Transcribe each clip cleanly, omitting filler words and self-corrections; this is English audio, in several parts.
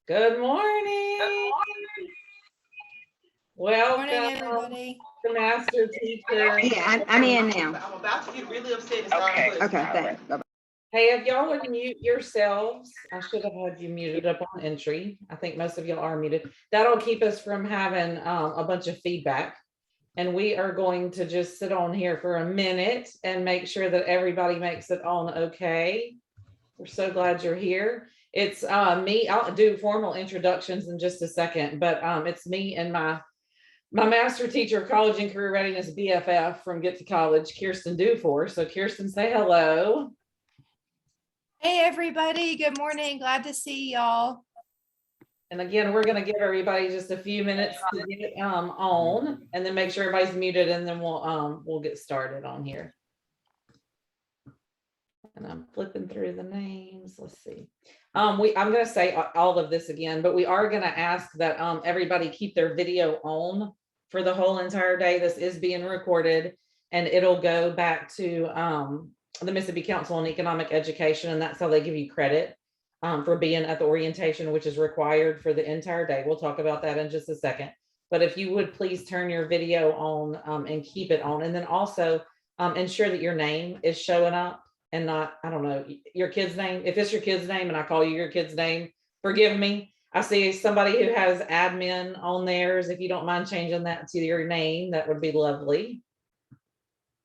Good morning. Welcome, everybody. the master teacher. Yeah, I'm in now. I'm about to get really upset. Okay, thanks. Bye-bye. Hey, if y'all would mute yourselves, I should have had you muted up on entry. I think most of y'all are muted. That'll keep us from having a bunch of feedback. And we are going to just sit on here for a minute and make sure that everybody makes it on okay. We're so glad you're here. It's me. I'll do formal introductions in just a second, but it's me and my master teacher of college and career readiness BFF from Get to College, Kirsten Dufour. So Kirsten, say hello. Hey, everybody. Good morning. Glad to see y'all. And again, we're going to give everybody just a few minutes to get on, and then make sure everybody's muted, and then we'll get started on here. And I'm flipping through the names. Let's see. I'm going to say all of this again, but we are going to ask that everybody keep their video on for the whole entire day. This is being recorded, and it'll go back to the Mississippi Council on Economic Education, and that's how they give you credit for being at the orientation, which is required for the entire day. We'll talk about that in just a second. But if you would please turn your video on and keep it on, and then also ensure that your name is showing up and not, I don't know, your kid's name. If it's your kid's name and I call you your kid's name, forgive me. I see somebody who has admin on theirs. If you don't mind changing that to your name, that would be lovely.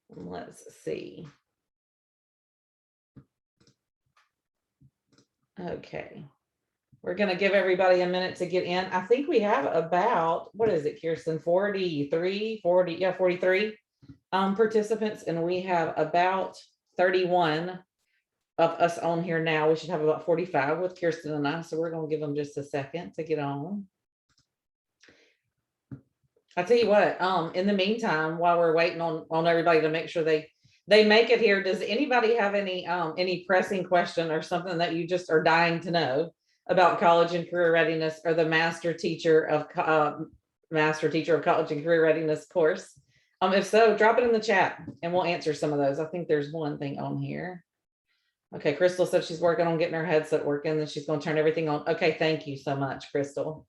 Let's see. Okay, we're going to give everybody a minute to get in. I think we have about, what is it, Kirsten, 43 participants, and we have about 31 of us on here now. We should have about 45 with Kirsten and I, so we're going to give them just a second to get on. I'll tell you what, in the meantime, while we're waiting on everybody to make sure they make it here, does anybody have any pressing question or something that you just are dying to know about college and career readiness, or the master teacher of college and career readiness course? If so, drop it in the chat and we'll answer some of those. I think there's one thing on here. Okay, Crystal said she's working on getting her headset working, and she's going to turn everything on. Okay, thank you so much, Crystal.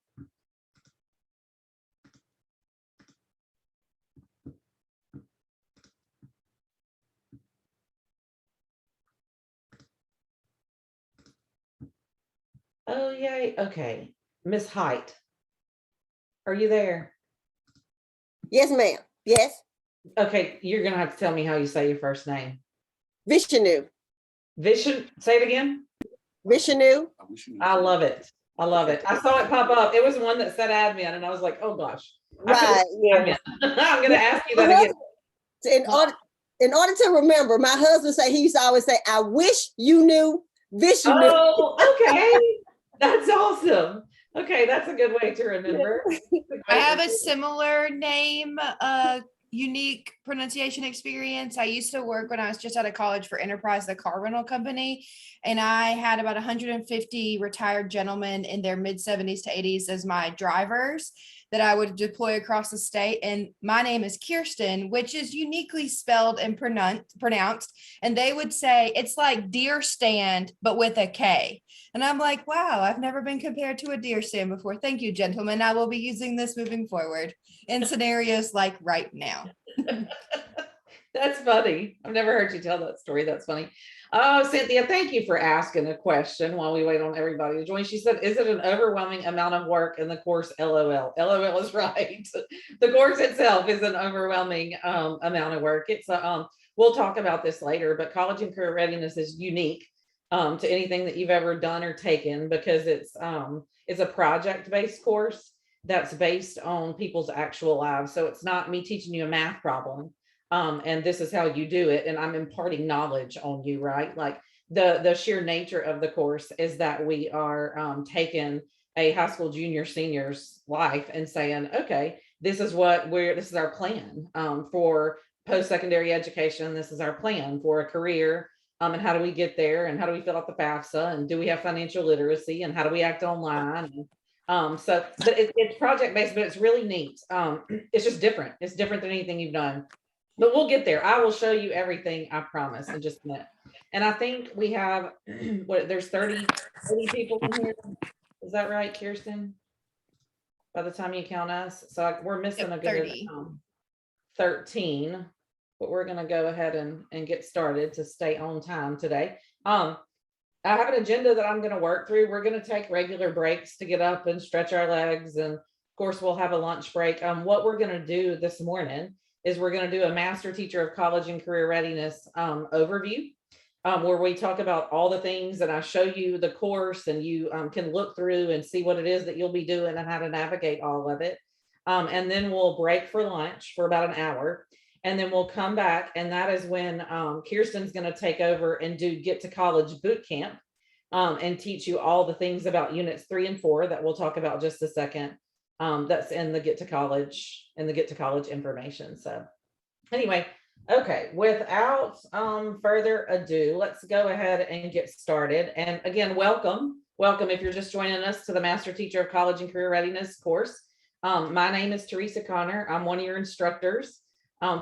Oh, yay. Okay. Miss Height, are you there? Yes, ma'am. Yes. Okay, you're going to have to tell me how you say your first name. Vishnu. Vision, say it again. Vishnu. I love it. I love it. I saw it pop up. It was one that said admin, and I was like, oh gosh. Right. Yeah. I'm going to ask you that again. In order to remember, my husband said, he used to always say, I wish you knew Vishnu. Oh, okay. That's awesome. Okay, that's a good way to remember. I have a similar name, unique pronunciation experience. I used to work when I was just out of college for Enterprise, the car rental company, and I had about 150 retired gentlemen in their mid-70s to 80s as my drivers that I would deploy across the state. And my name is Kirsten, which is uniquely spelled and pronounced. And they would say, it's like deer stand, but with a K. And I'm like, wow, I've never been compared to a deer stand before. Thank you, gentlemen. I will be using this moving forward in scenarios like right now. That's funny. I've never heard you tell that story. That's funny. Oh, Cynthia, thank you for asking a question while we wait on everybody to join. She said, is it an overwhelming amount of work in the course? LOL. LOL is right. The course itself is an overwhelming amount of work. It's we'll talk about this later, but college and career readiness is unique to anything that you've ever done or taken, because it's a project-based course that's based on people's actual lives. So it's not me teaching you a math problem. And this is how you do it, and I'm imparting knowledge on you, right? Like the sheer nature of the course is that we are taking a high school junior senior's life and saying, okay, this is our plan for post-secondary education. This is our plan for a career, and how do we get there, and how do we fill out the FAFSA, and do we have financial literacy, and how do we act online? So it's project-based, but it's really neat. It's just different. It's different than anything you've done. But we'll get there. I will show you everything, I promise, in just a minute. And I think we have, there's 30 people in here. Is that right, Kirsten? By the time you count us, so we're missing Yep, a good 30. 13, but we're gonna go ahead and get started to stay on time today. I have an agenda that I'm gonna work through. We're gonna take regular breaks to get up and stretch our legs, and of course we'll have a lunch break. What we're gonna do this morning is we're gonna do a Master Teacher of College and Career Readiness overview, where we talk about all the things and I show you the course, and you can look through and see what it is that you'll be doing and how to navigate all of it. And then we'll break for lunch for about an hour. And then we'll come back, and that is when Kirsten's going to take over and do Get to College boot camp, and teach you all the things about units 3 and 4 that we'll talk about just a second. That's in the Get to College information. So anyway, okay, without further ado, let's go ahead and get started. And again, welcome if you're just joining us to the Master Teacher of College and Career Readiness course. My name is Teresa Connor. I'm one of your instructors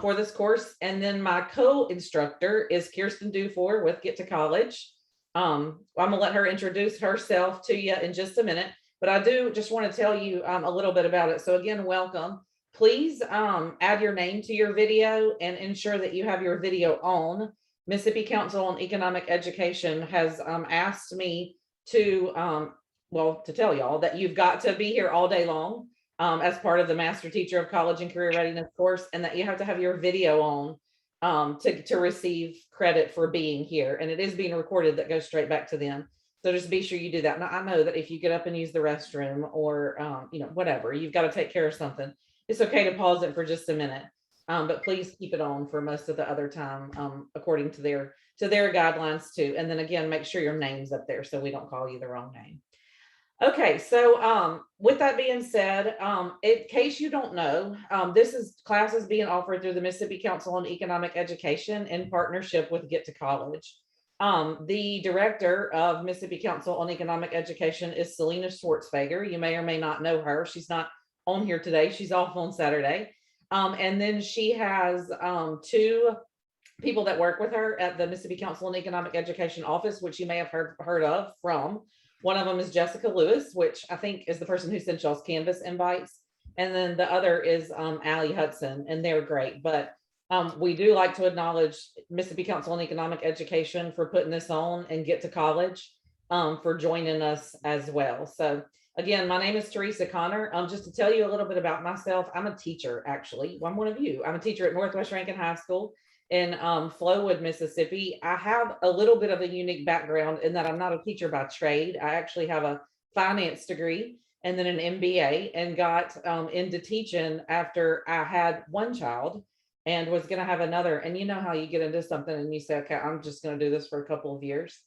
for this course. And then my co-instructor is Kirsten Dufour with Get to College. I'm gonna let her introduce herself to you in just a minute, but I do just want to tell you a little bit about it. So again, welcome. Please add your name to your video and ensure that you have your video on. Mississippi Council on Economic Education has asked me to, to tell y'all that you've got to be here all day long as part of the Master Teacher of College and Career Readiness course, and that you have to have your video on to receive credit for being here. And it is being recorded, that goes straight back to them. So just be sure you do that. Now, I know that if you get up and use the restroom or, whatever, you've got to take care of something, it's okay to pause it for just a minute. But please keep it on for most of the other time, according to their guidelines too. And then again, make sure your name's up there so we don't call you the wrong name. Okay, so with that being said, in case you don't know, this is classes being offered through the Mississippi Council on Economic Education in partnership with Get to College. The director of Mississippi Council on Economic Education is Selena Schwartzfeger. You may or may not know her. She's not on here today. She's off on Saturday. And then she has 2 people that work with her at the Mississippi Council on Economic Education office, which you may have heard of from. One of them is Jessica Lewis, which I think is the person who sent y'all's Canvas invites. And then the other is Allie Hudson, and they're great. But we do like to acknowledge Mississippi Council on Economic Education for putting this on, and Get to College for joining us as well. So again, my name is Teresa Connor. Just to tell you a little bit about myself, I'm a teacher, actually. I'm one of you. I'm a teacher at Northwest Rankin High School in Flowood, Mississippi. I have a little bit of a unique background in that I'm not a teacher by trade. I actually have a finance degree and then an MBA, and got into teaching after I had one child and was going to have another. And you know how you get into something and you say, okay, I'm just going to do this for a couple of years.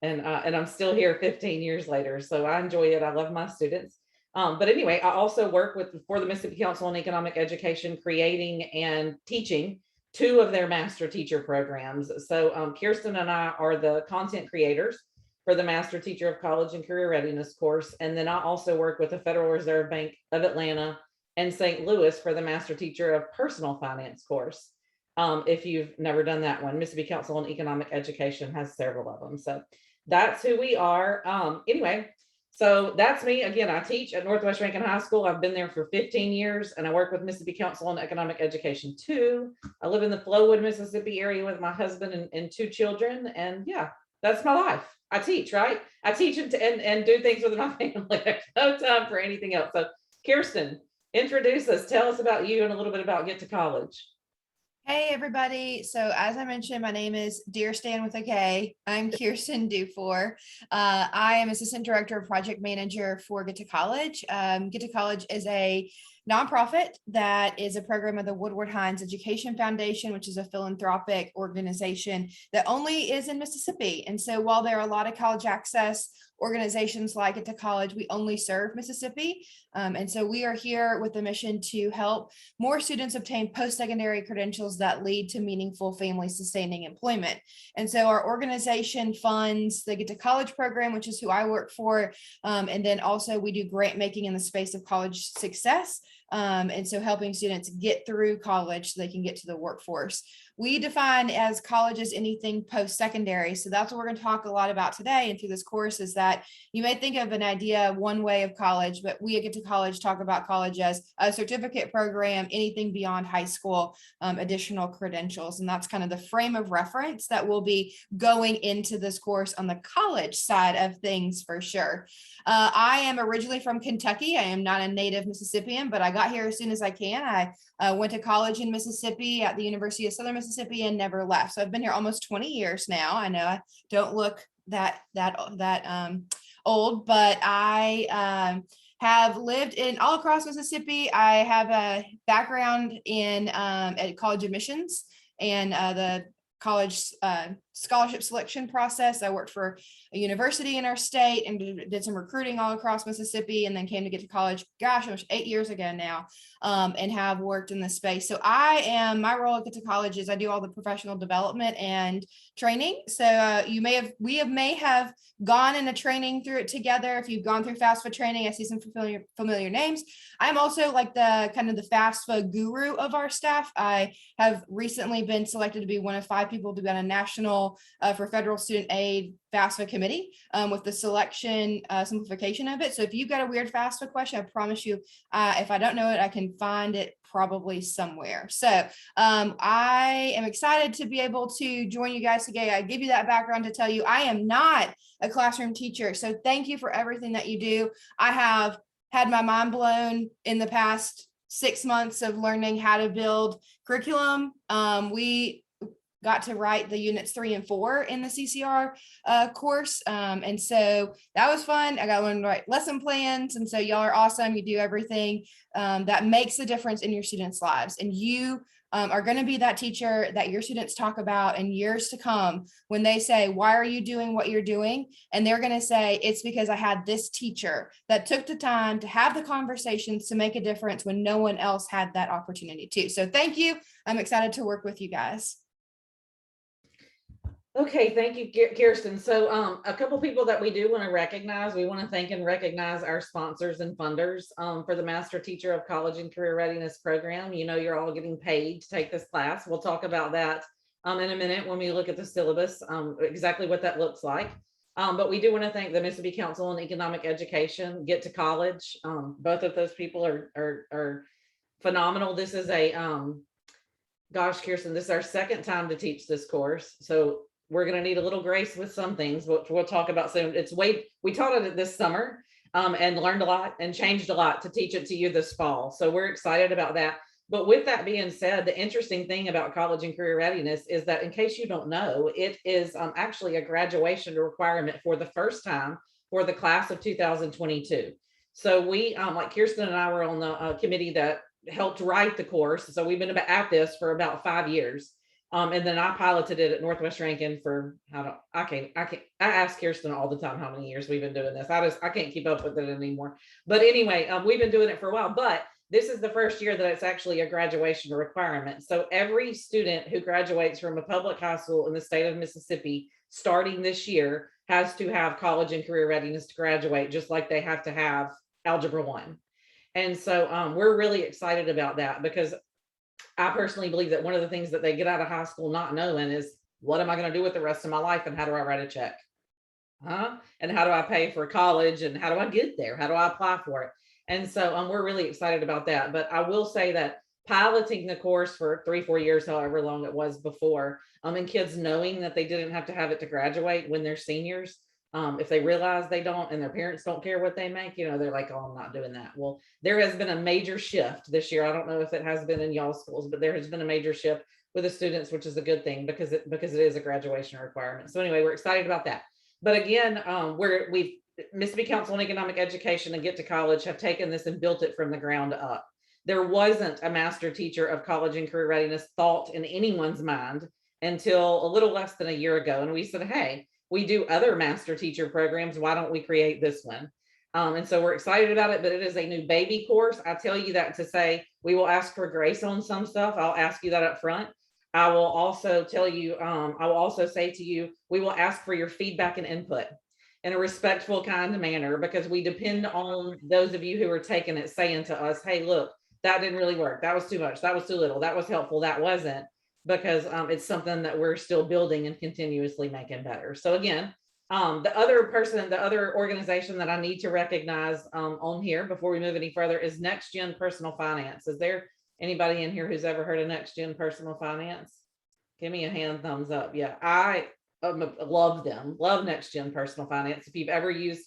And I'm still here 15 years later. So I enjoy it. I love my students. But anyway, I also work for the Mississippi Council on Economic Education, creating and teaching 2 of their master teacher programs. So Kirsten and I are the content creators for the Master Teacher of College and Career Readiness course. And then I also work with the Federal Reserve Bank of Atlanta and St. Louis for the Master Teacher of Personal Finance course. If you've never done that one, Mississippi Council on Economic Education has several of them. So that's who we are. Anyway, so that's me. Again, I teach at Northwest Rankin High School. I've been there for 15 years, and I work with Mississippi Council on Economic Education too. I live in the Flowood, Mississippi area with my husband and 2 children. And yeah, that's my life. I teach, right? I teach and do things with my family. There's no time for anything else. So Kirsten, introduce us. Tell us about you and a little bit about Get to College. Hey everybody. So as I mentioned, my name is Dear Stan with a K. I'm Kirsten Dufour. I am Assistant Director of Project Manager for Get to College. Get to College is a nonprofit that is a program of the Woodward Hines Education Foundation, which is a philanthropic organization that only is in Mississippi. And so while there are a lot of college access organizations like Get to College, we only serve Mississippi. And so we are here with the mission to help more students obtain post-secondary credentials that lead to meaningful family sustaining employment. And so our organization funds the Get to College program, which is who I work for. And then also we do grant making in the space of college success. And so helping students get through college so they can get to the workforce. We define as college as anything post-secondary. So that's what we're going to talk a lot about today and through this course, is that you may think of an idea one way of college, but we at Get to College talk about college as a certificate program, anything beyond high school, additional credentials. And that's kind of the frame of reference that will be going into this course on the college side of things for sure. I am originally from Kentucky. I am not a native Mississippian, but I got here as soon as I can. I went to college in Mississippi at the University of Southern Mississippi and never left. So I've been here almost 20 years now. I know I don't look that old, but I have lived in all across Mississippi. I have a background in at college admissions and the college scholarship selection process. I worked for a university in our state and did some recruiting all across Mississippi, and then came to Get to College, gosh, it was 8 years ago now, and have worked in this space. So my role at Get to College is I do all the professional development and training. So we may have gone in a training through it together. If you've gone through FAFSA training, I see some familiar names. I'm also like the kind of the FAFSA guru of our staff. I have recently been selected to be one of 5 people to be on a national for federal student aid FAFSA committee with the selection simplification of it. So if you've got a weird FAFSA question, I promise you, if I don't know it, I can find it probably somewhere. So I am excited to be able to join you guys today. I give you that background to tell you I am not a classroom teacher. So thank you for everything that you do. I have had my mind blown in the past 6 months of learning how to build curriculum. We got to write the units 3 and 4 in the CCR course. And so that was fun. I got to learn to write lesson plans. And so y'all are awesome. You do everything that makes a difference in your students' lives. And you are going to be that teacher that your students talk about in years to come when they say, why are you doing what you're doing? And they're going to say, it's because I had this teacher that took the time to have the conversations to make a difference when no one else had that opportunity to. So thank you. I'm excited to work with you guys. Okay, thank you, Kirsten. So a couple people that we do want to recognize, we want to thank and recognize our sponsors and funders for the Master Teacher of College and Career Readiness program. You know, you're all getting paid to take this class. We'll talk about that in a minute when we look at the syllabus, exactly what that looks like. But we do want to thank the Mississippi Council on Economic Education, Get to College. Both of those people are phenomenal. This is gosh, Kirsten, this is our second time to teach this course. So we're going to need a little grace with some things, which we'll talk about soon. We taught it this summer and learned a lot and changed a lot to teach it to you this fall. So we're excited about that. But with that being said, the interesting thing about college and career readiness is that, in case you don't know, it is actually a graduation requirement for the first time for the class of 2022. So we, like Kirsten and I were on the committee that helped write the course. So we've been at this for about 5 years. And then I piloted it at Northwest Rankin for, I ask Kirsten all the time how many years we've been doing this. I can't keep up with it anymore. But anyway, we've been doing it for a while, but this is the first year that it's actually a graduation requirement. So every student who graduates from a public high school in the state of Mississippi starting this year has to have college and career readiness to graduate, just like they have to have Algebra 1. And so we're really excited about that, because I personally believe that one of the things that they get out of high school not knowing is, what am I going to do with the rest of my life, and how do I write a check? And how do I pay for college, and how do I get there? How do I apply for it? And so we're really excited about that. But I will say that piloting the course for 3-4 years, however long it was before, and kids knowing that they didn't have to have it to graduate when they're seniors, if they realize they don't and their parents don't care what they make, they're like, oh, I'm not doing that. Well, there has been a major shift this year. I don't know if it has been in y'all schools, but there has been a major shift with the students, which is a good thing, because it is a graduation requirement. So anyway, we're excited about that. But again, Mississippi Council on Economic Education and Get to College have taken this and built it from the ground up. There wasn't a master teacher of college and career readiness thought in anyone's mind until a little less than a year ago. And we said, hey, we do other master teacher programs. Why don't we create this one? And so we're excited about it, but it is a new baby course. I tell you that to say we will ask for grace on some stuff. I'll ask you that up front. I will also tell you, I will also say to you, we will ask for your feedback and input in a respectful kind of manner, because we depend on those of you who are taking it saying to us, hey, look, that didn't really work. That was too much. That was too little. That was helpful. That wasn't, because it's something that we're still building and continuously making better. So again, the other organization that I need to recognize on here before we move any further is Next Gen Personal Finance. Is there anybody in here who's ever heard of Next Gen Personal Finance? Give me a hand thumbs up. Yeah, I love them. Love Next Gen Personal Finance. If you've ever used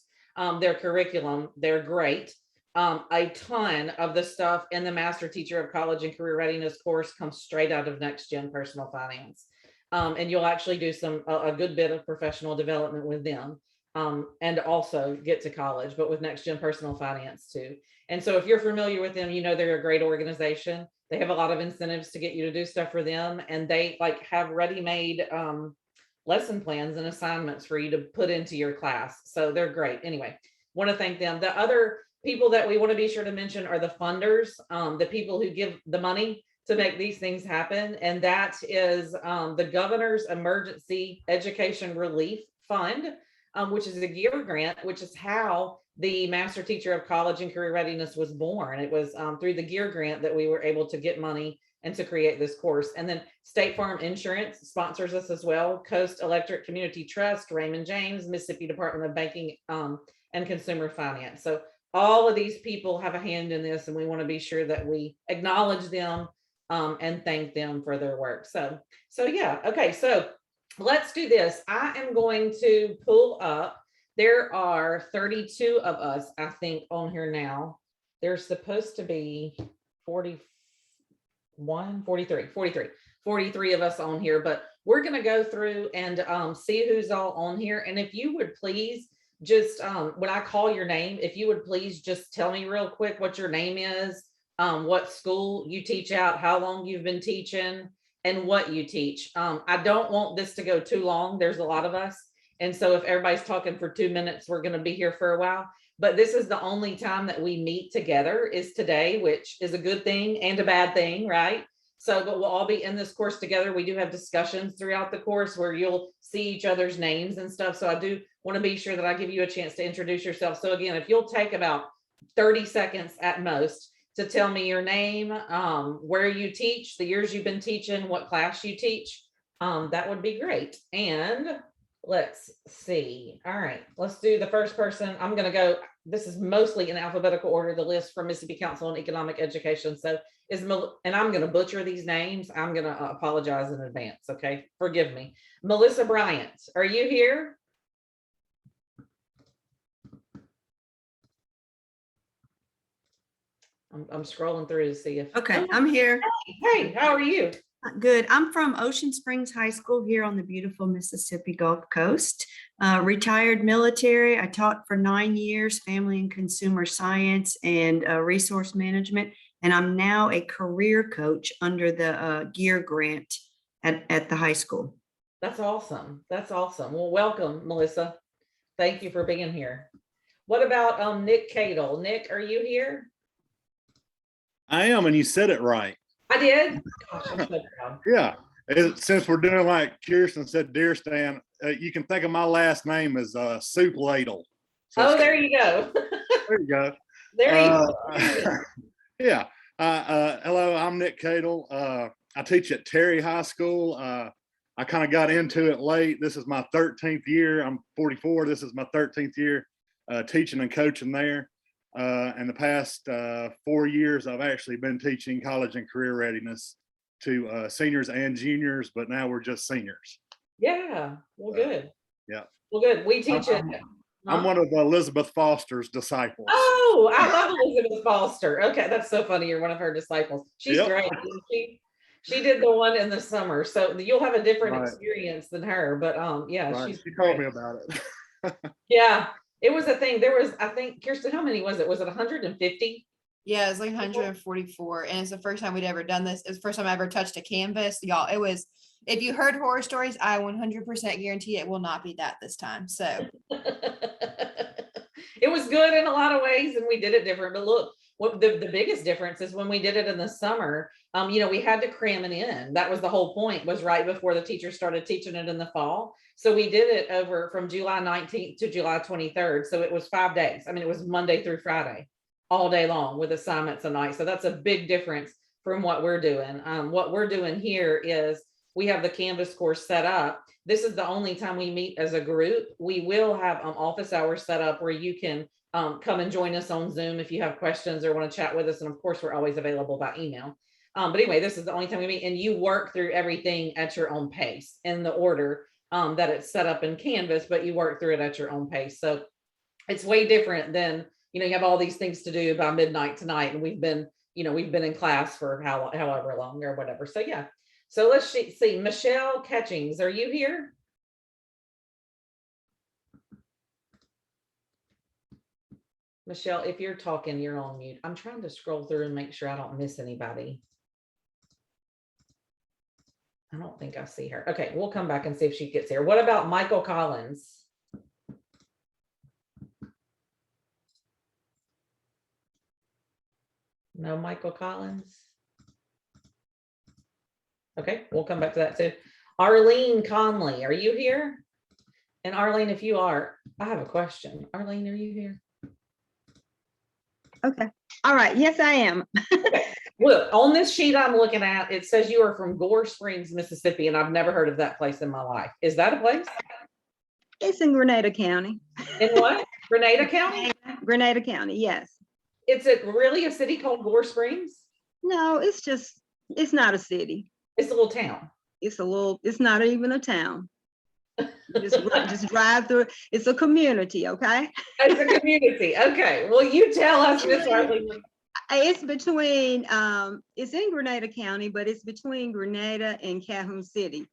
their curriculum, they're great. A ton of the stuff in the Master Teacher of College and Career Readiness course comes straight out of Next Gen Personal Finance. And you'll actually do a good bit of professional development with them, and also get to college, but with Next Gen Personal Finance too. And so if you're familiar with them, you know they're a great organization. They have a lot of incentives to get you to do stuff for them, and they like have ready-made lesson plans and assignments for you to put into your class. So they're great. Anyway, want to thank them. The other people that we want to be sure to mention are the funders, the people who give the money to make these things happen. And that is the Governor's Emergency Education Relief Fund, which is a GEAR grant, which is how the Master Teacher of College and Career Readiness was born. It was through the GEAR grant that we were able to get money and to create this course. And then State Farm Insurance sponsors us as well. Coast Electric Community Trust, Raymond James, Mississippi Department of Banking and Consumer Finance. So all of these people have a hand in this, and we want to be sure that we acknowledge them and thank them for their work. So yeah, okay, so let's do this. I am going to pull up, there are 32 of us, I think, on here now. There's supposed to be 43 of us on here, but we're going to go through and see who's all on here. And if you would please just, when I call your name, if you would please just tell me real quick what your name is, what school you teach at, how long you've been teaching, and what you teach. I don't want this to go too long. There's a lot of us. And so if everybody's talking for 2 minutes, we're going to be here for a while. But this is the only time that we meet together is today, which is a good thing and a bad thing, right? So, but we'll all be in this course together. We do have discussions throughout the course where you'll see each other's names and stuff. So I do want to be sure that I give you a chance to introduce yourself. So again, if you'll take about 30 seconds at most to tell me your name, where you teach, the years you've been teaching, what class you teach, that would be great. And let's see. All right, let's do the first person. I'm going to go, this is mostly in alphabetical order, the list from Mississippi Council on Economic Education. So and I'm going to butcher these names. I'm going to apologize in advance. Okay, forgive me. Melissa Bryant, are you here? I'm scrolling through to see if. Okay, I'm here. Hey, how are you? Good. I'm from Ocean Springs High School here on the beautiful Mississippi Gulf Coast. Retired military. I taught for 9 years, family and consumer science and resource management. And I'm now a career coach under the GEAR grant at the high school. That's awesome. That's awesome. Well, welcome, Melissa. Thank you for being here. What about Nick Cadle? Nick, are you here? I am, and you said it right. I did. Gosh, I'm so proud. Yeah. Since we're doing like Kirsten said, Deer Stand, you can think of my last name as Soup Ladle. So Oh, there you go. there you go. There you go. Yeah. Hello, I'm Nick Cadle. I teach at Terry High School. I kind of got into it late. This is my 13th year. I'm 44. This is my 13th year teaching and coaching there. And the past 4 years, I've actually been teaching college and career readiness to seniors and juniors, but now we're just seniors. Yeah. Well, good. Yeah. Well, good. We teach it. I'm one of Elizabeth Foster's disciples. Oh, I love Elizabeth Foster. Okay, that's so funny. You're one of her disciples. She's Yep. great. She did the one in the summer, so you'll have a different Right. experience than her. But yeah, Right. she's She told great. me about it. Yeah, it was a thing. There was, I think, Kirsten, how many was it? Was it 150? Yeah, it's like 144. And it's the first time we'd ever done this. It's the first time I ever touched a canvas. Y'all, it was, if you heard horror stories, I 100% guarantee it will not be that this time. So It was good in a lot of ways, and we did it different. But look, what the biggest difference is when we did it in the summer, we had to cram it in. That was the whole point, was right before the teachers started teaching it in the fall. So we did it over from July 19th to July 23rd. So it was 5 days. I mean, it was Monday through Friday. all day long with assignments a night. So that's a big difference from what we're doing. What we're doing here is we have the Canvas course set up. This is the only time we meet as a group. We will have office hours set up where you can come and join us on Zoom if you have questions or want to chat with us. And of course, we're always available by email. But anyway, this is the only time we meet, and you work through everything at your own pace in the order that it's set up in Canvas, but you work through it at your own pace. So it's way different than, you have all these things to do by midnight tonight, and we've been in class for however long or whatever. So yeah. So let's see, Michelle Catchings, are you here? Michelle, if you're talking, you're on mute. I'm trying to scroll through and make sure I don't miss anybody. I don't think I see her. Okay, we'll come back and see if she gets here. What about Michael Collins? No Michael Collins? Okay, we'll come back to that too. Arlene Conley, are you here? And Arlene, if you are, I have a question. Arlene, are you here? Okay. All right. Yes, I am. Look, on this sheet I'm looking at, it says you are from Gore Springs, Mississippi, and I've never heard of that place in my life. Is that a place? It's in Grenada County. In what? Grenada County? Grenada County, yes. It's really a city called Gore Springs? No, it's not a city. It's a little town. It's not even a town. Just drive through. It's a community, okay? It's a community. Okay. Well, you tell us, Miss Arlene. It's between, it's in Grenada County, but it's between Grenada and Calhoun City.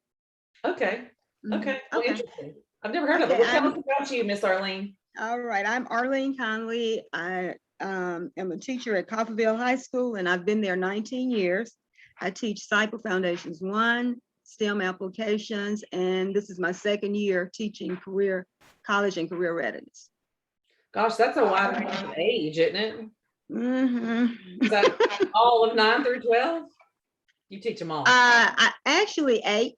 Okay. Okay. Well, Okay. Interesting. I've never heard of it. Okay, Well, tell us about you, Miss Arlene. All right, I'm Arlene Conley. I am a teacher at Coffeyville High School, and I've been there 19 years. I teach Cycle Foundations 1, STEM applications, and this is my second year teaching college and career readiness. Gosh, that's a wide range of age, isn't it? Mm-hmm. Is that all of 9 through 12? You teach them all. I actually eighth.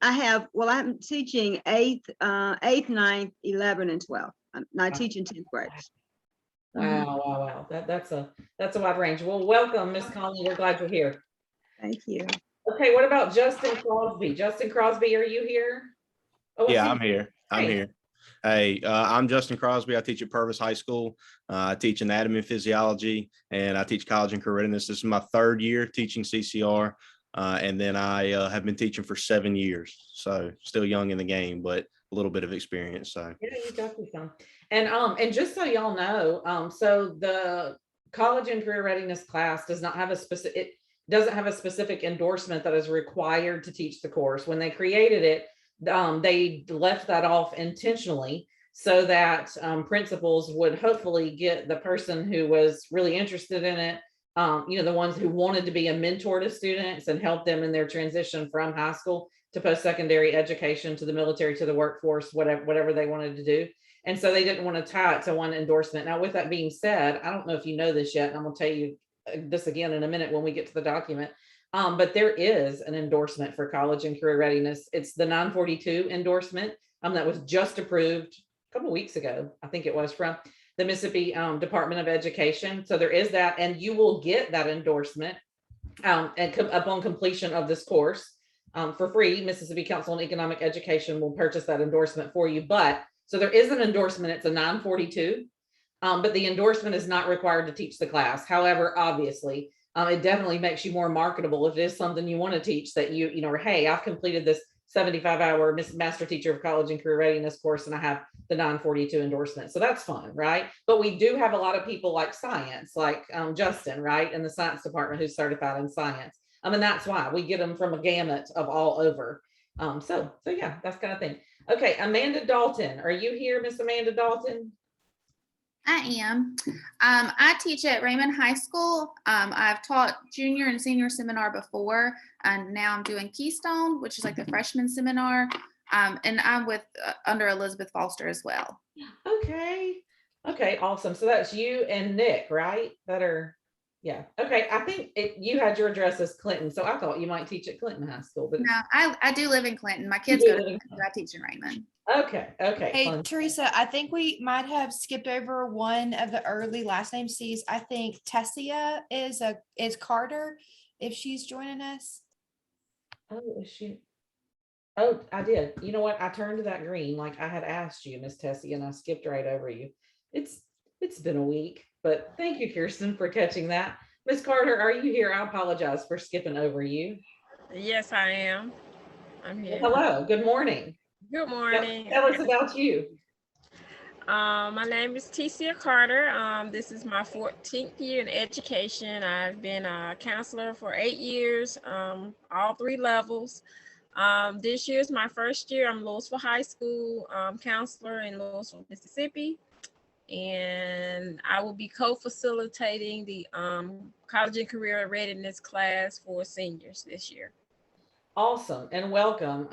I'm teaching eighth, 9th, 11, and 12. I'm not teaching 10th graders. Wow. That's a wide range. Well, welcome, Miss Conley. We're glad you're here. Thank you. Okay, what about Justin Crosby? Justin Crosby, are you here? Oh, I Yeah, see I'm here. I'm Hey. here. Hey, I'm Justin Crosby. I teach at Purvis High School. I teach anatomy and physiology, and I teach college and career readiness. This is my 3rd year teaching CCR, and then I have been teaching for 7 years. So still young in the game, but a little bit of experience. So Yeah, you definitely some. And just so y'all know, so the college and career readiness class does not have it doesn't have a specific endorsement that is required to teach the course. When they created it, they left that off intentionally so that principals would hopefully get the person who was really interested in it, the ones who wanted to be a mentor to students and help them in their transition from high school to post-secondary education, to the military, to the workforce, whatever they wanted to do. And so they didn't want to tie it to one endorsement. Now, with that being said, I don't know if you know this yet, and I'm going to tell you this again in a minute when we get to the document. But there is an endorsement for college and career readiness. It's the 942 endorsement that was just approved a couple of weeks ago. I think it was from the Mississippi Department of Education. So there is that, and you will get that endorsement upon completion of this course for free. Mississippi Council on Economic Education will purchase that endorsement for you. But so there is an endorsement. It's a 942, but the endorsement is not required to teach the class. However, obviously, it definitely makes you more marketable if it is something you want to teach, that hey, I've completed this 75-hour Master Teacher of College and Career Readiness course, and I have the 942 endorsement. So that's fun, right? But we do have a lot of people like science, like Justin, right, in the science department, who's certified in science. And that's why we get them from a gamut of all over. So yeah, that's kind of thing. Okay, Amanda Dalton, are you here, Miss Amanda Dalton? I am. I teach at Raymond High School. I've taught junior and senior seminar before, and now I'm doing Keystone, which is like the freshman seminar. And I'm with under Elizabeth Foster as well. Okay, awesome. So that's you and Nick, right? Yeah. Okay, I think you had your address as Clinton, so I thought you might teach at Clinton High School. But No, I do live in Clinton. My kids go to Clinton, so I teach in Raymond. Okay, okay. Hey, fun. Teresa, I think we might have skipped over one of the early last name C's. I think Tessia is Carter, if she's joining us. Oh, is she? Oh, I did. You know what? I turned to that green like I had asked you, Miss Tessie, and I skipped right over you. It's it's been a week, but thank you, Kirsten, for catching that. Miss Carter, are you here? I apologize for skipping over you. Yes, I am. I'm Well, here. hello, good morning. Good Tell, morning. tell us about you. My name is Cynthia Carter. This is my 14th year in education. I've been a counselor for 8 years, all 3 levels. This year is my first year. I'm Louisville High School counselor in Louisville, Mississippi. And I will be co-facilitating the college and career readiness class for seniors this year. Awesome and welcome.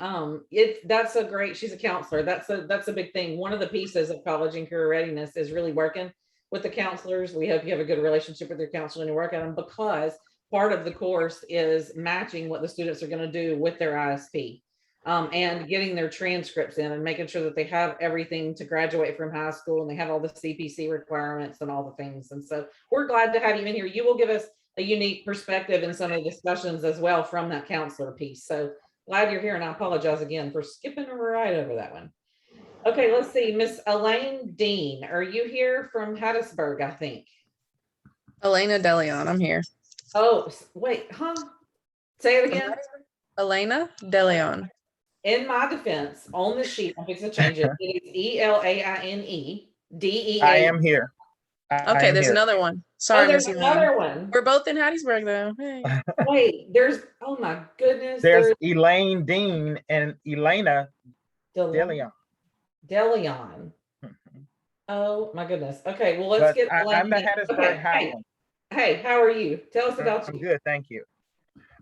That's a great, she's a counselor. That's a big thing. One of the pieces of college and career readiness is really working with the counselors. We hope you have a good relationship with your counselor and you work at them, because part of the course is matching what the students are going to do with their ISP. And getting their transcripts in and making sure that they have everything to graduate from high school and they have all the CPC requirements and all the things. And so we're glad to have you in here. You will give us a unique perspective in some of the discussions as well from that counselor piece. So glad you're here, and I apologize again for skipping right over that one. Okay, let's see. Miss Elaine Dean, are you here from Hattiesburg, I think? Elena DeLeon, I'm here. Oh, wait, huh? Say it again. Elena DeLeon. In my defense, on the sheet, I'm fixing to change it. It is ELAINE DEA. I am here. Okay, there's another one. Sorry, there's Miss another Elaine. one. We're both in Hattiesburg, though. Hey. Wait, there's, oh my goodness. There's Elaine Dean and Elena DeLeon. DeLeon. Oh my goodness. Okay, well, let's get I'm the Hattiesburg High one. Hey, how are you? Tell us about you. I'm good, thank you.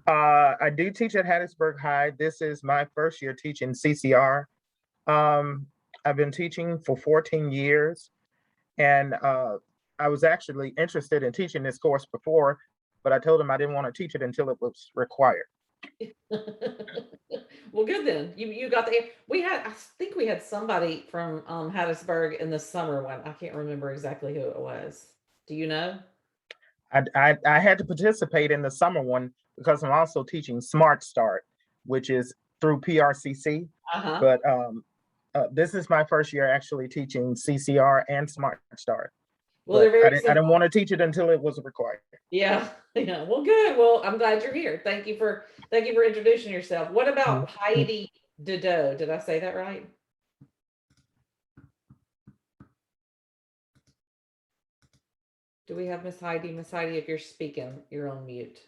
I do teach at Hattiesburg High. This is my first year teaching CCR. I've been teaching for 14 years, and I was actually interested in teaching this course before, but I told them I didn't want to teach it until it was required. Well, good then. You got the, I think we had somebody from Hattiesburg in the summer one. I can't remember exactly who it was. Do you know? I had to participate in the summer one because I'm also teaching Smart Start, which is through PRCC. But this is my first year actually teaching CCR and Smart Start. Well, I didn't want to teach it until it was required. Yeah. Well, good. Well, I'm glad you're here. Thank you for introducing yourself. What about Heidi Dido? Did I say that right? Do we have Miss Heidi? Miss Heidi, if you're speaking, you're on mute.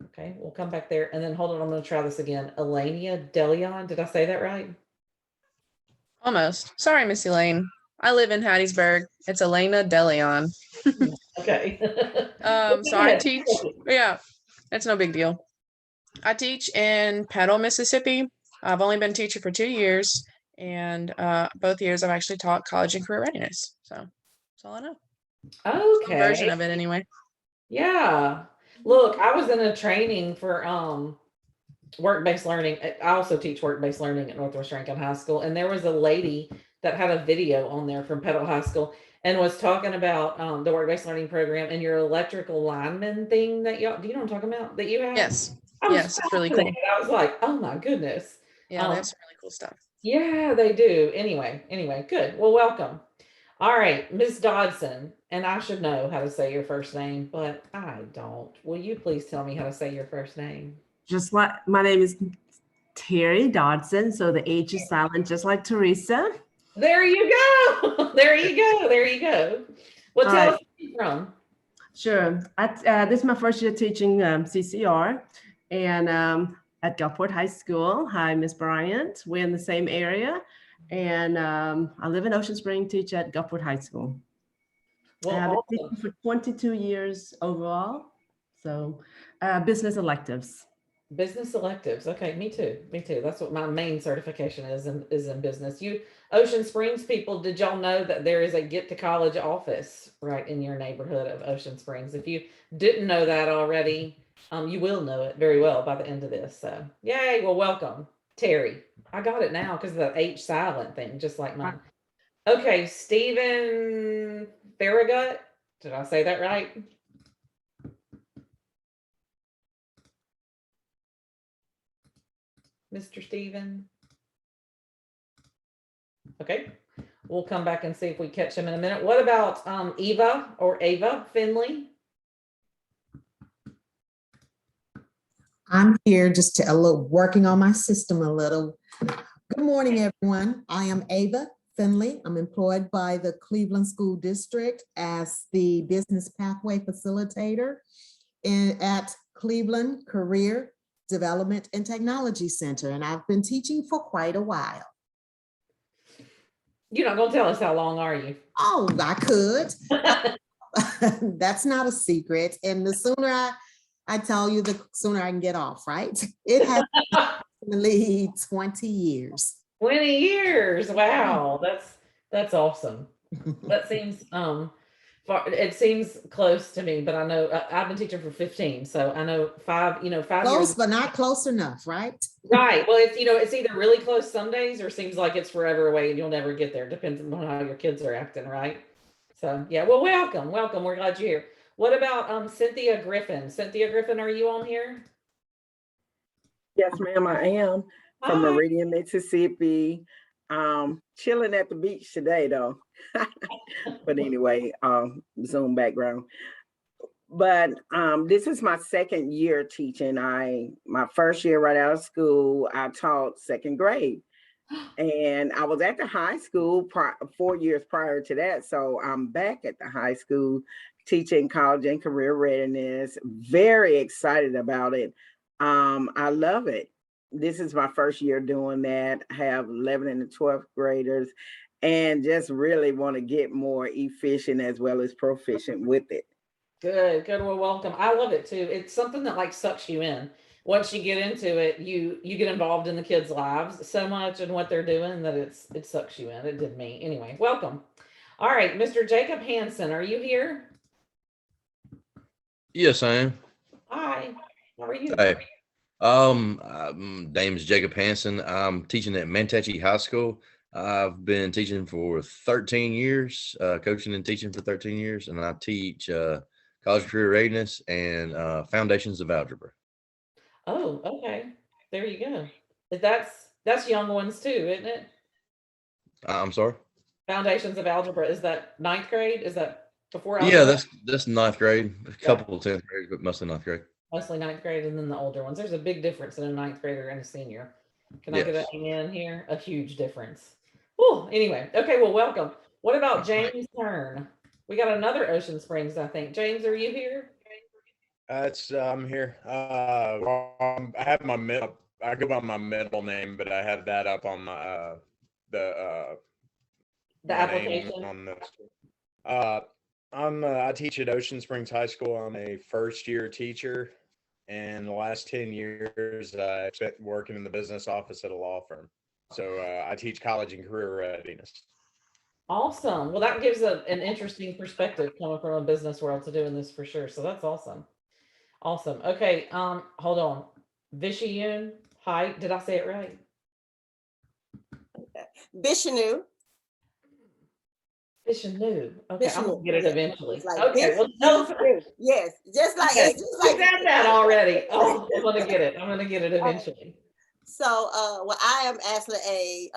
Okay, we'll come back there. And then hold on, I'm going to try this again. Elena DeLeon, did I say that right? Almost. Sorry, Miss Elaine. I live in Hattiesburg. It's Elena DeLeon. Okay. So I teach, yeah, it's no big deal. I teach in Petal, Mississippi. I've only been teaching for 2 years, and both years I've actually taught college and career readiness. So that's all I know. Okay. Some version of it anyway. Yeah. Look, I was in a training for work-based learning. I also teach work-based learning at Northwest Rankin High School, and there was a lady that had a video on there from Petal High School and was talking about the work-based learning program and your electrical lineman thing that y'all, do you know what I'm talking about, that you have? Yes. Yes, it's really cool. I was like, oh my goodness. Yeah, they have some really cool stuff. Yeah, they do. Anyway, good. Well, welcome. All right, Ms. Dodson, and I should know how to say your first name, but I don't. Will you please tell me how to say your first name? Just like, my name is Terry Dodson, so the H is silent, just like Teresa. There you go. There you go. There you go. Well, tell us where you're from. Sure. This is my first year teaching CCR, and at Gulfport High School. Hi, Miss Bryant. We're in the same area, and I live in Ocean Spring, teach at Gulfport High School. Well, I've been teaching for 22 years overall, so business electives. Business electives. Okay, me too. Me too. That's what my main certification is in business. You Ocean Springs people, did y'all know that there is a Get to College office right in your neighborhood of Ocean Springs? If you didn't know that already, you will know it very well by the end of this. So yay, well, welcome. Terry. I got it now because of the H silent thing, just like mine. Okay, Stephen Farragut. Did I say that right? Mr. Stephen. Okay, we'll come back and see if we catch him in a minute. What about Eva or Ava Finley? I'm here just to working on my system a little. Good morning, everyone. I am Ava Finley. I'm employed by the Cleveland School District as the Business Pathway Facilitator at Cleveland Career Development and Technology Center, and I've been teaching for quite a while. You're not gonna tell us how long, are you? Oh, I could. That's not a secret. And the sooner I tell you, the sooner I can get off, right? It has approximately 20 years. 20 years. Wow, that's awesome. That seems it seems close to me, but I know I've been teaching for 15, so I know 5 years. Close, but not close enough, right? Right. Well, it's either really close some days or seems like it's forever away and you'll never get there. Depends on how your kids are acting, right? So yeah, well, welcome. We're glad you're here. What about Cynthia Griffin? Cynthia Griffin, are you on here? Yes, ma'am, I am from Hi. Meridian, Mississippi. Chilling at the beach today, though. But anyway, Zoom background. But this is my second year teaching. My first year right out of school, I taught second grade. And I was at the high school 4 years prior to that. So I'm back at the high school teaching college and career readiness. Very excited about it. I love it. This is my first year doing that. I have 11th and 12th graders and just really want to get more efficient as well as proficient with it. Good. Well, welcome. I love it too. It's something that like sucks you in. Once you get into it, you get involved in the kids' lives so much and what they're doing that it sucks you in. It did me. Anyway, welcome. All right, Mr. Jacob Hansen, are you here? Yes, I am. Hi. How are you? Hey, name is Jacob Hansen. I'm teaching at Mtccr High School. I've been teaching for 13 years, coaching and teaching for 13 years, and I teach college career readiness and foundations of algebra. Oh, okay. There you go. That's young ones too, isn't it? I'm sorry. Foundations of algebra. Is that 9th grade? Is that before Yeah, algebra? that's 9th grade. A couple of 10th grade, but mostly 9th grade. Mostly 9th grade and then the older ones. There's a big difference in a 9th grader and a senior. Can I get an amen here? A huge difference. Oh, anyway. Okay, well, welcome. What about James Hearn? We got another Ocean Springs, I think. James, are you here? I'm here. I have I go by my middle name, but I have that up on my the application on this. I teach at Ocean Springs High School. I'm a first-year teacher, and the last 10 years I spent working in the business office at a law firm. So I teach college and career readiness. Awesome. Well, that gives an interesting perspective coming from a business world to doing this for sure. So that's awesome. Awesome. Okay. Hold on. Vishayun. Hi. Did I say it right? Vishnu. Vishnu. Okay. I'm gonna get it eventually. Like okay. Well, no. Yes. Just like Okay. it's just like got that already. Oh, I'm gonna get it. I'm gonna get it eventually. So, well, I am actually a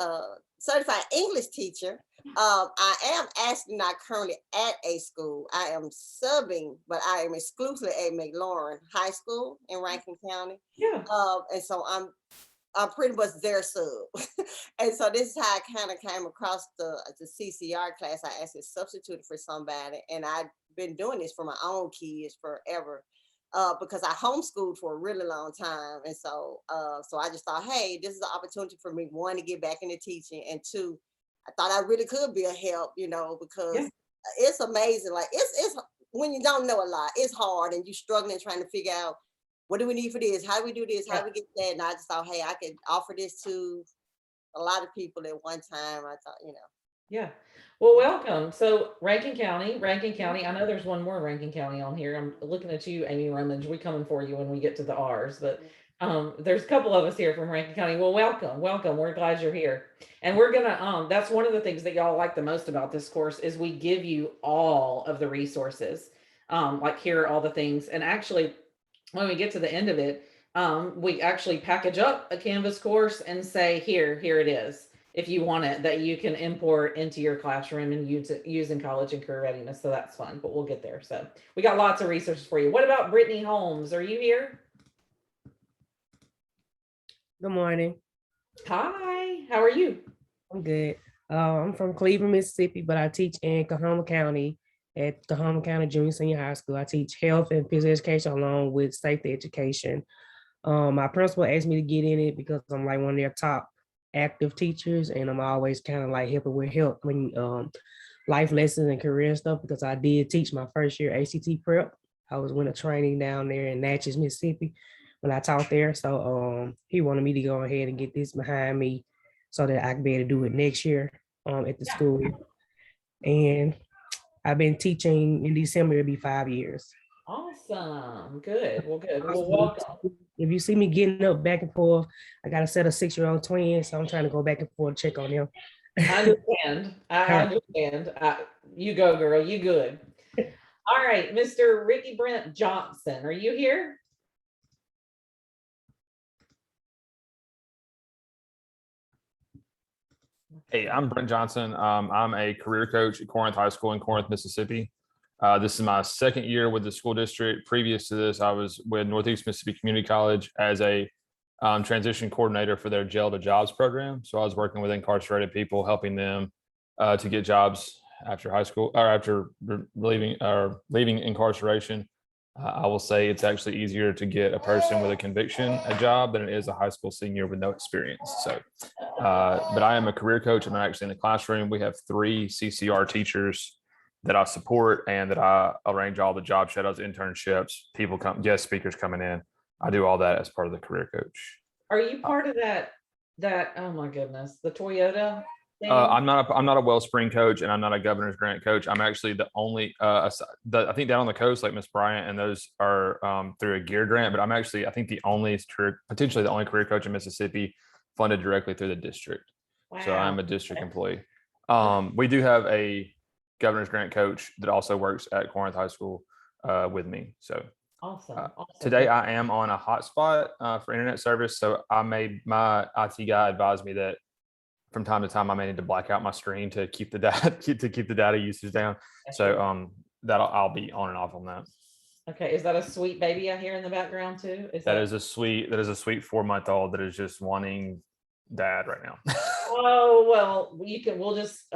certified English teacher. I am actually not currently at a school. I am subbing, but I am exclusively at McLaurin High School in Rankin County. Yeah. And so I'm pretty much their sub. And so this is how I kind of came across the CCR class. I actually substituted for somebody, and I've been doing this for my own kids forever. Because I homeschooled for a really long time. And so so I just thought, hey, this is an opportunity for me, one, to get back into teaching, and two, I thought I really could be a help, because it's amazing. Like it's when you don't know a lot, it's hard and you're struggling trying to figure out what do we need for this? How do we do this? How do we get that? And I just thought, hey, I could offer this to a lot of people at one time. I thought, Yeah. Well, welcome. So Rankin County, I know there's one more Rankin County on here. I'm looking at you, Amy Rummage. We're coming for you when we get to the R's, but There's a couple of us here from Rankin County. Well, welcome, welcome. We're glad you're here. And we're gonna, that's one of the things that y'all like the most about this course is we give you all of the resources. Like here are all the things. And actually, when we get to the end of it, we actually package up a Canvas course and say, here it is. If you want it, that you can import into your classroom and use in college and career readiness. So that's fun, but we'll get there. So we got lots of resources for you. What about Brittany Holmes? Are you here? Good morning. Hi, how are you? I'm good. I'm from Cleveland, Mississippi, but I teach in Kahoma County at Kahoma County Junior Senior High School. I teach health and physical education along with safety education. My principal asked me to get in it because I'm like one of their top active teachers, and I'm always kind of like helping with life lessons and career stuff because I did teach my first year ACT prep. I was winter training down there in Natchez, Mississippi when I taught there. So he wanted me to go ahead and get this behind me so that I can be able to do it next year at the school. And I've been teaching in December, it'll be 5 years. Awesome. Good. Well, good. Well, welcome. If you see me getting up back and forth, I got a set of 6-year-old twins, so I'm trying to go back and forth, check on them. I understand. I understand. You go, girl. You good. All right, Mr. Ricky Brent Johnson, are you here? Hey, I'm Brent Johnson. I'm a career coach at Corinth High School in Corinth, Mississippi. This is my second year with the school district. Previous to this, I was with Northeast Mississippi Community College as a transition coordinator for their jail to jobs program. So I was working with incarcerated people, helping them to get jobs after high school or after leaving incarceration. I will say it's actually easier to get a person with a conviction a job than it is a high school senior with no experience. So, but I am a career coach. I'm actually in the classroom. We have 3 CCR teachers that I support and that I arrange all the job shadows, internships, guest speakers coming in. I do all that as part of the career coach. Are you part of that, oh my goodness, the Toyota thing? I'm not a Wellspring coach and I'm not a governor's grant coach. I'm actually the only, I think down on the coast, like Miss Bryant, and those are through a gear grant, but I'm actually, I think potentially the only career coach in Mississippi funded directly through the district. Wow. So I'm a district employee. We do have a governor's grant coach that also works at Corinth High School with me. So awesome. Today I am on a hotspot for internet service. So my IT guy advised me that from time to time I may need to black out my screen to keep the data keep the data usage down. So I'll be on and off on that. Okay, is that a sweet baby I hear in the background too? That is a sweet 4-month-old that is just wanting dad right now. Oh well, we'll just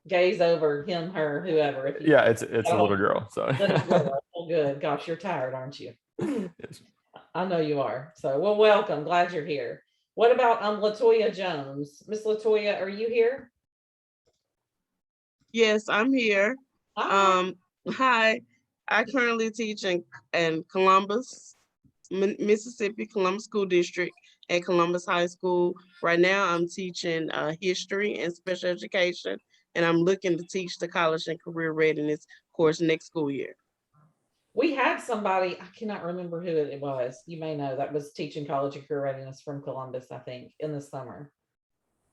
gaze over him, her, whoever. It's a little girl. So well, good. Gosh, you're tired, aren't you? Yes. I know you are. So well, welcome. Glad you're here. What about Latoya Jones? Miss Latoya, are you here? Yes, I'm here. Hi. Hi. I currently teach in Columbus, Mississippi, Columbus School District at Columbus High School. Right now I'm teaching history and special education, and I'm looking to teach the college and career readiness course next school year. We had somebody, I cannot remember who it was, you may know, that was teaching college and career readiness from Columbus, I think, in the summer.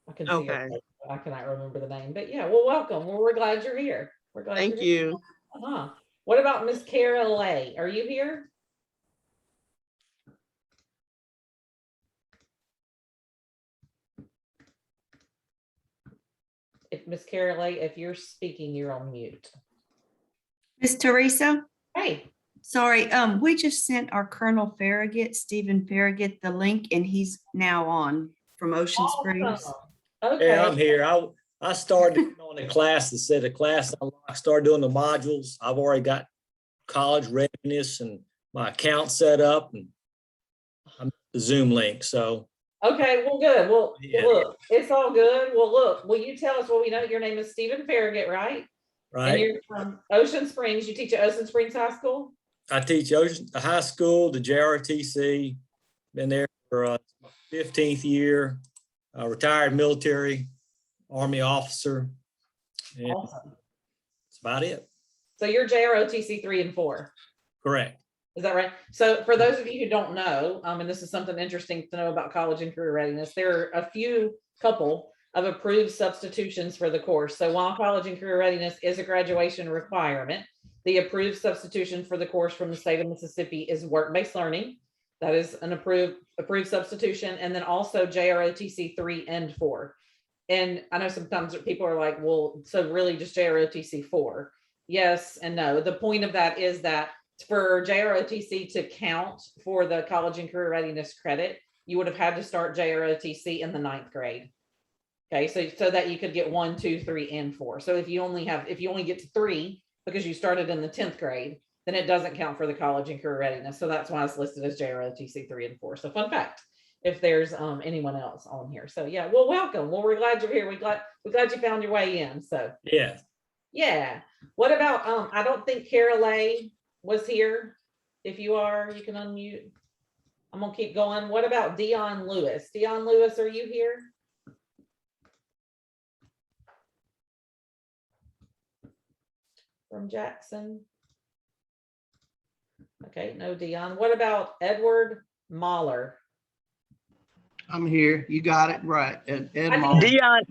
I can see it, I cannot remember the name, but yeah, well, welcome. Well, we're glad you're here. We're glad Thank you. What about Miss Kara Lay? Are you here? If Miss Kara Lay, if you're speaking, you're on mute. Miss Teresa? Hey. Sorry, we just sent our Colonel Farragut, Stephen Farragut, the link, and he's now on from Ocean Springs. Okay. Yeah, I'm here. I started on the class that said the class I started doing the modules. I've already got college readiness and my account set up, and I'm the Zoom link. So okay, well, good. Well, look, it's all good. Well, look, will you tell us? Well, we know your name is Stephen Farragut, right? Right. And you're from Ocean Springs. You teach at Ocean Springs High School? I teach the high school, the JROTC. Been there for 15th year. Retired military, Army officer. And awesome. That's about it. So you're JROTC 3 and 4. Correct. Is that right? So for those of you who don't know, and this is something interesting to know about college and career readiness, there are a couple of approved substitutions for the course. So while college and career readiness is a graduation requirement, the approved substitution for the course from the state of Mississippi is work-based learning. That is an approved substitution. And then also JROTC 3 and 4. And I know sometimes people are like, well, so really just JROTC 4? Yes and no. The point of that is that for JROTC to count for the college and career readiness credit, you would have had to start JROTC in the 9th grade. Okay, so that you could get 1, 2, 3, and 4. So if you only get to 3 because you started in the 10th grade, then it doesn't count for the college and career readiness. So that's why it's listed as JROTC 3 and 4. So fun fact, if there's anyone else on here. So yeah, well, welcome. Well, we're glad you're here. We're glad you found your way in. So yeah. What about I don't think Carolee was here. If you are, you can unmute. I'm gonna keep going. What about Dionne Lewis? Dionne Lewis, are you here? From Jackson. Okay, no Dionne. What about Edward Mahler? I'm here. You got it right. Mahler.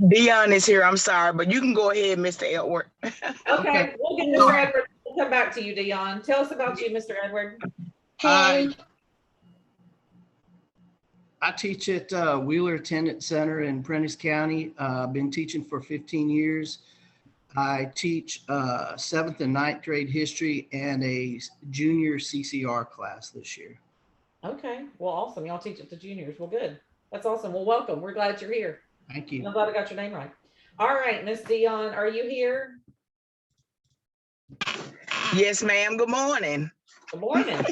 Dionne is here. I'm sorry, but you can go ahead, Mr. Edward. Okay, we'll get Mr. Edward. We'll come back to you, Dionne. Tell us about you, Mr. Edward. Hey. I teach at Wheeler Attendance Center in Prentice County. I've been teaching for 15 years. I teach 7th and 9th grade history and a junior CCR class this year. Okay, well, awesome. Y'all teach it to juniors. Well, good. That's awesome. Well, welcome. We're glad you're here. Thank you. I'm glad I got your name right. All right, Miss Dionne, are you here? Yes, ma'am. Good morning. Good morning.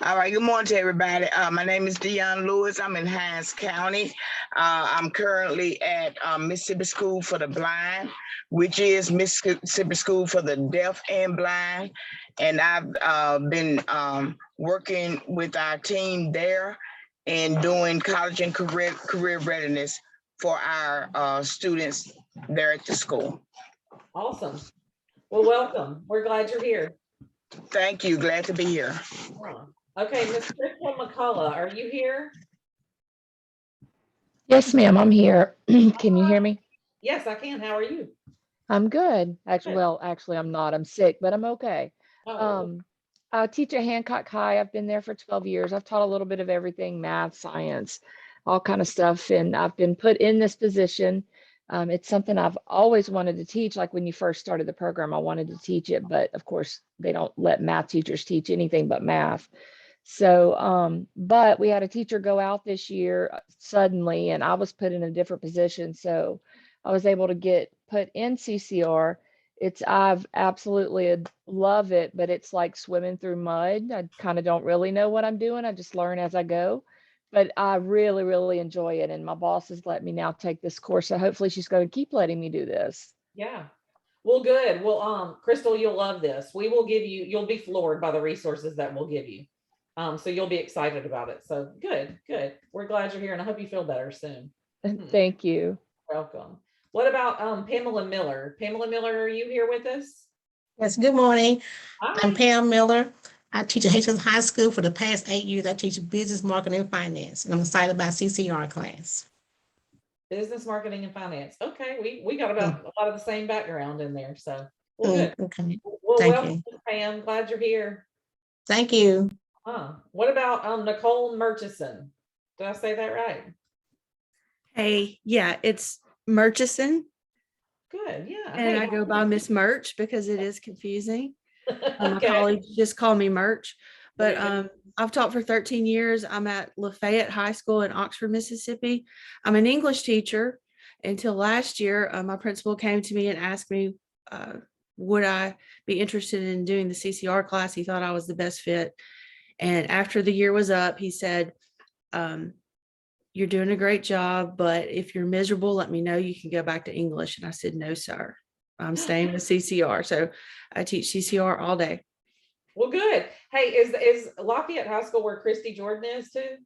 All right, good morning to everybody. My name is Dionne Lewis. I'm in Hanson County. I'm currently at Mississippi School for the Blind, which is Mississippi School for the Deaf and Blind. And I've been working with our team there and doing college and career readiness for our students there at the school. Awesome. Well, welcome. We're glad you're here. Thank you. Glad to be here. Okay, Ms. Crystal McCullough, are you here? Yes, ma'am, I'm here. Can you hear me? Yes, I can. How are you? I'm good. Actually, I'm not. I'm sick, but I'm okay. Oh. I teach at Hancock High. I've been there for 12 years. I've taught a little bit of everything, math, science, all kind of stuff. And I've been put in this position. It's something I've always wanted to teach. Like when you first started the program, I wanted to teach it, but of course they don't let math teachers teach anything but math. So, but we had a teacher go out this year suddenly, and I was put in a different position. So I was able to get put in CCR. I've absolutely love it, but it's like swimming through mud. I kind of don't really know what I'm doing. I just learn as I go. But I really, really enjoy it. And my boss has let me now take this course. So hopefully she's going to keep letting me do this. Yeah. Well, good. Well, Crystal, you'll love this. We will give you, you'll be floored by the resources that we'll give you. So you'll be excited about it. So good. We're glad you're here and I hope you feel better soon. Thank you. Welcome. What about Pamela Miller? Pamela Miller, are you here with us? Yes, good morning. Hi. I'm Pam Miller. I teach at Hanson High School for the past 8 years. I teach business, marketing, and finance, and I'm excited about CCR class. Business, marketing, and finance. Okay, we got about a lot of the same background in there. So well, good. Okay. Well, Thank welcome, you. Pam. Glad you're here. Thank you. What about Nicole Murchison? Did I say that right? Hey, yeah, it's Murchison. Good, yeah. And Hey. I go by Miss Murch because it is confusing. My Okay. colleagues just call me Murch. But I've taught for 13 years. I'm at Lafayette High School in Oxford, Mississippi. I'm an English teacher. Until last year, my principal came to me and asked me, would I be interested in doing the CCR class? He thought I was the best fit. And after the year was up, he said, you're doing a great job, but if you're miserable, let me know. You can go back to English. And I said, no, sir. I'm staying with CCR. So I teach CCR all day. Well, good. Hey, is Lafayette High School where Christy Jordan is too?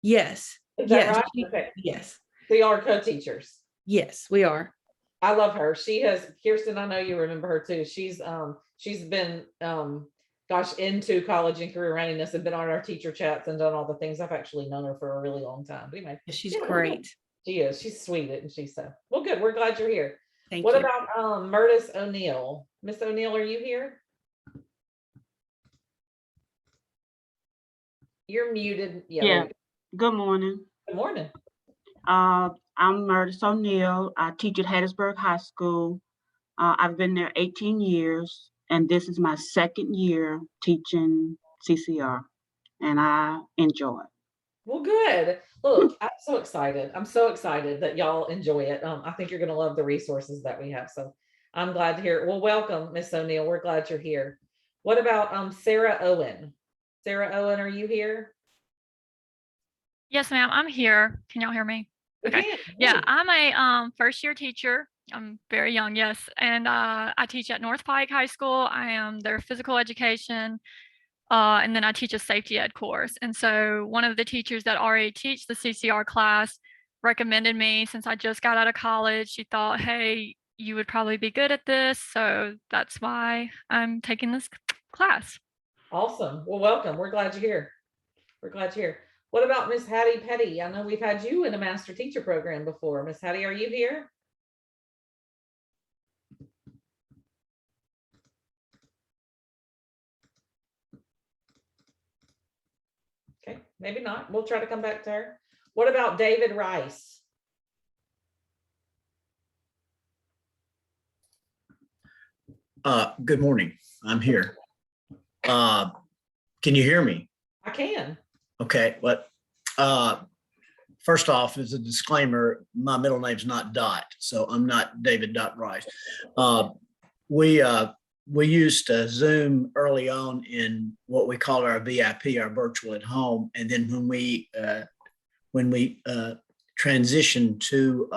Yes. Is that Yes. right? Okay. Yes. So you are co-teachers. Yes, we are. I love her. She has, Kirsten, I know you remember her too. She's been gosh, into college and career readiness and been on our teacher chats and done all the things. I've actually known her for a really long time. But anyway, She's yeah, we're good. great. She is. She's sweet, isn't she? So, well, good. We're glad you're here. Thank What you. about Meredith O'Neill? Miss O'Neill, are you here? You're muted. Yeah. Yeah. Good morning. Good morning. I'm Meredith O'Neill. I teach at Hattiesburg High School. I've been there 18 years, and this is my second year teaching CCR, and I enjoy it. Well, good. Look, I'm so excited. I'm so excited that y'all enjoy it. I think you're going to love the resources that we have. So I'm glad to hear it. Well, welcome, Miss O'Neill. We're glad you're here. What about Sarah Owen? Sarah Owen, are you here? Yes, ma'am. I'm here. Can y'all hear me? Okay. Yeah, I'm a first year teacher. I'm very young, yes. And I teach at North Pike High School. I am their physical education. And then I teach a safety ed course. And so one of the teachers that already teach the CCR class recommended me since I just got out of college. She thought, hey, you would probably be good at this. So that's why I'm taking this class. Awesome. Well, welcome. We're glad you're here. We're glad you're here. What about Miss Hattie Petty? I know we've had you in a master teacher program before. Miss Hattie, are you here? Okay, maybe not. We'll try to come back to her. What about David Rice? Good morning. I'm here. Can you hear me? I can. Okay, but first off, as a disclaimer, my middle name's not Dot, so I'm not David Dot Rice. We used Zoom early on in what we call our VIP, our virtual at home, and then when we transitioned to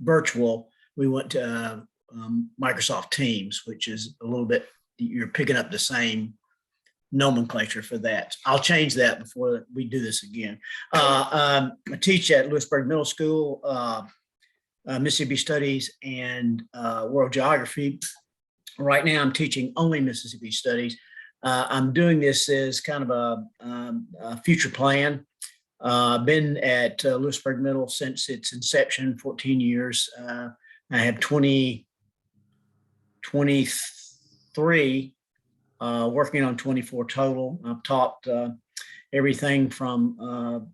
virtual, we went to Microsoft Teams, which is a little bit, you're picking up the same nomenclature for that. I'll change that before we do this again. I teach at Lewisburg Middle School, Mississippi Studies and World Geography. Right now I'm teaching only Mississippi Studies. I'm doing this as kind of a future plan. I've been at Lewisburg Middle since its inception, 14 years. I have 23 working on 24 total. I've taught everything from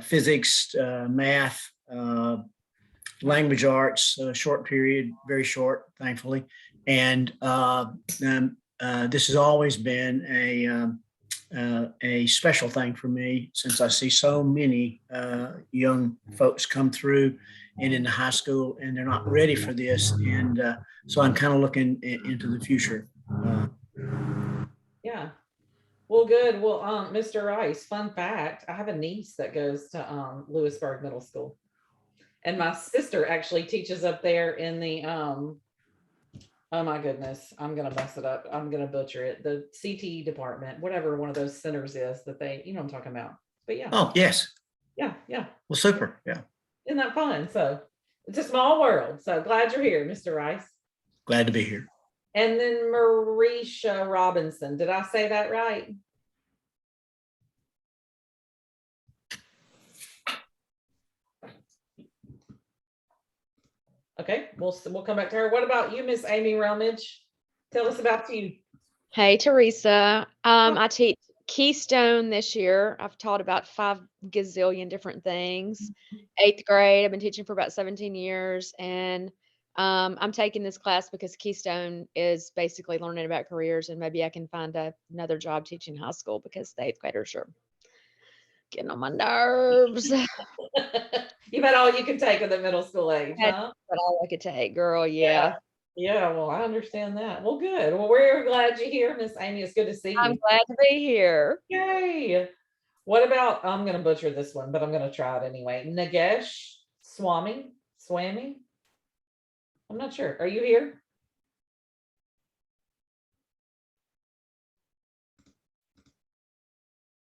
physics, math, language arts, short period, very short, thankfully. And this has always been a special thing for me since I see so many young folks come through and in the high school and they're not ready for this. And so I'm kind of looking into the future. Yeah. Well, good. Well, Mr. Rice, fun fact, I have a niece that goes to Lewisburg Middle School. And my sister actually teaches up there in the, oh my goodness, I'm going to mess it up. I'm going to butcher it. The CTE department, whatever one of those centers is that they, you know what I'm talking about. But yeah. Oh, yes. Yeah. Yeah. Well, super. Yeah. Isn't that fun? So it's a small world. So glad you're here, Mr. Rice. Glad to be here. And then Marisha Robinson. Did I say that right? Okay, we'll come back to her. What about you, Miss Amy Rumage? Tell us about you. Hey, Teresa. I teach Keystone this year. I've taught about 5 gazillion different things. 8th grade, I've been teaching for about 17 years. And I'm taking this class because Keystone is basically learning about careers, and maybe I can find another job teaching high school because the 8th graders are getting on my nerves. You've had all you can take in the middle school age, huh? But all I could take, girl. Yeah. Yeah, well, I understand that. Well, good. Well, we're glad you're here, Miss Amy. It's good to see you. I'm glad to be here. Yay. What about, I'm going to butcher this one, but I'm going to try it anyway. Nagesh Swami? I'm not sure. Are you here?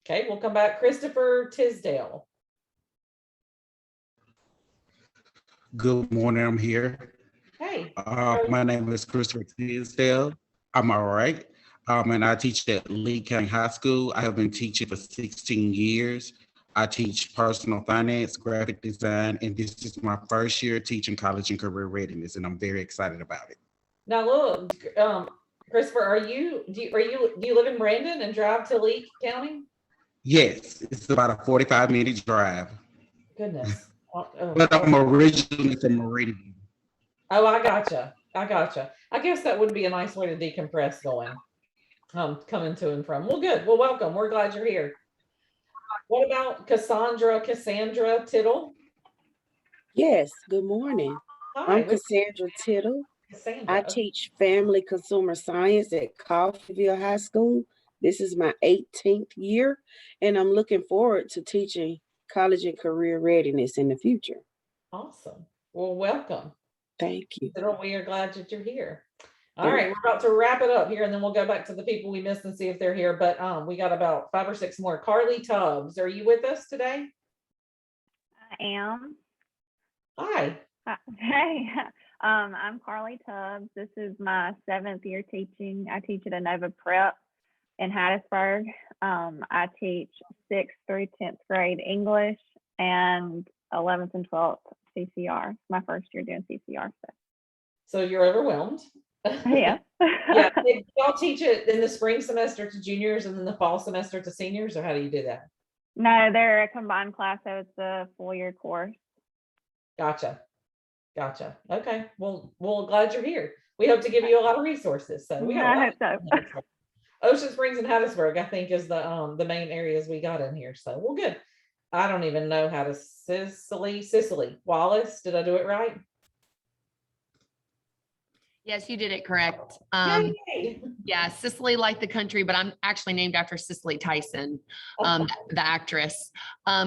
Okay, we'll come back. Christopher Tisdale. Good morning, I'm here. Hey. My name is Christopher Tisdale. I'm all right. And I teach at Lee County High School. I have been teaching for 16 years. I teach personal finance, graphic design, and this is my first year teaching college and career readiness, and I'm very excited about it. Now look, Christopher, do you live in Brandon and drive to Lee County? Yes, it's about a 45-minute drive. Goodness. But I'm originally from Meridian. Oh, I gotcha. I guess that would be a nice way to decompress going, coming to and from. Well, good. Well, welcome. We're glad you're here. What about Cassandra Tittle? Yes, good morning. Hi. I'm Cassandra Tittle. Cassandra. I teach family consumer science at Coffeyville High School. This is my 18th year, and I'm looking forward to teaching college and career readiness in the future. Awesome. Well, welcome. Thank you. We are glad that you're here. All right, we're about to wrap it up here, and then we'll go back to the people we missed and see if they're here. But we got about 5 or 6 more. Carly Tubbs, are you with us today? I am. Hi. Hey, I'm Carly Tubbs. This is my 7th year teaching. I teach at Inova Prep in Hattiesburg. I teach 6th through 10th grade English and 11th and 12th CCR. It's my first year doing CCR. So you're overwhelmed. Yeah. Yeah. Did y'all teach it in the spring semester to juniors and then the fall semester to seniors, or how do you do that? No, they're a combined class, so it's a full year course. Gotcha. Okay. Well, glad you're here. We hope to give you a lot of resources. So we got I hope so. Ocean Springs and Hattiesburg, I think, is the main areas we got in here. So well, good. I don't even know how to Cicely Wallace. Did I do it right? Yes, you did it correct. Yay. Yeah, Cicely like the country, but I'm actually named after Cicely Tyson, the actress.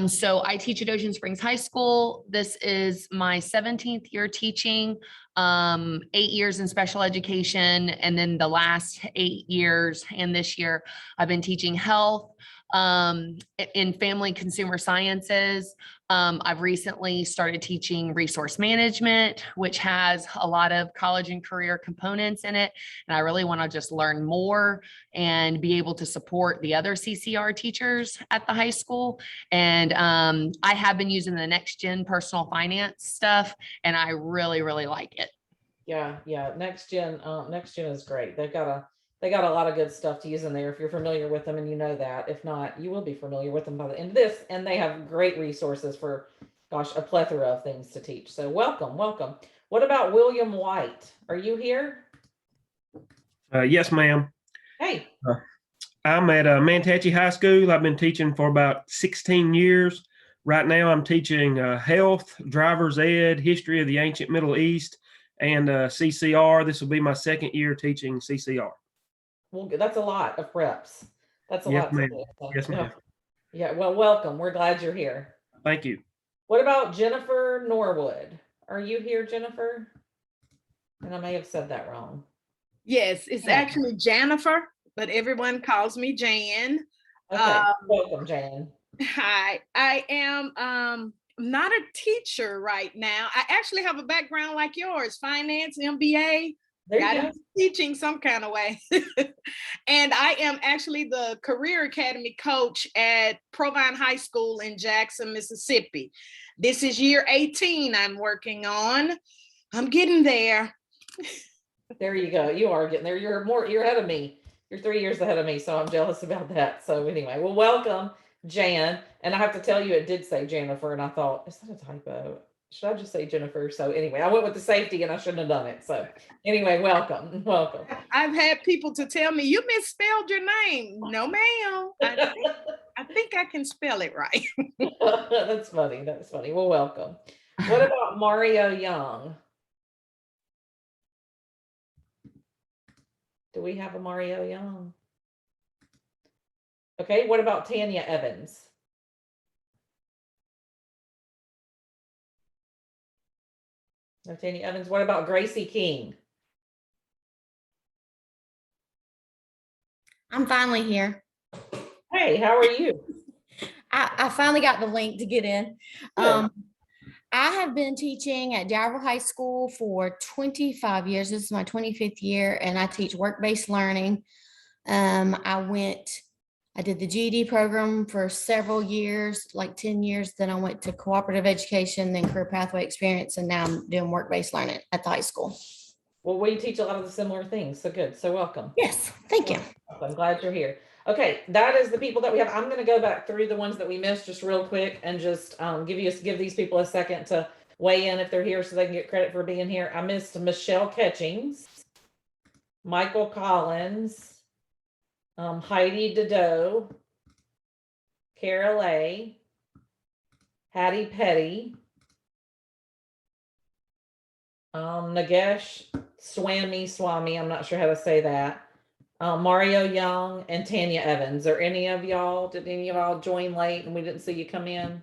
So I teach at Ocean Springs High School. This is my 17th year teaching, 8 years in special education. And then the last 8 years and this year, I've been teaching health in family consumer sciences. I've recently started teaching resource management, which has a lot of college and career components in it. And I really want to just learn more and be able to support the other CCR teachers at the high school. And I have been using the next gen personal finance stuff, and I really, really like it. Yeah. Next gen is great. They got a lot of good stuff to use in there if you're familiar with them, and you know that. If not, you will be familiar with them by the end of this. And they have great resources for, gosh, a plethora of things to teach. So welcome. What about William White? Are you here? Yes, ma'am. Hey. I'm at Mtccr High School. I've been teaching for about 16 years. Right now, I'm teaching health, driver's ed, history of the ancient Middle East, and CCR. This will be my 2nd year teaching CCR. Well, that's a lot of preps. That's a Yes, lot. ma'am. To do. Yes, ma'am. Yeah. Well, welcome. We're glad you're here. Thank you. What about Jennifer Norwood? Are you here, Jennifer? And I may have said that wrong. Yes, it's actually Jennifer, but everyone calls me Jan. Okay. Welcome, Jan. Hi, I am not a teacher right now. I actually have a background like yours, finance, MBA. Got teaching some kind of way. And I am actually the Career Academy coach at Provine High School in Jackson, Mississippi. This is year 18 I'm working on. I'm getting there. There you go. You are getting there. You're ahead of me. You're 3 years ahead of me, so I'm jealous about that. So anyway, well, welcome, Jan. And I have to tell you, it did say Jennifer, and I thought, is that a typo? Should I just say Jennifer? So anyway, I went with the safety and I shouldn't have done it. So anyway, welcome. I've had people to tell me, you misspelled your name. No, ma'am. I think I can spell it right. That's funny. Well, welcome. What about Mario Young? Do we have a Mario Young? Okay, what about Tanya Evans? No, Tanya Evans. What about Gracie King? I'm finally here. Hey, how are you? I finally got the link to get in. I have been teaching at Dalrymple High School for 25 years. This is my 25th year, and I teach work-based learning. I did the GED program for several years, like 10 years. Then I went to cooperative education, then career pathway experience, and now I'm doing work-based learning at the high school. Well, we teach a lot of the similar things. So good. So welcome. Yes, thank you. I'm glad you're here. Okay, that is the people that we have. I'm going to go back through the ones that we missed just real quick and just give these people a second to weigh in if they're here so they can get credit for being here. I missed Michelle Catchings, Michael Collins, Heidi Dedeaux, Carol A, Hattie Petty, Nagesh Swami, I'm not sure how to say that, Mario Young, and Tanya Evans. Are any of y'all, did any of y'all join late and we didn't see you come in?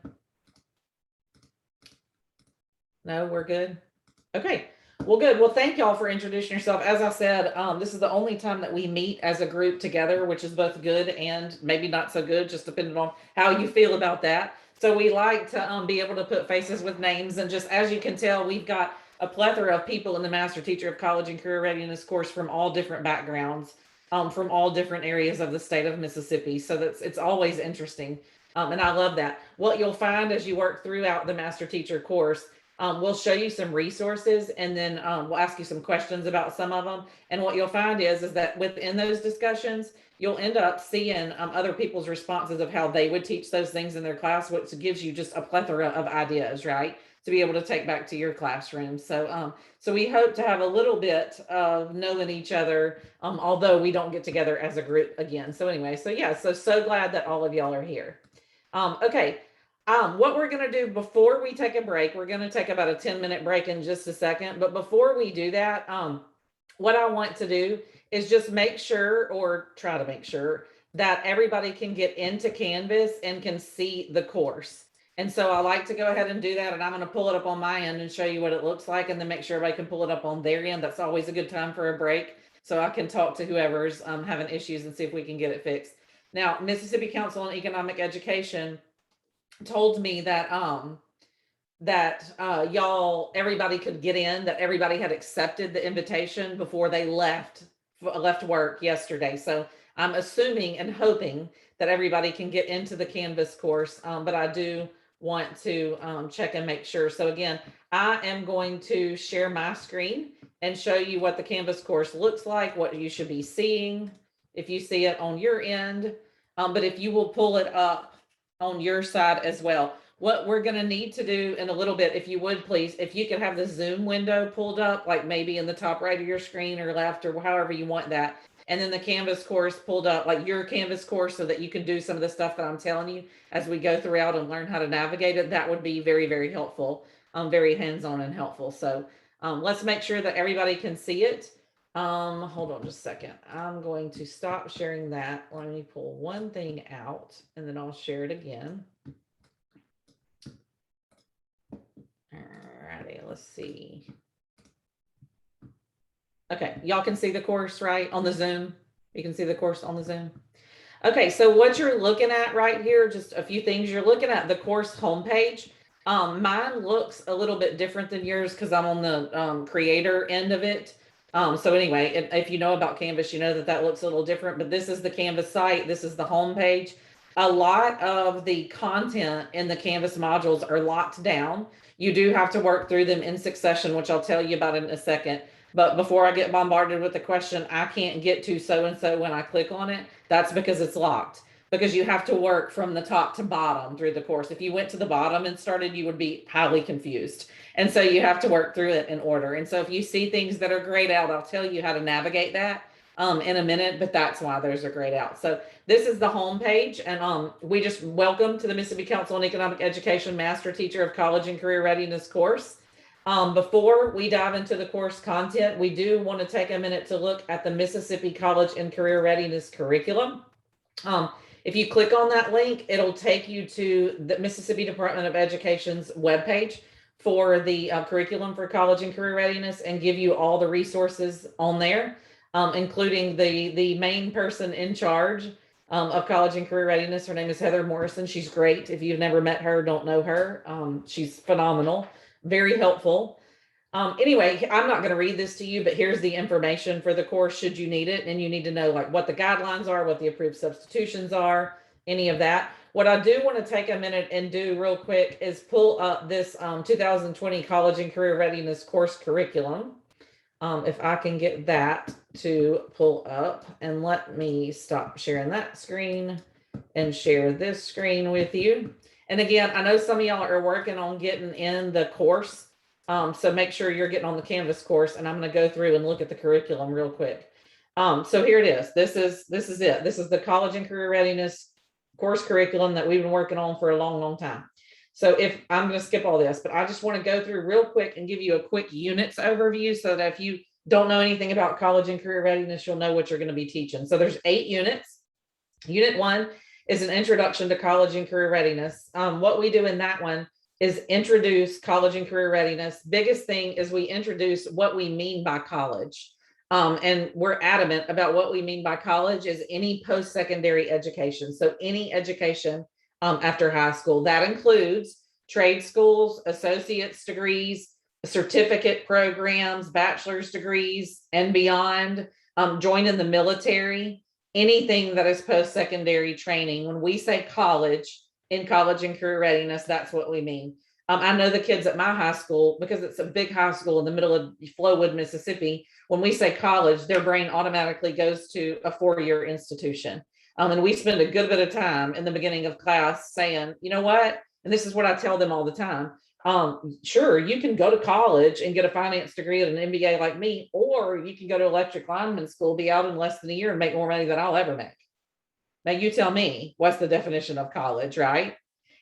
No, we're good. Okay. Well, good. Well, thank y'all for introducing yourself. As I said, this is the only time that we meet as a group together, which is both good and maybe not so good, just depending on how you feel about that. So we like to be able to put faces with names. And just as you can tell, we've got a plethora of people in the Master Teacher of College and Career Readiness course from all different backgrounds, from all different areas of the state of Mississippi. So it's always interesting. And I love that. What you'll find as you work throughout the Master Teacher course, we'll show you some resources, and then we'll ask you some questions about some of them. And what you'll find is that within those discussions, you'll end up seeing other people's responses of how they would teach those things in their class, which gives you just a plethora of ideas, right, to be able to take back to your classroom. So, so we hope to have a little bit of knowing each other, although we don't get together as a group again. So anyway, so yeah, so glad that all of y'all are here. Okay. What we're going to do before we take a break, we're going to take about a 10-minute break in just a second. But before we do that, what I want to do is just make sure, or try to make sure, that everybody can get into Canvas and can see the course. And so I like to go ahead and do that. And I'm going to pull it up on my end and show you what it looks like, and then make sure everybody can pull it up on their end. That's always a good time for a break, so I can talk to whoever's having issues and see if we can get it fixed. Now, Mississippi Council on Economic Education told me that y'all, everybody could get in, that everybody had accepted the invitation before they left work yesterday. So I'm assuming and hoping that everybody can get into the Canvas course, but I do want to check and make sure. So again, I am going to share my screen and show you what the Canvas course looks like, what you should be seeing if you see it on your end, but if you will pull it up on your side as well. What we're going to need to do in a little bit, if you would please, if you could have the Zoom window pulled up, like maybe in the top right of your screen or left or however you want that, and then the Canvas course pulled up, like your Canvas course, so that you can do some of the stuff that I'm telling you as we go throughout and learn how to navigate it. That would be very, very helpful, very hands-on and helpful. So let's make sure that everybody can see it. Hold on just a second. I'm going to stop sharing that. Let me pull one thing out and then I'll share it again. Alrighty, let's see. Okay, y'all can see the course, right, on the Zoom? You can see the course on the Zoom. Okay, so what you're looking at right here, just a few things. You're looking at the course homepage. Mine looks a little bit different than yours because I'm on the creator end of it. So anyway, if you know about Canvas, you know that that looks a little different, but this is the Canvas site. This is the home page. A lot of the content in the Canvas modules are locked down. You do have to work through them in succession, which I'll tell you about in a second. But before I get bombarded with the question, I can't get to so-and-so when I click on it, that's because it's locked. Because you have to work from the top to bottom through the course. If you went to the bottom and started, you would be highly confused. And so you have to work through it in order. And so if you see things that are grayed out, I'll tell you how to navigate that in a minute, but that's why those are grayed out. So this is the home page, and we just welcome to the Mississippi Council on Economic Education Master Teacher of College and Career Readiness course. Before we dive into the course content, we do want to take a minute to look at the Mississippi College and Career Readiness curriculum. If you click on that link, it'll take you to the Mississippi Department of Education's webpage for the curriculum for college and career readiness, and give you all the resources on there, including the main person in charge of college and career readiness. Her name is Heather Morrison. She's great. If you've never met her, don't know her, she's phenomenal, very helpful. Anyway, I'm not going to read this to you, but here's the information for the course should you need it. And you need to know like what the guidelines are, what the approved substitutions are, any of that. What I do want to take a minute and do real quick is pull up this 2020 College and Career Readiness course curriculum. If I can get that to pull up, and let me stop sharing that screen and share this screen with you. And again, I know some of y'all are working on getting in the course. So make sure you're getting on the Canvas course, and I'm going to go through and look at the curriculum real quick. So here it is. This is it. This is the College and Career Readiness course curriculum that we've been working on for a long, long time. So if I'm going to skip all this, but I just want to go through real quick and give you a quick units overview so that if you don't know anything about college and career readiness, you'll know what you're going to be teaching. So there's 8 units. Unit 1 is an introduction to college and career readiness. What we do in that one is introduce college and career readiness. Biggest thing is we introduce what we mean by college. And we're adamant about what we mean by college is any post-secondary education. So any education after high school. That includes trade schools, associate's degrees, certificate programs, bachelor's degrees, and beyond. Joining the military, anything that is post-secondary training. When we say college, in college and career readiness, that's what we mean. I know the kids at my high school, because it's a big high school in the middle of Flowood, Mississippi. When we say college, their brain automatically goes to a 4-year institution. And we spend a good bit of time in the beginning of class saying, you know what? And this is what I tell them all the time. Sure, you can go to college and get a finance degree at an MBA like me, or you can go to electric lineman school, be out in less than a year and make more money than I'll ever make. Now you tell me, what's the definition of college, right?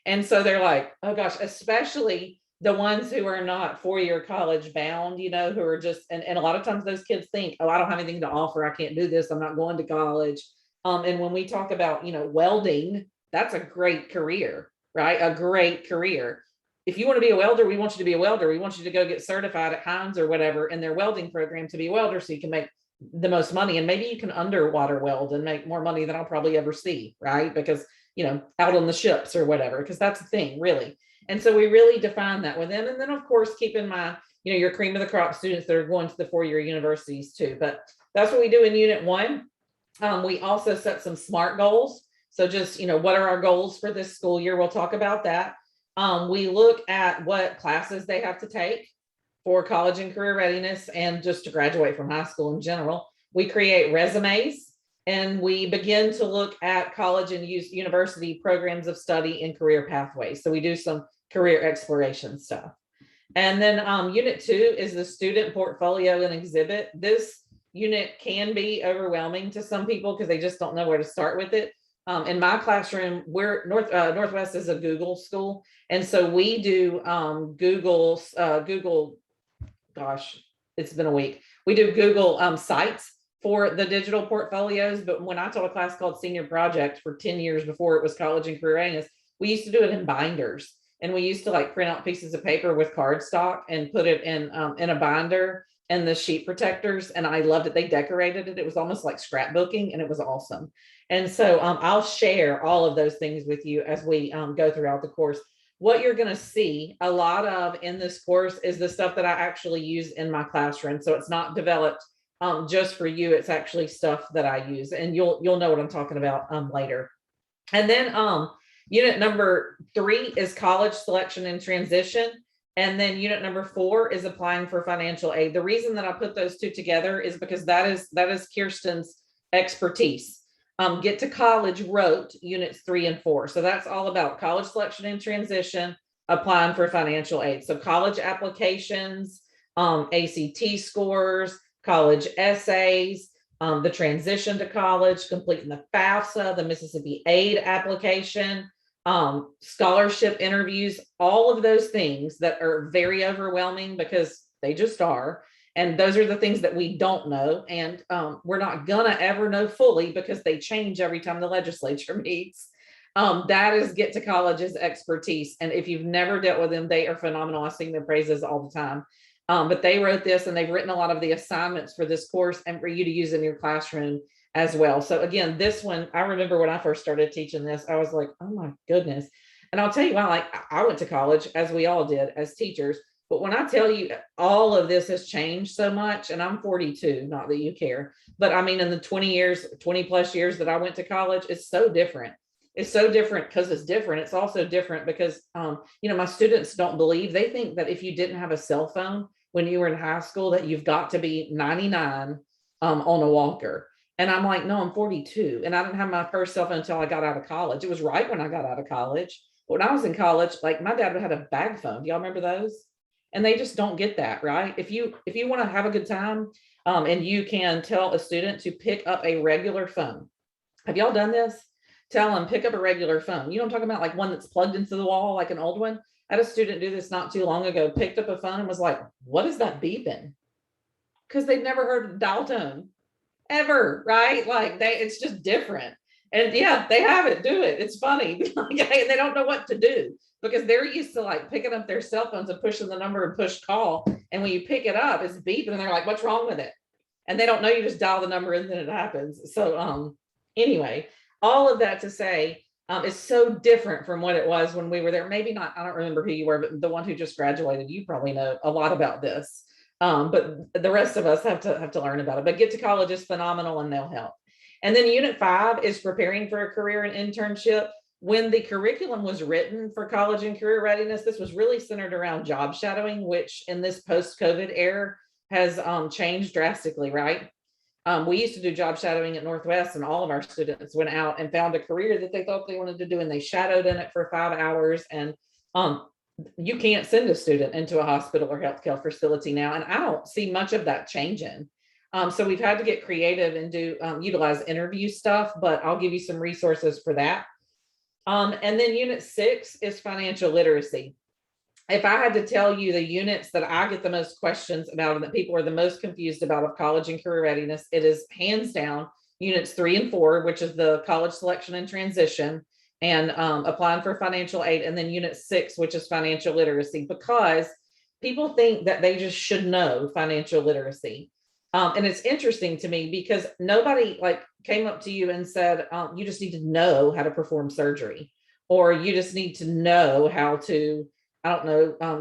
And so they're like, oh gosh, especially the ones who are not 4-year college bound, you know, who are just, and a lot of times those kids think, oh, I don't have anything to offer. I can't do this. I'm not going to college. And when we talk about, you know, welding, that's a great career, right? A great career. If you want to be a welder, we want you to be a welder. We want you to go get certified at Hansen or whatever in their welding program to be a welder so you can make the most money. And maybe you can underwater weld and make more money than I'll probably ever see, right? Because, you know, out on the ships or whatever, because that's the thing, really. And so we really define that with them. And then, of course, keep in mind, you know, your cream of the crop students that are going to the 4-year universities too. But that's what we do in Unit 1. We also set some SMART goals. So just, you know, what are our goals for this school year? We'll talk about that. We look at what classes they have to take for college and career readiness and just to graduate from high school in general. We create resumes and we begin to look at college and university programs of study and career pathways. So we do some career exploration stuff. And then Unit 2 is the student portfolio and exhibit. This unit can be overwhelming to some people because they just don't know where to start with it. In my classroom, we're Northwest is a Google school. And so we do Google, gosh, it's been a week. We do Google sites for the digital portfolios. But when I taught a class called Senior Project for 10 years before it was college and career readiness, we used to do it in binders. And we used to like print out pieces of paper with cardstock and put it in a binder and the sheet protectors. And I loved it. They decorated it. It was almost like scrapbooking and it was awesome. And so I'll share all of those things with you as we go throughout the course. What you're going to see a lot of in this course is the stuff that I actually use in my classroom. So it's not developed just for you. It's actually stuff that I use, and you'll know what I'm talking about later. And then unit number 3 is college selection and transition. And then unit number 4 is applying for financial aid. The reason that I put those two together is because that is Kirsten's expertise. Get to College wrote units 3 and 4. So that's all about college selection and transition, applying for financial aid. So college applications, ACT scores, college essays, the transition to college, completing the FAFSA, the Mississippi Aid application, scholarship interviews, all of those things that are very overwhelming because they just are. And those are the things that we don't know. And we're not gonna ever know fully because they change every time the legislature meets. That is Get to College's expertise. And if you've never dealt with them, they are phenomenal. I sing their praises all the time. But they wrote this and they've written a lot of the assignments for this course and for you to use in your classroom as well. So again, this one, I remember when I first started teaching this, I was like, oh my goodness. And I'll tell you why, like I went to college, as we all did as teachers, But when I tell you all of this has changed so much, and I'm 42, not that you care, but I mean, in the 20 plus years that I went to college, it's so different. It's so different because it's different. It's also different because, my students don't believe, they think that if you didn't have a cell phone when you were in high school, that you've got to be 99 on a walker. And I'm like, no, I'm 42. And I didn't have my first cell phone until I got out of college. It was right when I got out of college. But when I was in college, like my dad had a bag phone. Do y'all remember those? And they just don't get that, right? If you want to have a good time, and you can tell a student to pick up a regular phone. Have y'all done this? Tell them, pick up a regular phone. You know what I'm talking about? Like one that's plugged into the wall, like an old one. I had a student do this not too long ago, picked up a phone and was like, what is that beeping? Because they'd never heard of dial tone ever, right? Like it's just different. And yeah, they have it, do it. It's funny. They don't know what to do because they're used to like picking up their cell phones and pushing the number and push call. And when you pick it up, it's beeping and they're like, what's wrong with it? And they don't know, you just dial the number and then it happens. So anyway, all of that to say, it's so different from what it was when we were there. Maybe not, I don't remember who you were, but the one who just graduated, you probably know a lot about this. But the rest of us have to learn about it. But Get to College is phenomenal and they'll help. And then Unit 5 is preparing for a career and internship. When the curriculum was written for college and career readiness, this was really centered around job shadowing, which in this post-COVID era has changed drastically, right? We used to do job shadowing at Northwest, and all of our students went out and found a career that they thought they wanted to do, and they shadowed in it for 5 hours. And you can't send a student into a hospital or healthcare facility now, and I don't see much of that changing. So we've had to get creative and utilize interview stuff, but I'll give you some resources for that. And then Unit 6 is financial literacy. If I had to tell you the units that I get the most questions about and that people are the most confused about of college and career readiness, it is hands down Units 3 and 4, which is the college selection and transition and applying for financial aid, and then Unit 6, which is financial literacy, because people think that they just should know financial literacy. And it's interesting to me because nobody came up to you and said, you just need to know how to perform surgery, or you just need to know how to,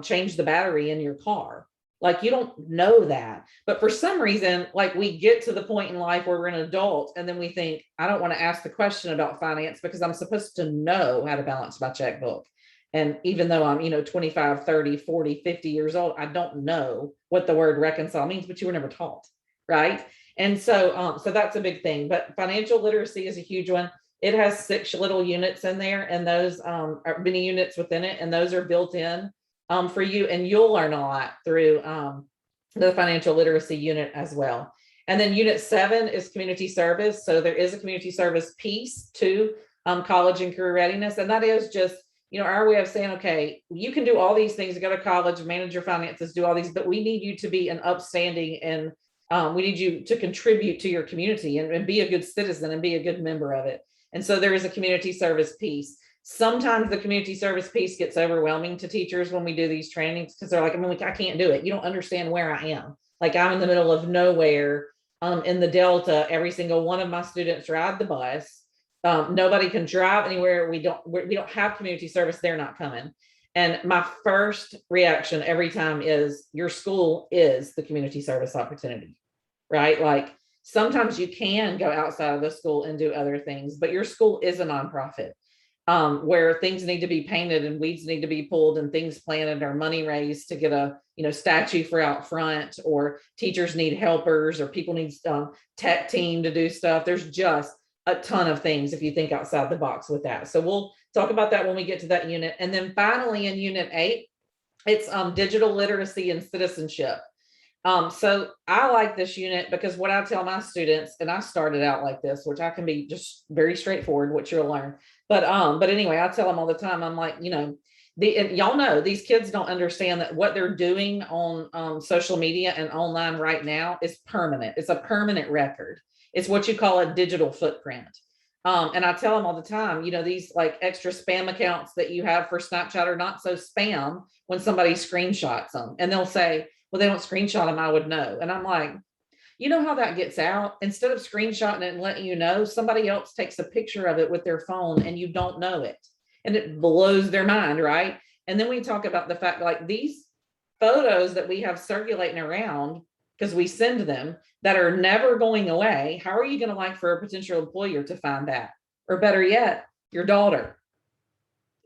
change the battery in your car. Like, you don't know that. But for some reason, we get to the point in life where we're an adult and then we think, I don't want to ask the question about finance because I'm supposed to know how to balance my checkbook. And even though I'm, 25, 30, 40, 50 years old, I don't know what the word reconcile means, but you were never taught. Right. And so that's a big thing. But financial literacy is a huge one. It has 6 little units in there, and those are many units within it, and those are built in for you, and you'll learn a lot through the financial literacy unit as well. And then Unit 7 is community service. So there is a community service piece to college and career readiness, and that is just our way of saying, okay, you can do all these things, go to college, manage your finances, do all these, but we need you to be an upstanding and we need you to contribute to your community and be a good citizen and be a good member of it. And so there is a community service piece. Sometimes the community service piece gets overwhelming to teachers when we do these trainings because they're like, I can't do it. You don't understand where I am. Like, I'm in the middle of nowhere in the Delta. Every single one of my students ride the bus. Nobody can drive anywhere. We don't have community service. They're not coming. And my first reaction every time is, your school is the community service opportunity, right? Like, sometimes you can go outside of the school and do other things, but your school is a nonprofit where things need to be painted and weeds need to be pulled and things planted or money raised to get a statue for out front, or teachers need helpers, or people need tech team to do stuff. There's just a ton of things if you think outside the box with that. So we'll talk about that when we get to that unit. And then finally in Unit 8, it's digital literacy and citizenship. So I like this unit because what I tell my students, and I started out like this, which I can be just very straightforward, which you'll learn. But anyway, I tell them all the time, I'm like, y'all know these kids don't understand that what they're doing on social media and online right now is permanent. It's a permanent record. It's what you call a digital footprint. And I tell them all the time, these extra spam accounts that you have for Snapchat are not so spam when somebody screenshots them, and they'll say, well, they don't screenshot them, I would know. And I'm like, you know how that gets out? Instead of screenshotting it and letting you know, somebody else takes a picture of it with their phone and you don't know it. And it blows their mind, right? And then we talk about the fact these photos that we have circulating around, because we send them, that are never going away, how are you going to like for a potential employer to find that? Or better yet, your daughter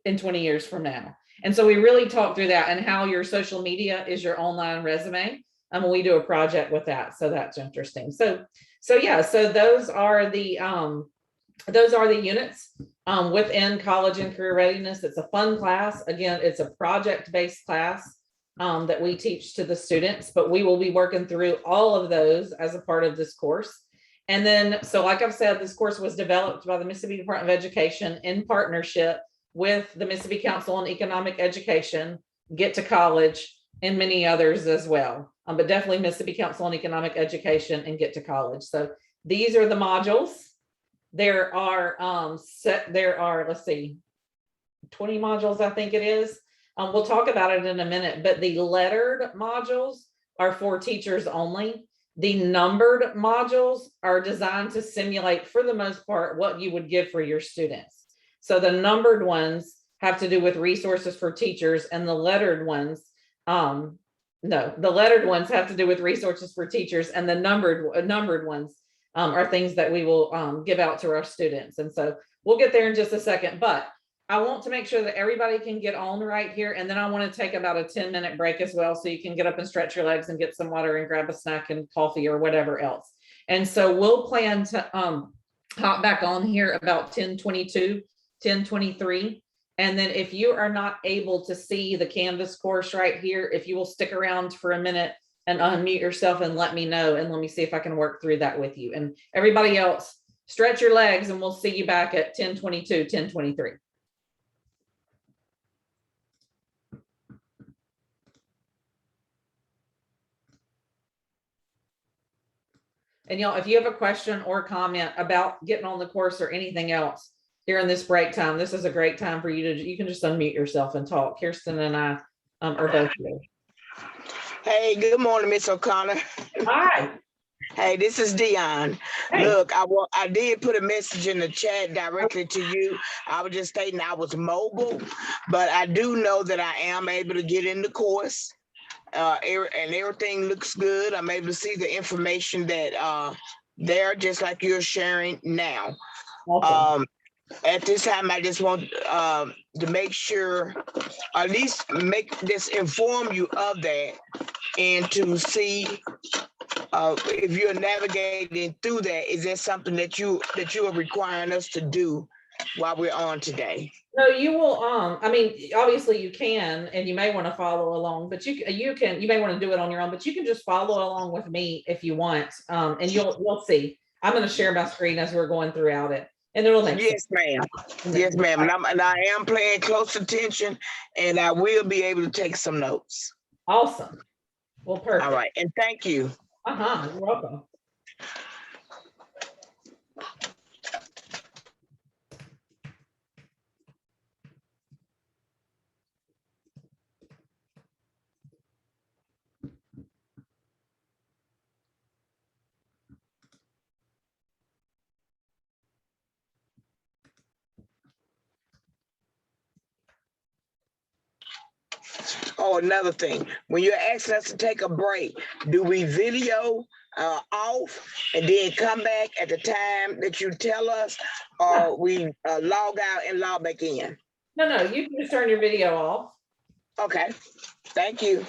in 20 years from now. And so we really talk through that and how your social media is your online resume. And we do a project with that. So that's interesting. So yeah, so those are the units within college and career readiness. It's a fun class. Again, it's a project-based class that we teach to the students, but we will be working through all of those as a part of this course. And then, so like I've said, this course was developed by the Mississippi Department of Education in partnership with the Mississippi Council on Economic Education, Get to College, and many others as well. But definitely Mississippi Council on Economic Education and Get to College. So these are the modules. There are, let's see, 20 modules, I think it is. We'll talk about it in a minute, but the lettered modules are for teachers only. The numbered modules are designed to simulate, for the most part, what you would give for your students. So the numbered ones have to do with resources for teachers, and the lettered ones, the lettered ones have to do with resources for teachers, and the numbered ones are things that we will give out to our students. And so we'll get there in just a second, but I want to make sure that everybody can get on right here. And then I want to take about a 10-minute break as well, so you can get up and stretch your legs and get some water and grab a snack and coffee or whatever else. And so we'll plan to hop back on here about 10:22, 10:23. And then if you are not able to see the Canvas course right here, if you will stick around for a minute and unmute yourself and let me know, and let me see if I can work through that with you. And everybody else, stretch your legs, and we'll see you back at 10:22, 10:23. And y'all, if you have a question or comment about getting on the course or anything else during this break time, this is a great time for you to, you can just unmute yourself and talk. Kirsten and I are both here. Hey, good morning, Miss O'Connor. Hi. Hey, this is Dionne. Hey. Look, I did put a message in the chat directly to you. I was just stating I was mobile, but I do know that I am able to get in the course. And everything looks good. I'm able to see the information that there, just like you're sharing now. Awesome. At this time, I just want to make sure, at least make this inform you of that, and to see if you're navigating through that. Is there something that you are requiring us to do while we're on today? No, you will, I mean, obviously you can, and you may want to follow along, but you may want to do it on your own, but you can just follow along with me if you want. And you'll see. I'm going to share my screen as we're going throughout it, and it'll make sense. Ma'am. Yes, ma'am. And I am paying close attention, and I will be able to take some notes. Awesome. Well, perfect. All right. And thank you. You're welcome. Oh, another thing, when you're asking us to take a break, do we video off and then come back at the time that you tell us, or we log out and log back in? No, you can just turn your video off. Okay, thank you.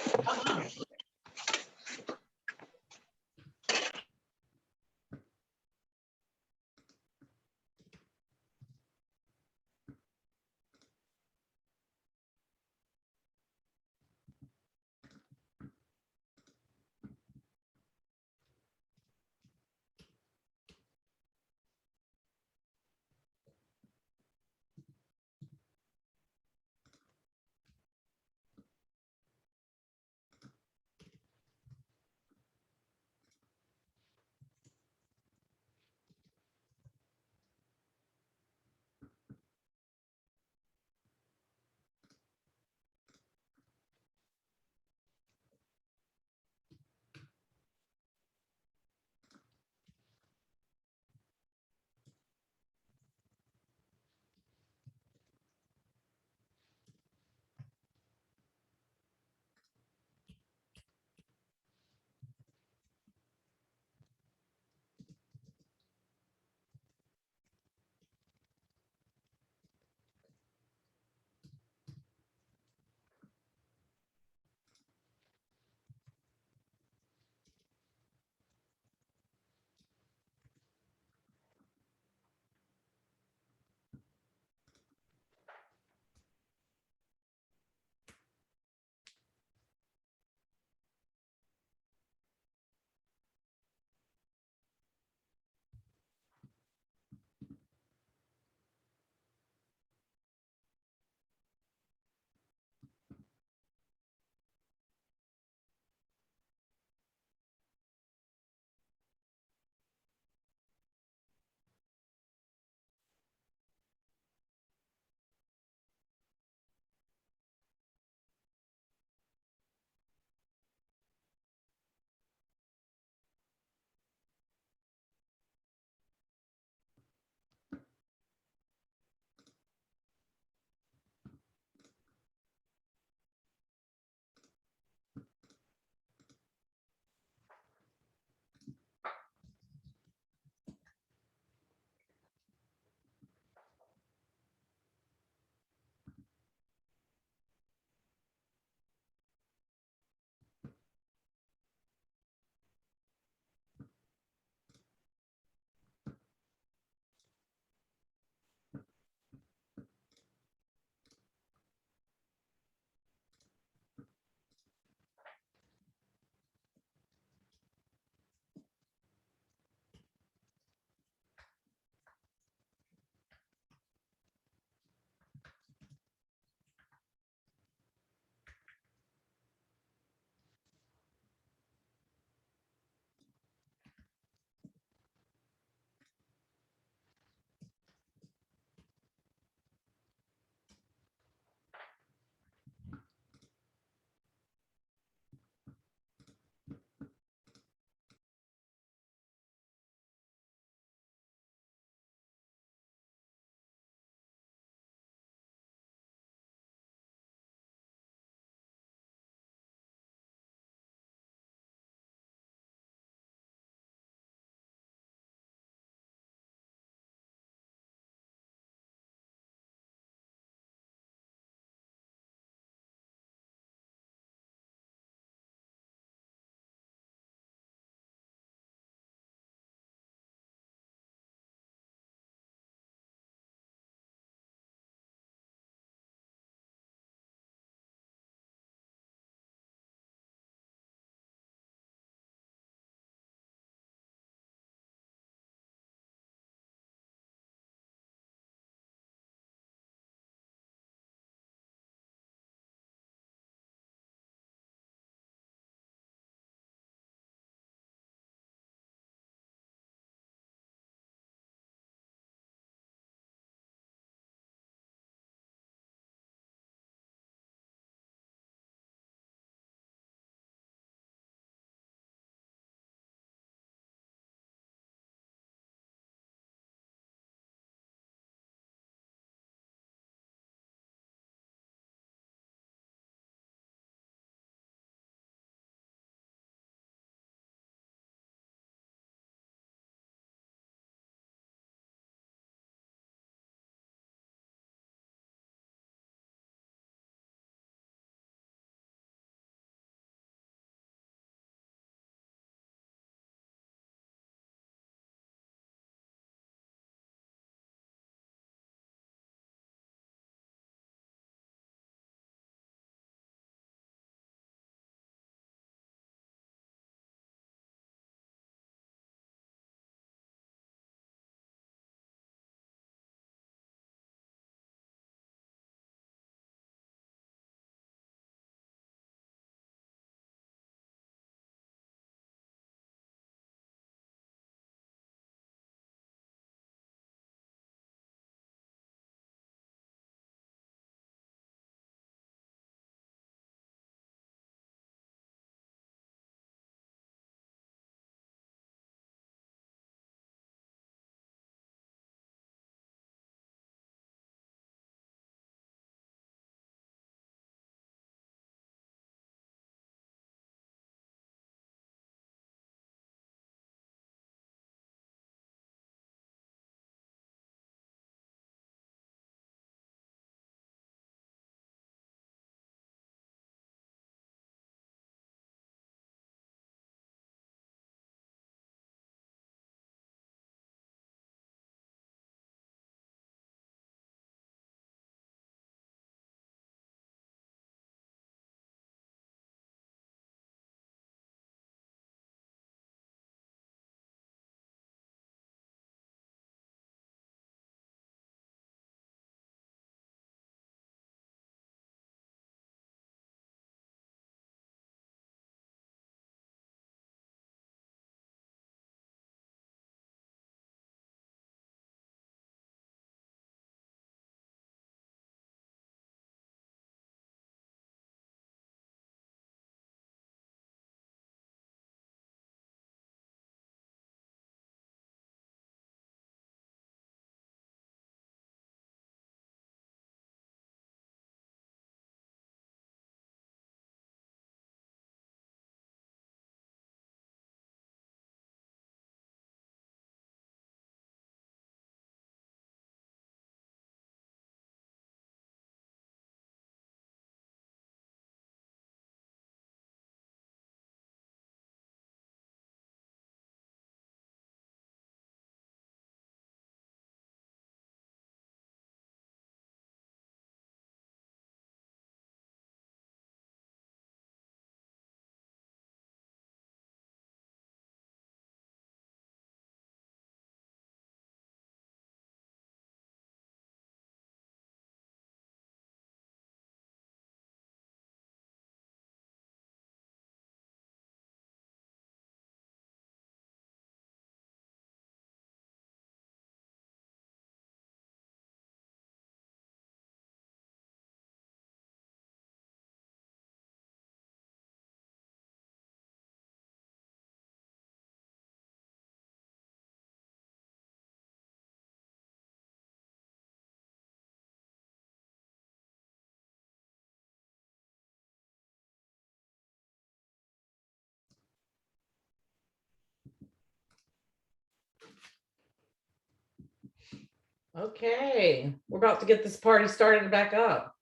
Okay, we're about to get this party started back up.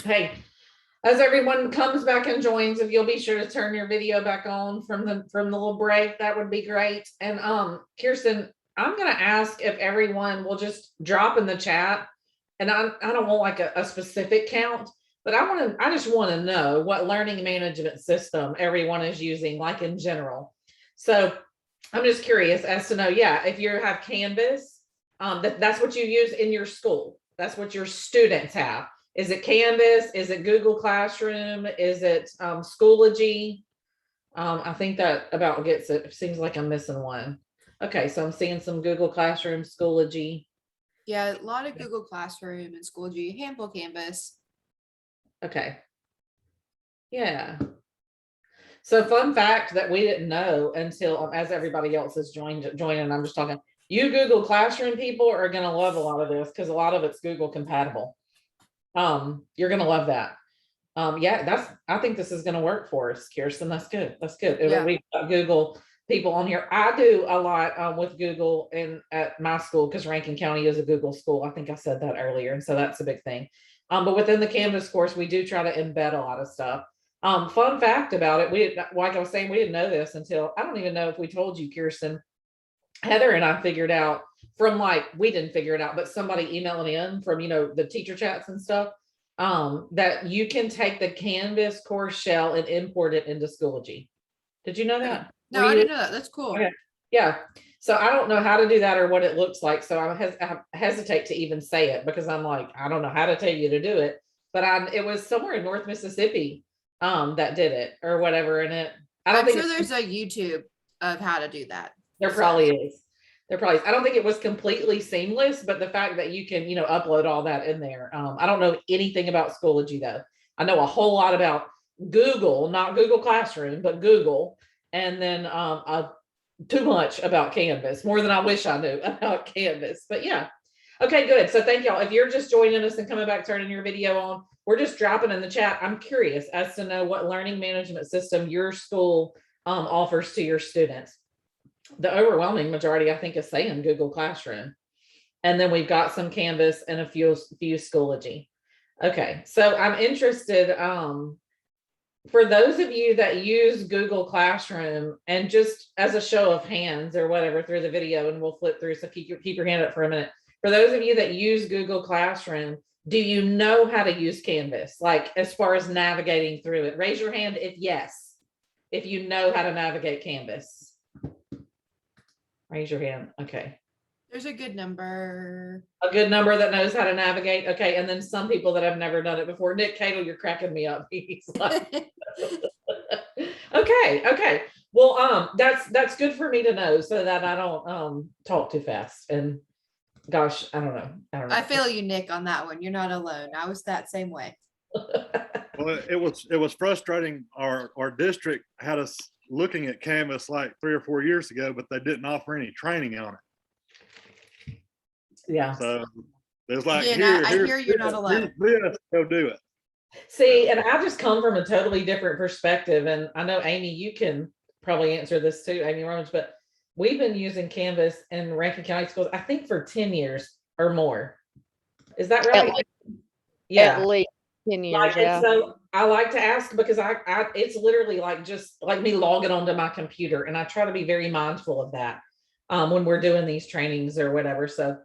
Hey, as everyone comes back and joins, if you'll be sure to turn your video back on from the little break, that would be great. And Kirsten, I'm gonna ask if everyone will just drop in the chat, and I don't want like a specific count, but I just want to know what learning management system everyone is using, like in general. So I'm just curious as to know, yeah, if you have Canvas, that's what you use in your school. That's what your students have. Is it Canvas? Is it Google Classroom? Is it Schoology? I think that about gets it. It seems like I'm missing one. Okay, so I'm seeing some Google Classroom, Schoology. Yeah, a lot of Google Classroom and Schoology, handful Canvas. Okay. Yeah. So fun fact that we didn't know until as everybody else is joining, I'm just talking, you Google Classroom people are going to love a lot of this because a lot of it's Google compatible. You're going to love that. Yeah, I think this is going to work for us, Kirsten. That's good. That's good. Yeah. We've got Google people on here. I do a lot with Google at my school because Rankin County is a Google school. I think I said that earlier. And so that's a big thing. But within the Canvas course, we do try to embed a lot of stuff. Fun fact about it, like I was saying, we didn't know this until, I don't even know if we told you, Kirsten. Heather and I figured out from we didn't figure it out, but somebody emailing in from, the teacher chats and stuff, that you can take the Canvas course shell and import it into Schoology. Did you know that? No, I didn't know that. That's cool. Okay. Yeah. So I don't know how to do that or what it looks like. So I hesitate to even say it because I'm like, I don't know how to tell you to do it, but it was somewhere in North Mississippi that did it or whatever. And I'm sure there's a YouTube of how to do that. There probably is. I don't think it was completely seamless, but the fact that you can, upload all that in there. I don't know anything about Schoology though. I know a whole lot about Google, not Google Classroom, but Google. And then too much about Canvas, more than I wish I knew about Canvas. But yeah. Okay, good. So thank y'all. If you're just joining us and coming back, turning your video on, we're just dropping in the chat. I'm curious as to know what learning management system your school offers to your students. The overwhelming majority, I think, is saying Google Classroom. And then we've got some Canvas and a few Schoology. Okay, so I'm interested, for those of you that use Google Classroom, and just as a show of hands or whatever through the video, and we'll flip through, so keep your hand up for a minute. For those of you that use Google Classroom, do you know how to use Canvas? Like as far as navigating through it? Raise your hand if yes, if you know how to navigate Canvas. Raise your hand. Okay. There's a good number. A good number that knows how to navigate. Okay. And then some people that have never done it before. Nick Cato, you're cracking me up. He's like, okay. Well, that's good for me to know so that I don't talk too fast. And gosh, I don't know. I feel you, Nick, on that one. You're not alone. I was that same way. Well, it was frustrating. Our district had us looking at Canvas like 3 or 4 years ago, but they didn't offer any training on it. Yeah. So there's like, I hear you're not alone. Go do it. See, and I just come from a totally different perspective. And I know, Amy, you can probably answer this too, Amy Romans, but we've been using Canvas in Rankin County schools, I think, for 10 years or more. Is that right? At least 10 years. And so I like to ask because I it's literally like just like me logging onto my computer, and I try to be very mindful of that when we're doing these trainings or whatever. So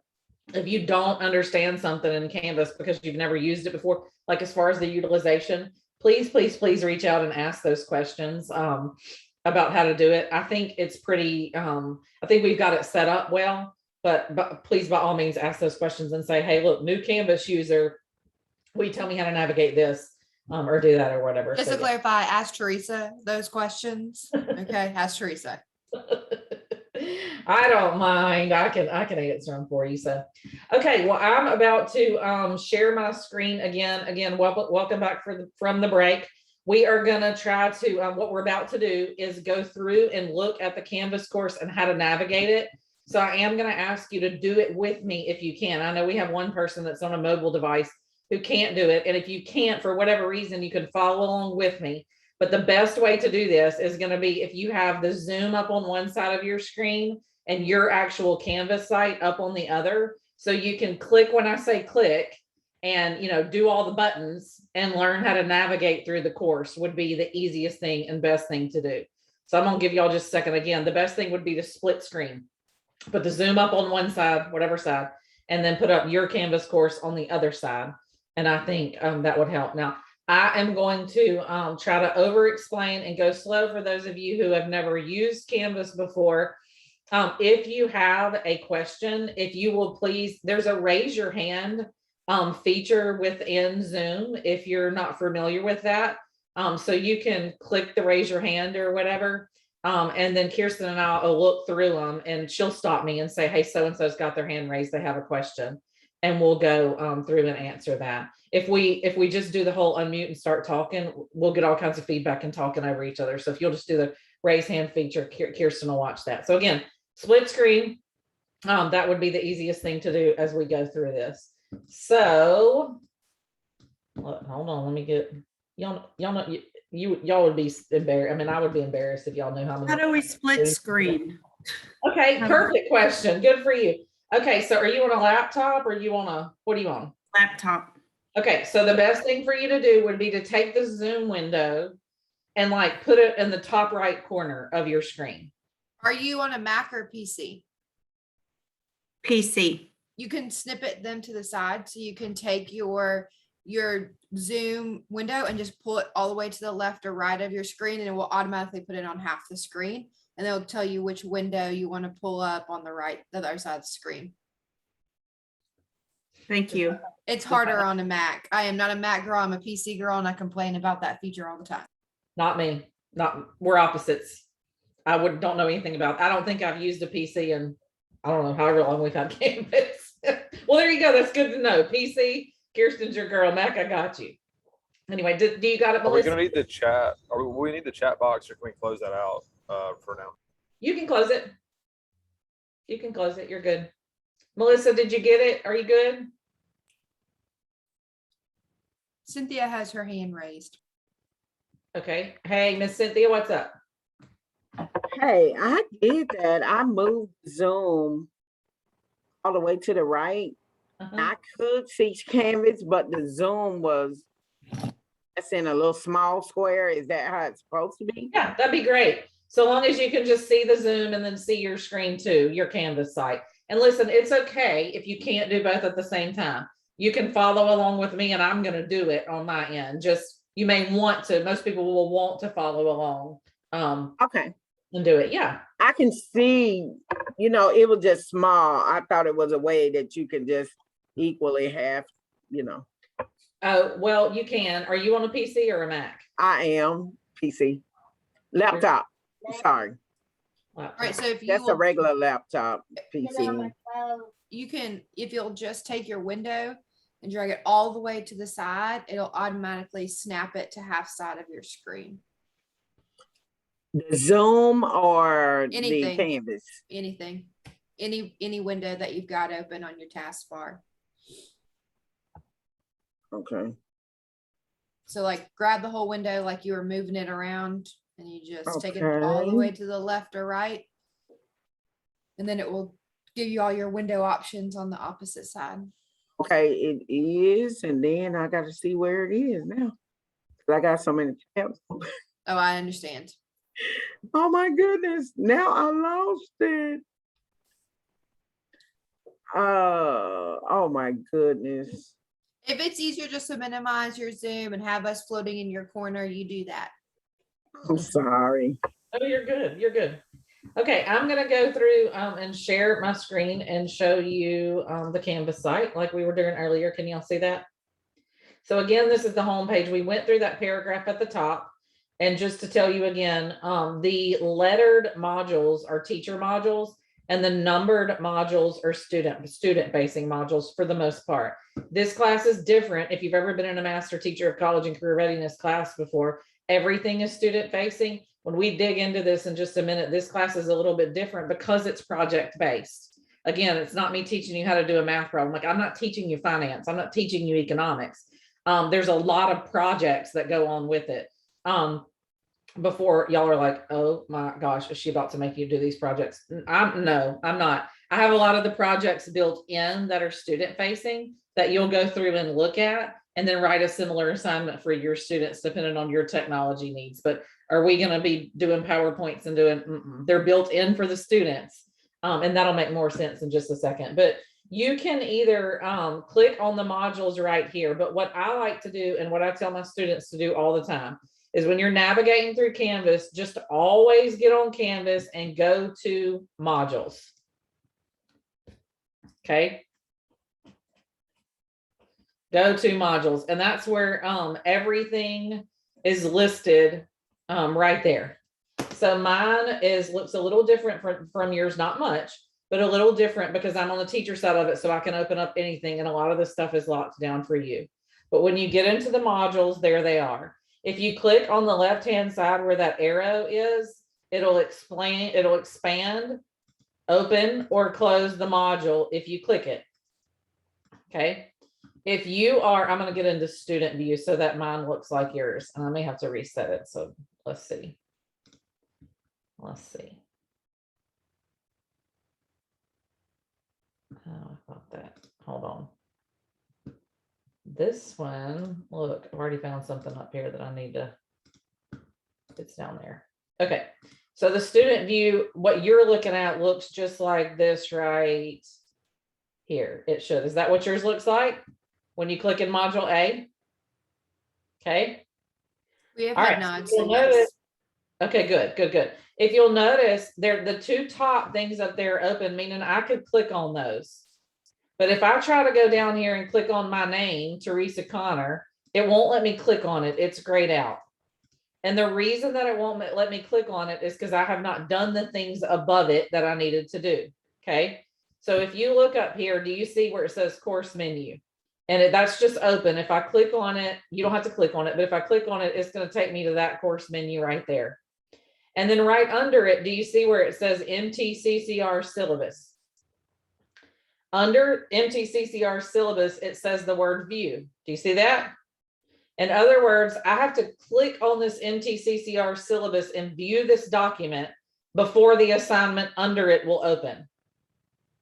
if you don't understand something in Canvas because you've never used it before, like as far as the utilization, please reach out and ask those questions about how to do it. I think it's pretty, I think we've got it set up well, but please, by all means, ask those questions and say, hey, look, new Canvas user, will you tell me how to navigate this or do that or whatever? Just to clarify, ask Teresa those questions. Okay, ask Teresa. I don't mind. I can answer them for you. So, okay. Well, I'm about to share my screen again. Welcome back from the break. We are going to try to, what we're about to do is go through and look at the Canvas course and how to navigate it. So I am going to ask you to do it with me if you can. I know we have one person that's on a mobile device who can't do it. And if you can't, for whatever reason, you can follow along with me. But the best way to do this is going to be if you have the Zoom up on one side of your screen and your actual Canvas site up on the other. So you can click when I say click and, do all the buttons and learn how to navigate through the course would be the easiest thing and best thing to do. So I'm gonna give y'all just a second. Again, the best thing would be to split screen, put the Zoom up on one side, whatever side, and then put up your Canvas course on the other side. And I think that would help. Now, I am going to try to over explain and go slow for those of you who have never used Canvas before. If you have a question, if you will please, there's a raise your hand feature within Zoom if you're not familiar with that. So you can click the raise your hand or whatever. And then Kirsten and I will look through them and she'll stop me and say, hey, so-and-so's got their hand raised, they have a question. And we'll go through and answer that. If we just do the whole unmute and start talking, we'll get all kinds of feedback and talking over each other. So if you'll just do the raise hand feature, Kirsten will watch that. So again, split screen, that would be the easiest thing to do as we go through this. So hold on, let me get y'all know y'all would be embarrassed. I mean, I would be embarrassed if y'all knew how many. How do we split screen? Okay, perfect question. Good for you. Okay, so are you on a laptop or you on a, what are you on? Laptop. Okay, so the best thing for you to do would be to take the Zoom window and like put it in the top right corner of your screen. Are you on a Mac or PC? PC. You can snippet them to the side, so you can take your Zoom window and just pull it all the way to the left or right of your screen, and it will automatically put it on half the screen, and it'll tell you which window you want to pull up on the other side of the screen. Thank you. It's harder on a Mac. I am not a Mac girl, I'm a PC girl, and I complain about that feature all the time. Not me. We're opposites. I don't know anything about. I don't think I've used a PC in I don't know however long we've had Canvas. Well, there you go. That's good to know. PC, Kirsten's your girl. Mac, I got you. Anyway, do you got it, Melissa? Are we gonna need the chat? We need the chat box, or can we close that out for now? You can close it. You can close it. You're good. Melissa, did you get it? Are you good? Cynthia has her hand raised. Okay. Hey, Miss Cynthia, what's up? Hey, I did that. I moved Zoom all the way to the right. I could teach Canvas, but the Zoom was that's in a little small square. Is that how it's supposed to be? Yeah, that'd be great. So long as you can just see the Zoom and then see your screen too, your Canvas site. And listen, it's okay if you can't do both at the same time. You can follow along with me and I'm going to do it on my end. Just, you may want to, most people will want to follow along. Okay. And do it. Yeah. I can see, it was just small. I thought it was a way that you could just equally have, Oh, well, you can. Are you on a PC or a Mac? I am PC. Laptop. Sorry. All right. So if you That's a regular laptop PC. You can, if you'll just take your window and drag it all the way to the side, it'll automatically snap it to half side of your screen. The Zoom or Anything. the Canvas? Anything. Any window that you've got open on your taskbar. Okay. So like grab the whole window like you were moving it around and you just take it all the way to the left or right. And then it will give you all your window options on the opposite side. Okay, it is. And then I got to see where it is now. I got so many tabs. Oh, I understand. Oh my goodness. Now I lost it. Oh my goodness. If it's easier just to minimize your Zoom and have us floating in your corner, you do that. I'm sorry. Oh, you're good. You're good. Okay, I'm going to go through and share my screen and show you the Canvas site like we were doing earlier. Can y'all see that? So again, this is the home page. We went through that paragraph at the top. And just to tell you again, the lettered modules are teacher modules and the numbered modules are student-facing modules for the most part. This class is different. If you've ever been in a master teacher of college and career readiness class before, everything is student-facing. When we dig into this in just a minute, this class is a little bit different because it's project-based. Again, it's not me teaching you how to do a math problem. Like I'm not teaching you finance. I'm not teaching you economics. There's a lot of projects that go on with it. Before y'all are like, oh my gosh, is she about to make you do these projects? No, I'm not. I have a lot of the projects built in that are student facing that you'll go through and look at and then write a similar assignment for your students depending on your technology needs. But are we going to be doing PowerPoints and doing, they're built in for the students. And that'll make more sense in just a second. But you can either click on the modules right here. But what I like to do and what I tell my students to do all the time is when you're navigating through Canvas, just always get on Canvas and go to modules. Okay. Go to modules. And that's where everything is listed right there. So mine looks a little different from yours, not much, but a little different because I'm on the teacher side of it. So I can open up anything and a lot of the stuff is locked down for you. But when you get into the modules, there they are. If you click on the left-hand side where that arrow is, it'll expand, open, or close the module if you click it. Okay. If you are, I'm going to get into student view so that mine looks like yours. And I may have to reset it. So let's see. Let's see. Oh, I thought that. Hold on. This one, look, I've already found something up here that I need to, it's down there. Okay. So the student view, what you're looking at looks just like this right here. It should. Is that what yours looks like when you click in module A? Okay. We have All had right. nods. So notice, okay, good. If you'll notice, the two top things up there open, meaning I could click on those. But if I try to go down here and click on my name, Teresa Connor, it won't let me click on it. It's grayed out. And the reason that it won't let me click on it is because I have not done the things above it that I needed to do. Okay. So if you look up here, do you see where it says course menu? And that's just open. If I click on it, you don't have to click on it, but if I click on it, it's going to take me to that course menu right there. And then right under it, do you see where it says Mtccr Syllabus? Under Mtccr Syllabus, it says the word view. Do you see that? In other words, I have to click on this Mtccr Syllabus and view this document before the assignment under it will open.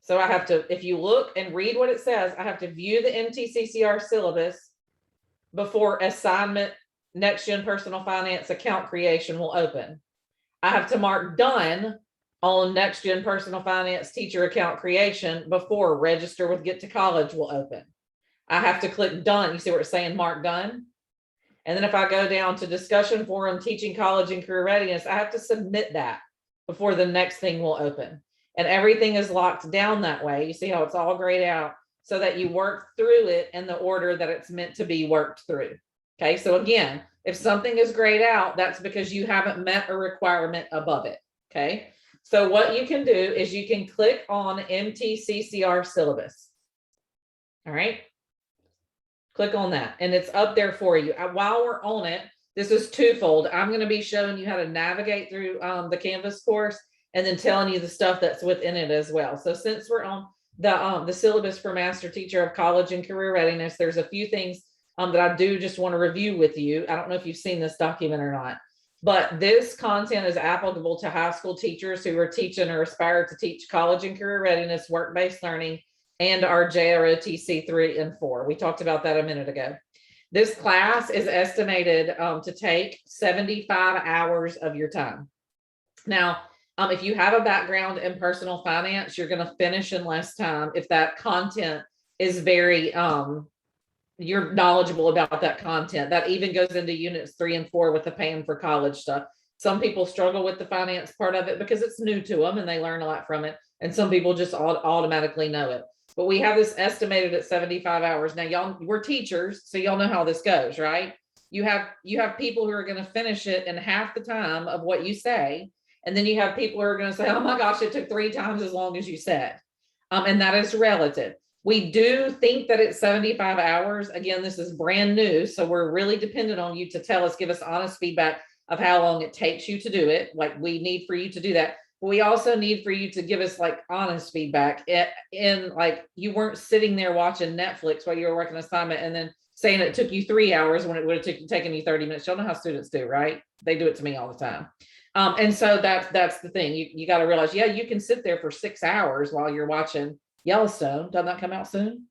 So I have to, if you look and read what it says, I have to view the Mtccr Syllabus before assignment Next Gen Personal Finance account creation will open. I have to mark done on Next Gen Personal Finance teacher account creation before register with Get to College will open. I have to click done. You see where it's saying mark done? And then if I go down to discussion forum, teaching college and career readiness, I have to submit that before the next thing will open. And everything is locked down that way. You see how it's all grayed out so that you work through it in the order that it's meant to be worked through. Okay. So again, if something is grayed out, that's because you haven't met a requirement above it. Okay. So what you can do is you can click on Mtccr Syllabus. All right. Click on that and it's up there for you. While we're on it, this is twofold. I'm going to be showing you how to navigate through the Canvas course and then telling you the stuff that's within it as well. So since we're on the syllabus for Master Teacher of College and Career Readiness, there's a few things that I do just want to review with you. I don't know if you've seen this document or not, but this content is applicable to high school teachers who are teaching or aspire to teach college and career readiness, work-based learning, and our JROTC 3 and 4. We talked about that a minute ago. This class is estimated to take 75 hours of your time. Now, if you have a background in personal finance, you're going to finish in less time if that content is very, you're knowledgeable about that content. That even goes into units 3 and 4 with the paying for college stuff. Some people struggle with the finance part of it because it's new to them and they learn a lot from it. And some people just automatically know it. But we have this estimated at 75 hours. Now, y'all, we're teachers, so y'all know how this goes, right? You have people who are going to finish it in half the time of what you say. And then you have people who are going to say, oh my gosh, it took 3 times as long as you said. And that is relative. We do think that it's 75 hours. Again, this is brand new. So we're really dependent on you to tell us, give us honest feedback of how long it takes you to do it. Like we need for you to do that. But we also need for you to give us like honest feedback in like you weren't sitting there watching Netflix while you were working an assignment and then saying it took you 3 hours when it would have taken you 30 minutes. Y'all know how students do, right? They do it to me all the time. And so that's the thing. You got to realize, yeah, you can sit there for 6 hours while you're watching Yellowstone. Doesn't that come out soon?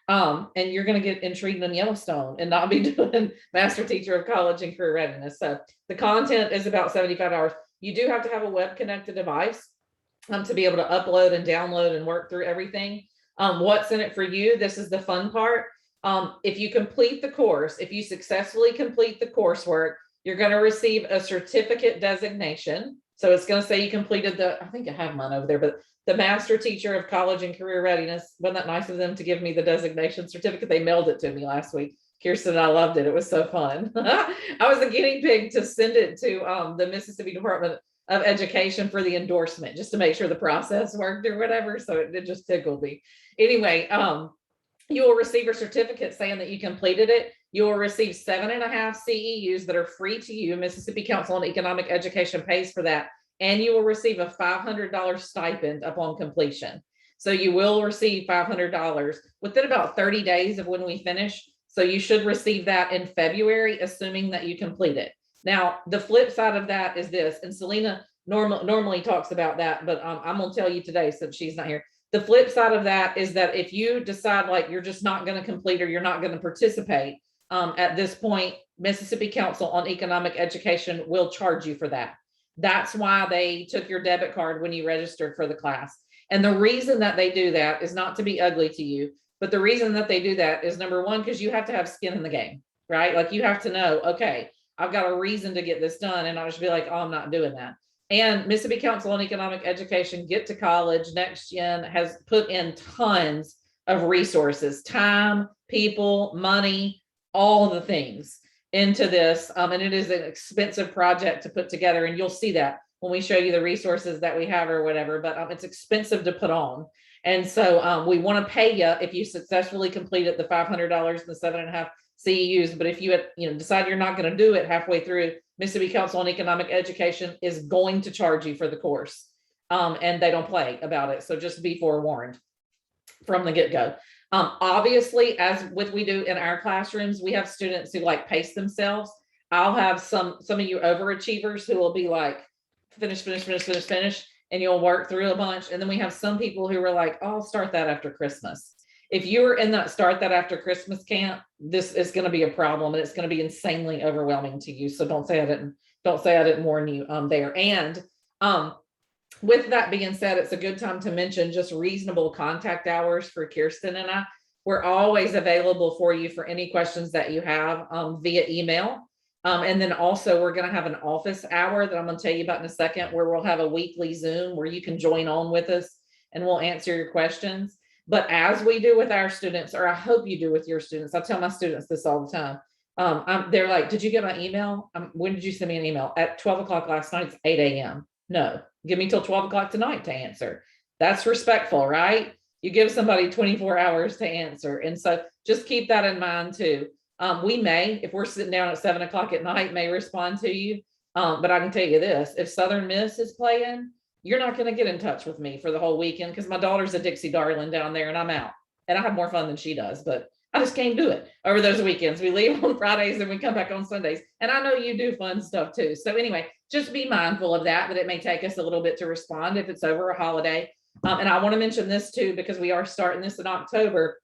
And you're going to get intrigued in Yellowstone and not be doing Master Teacher of College and Career Readiness. So the content is about 75 hours. You do have to have a web connected device to be able to upload and download and work through everything. What's in it for you? This is the fun part. If you complete the course, if you successfully complete the coursework, you're going to receive a certificate designation. So it's going to say you completed I think I have mine over there, but the Master Teacher of College and Career Readiness. Wasn't that nice of them to give me the designation certificate? They mailed it to me last week. Kirsten and I loved it. It was so fun. I was a guinea pig to send it to the Mississippi Department of Education for the endorsement, just to make sure the process worked or whatever. So it just tickled me. Anyway, you will receive a certificate saying that you completed it. You will receive 7.5 CEUs that are free to you. Mississippi Council on Economic Education pays for that. And you will receive a $500 stipend upon completion. So you will receive $500 within about 30 days of when we finish. So you should receive that in February, assuming that you complete it. Now, the flip side of that is this, and Selena normally talks about that, but I'm going to tell you today since she's not here. The flip side of that is that if you decide like you're just not going to complete or you're not going to participate, at this point, Mississippi Council on Economic Education will charge you for that. That's why they took your debit card when you registered for the class. And the reason that they do that is not to be ugly to you, but the reason that they do that is number one, because you have to have skin in the game, right? Like you have to know, okay, I've got a reason to get this done and I'll just be like, oh, I'm not doing that. And Mississippi Council on Economic Education, Get to College, Next Gen has put in tons of resources, time, people, money, all the things into this. And it is an expensive project to put together. And you'll see that when we show you the resources that we have or whatever, but it's expensive to put on. And so we want to pay you if you successfully completed the $500 and the 7.5 CEUs. But if you decide you're not going to do it halfway through, Mississippi Council on Economic Education is going to charge you for the course. And they don't play about it. So just be forewarned from the get-go. Obviously, as with we do in our classrooms, we have students who like pace themselves. I'll have some of you overachievers who will be like, finish, and you'll work through a bunch. And then we have some people who are like, oh, I'll start that after Christmas. If you're in that start that after Christmas camp, this is going to be a problem and it's going to be insanely overwhelming to you. So don't say I didn't warn you there. And with that being said, it's a good time to mention just reasonable contact hours for Kirsten and I. We're always available for you for any questions that you have via email. And then also we're going to have an office hour that I'm going to tell you about in a second, where we'll have a weekly Zoom where you can join on with us and we'll answer your questions. But as we do with our students, or I hope you do with your students, I tell my students this all the time. They're like, did you get my email? When did you send me an email? At 12 o'clock last night, it's 8 a.m. No, give me till 12 o'clock tonight to answer. That's respectful, right? You give somebody 24 hours to answer. And so just keep that in mind too. We may, if we're sitting down at 7 o'clock at night, may respond to you. But I can tell you this, if Southern Miss is playing, you're not going to get in touch with me for the whole weekend because my daughter's a Dixie darling down there and I'm out. And I have more fun than she does, but I just can't do it over those weekends. We leave on Fridays and we come back on Sundays. And I know you do fun stuff too. So anyway, just be mindful of that it may take us a little bit to respond if it's over a holiday. And I want to mention this too, because we are starting this in October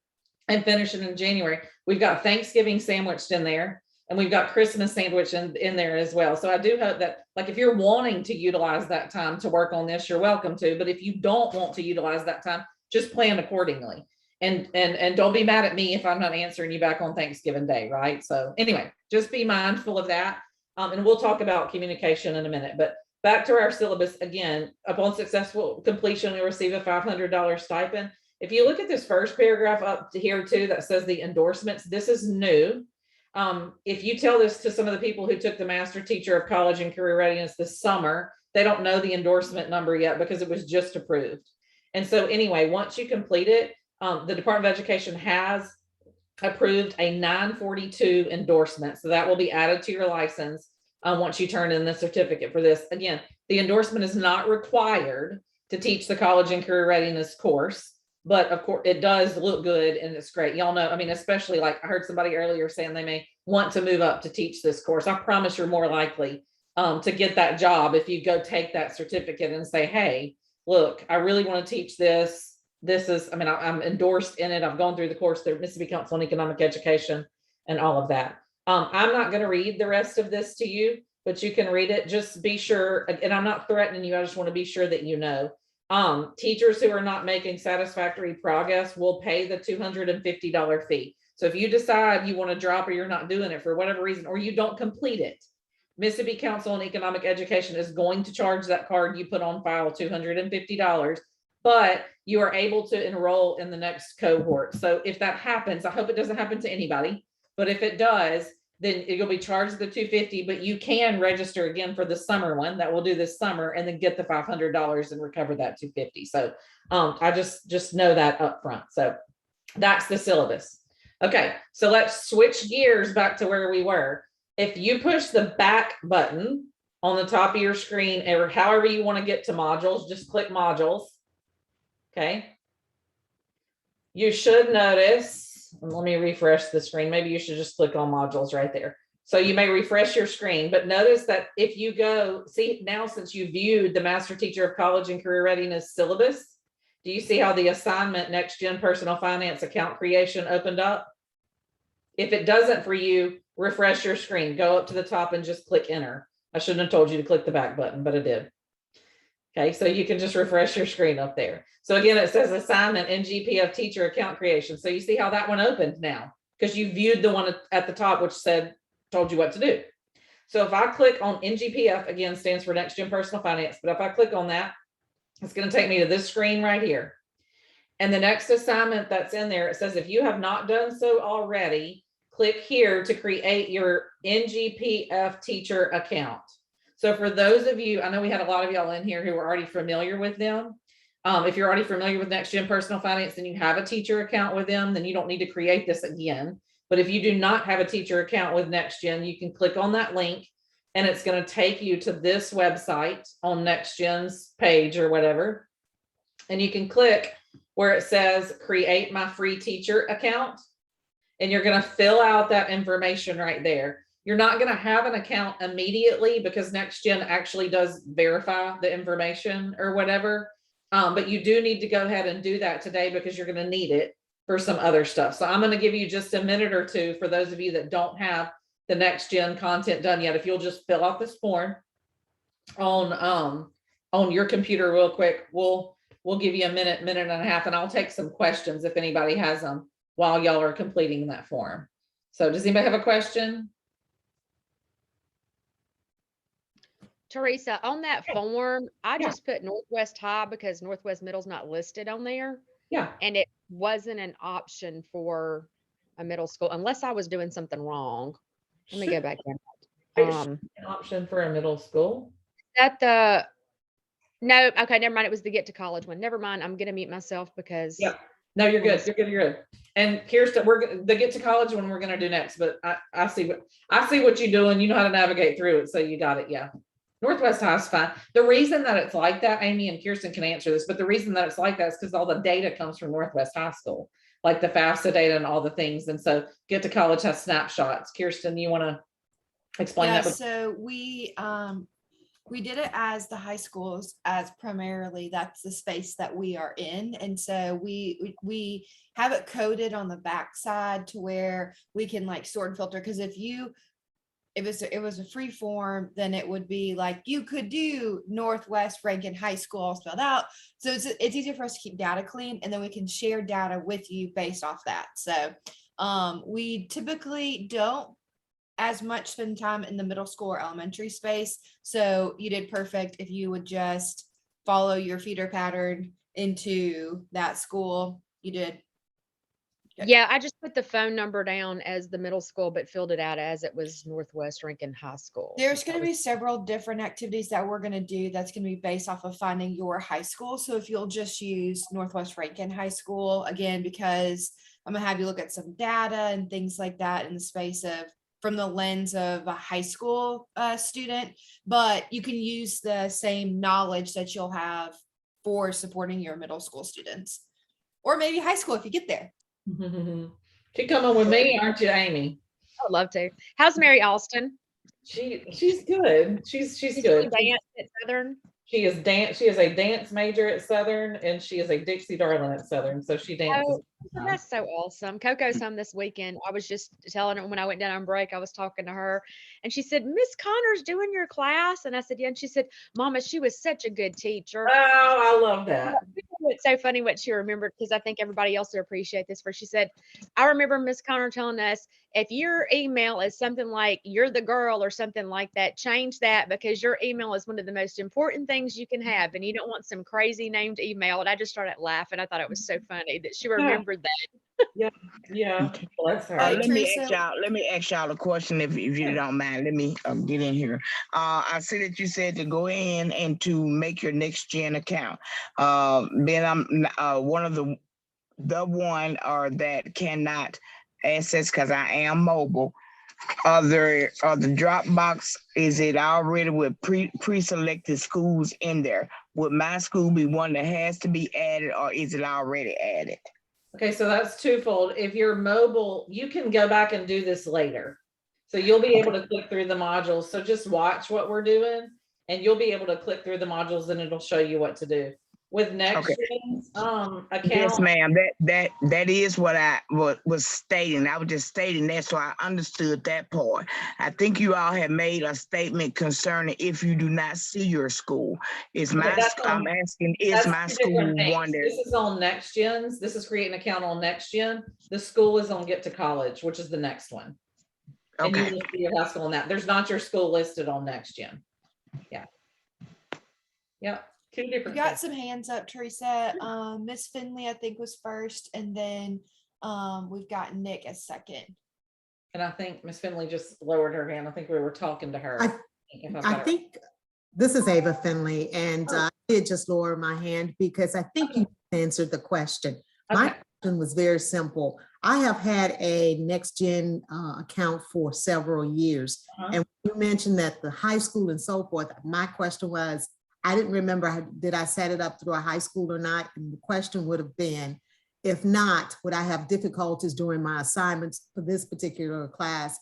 and finishing in January. We've got Thanksgiving sandwiched in there and we've got Christmas sandwich in there as well. So I do hope that, like, if you're wanting to utilize that time to work on this, you're welcome to. But if you don't want to utilize that time, just plan accordingly. And don't be mad at me if I'm not answering you back on Thanksgiving Day, right? So anyway, just be mindful of that. And we'll talk about communication in a minute. But back to our syllabus again, upon successful completion, you'll receive a $500 stipend. If you look at this first paragraph up to here too, that says the endorsements, this is new. If you tell this to some of the people who took the Master Teacher of College and Career Readiness this summer, they don't know the endorsement number yet because it was just approved. And so anyway, once you complete it, the Department of Education has approved a 942 endorsement. So that will be added to your license once you turn in the certificate for this. Again, the endorsement is not required to teach the College and Career Readiness course, but of course it does look good and it's great. Y'all know, I mean, especially like I heard somebody earlier saying they may want to move up to teach this course. I promise you're more likely to get that job. If you go take that certificate and say, hey, look, I really want to teach this. This is, I mean, I'm endorsed in it. I've gone through the course, the Mississippi Council on Economic Education and all of that. I'm not going to read the rest of this to you, but you can read it. Just be sure, and I'm not threatening you. I just want to be sure that you know. Teachers who are not making satisfactory progress will pay the $250 fee. So if you decide you want to drop or you're not doing it for whatever reason, or you don't complete it, Mississippi Council on Economic Education is going to charge that card you put on file $250, but you are able to enroll in the next cohort. So if that happens, I hope it doesn't happen to anybody, but if it does, then you'll be charged the $250, but you can register again for the summer one that we'll do this summer and then get the $500 and recover that $250. So I just know that up front. So that's the syllabus. Okay, so let's switch gears back to where we were. If you push the back button on the top of your screen, or however you want to get to modules, just click modules. Okay. You should notice, let me refresh the screen. Maybe you should just click on modules right there. So you may refresh your screen, but notice that if you go, see now, since you viewed the Master Teacher of College and Career Readiness syllabus, do you see how the assignment Next Gen Personal Finance account creation opened up? If it doesn't for you, refresh your screen, go up to the top and just click enter. I shouldn't have told you to click the back button, but I did. Okay, so you can just refresh your screen up there. So again, it says assignment Ngpf teacher account creation. So you see how that one opened now because you viewed the one at the top, which told you what to do. So if I click on Ngpf, again, stands for Next Gen Personal Finance, but if I click on that, it's going to take me to this screen right here. And the next assignment that's in there, it says, if you have not done so already, click here to create your Ngpf teacher account. So for those of you, I know we had a lot of y'all in here who are already familiar with them. If you're already familiar with Next Gen Personal Finance and you have a teacher account with them, then you don't need to create this again. But if you do not have a teacher account with Next Gen, you can click on that link and it's going to take you to this website on Next Gen's page or whatever. And you can click where it says create my free teacher account. And you're going to fill out that information right there. You're not going to have an account immediately because Next Gen actually does verify the information or whatever. But you do need to go ahead and do that today because you're going to need it for some other stuff. So I'm going to give you just a minute or two for those of you that don't have the Next Gen content done yet. If you'll just fill out this form on your computer real quick, we'll give you a minute and a half, and I'll take some questions if anybody has them while y'all are completing that form. So does anybody have a question? Teresa, on that form, I just put Northwest High because Northwest Middle's not listed on there. Yeah. And it wasn't an option for a middle school unless I was doing something wrong. Let me go back in. An option for a middle school? No, okay, never mind. It was the Get to College one. Never mind. I'm gonna mute myself because no, you're good. You're good. And Kirsten, the Get to College one we're gonna do next, but I see what you're doing. You know how to navigate through it, so you got it. Yeah. Northwest High is fine. The reason that it's like that, Amy and Kirsten can answer this, but the reason that it's like that is because all the data comes from Northwest High School, like the FAFSA data and all the things. And so Get to College has snapshots. Kirsten, you want to explain that? So we did it as the high schools, as primarily that's the space that we are in. And so we have it coded on the backside to where we can like sort and filter. Because if it was a free form, then it would be like you could do Northwest Rankin High School all spelled out. So it's easier for us to keep data clean, and then we can share data with you based off that. So we typically don't as much spend time in the middle school or elementary space. So you did perfect if you would just follow your feeder pattern into that school. You did. Yeah, I just put the phone number down as the middle school, but filled it out as it was Northwest Rankin High School. There's going to be several different activities that we're going to do that's going to be based off of finding your high school. So if you'll just use Northwest Rankin High School, again, because I'm going to have you look at some data and things like that in the space of from the lens of a high school student, but you can use the same knowledge that you'll have for supporting your middle school students, or maybe high school if you get there. Keep coming with me, aren't you, Amy? I would love to. How's Mary Alston? She's good. She's good. Dance at Southern. She is a dance major at Southern, and she is a Dixie darling at Southern. So she dances. Oh, that's so awesome. Coco's home this weekend. I was just telling her when I went down on break, I was talking to her and she said, Miss Connor's doing your class. And I said, yeah. And she said, Mama, she was such a good teacher. Oh, I love that. It's so funny what she remembered, because I think everybody else will appreciate this. Where she said, I remember Miss Connor telling us, if your email is something like you're the girl or something like that, change that, because your email is one of the most important things you can have. And you don't want some crazy named email. And I just started laughing. I thought it was so funny that she remembered that. Yeah. Bless her. Let me ask y'all a question, if you don't mind. Let me get in here. I see that you said to go in and to make your next gen account. Then I'm one of the one or that cannot access because I am mobile. The Dropbox, is it already with pre-selected schools in there? Would my school be one that has to be added, or is it already added? Okay, so that's twofold. If you're mobile, you can go back and do this later. So you'll be able to click through the modules. So just watch what we're doing and you'll be able to click through the modules and it'll show you what to do. With next gen's account. Yes, ma'am. That is what I was stating. I was just stating that, so I understood that part. I think you all have made a statement concerning if you do not see your school. I'm asking, is my school one that? This is on next gen's. This is creating an account on next gen. The school is on Get to College, which is the next one. And you will see your high school on that. There's not your school listed on next gen. Yeah. Yep. Two different. We got some hands up, Teresa. Miss Finley, I think, was first, and then we've got Nick as second. And I think Miss Finley just lowered her hand. I think we were talking to her. I think this is Ava Finley, and I did just lower my hand because I think you answered the question. My question was very simple. I have had a next gen account for several years, and you mentioned that the high school and so forth. My question was, I didn't remember, did I set it up through a high school or not? And the question would have been, if not, would I have difficulties doing my assignments for this particular class?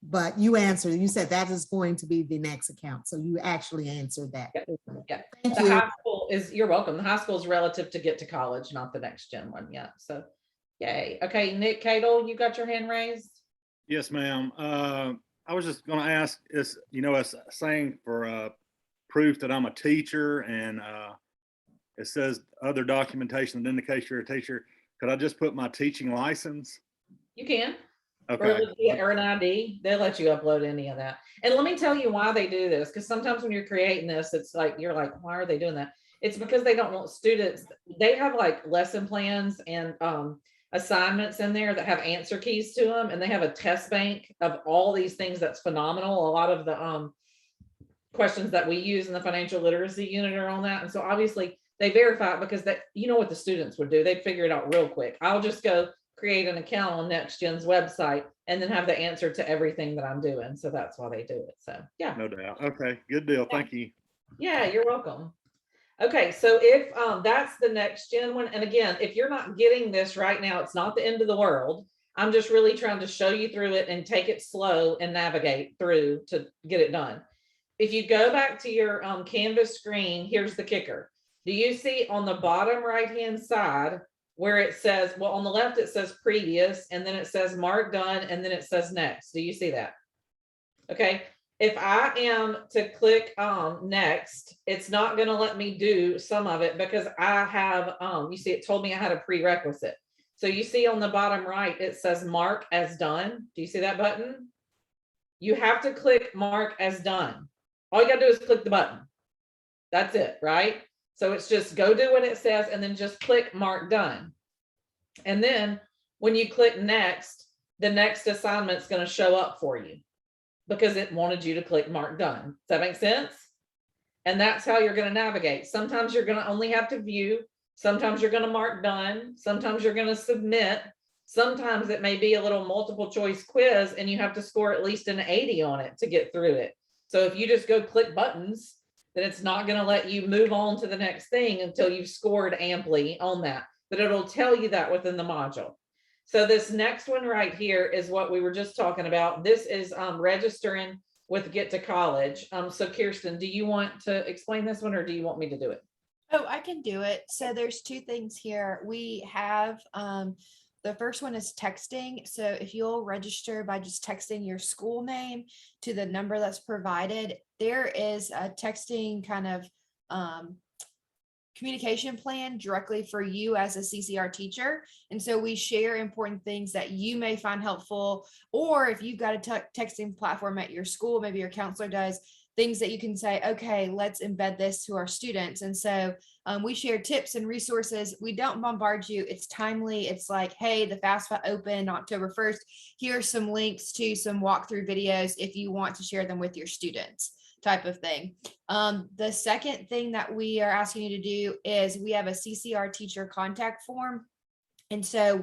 But you answered, you said that is going to be the next account. So you actually answered that. Yeah. Thank the you. high school is, you're welcome. The high school is relative to Get to College, not the next gen one yet. So yay. Okay, Nick Cadle, you got your hand raised? Yes, ma'am. I was just gonna ask, is, it's saying for proof that I'm a teacher, and it says other documentation that indicates you're a teacher. Could I just put my teaching license? You can. Okay. Or an ID. They'll let you upload any of that. And let me tell you why they do this, because sometimes when you're creating this, it's like, you're like, why are they doing that? It's because they don't want students. They have like lesson plans and assignments in there that have answer keys to them, and they have a test bank of all these things that's phenomenal. A lot of the questions that we use in the financial literacy unit are on that. And so obviously they verify it, because that, what the students would do, they'd figure it out real quick. I'll just go create an account on NextGen's website and then have the answer to everything that I'm doing. So that's why they do it. So yeah. No doubt. Okay, good deal. Thank you. Yeah, you're welcome. Okay, so if that's the next gen one, and again, if you're not getting this right now, it's not the end of the world. I'm just really trying to show you through it and take it slow and navigate through to get it done. If you go back to your Canvas screen, here's the kicker. Do you see on the bottom right-hand side where it says, well, on the left, it says previous, and then it says mark done, and then it says next. Do you see that? Okay. If I am to click next, it's not going to let me do some of it because I have, you see, it told me I had a prerequisite. So you see on the bottom right, it says mark as done. Do you see that button? You have to click mark as done. All you got to do is click the button. That's it, right? So it's just go do what it says and then just click mark done. And then when you click next, the next assignment is going to show up for you because it wanted you to click mark done. Does that make sense? And that's how you're going to navigate. Sometimes you're going to only have to view. Sometimes you're going to mark done. Sometimes you're going to submit. Sometimes it may be a little multiple choice quiz and you have to score at least an 80 on it to get through it. So if you just go click buttons, then it's not going to let you move on to the next thing until you've scored amply on that. But it'll tell you that within the module. So this next one right here is what we were just talking about. This is registering with Get to College. So Kirsten, do you want to explain this one or do you want me to do it? Oh, I can do it. So there's two things here. We have the first one is texting. So if you'll register by just texting your school name to the number that's provided, there is a texting kind of communication plan directly for you as a CCR teacher. And so we share important things that you may find helpful, or if you've got a texting platform at your school, maybe your counselor does, things that you can say, okay, let's embed this to our students. And so we share tips and resources. We don't bombard you. It's timely. It's like, hey, the FAFSA opened October 1st. Here's some links to some walkthrough videos if you want to share them with your students, type of thing. The second thing that we are asking you to do is we have a CCR teacher contact form. And so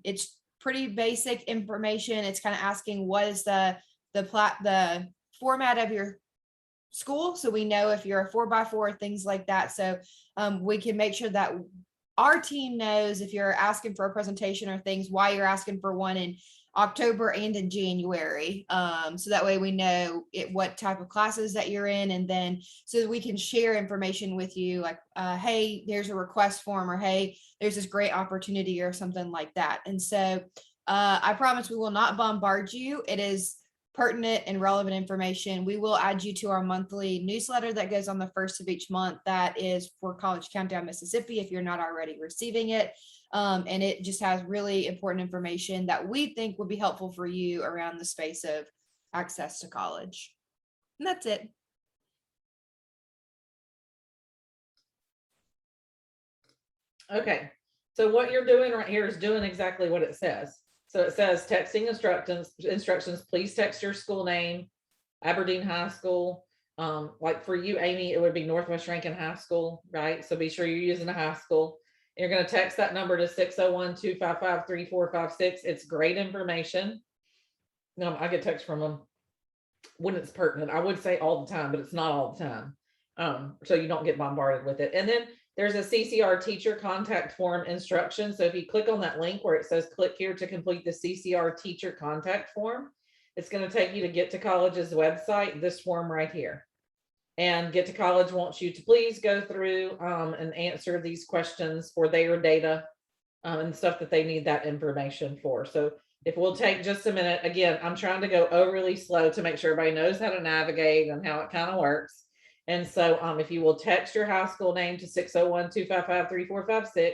it's pretty basic information. It's kind of asking what is the format of your school, so we know if you're a 4x4, things like that. So we can make sure that our team knows if you're asking for a presentation or things, why you're asking for one in October and in January. So that way we know what type of classes that you're in, and then so that we can share information with you, like, hey, there's a request form, or hey, there's this great opportunity, or something like that. And so I promise we will not bombard you. It is pertinent and relevant information. We will add you to our monthly newsletter that goes on the 1st of each month. That is for College Countdown Mississippi, if you're not already receiving it. And it just has really important information that we think would be helpful for you around the space of access to college. And that's it. Okay, so what you're doing right here is doing exactly what it says. So it says texting instructions, please text your school name, Aberdeen High School. Like for you, Amy, it would be Northwest Rankin High School, right? So be sure you're using a high school. You're going to text that number to 601-255-3456. It's great information. I get text from them when it's pertinent. I would say all the time, but it's not all the time. So you don't get bombarded with it. And then there's a CCR teacher contact form instruction. So if you click on that link where it says click here to complete the CCR teacher contact form, it's going to take you to Get to College's website, this form right here. And Get to College wants you to please go through and answer these questions for their data and stuff that they need that information for. So if we'll take just a minute, again, I'm trying to go overly slow to make sure everybody knows how to navigate and how it kind of works. And so if you will text your high school name to 601-255-3456,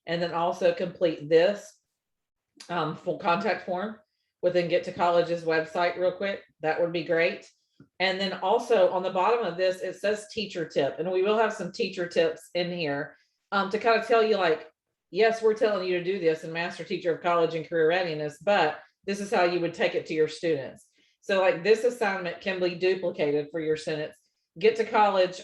and then also complete this full contact form within Get to College's website real quick, that would be great. And then also on the bottom of this, it says teacher tip, and we will have some teacher tips in here to kind of tell you, like, yes, we're telling you to do this in Master Teacher of College and Career Readiness, but this is how you would take it to your students. So like this assignment can be duplicated for your students. Get to College,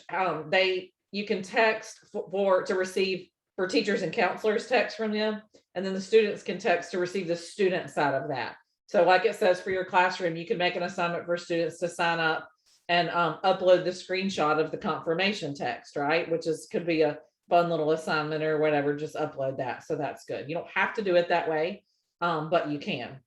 you can text to receive for teachers and counselors text from them, and then the students can text to receive the student side of that. So like it says for your classroom, you can make an assignment for students to sign up and upload the screenshot of the confirmation text, right? Which could be a fun little assignment or whatever, just upload that. So that's good. You don't have to do it that way, but you can.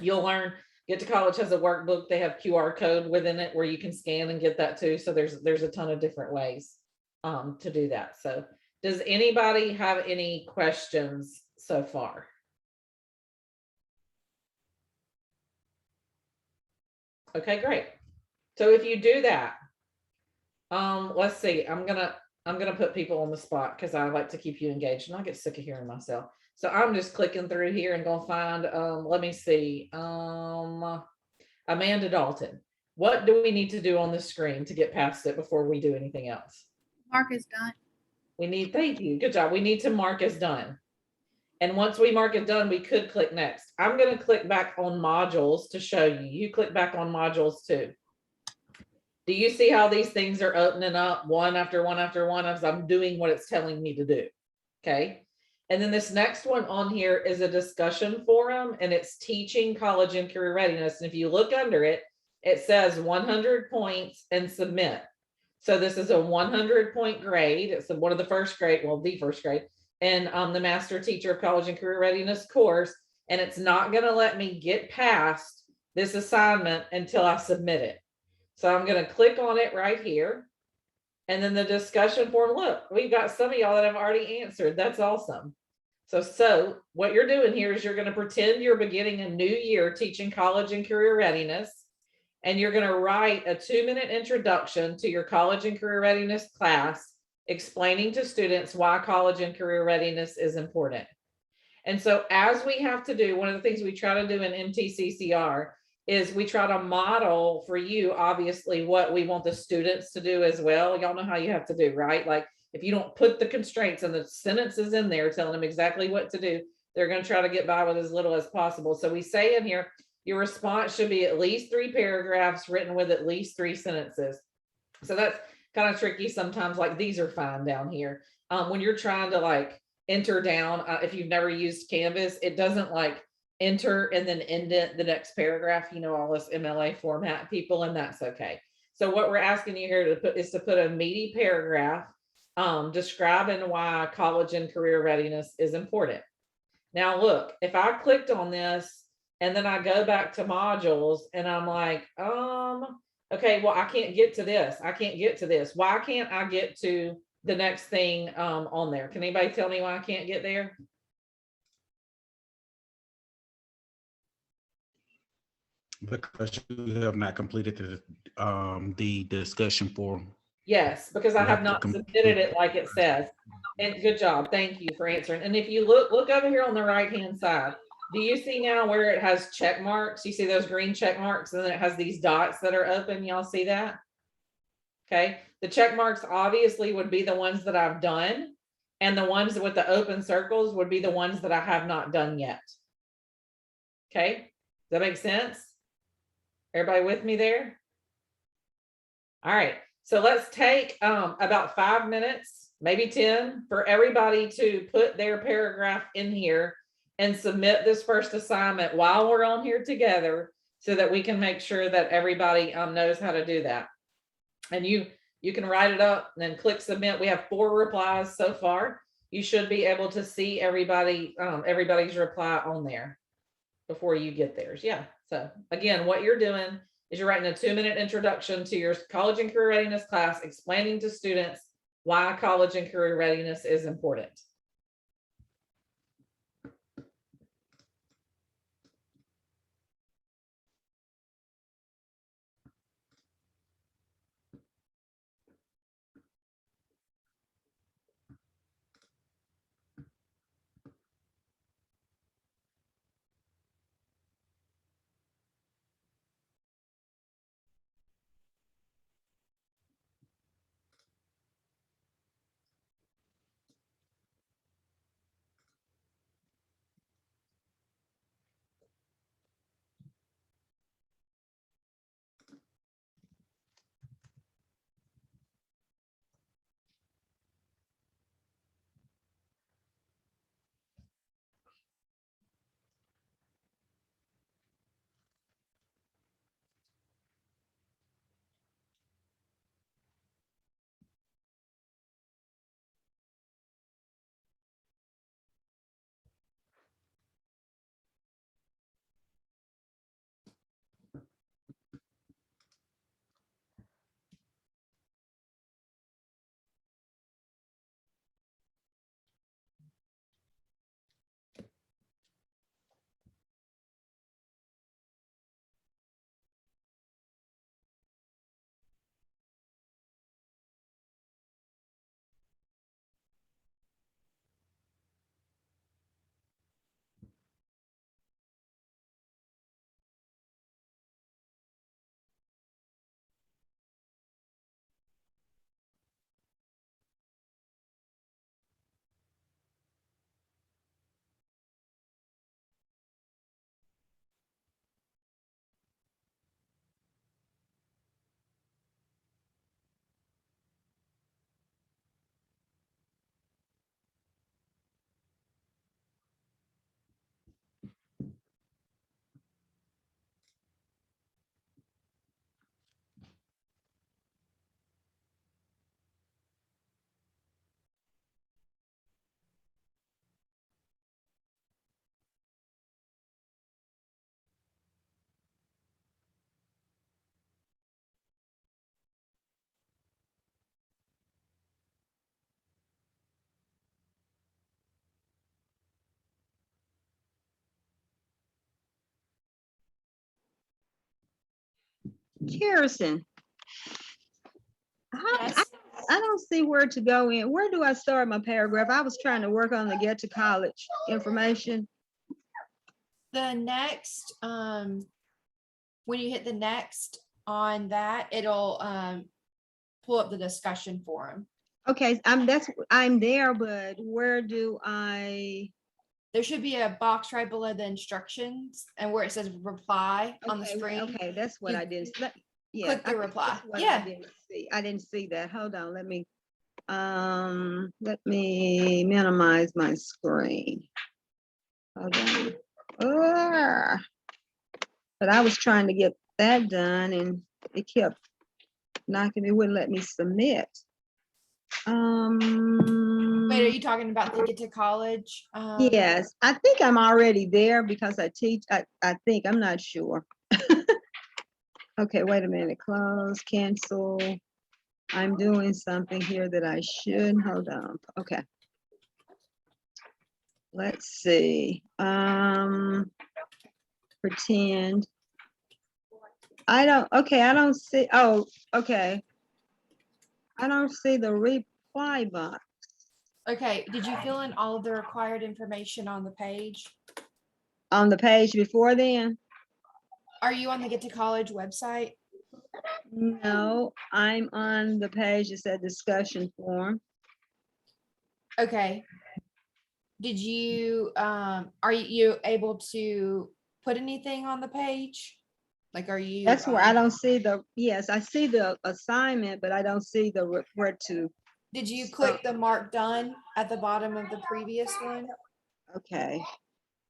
You'll learn. Get to College has a workbook. They have QR code within it where you can scan and get that too. So there's a ton of different ways to do that. So does anybody have any questions so far? Okay, great. So if you do that, let's see, I'm gonna put people on the spot because I like to keep you engaged, and I get sick of hearing myself. So I'm just clicking through here and gonna find, let me see, Amanda Dalton. What do we need to do on the screen to get past it before we do anything else? Mark is done. Thank you, good job. We need to mark as done. And once we mark it done, we could click next. I'm gonna click back on modules to show you. You click back on modules too. Do you see how these things are opening up one after one after one as I'm doing what it's telling me to do? Okay. And then this next one on here is a discussion forum, and it's teaching college and career readiness. And if you look under it, it says 100 points and submit. So this is a 100-point grade. It's one of the first grade, well, the first grade, and the Master Teacher of College and Career Readiness course. And it's not going to let me get past this assignment until I submit it. So I'm going to click on it right here. And then the discussion forum, look, we've got some of y'all that have already answered. That's awesome. So what you're doing here is you're going to pretend you're beginning a new year teaching college and career readiness. And you're going to write a 2-minute introduction to your college and career readiness class, explaining to students why college and career readiness is important. And so as we have to do, one of the things we try to do in MTCCR is we try to model for you, obviously, what we want the students to do as well. Y'all know how you have to do, right? Like if you don't put the constraints and the sentences in there telling them exactly what to do, they're going to try to get by with as little as possible. So we say in here, your response should be at least 3 paragraphs written with at least 3 sentences. So that's kind of tricky sometimes. Like these are fine down here. When you're trying to like enter down, if you've never used Canvas, it doesn't like enter and then indent the next paragraph, you know, all this MLA format people, and that's okay. So what we're asking you here to put is to put a meaty paragraph describing why college and career readiness is important. Now, look, if I clicked on this and then I go back to modules and I'm like, okay, well, I can't get to this. I can't get to this. Why can't I get to the next thing on there? Can anybody tell me why I can't get there? Because you have not completed the discussion forum. Yes, because I have not submitted it like it says. And good job. Thank you for answering. And if you look over here on the right-hand side, do you see now where it has check marks? You see those green check marks, and then it has these dots that are open. Y'all see that? Okay. The check marks obviously would be the ones that I've done, and the ones with the open circles would be the ones that I have not done yet. Okay. Does that make sense? Everybody with me there? All right. So let's take about 5 minutes, maybe 10, for everybody to put their paragraph in here and submit this first assignment while we're on here together so that we can make sure that everybody knows how to do that. And you can write it up and then click submit. We have 4 replies so far. You should be able to see everybody's reply on there before you get theirs. Yeah. So again, what you're doing is you're writing a 2-minute introduction to your college and career readiness class, explaining to students why college and career readiness is important. Harrison. I don't see where to go in. Where do I start my paragraph? I was trying to work on the get to college information. The next, when you hit the next on that, it'll pull up the discussion forum. Okay, I'm there, but where do I? There should be a box right below the instructions and where it says reply on the Okay, screen. Okay, that's what I didn't. Yeah, Click the I think reply. that's what Yeah. I didn't see that. Hold on, let me minimize my screen. Hold on. But I was trying to get that done and it kept knocking, it wouldn't let me submit. Wait, are you talking about the get to college? Yes, I think I'm already there because I teach, I think, I'm not sure. Okay, wait a minute, close, cancel. I'm doing something here that I shouldn't, hold on, okay. Let's see, pretend. I don't see, oh, okay. I don't see the reply box. Okay, did you fill in all of the required information on the page? On the page before then? Are you on the Get to College website? No, I'm on the page that said discussion forum. Okay. Did you, are you able to put anything on the page? Like, are you? That's where I don't see the, yes, I see the assignment, but I don't see the where to. Did you click the mark done at the bottom of the previous one? Okay.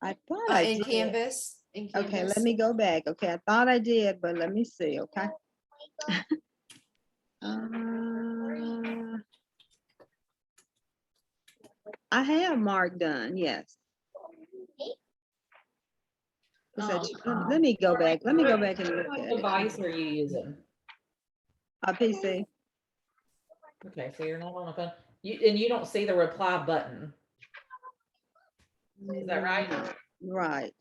I thought I in did. Canvas. Okay, let me go back. Okay, I thought I did, but let me see, okay? I have mark done, yes. Let me go back. Let me go back and look at What it. device are you using? A PC. Okay, so you're not on a phone. You don't see the reply button. Is that right? Right.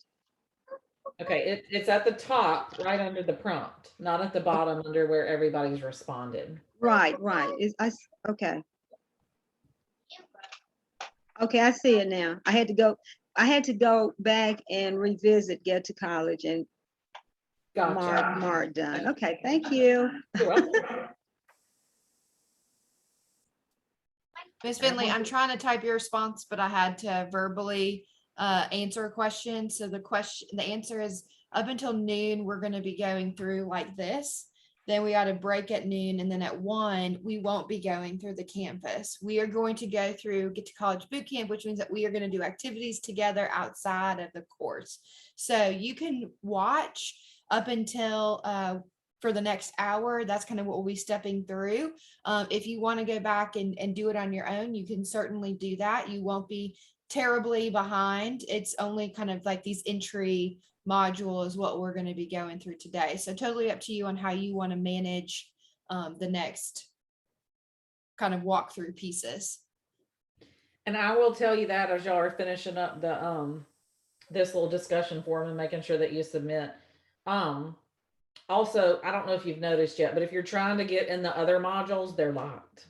Okay, it's at the top, right under the prompt, not at the bottom under where everybody's responded. Right. Okay. Okay, I see it now. I had to go back and revisit Get to College and Gotcha. mark done. Okay, thank you. You're welcome. Ms. Finley, I'm trying to type your response, but I had to verbally answer a question. So the answer is up until noon, we're going to be going through like this. Then we got to break at noon. And then at 1, we won't be going through the campus. We are going to go through Get to College Boot Camp, which means that we are going to do activities together outside of the course. So you can watch up until for the next hour. That's kind of what we'll be stepping through. If you want to go back and do it on your own, you can certainly do that. You won't be terribly behind. It's only kind of like these entry module is what we're going to be going through today. So totally up to you on how you want to manage the next kind of walkthrough pieces. And I will tell you that as y'all are finishing up the this little discussion forum and making sure that you submit. Also, I don't know if you've noticed yet, but if you're trying to get in the other modules, they're locked.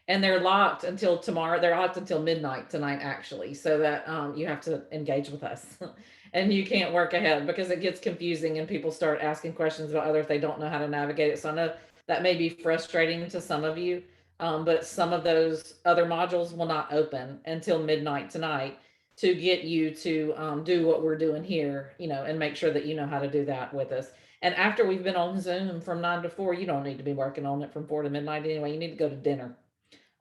And they're locked until tomorrow. They're locked until midnight tonight, actually, so that you have to engage with us. And you can't work ahead because it gets confusing and people start asking questions about other if they don't know how to navigate it. So I know that may be frustrating to some of you, but some of those other modules will not open until midnight tonight to get you to do what we're doing here, and make sure that you know how to do that with us. And after we've been on Zoom from 9 to 4, you don't need to be working on it from 4 to midnight anyway. You need to go to dinner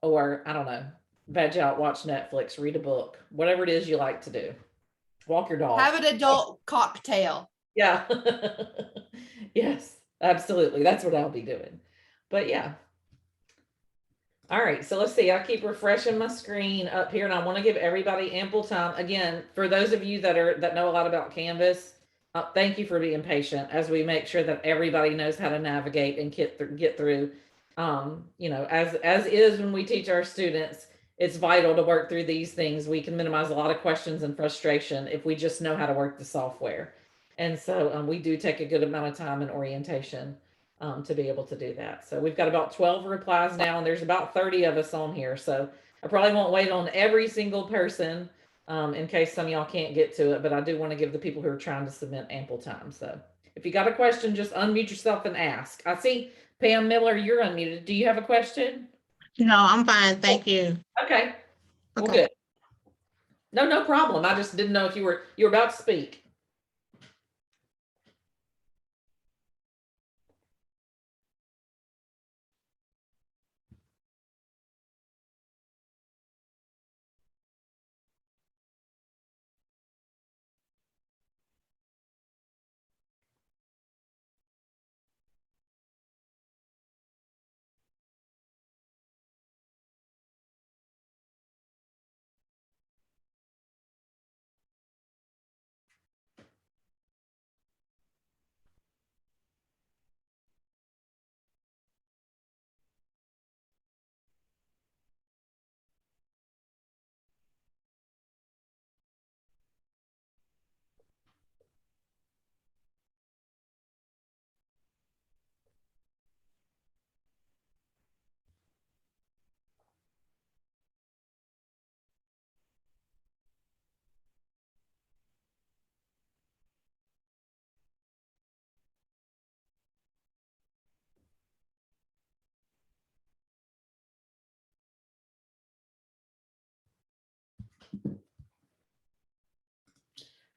or, I don't know, veg out, watch Netflix, read a book, whatever it is you like to do. Walk your dog. Have an adult cocktail. Yeah. Yes, absolutely. That's what I'll be doing. But yeah. All right, so let's see. I keep refreshing my screen up here, and I want to give everybody ample time. Again, for those of you that know a lot about Canvas, thank you for being patient as we make sure that everybody knows how to navigate and get through. As is when we teach our students, it's vital to work through these things. We can minimize a lot of questions and frustration if we just know how to work the software. And so we do take a good amount of time in orientation to be able to do that. So we've got about 12 replies now, and there's about 30 of us on here. So I probably won't wait on every single person in case some of y'all can't get to it, but I do want to give the people who are trying to submit ample time. So if you got a question, just unmute yourself and ask. I see Pam Miller, you're unmuted. Do you have a question? No, I'm fine. Thank you. Okay. Well, Okay. good. No problem. I just didn't know if you were about to speak.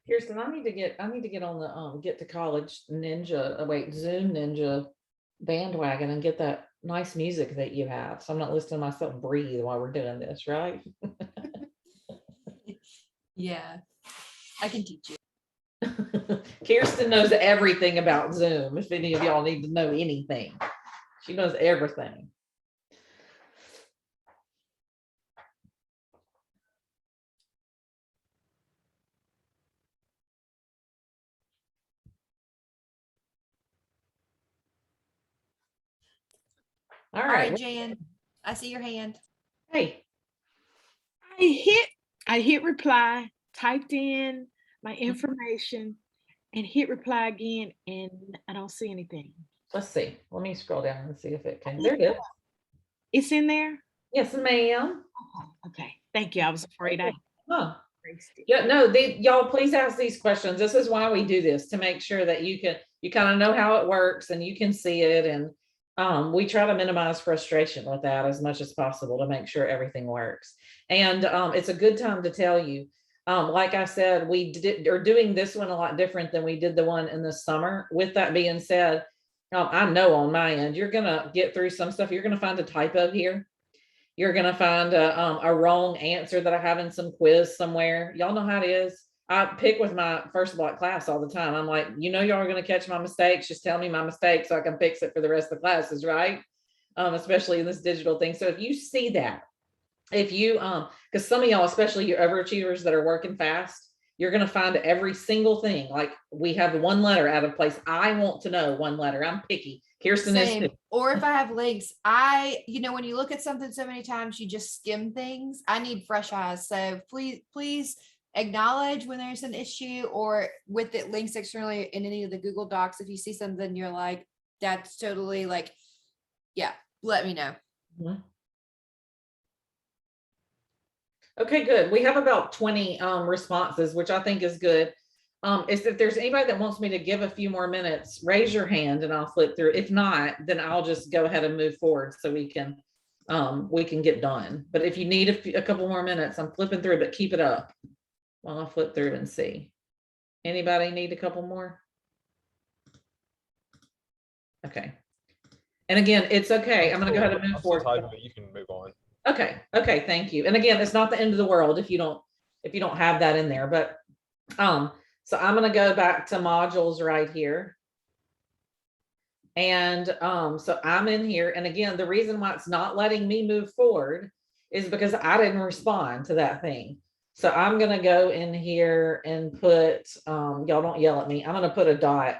Kirsten, I need to get on the Get to College Ninja, Zoom Ninja bandwagon and get that nice music that you have. So I'm not listening to myself breathe while we're doing this, right? Yeah, I can teach you. Kirsten knows everything about Zoom. If any of y'all need to know anything, she knows everything. All All right. right, Jan, I see your hand. Hey. I hit reply, typed in my information and hit reply again, and I don't see anything. Let's see. Let me scroll down and see if it can. There it is. It's in there? Yes, ma'am. Okay. Thank you. I was afraid I Huh. erased it. Yeah, no, y'all please ask these questions. This is why we do this, to make sure that you kind of know how it works and you can see it. And we try to minimize frustration with that as much as possible to make sure everything works. And it's a good time to tell you, like I said, we are doing this one a lot different than we did the one in the summer. With that being said, I know on my end, you're going to get through some stuff. You're going to find a typo here. You're going to find a wrong answer that I have in some quiz somewhere. Y'all know how it is. I pick with my first block class all the time. I'm like, y'all are going to catch my mistakes. Just tell me my mistakes so I can fix it for the rest of the classes, right? Especially in this digital thing. So if you see that, if you, because some of y'all, especially your overachievers that are working fast, you're going to find every single thing. Like we have one letter out of place. I want to know one letter. I'm picky. Kirsten is too. Or if I have links, when you look at something so many times, you just skim things. I need fresh eyes. So please acknowledge when there's an issue, or with it links externally in any of the Google Docs. If you see something, you're like, that's totally like, yeah, let me know. Mm-hmm. Okay, good. We have about 20 responses, which I think is good. If there's anybody that wants me to give a few more minutes, raise your hand and I'll flip through. If not, then I'll just go ahead and move forward so we can get done. But if you need a couple more minutes, I'm flipping through, but keep it up while I flip through and see. Anybody need a couple more? Okay. And again, it's okay. I'm going to go ahead and move forward. You can move on. Okay. Thank you. And again, it's not the end of the world if you don't have that in there, but so I'm going to go back to modules right here. And so I'm in here. And again, the reason why it's not letting me move forward is because I didn't respond to that thing. So I'm going to go in here and put, y'all don't yell at me. I'm going to put a dot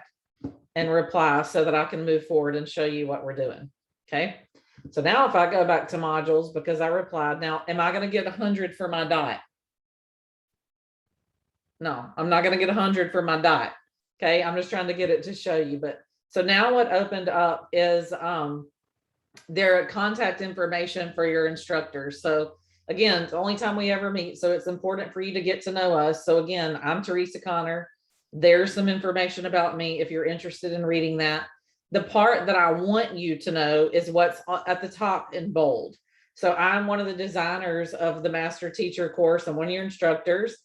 and reply so that I can move forward and show you what we're doing. Okay. So now if I go back to modules, because I replied, now, am I going to get 100 for my dot? No, I'm not going to get 100 for my dot. Okay. I'm just trying to get it to show you, but So now what opened up is their contact information for your instructors. So again, it's the only time we ever meet. So it's important for you to get to know us. So again, I'm Teresa Connor. There's some information about me if you're interested in reading that. The part that I want you to know is what's at the top in bold. So I'm one of the designers of the Master Teacher course. I'm one of your instructors.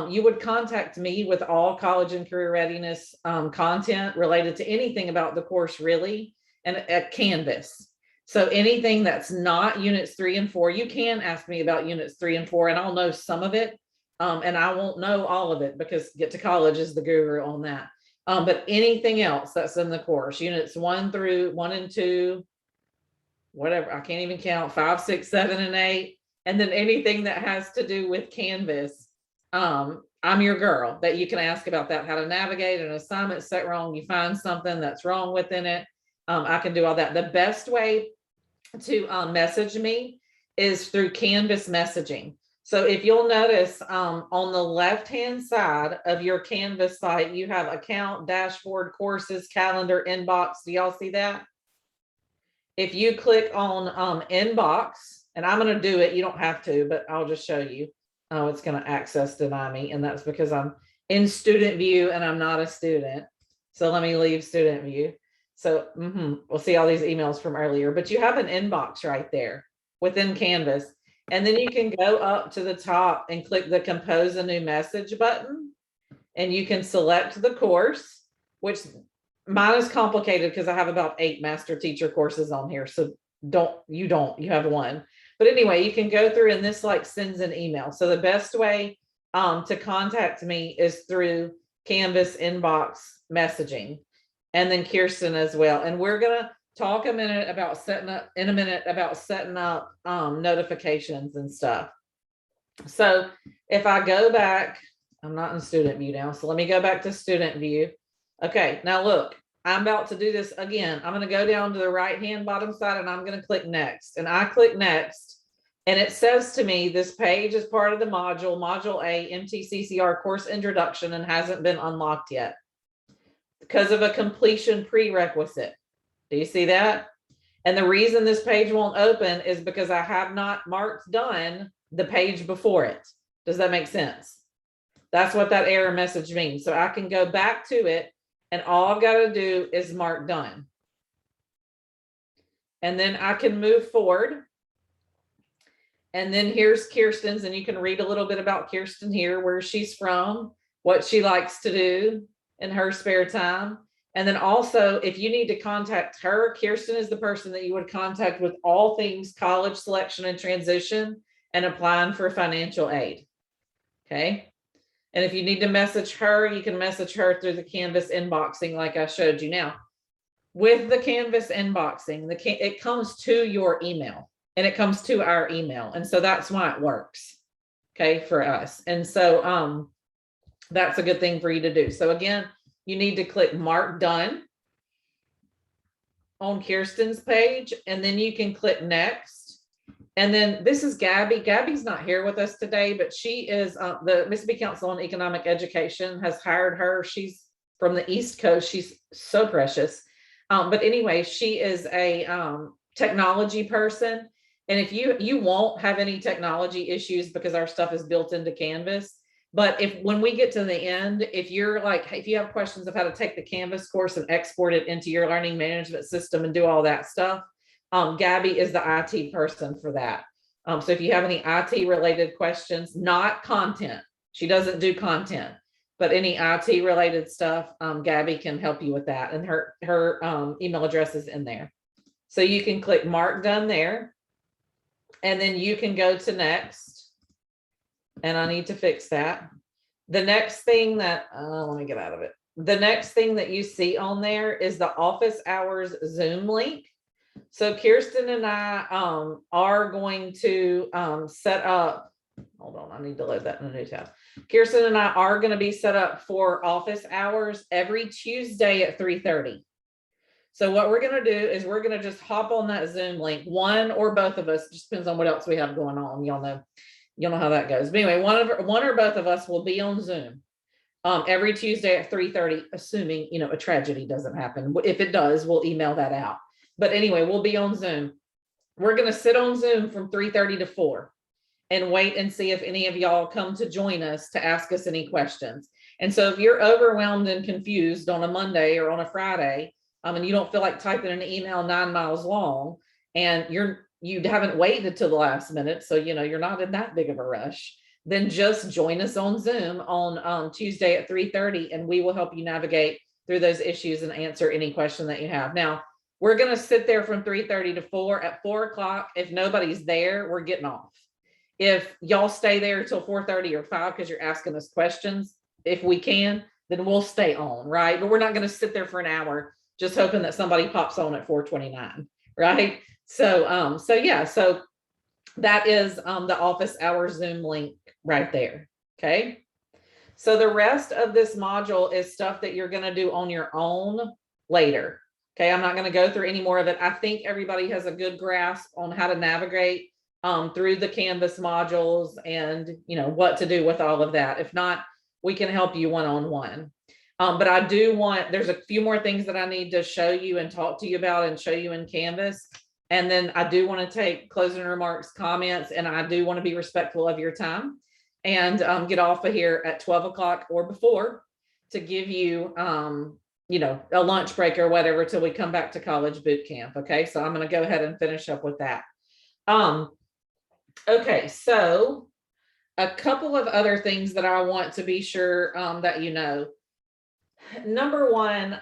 You would contact me with all college and career readiness content related to anything about the course, really, and at Canvas. So anything that's not units 3 and 4, you can ask me about units 3 and 4, and I'll know some of it. And I won't know all of it because Get to College is the guru on that. But anything else that's in the course, units 1 and 2, whatever, I can't even count, 5, 6, 7, and 8. And then anything that has to do with Canvas, I'm your girl that you can ask about that, how to navigate an assignment set wrong. You find something that's wrong within it. I can do all that. The best way to message me is through Canvas messaging. So if you'll notice on the left-hand side of your Canvas site, you have account, dashboard, courses, calendar, inbox. Do y'all see that? If you click on inbox, and I'm going to do it, you don't have to, but I'll just show you. Oh, it's going to access deny me. And that's because I'm in student view and I'm not a student. So let me leave student view. So we'll see all these emails from earlier, but you have an inbox right there within Canvas. And then you can go up to the top and click the compose a new message button. And you can select the course, which mine is complicated because I have about 8 master teacher courses on here. So you have one. But anyway, you can go through and this like sends an email. So the best way to contact me is through Canvas inbox messaging, and then Kirsten as well. And we're going to talk in a minute about setting up notifications and stuff. So if I go back, I'm not in student view now. So let me go back to student view. Okay, now look, I'm about to do this again. I'm going to go down to the right-hand bottom side and I'm going to click next. And I click next and it says to me, this page is part of the module A, MTCCR course introduction, and hasn't been unlocked yet because of a completion prerequisite. Do you see that? And the reason this page won't open is because I have not marked done the page before it. Does that make sense? That's what that error message means. So I can go back to it and all I've got to do is mark done. And then I can move forward. And then here's Kirsten's, and you can read a little bit about Kirsten here, where she's from, what she likes to do in her spare time. And then also, if you need to contact her, Kirsten is the person that you would contact with all things college selection and transition and applying for financial aid. Okay. And if you need to message her, you can message her through the Canvas inboxing like I showed you now. With the Canvas inboxing, it comes to your email and it comes to our email. And so that's why it works, okay, for us. And so that's a good thing for you to do. So again, you need to click mark done on Kirsten's page, and then you can click next. And then this is Gabby. Gabby's not here with us today, but she is the Mississippi Council on Economic Education has hired her. She's from the East Coast. She's so precious. But anyway, she is a technology person. And if you won't have any technology issues because our stuff is built into Canvas. But when we get to the end, if you have questions of how to take the Canvas course and export it into your learning management system and do all that stuff, Gabby is the IT person for that. So if you have any IT related questions, not content, she doesn't do content, but any IT related stuff, Gabby can help you with that. And her email address is in there. So you can click mark done there. And then you can go to next. And I need to fix that. The next thing that, let me get out of it. The next thing that you see on there is the office hours Zoom link. So Kirsten and I are going to set up, hold on, I need to load that in a new tab. Kirsten and I are going to be set up for office hours every Tuesday at 3:30. So what we're going to do is we're going to just hop on that Zoom link, one or both of us, just depends on what else we have going on. Y'all know how that goes. But anyway, one or both of us will be on Zoom. every Tuesday at 3:30, assuming, you know, a tragedy doesn't happen. If it does, we'll email that out. But anyway, we'll be on Zoom. We're going to sit on Zoom from 3:30 to 4 and wait and see if any of y'all come to join us to ask us any questions. And so if you're overwhelmed and confused on a Monday or on a Friday, and you don't feel like typing an email 9 miles long, and you haven't waited till the last minute, so you know you're not in that big of a rush, then just join us on Zoom on Tuesday at 3:30, and we will help you navigate through those issues and answer any question that you have. Now, we're going to sit there from 3:30 to 4. At 4 o'clock, if nobody's there, we're getting off. If y'all stay there till 4:30 or 5 because you're asking us questions, if we can, then we'll stay on, right? But we're not going to sit there for an hour just hoping that somebody pops on at 4:29, right? So yeah, so that is the office hours Zoom link right there. Okay. So the rest of this module is stuff that you're going to do on your own later. Okay. I'm not going to go through any more of it. I think everybody has a good grasp on how to navigate through the Canvas modules and, you know, what to do with all of that. If not, we can help you one-on-one. But I do want, there's a few more things that I need to show you and talk to you about and show you in Canvas. And then I do want to take closing remarks, comments, and I do want to be respectful of your time and get off of here at 12 o'clock or before to give you, you know, a lunch break or whatever till we come back to college boot camp. Okay, so I'm going to go ahead and finish up with that. Okay, so a couple of other things that I want to be sure that you know. Number one,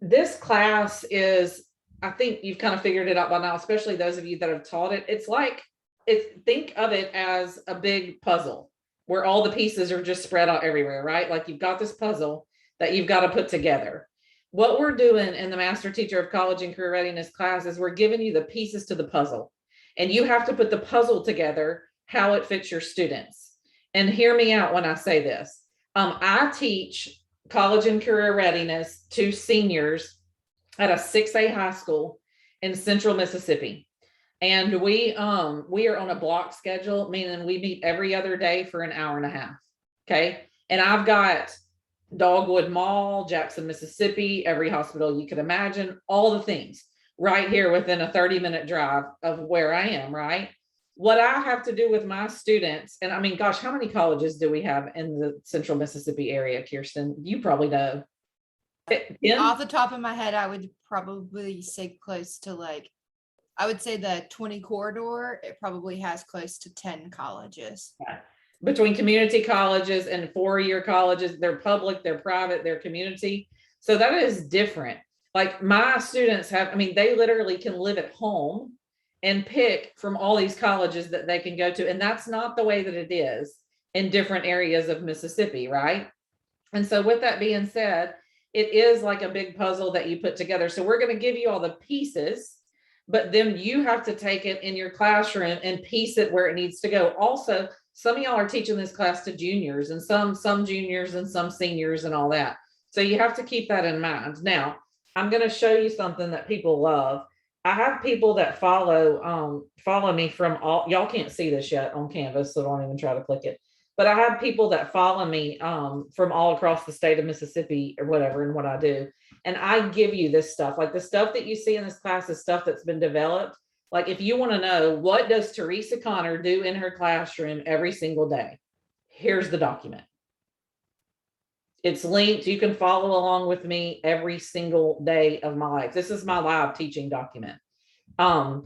this class is, I think you've kind of figured it out by now, especially those of you that have taught it. It's like, think of it as a big puzzle where all the pieces are just spread out everywhere, right? Like you've got this puzzle that you've got to put together. What we're doing in the Master Teacher of College and Career Readiness class is we're giving you the pieces to the puzzle, and you have to put the puzzle together how it fits your students. And hear me out when I say this. I teach college and career readiness to seniors at a 6A high school in central Mississippi. And we are on a block schedule, meaning we meet every other day for an hour and a half. Okay. And I've got Dogwood Mall, Jackson, Mississippi, every hospital you could imagine, all the things right here within a 30-minute drive of where I am, right? What I have to do with my students, and I mean, gosh, how many colleges do we have in the central Mississippi area, Kirsten? You probably know. Off the top of my head, I would probably say close to like, I would say the 20 corridor, it probably has close to 10 colleges. Between community colleges and four-year colleges, they're public, they're private, they're community. So that is different. Like my students have, I mean, they literally can live at home and pick from all these colleges that they can go to. And that's not the way that it is in different areas of Mississippi, right? And so with that being said, it is like a big puzzle that you put together. So we're going to give you all the pieces, but then you have to take it in your classroom and piece it where it needs to go. Also, some of y'all are teaching this class to juniors and some juniors and some seniors and all that. So you have to keep that in mind. Now, I'm going to show you something that people love. I have people that follow me from all, y'all can't see this yet on Canvas, so don't even try to click it. But I have people that follow me from all across the state of Mississippi or whatever, and what I do. And I give you this stuff, like the stuff that you see in this class is stuff that's been developed. Like if you want to know, what does Teresa Connor do in her classroom every single day? Here's the document. It's linked. You can follow along with me every single day of my life. This is my live teaching document. And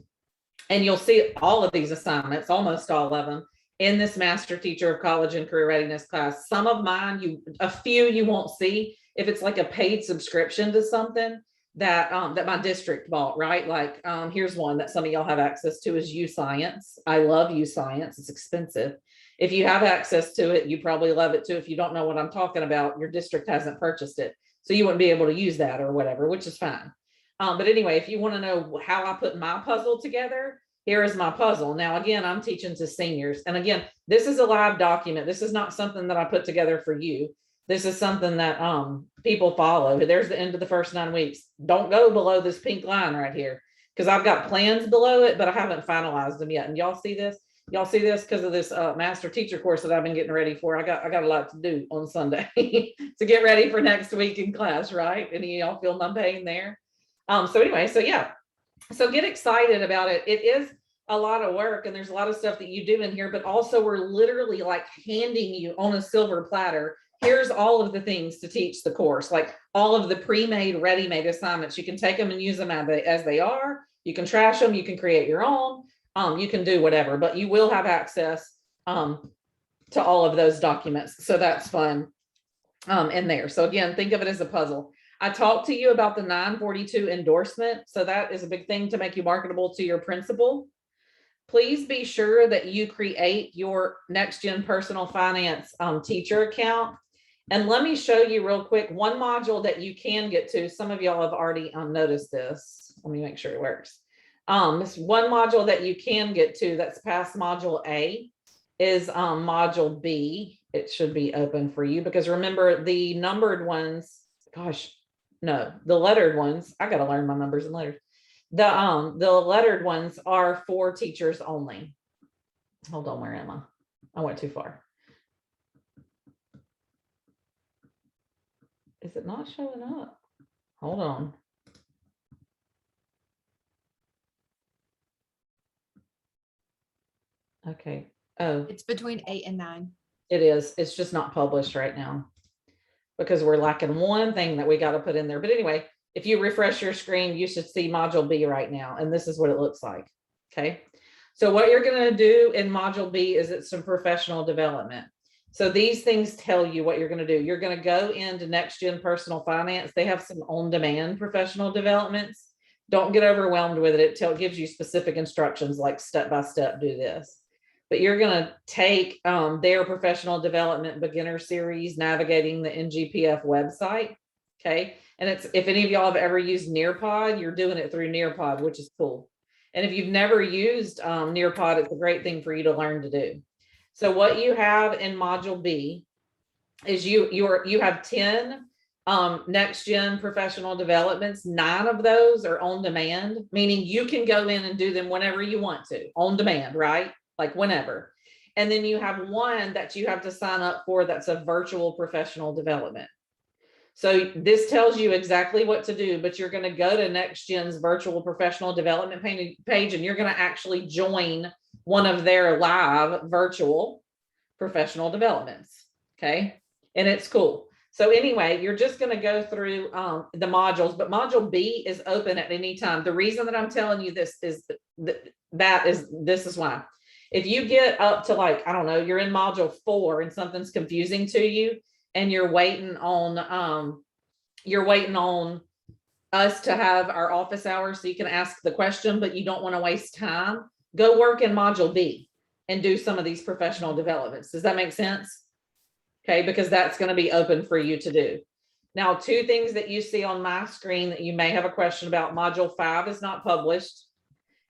you'll see all of these assignments, almost all of them, in this Master Teacher of College and Career Readiness class. Some of mine, a few you won't see if it's like a paid subscription to something that that my district bought, right? Like here's one that some of y'all have access to is UScience. I love UScience. It's expensive. If you have access to it, you probably love it too. If you don't know what I'm talking about, your district hasn't purchased it, so you wouldn't be able to use that or whatever, which is fine. But anyway, if you want to know how I put my puzzle together, here is my puzzle. Now, again, I'm teaching to seniors. And again, this is a live document. This is not something that I put together for you. This is something that people follow. There's the end of the first 9 weeks. Don't go below this pink line right here, because I've got plans below it, but I haven't finalized them yet. And y'all see this? y'all see this because of this master teacher course that I've been getting ready for. I got a lot to do on Sunday to get ready for next week in class, right? Any of y'all feel my pain there? So anyway, so yeah, so get excited about it. It is a lot of work and there's a lot of stuff that you do in here, but also we're literally like handing you on a silver platter. Here's all of the things to teach the course, like all of the pre-made, ready-made assignments. You can take them and use them as they are. You can trash them. You can create your own. You can do whatever, but you will have access to all of those documents. So that's fun in there. So again, think of it as a puzzle. I talked to you about the 942 endorsement. So that is a big thing to make you marketable to your principal. Please be sure that you create your Next Gen Personal Finance teacher account. And let me show you real quick one module that you can get to. Some of y'all have already noticed this. Let me make sure it works. This one module that you can get to that's past module A is module B. It should be open for you because remember the numbered ones, gosh, no, the lettered ones. I got to learn my numbers and letters. The lettered ones are for teachers only. Hold on, where am I? I went too far. Is it not showing up? Hold on. Okay. Oh, It's between 8 and 9. it is. It's just not published right now because we're lacking one thing that we got to put in there. But anyway, if you refresh your screen, you should see module B right now. And this is what it looks like. Okay. So what you're going to do in module B is it's some professional development. So these things tell you what you're going to do. You're going to go into Next Gen Personal Finance. They have some on-demand professional developments. Don't get overwhelmed with it. It gives you specific instructions like step-by-step, do this. But you're going to take their professional development beginner series, navigating the Ngpf website. Okay. And it's, if any of y'all have ever used Nearpod, you're doing it through Nearpod, which is cool. And if you've never used Nearpod, it's a great thing for you to learn to do. So what you have in module B is you have 10 Next Gen professional developments. 9 of those are on demand, meaning you can go in and do them whenever you want to, on demand, right? Like whenever. And then you have one that you have to sign up for that's a virtual professional development. So this tells you exactly what to do, but you're going to go to Next Gen's virtual professional development page, and you're going to actually join one of their live virtual professional developments. Okay. And it's cool. So anyway, you're just going to go through the modules, but module B is open at any time. The reason that I'm telling you this is this is why. If you get up to, like, I don't know, you're in module 4 and something's confusing to you and you're waiting on us to have our office hours so you can ask the question, but you don't want to waste time, go work in module B and do some of these professional developments. Does that make sense? Okay, because that's going to be open for you to do. Now, 2 things that you see on my screen that you may have a question about: module 5 is not published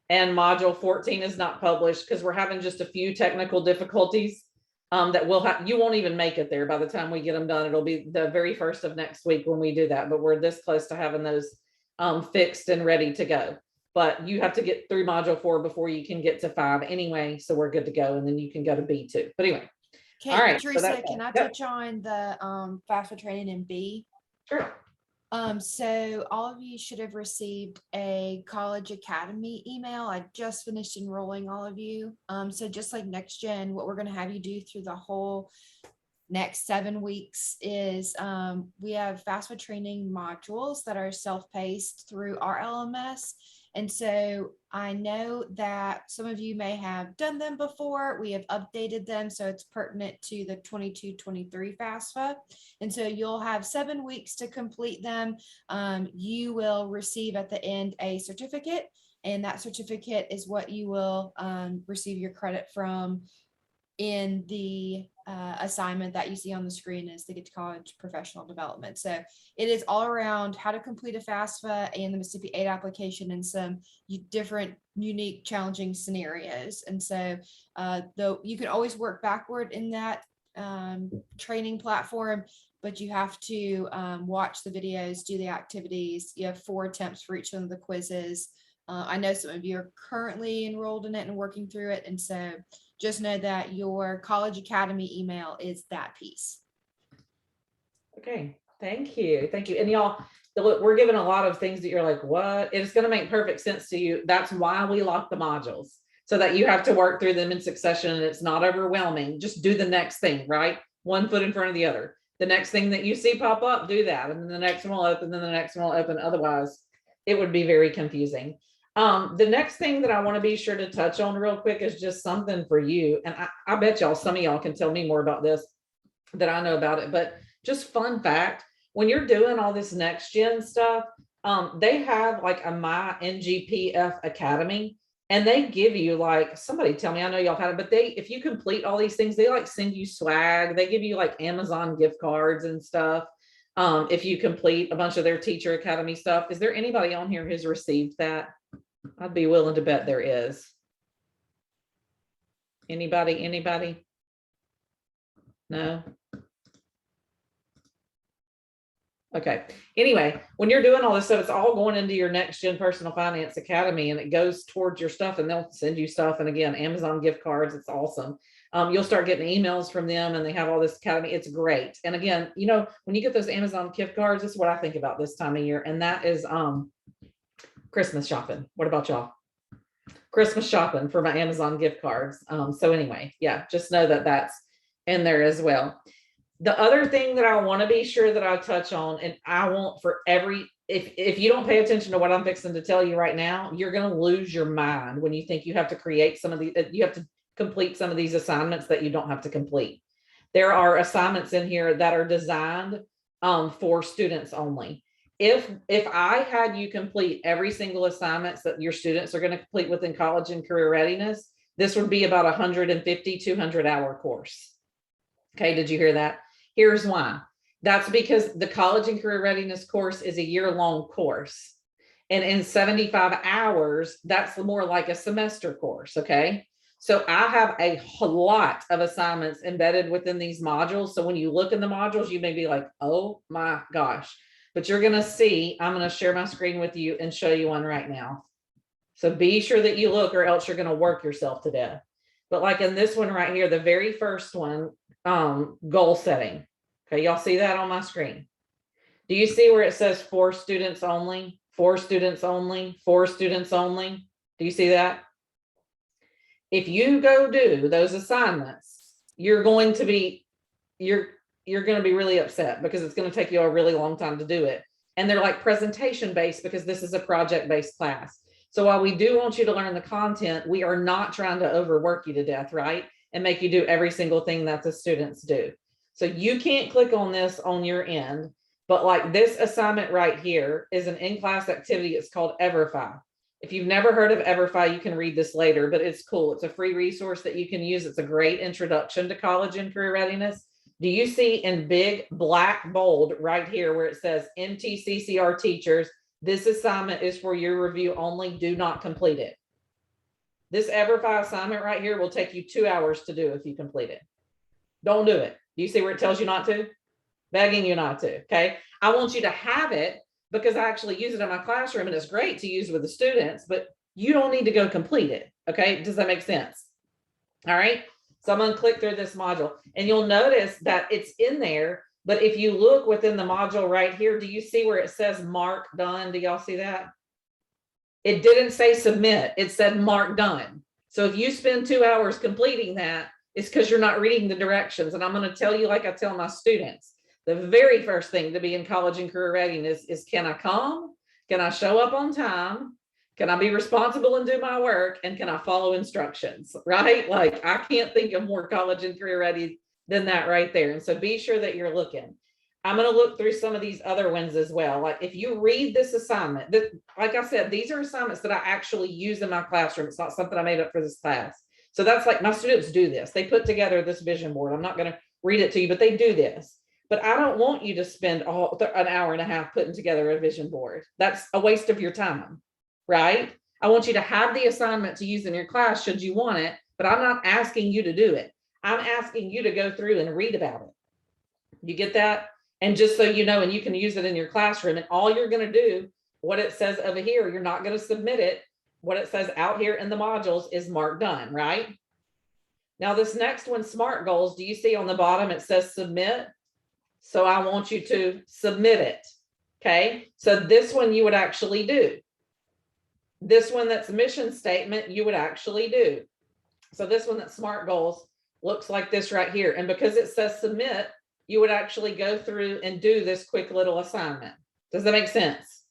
and module 14 is not published because we're having just a few technical difficulties that we'll have. You won't even make it there by the time we get them done. It'll be the very first of next week when we do that, but we're this close to having those fixed and ready to go. But you have to get through module 4 before you can get to 5 anyway. So we're good to go. And then you can go to B2. But anyway. Okay, all right. Teresa, So can I touch on the FAFSA training in B? Sure. So all of you should have received a College Academy email. I just finished enrolling all of you. So just like Next Gen, what we're going to have you do through the whole next 7 weeks is we have FAFSA training modules that are self-paced through our LMS. And so I know that some of you may have done them before. We have updated them so it's pertinent to the 22-23 FAFSA. And so you'll have 7 weeks to complete them. You will receive at the end a certificate, and that certificate is what you will receive your credit from in the assignment that you see on the screen is the Get to College Professional Development. So it is all around how to complete a FAFSA and the Mississippi 8 application in some different, unique, challenging scenarios. And so though you can always work backward in that training platform, but you have to watch the videos, do the activities. You have 4 attempts for each one of the quizzes. I know some of you are currently enrolled in it and working through it. And so just know that your College Academy email is that piece. Okay, thank you. Thank you. And y'all, look, we're giving a lot of things that you're like, what? It's going to make perfect sense to you. That's why we lock the modules, so that you have to work through them in succession and it's not overwhelming. Just do the next thing, right? One foot in front of the other. The next thing that you see pop up, do that. And then the next one will open, then the next one will open. Otherwise, it would be very confusing. The next thing that I want to be sure to touch on real quick is just something for you. And I bet y'all, some of y'all can tell me more about this than I know about it, but just fun fact, when you're doing all this next gen stuff, they have like a My Ngpf Academy, and they give you like, somebody tell me, I know y'all had it, but if you complete all these things, they like send you swag. They give you like Amazon gift cards and stuff. If you complete a bunch of their Teacher Academy stuff. Is there anybody on here who's received that? I'd be willing to bet there is. Anybody? No? Okay. Anyway, when you're doing all this stuff, it's all going into your Next Gen Personal Finance Academy, and it goes towards your stuff, and they'll send you stuff. And again, Amazon gift cards, it's awesome. You'll start getting emails from them, and they have all this academy. It's great. And again, you know, when you get those Amazon gift cards, this is what I think about this time of year. And that is Christmas shopping. What about y'all? Christmas shopping for my Amazon gift cards. So anyway, yeah, just know that that's in there as well. The other thing that I want to be sure that I touch on, and I want for if you don't pay attention to what I'm fixing to tell you right now, you're going to lose your mind when you think you have to create some of these, you have to complete some of these assignments that you don't have to complete. There are assignments in here that are designed for students only. If I had you complete every single assignments that your students are going to complete within College and Career Readiness, this would be about 150, 200-hour course. Okay, did you hear that? Here's why. That's because the College and Career Readiness course is a year-long course. And in 75 hours, that's more like a semester course, okay? So I have a lot of assignments embedded within these modules. So when you look in the modules, you may be like, oh my gosh. But you're going to see, I'm going to share my screen with you and show you one right now. So be sure that you look, or else you're going to work yourself to death. But like in this one right here, the very first one, goal setting. Okay, y'all see that on my screen? Do you see where it says for students only, for students only, for students only? Do you see that? If you go do those assignments, you're going to be really upset, because it's going to take you a really long time to do it. And they're like presentation based, because this is a project based class. So while we do want you to learn the content, we are not trying to overwork you to death, right? And make you do every single thing that the students do. So you can't click on this on your end, but like this assignment right here is an in-class activity. It's called Everfi. If you've never heard of Everfi, you can read this later, but it's cool. It's a free resource that you can use. It's a great introduction to College and Career Readiness. Do you see in big black bold right here where it says MTCCR teachers, this assignment is for your review only, do not complete it. This Everfi assignment right here will take you 2 hours to do if you complete it. Don't do it. Do you see where it tells you not to? Begging you not to, okay? I want you to have it because I actually use it in my classroom and it's great to use with the students, but you don't need to go complete it, okay? Does that make sense? All right, so I'm gonna click through this module and you'll notice that it's in there, but if you look within the module right here, do you see where it says mark done? Do y'all see that? It didn't say submit, it said mark done. So if you spend 2 hours completing that, it's because you're not reading the directions. And I'm going to tell you, like I tell my students, the very first thing to be in College and Career Readiness is, can I come? Can I show up on time? Can I be responsible and do my work? And can I follow instructions, right? Like I can't think of more College and Career Ready than that right there. And so be sure that you're looking. I'm going to look through some of these other ones as well. Like if you read this assignment, like I said, these are assignments that I actually use in my classroom. It's not something I made up for this class. So that's like my students do this. They put together this vision board. I'm not going to read it to you, but they do this. But I don't want you to spend an hour and a half putting together a vision board. That's a waste of your time, right? I want you to have the assignment to use in your class should you want it, but I'm not asking you to do it. I'm asking you to go through and read about it. You get that? And just so you know, and you can use it in your classroom, and all you're going to do, what it says over here, you're not going to submit it. What it says out here in the modules is mark done, right? Now this next one, SMART goals, do you see on the bottom, it says submit? So I want you to submit it. Okay, so this one you would actually do. This one that's mission statement, you would actually do. So this one that's SMART goals looks like this right here. And because it says submit, you would actually go through and do this quick little assignment. Does that make sense?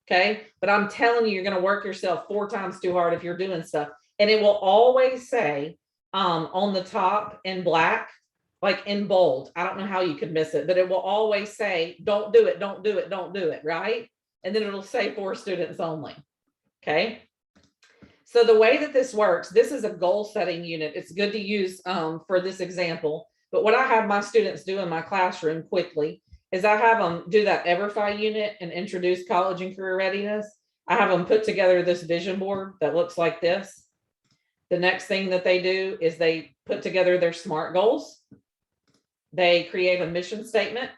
Okay, but I'm telling you, you're going to work yourself 4 times too hard if you're doing stuff. And it will always say on the top in black, like in bold. I don't know how you could miss it, but it will always say, don't do it, don't do it, don't do it, right? And then it'll say for students only. Okay. So the way that this works, this is a goal setting unit. It's good to use for this example. But what I have my students do in my classroom quickly is I have them do that EverFi unit and introduce college and career readiness. I have them put together this vision board that looks like this. The next thing that they do is they put together their SMART goals. They create a mission statement.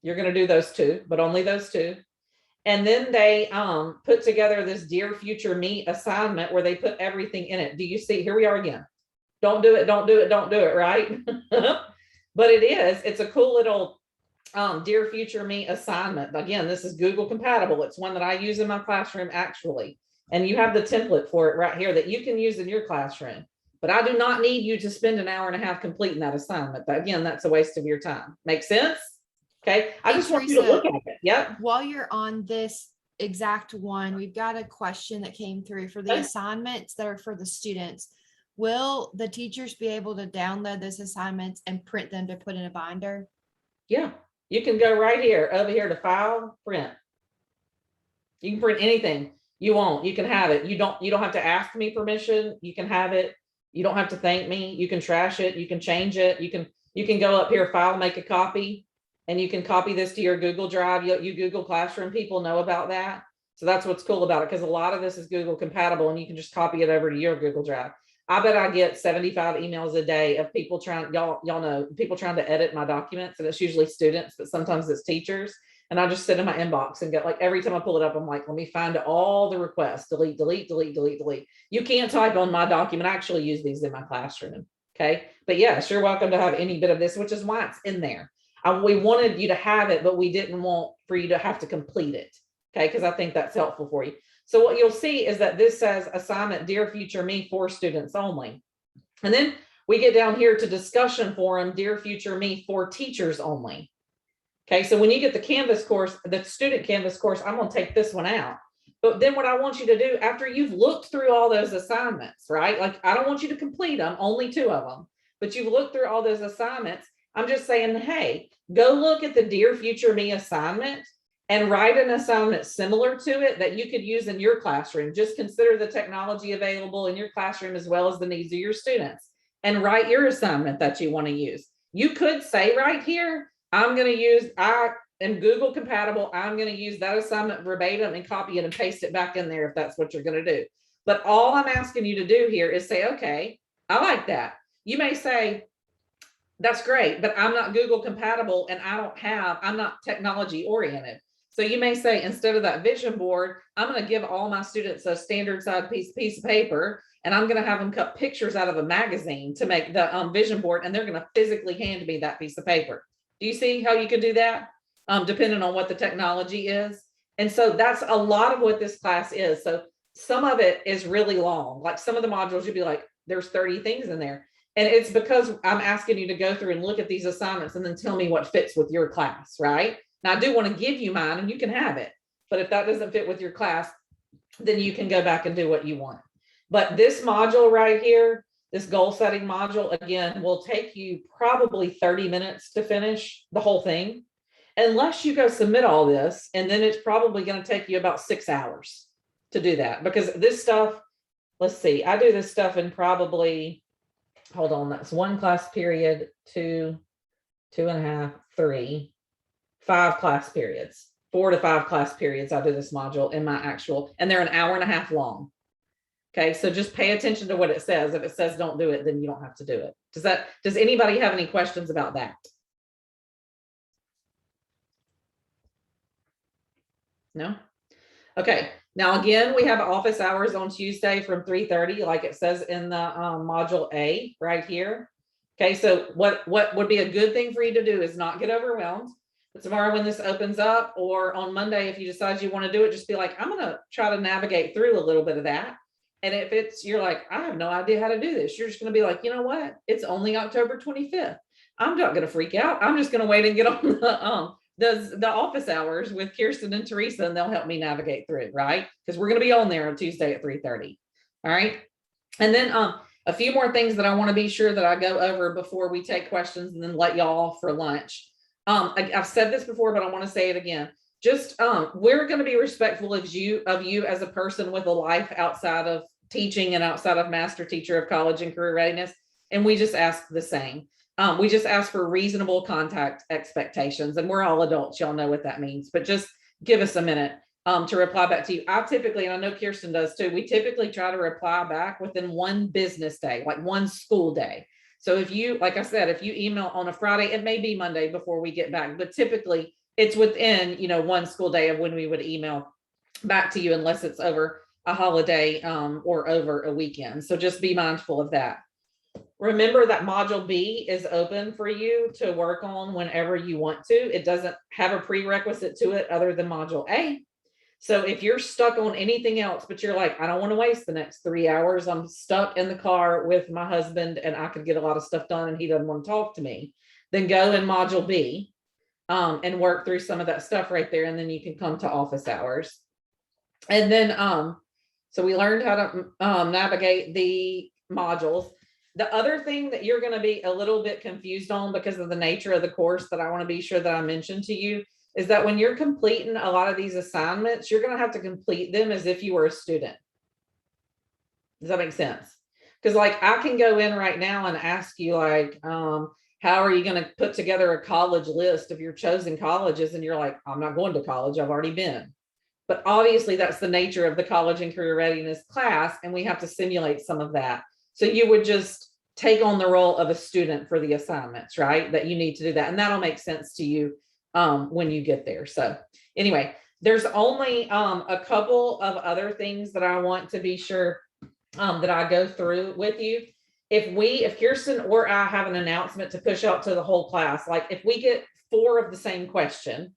You're going to do those 2, but only those 2. And then they put together this Dear Future Me assignment where they put everything in it. Do you see? Here we are again. Don't do it, don't do it, don't do it, right? But it's a cool little Dear Future Me assignment. Again, this is Google compatible. It's one that I use in my classroom actually. And you have the template for it right here that you can use in your classroom. But I do not need you to spend an hour and a half completing that assignment. But again, that's a waste of your time. Make sense? Okay. I just want you to look at it. Yep. While you're on this exact one, we've got a question that came through for the assignments that are for the students. Will the teachers be able to download those assignments and print them to put in a binder? Yeah. You can go right here, over here to file, print. You can print anything you want. You can have it. You don't have to ask me permission. You can have it. You don't have to thank me. You can trash it. You can change it. You can go up here, file, make a copy, and you can copy this to your Google Drive. You Google Classroom people know about that. So that's what's cool about it, because a lot of this is Google compatible and you can just copy it over to your Google Drive. I bet I get 75 emails a day of people trying, y'all know, people trying to edit my documents, and it's usually students, but sometimes it's teachers. And I just sit in my inbox and get, like, every time I pull it up, I'm like, let me find all the requests, delete, delete, delete, delete, delete. You can't type on my document. I actually use these in my classroom. Okay. But yes, you're welcome to have any bit of this, which is why it's in there. We wanted you to have it, but we didn't want for you to have to complete it. Okay. Because I think that's helpful for you. So what you'll see is that this says assignment, Dear Future Me, for students only. And then we get down here to discussion forum, Dear Future Me, for teachers only. Okay, so when you get the Canvas course, the student Canvas course, I'm going to take this one out. But then what I want you to do after you've looked through all those assignments, right? Like, I don't want you to complete them, only 2 of them, but you've looked through all those assignments. I'm just saying, hey, go look at the Dear Future Me assignment and write an assignment similar to it that you could use in your classroom. Just consider the technology available in your classroom as well as the needs of your students, and write your assignment that you want to use. You could say right here, I am Google compatible. I'm going to use that assignment verbatim and copy it and paste it back in there if that's what you're going to do. But all I'm asking you to do here is say, okay, I like that. You may say, that's great, but I'm not Google compatible and I'm not technology oriented. So you may say, instead of that vision board, I'm going to give all my students a standard size piece of paper, and I'm going to have them cut pictures out of a magazine to make the vision board, and they're going to physically hand me that piece of paper. Do you see how you can do that? Depending on what the technology is. And so that's a lot of what this class is. So some of it is really long. Like some of the modules, you'll be like, there's 30 things in there. And it's because I'm asking you to go through and look at these assignments and then tell me what fits with your class, right? Now, I do want to give you mine and you can have it. But if that doesn't fit with your class, then you can go back and do what you want. But this module right here, this goal setting module, again, will take you probably 30 minutes to finish the whole thing, unless you go submit all this. And then it's probably going to take you about 6 hours to do that, because this stuff, let's see, I do this stuff in probably, hold on, that's 1 class period, 2, 2.5, 3, 5 class periods, 4 to 5 class periods. I do this module in my actual, and they're an hour and a half long. Okay, so just pay attention to what it says. If it says don't do it, then you don't have to do it. Does anybody have any questions about that? No? Okay, now again, we have office hours on Tuesday from 3:30, like it says in the module A right here. Okay, so what would be a good thing for you to do is not get overwhelmed. But tomorrow when this opens up, or on Monday, if you decide you want to do it, just be like, I'm gonna try to navigate through a little bit of that. And if you're like, I have no idea how to do this, you're just gonna be like, you know what? It's only October 25th. I'm not gonna freak out. I'm just gonna wait and get on the office hours with Kirsten and Teresa, and they'll help me navigate through it, right? Because we're gonna be on there on Tuesday at 3:30. All right. And then a few more things that I want to be sure that I go over before we take questions and then let y'all off for lunch. I've said this before, but I want to say it again. Just we're going to be respectful of you as a person with a life outside of teaching and outside of master teacher of college and career readiness. And we just ask the same. We just ask for reasonable contact expectations, and we're all adults. Y'all know what that means, but just give us a minute to reply back to you. I typically, and I know Kirsten does too, we typically try to reply back within one business day, like one school day. So if you, like I said, if you email on a Friday, it may be Monday before we get back, but typically it's within, one school day of when we would email back to you, unless it's over a holiday or over a weekend. So just be mindful of that. Remember that module B is open for you to work on whenever you want to. It doesn't have a prerequisite to it other than module A. So if you're stuck on anything else, but you're like, I don't want to waste the next 3 hours, I'm stuck in the car with my husband and I could get a lot of stuff done and he doesn't want to talk to me, then go in module B and work through some of that stuff right there. And then you can come to office hours. And then, so we learned how to navigate the modules. The other thing that you're going to be a little bit confused on because of the nature of the course that I want to be sure that I mentioned to you is that when you're completing a lot of these assignments, you're going to have to complete them as if you were a student. Does that make sense? Because like I can go in right now and ask you like, how are you going to put together a college list of your chosen colleges? And you're like, I'm not going to college. I've already been. But obviously that's the nature of the college and career readiness class. And we have to simulate some of that. So you would just take on the role of a student for the assignments, right? That you need to do that. And that'll make sense to you when you get there. So anyway, there's only a couple of other things that I want to be sure that I go through with you. If Kirsten or I have an announcement to push out to the whole class, like if we get 4 of the same question,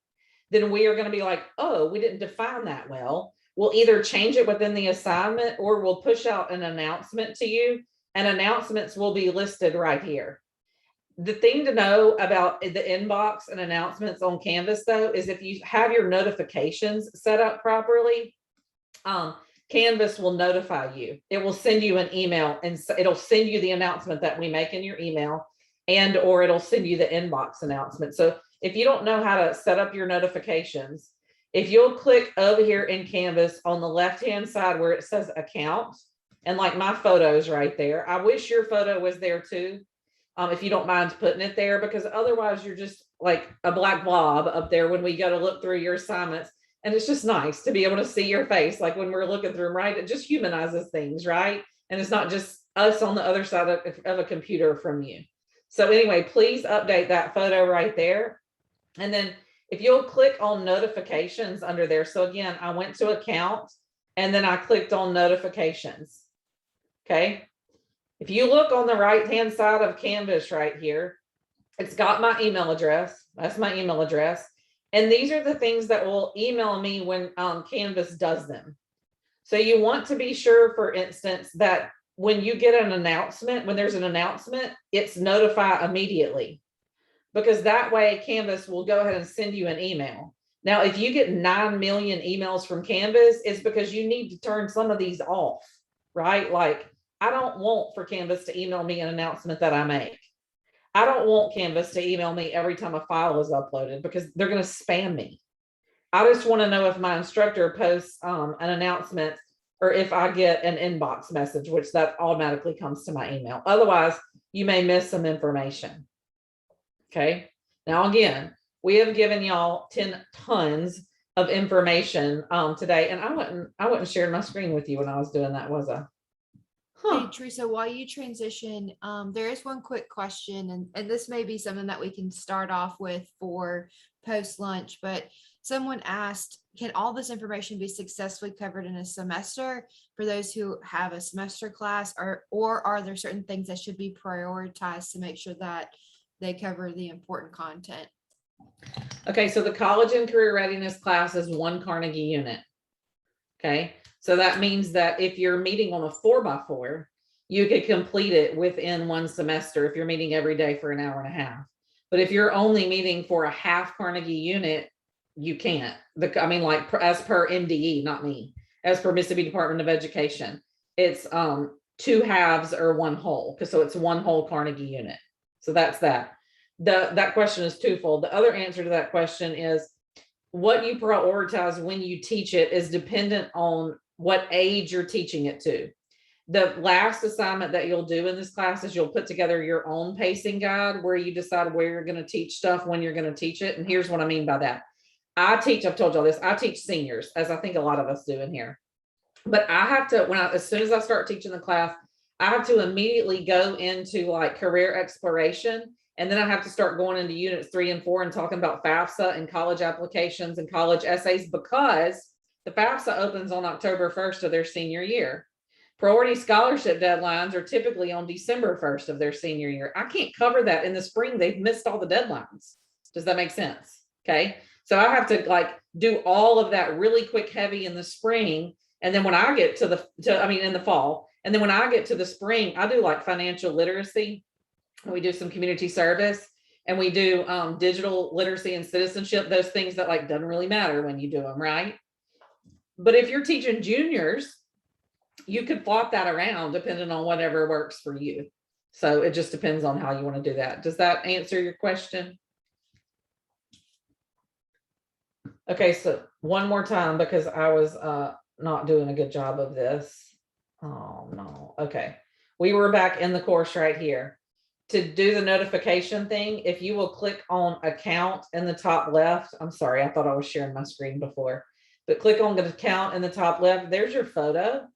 then we are going to be like, oh, we didn't define that well. We'll either change it within the assignment or we'll push out an announcement to you, and announcements will be listed right here. The thing to know about the inbox and announcements on Canvas though, is if you have your notifications set up properly, Canvas will notify you. It will send you an email and it'll send you the announcement that we make in your email, and or it'll send you the inbox announcement. So if you don't know how to set up your notifications, if you'll click over here in Canvas on the left-hand side where it says account, and like my photo's right there. I wish your photo was there too. If you don't mind putting it there, because otherwise you're just like a black blob up there when we go to look through your assignments. And it's just nice to be able to see your face. Like when we're looking through them, right? It just humanizes things, right? And it's not just us on the other side of a computer from you. So anyway, please update that photo right there. And then if you'll click on notifications under there. So again, I went to account and then I clicked on notifications. Okay. If you look on the right-hand side of Canvas right here, it's got my email address. That's my email address. And these are the things that will email me when Canvas does them. So you want to be sure, for instance, that when you get an announcement, when there's an announcement, it's notify immediately, because that way Canvas will go ahead and send you an email. Now, if you get 9 million emails from Canvas, it's because you need to turn some of these off, right? Like, I don't want for Canvas to email me an announcement that I make. I don't want Canvas to email me every time a file is uploaded, because they're going to spam me. I just want to know if my instructor posts an announcement or if I get an inbox message, which that automatically comes to my email. Otherwise, you may miss some information. Okay. Now, again, we have given y'all tons of information today, and I wasn't sharing my screen with you when I was doing that, was I? Hey, Teresa, while you transition, there is one quick question, and this may be something that we can start off with for post-lunch, but someone asked, can all this information be successfully covered in a semester for those who have a semester class, or are there certain things that should be prioritized to make sure that they cover the important content? Okay, so the college and career readiness class is one Carnegie unit. Okay, so that means that if you're meeting on a 4x4, you could complete it within one semester if you're meeting every day for an hour and a half. But if you're only meeting for a half Carnegie unit, you can't. I mean, like as per MDE, not me, as per Mississippi Department of Education, it's 2 halves or 1 whole, because so it's 1 whole Carnegie unit. So that's that. That question is twofold. The other answer to that question is what you prioritize when you teach it is dependent on what age you're teaching it to. The last assignment that you'll do in this class is you'll put together your own pacing guide where you decide where you're going to teach stuff, when you're going to teach it. And here's what I mean by that. I've told y'all this, I teach seniors, as I think a lot of us do in here. But I have to, as soon as I start teaching the class, I have to immediately go into like career exploration. And then I have to start going into units 3 and 4 and talking about FAFSA and college applications and college essays, because the FAFSA opens on October 1st of their senior year. Priority scholarship deadlines are typically on December 1st of their senior year. I can't cover that in the spring. They've missed all the deadlines. Does that make sense? Okay. So I have to like do all of that really quick, heavy in the spring. And then when I get to in the fall, and then when I get to the spring, I do like financial literacy. We do some community service, and we do digital literacy and citizenship, those things that like doesn't really matter when you do them, right? But if you're teaching juniors, you could flop that around depending on whatever works for you. So it just depends on how you want to do that. Does that answer your question? Okay, so one more time, because I was not doing a good job of this. Oh no. Okay, we were back in the course right here. To do the notification thing, if you will click on account in the top left, I'm sorry, I thought I was sharing my screen before, but click on the account in the top left, there's your photo.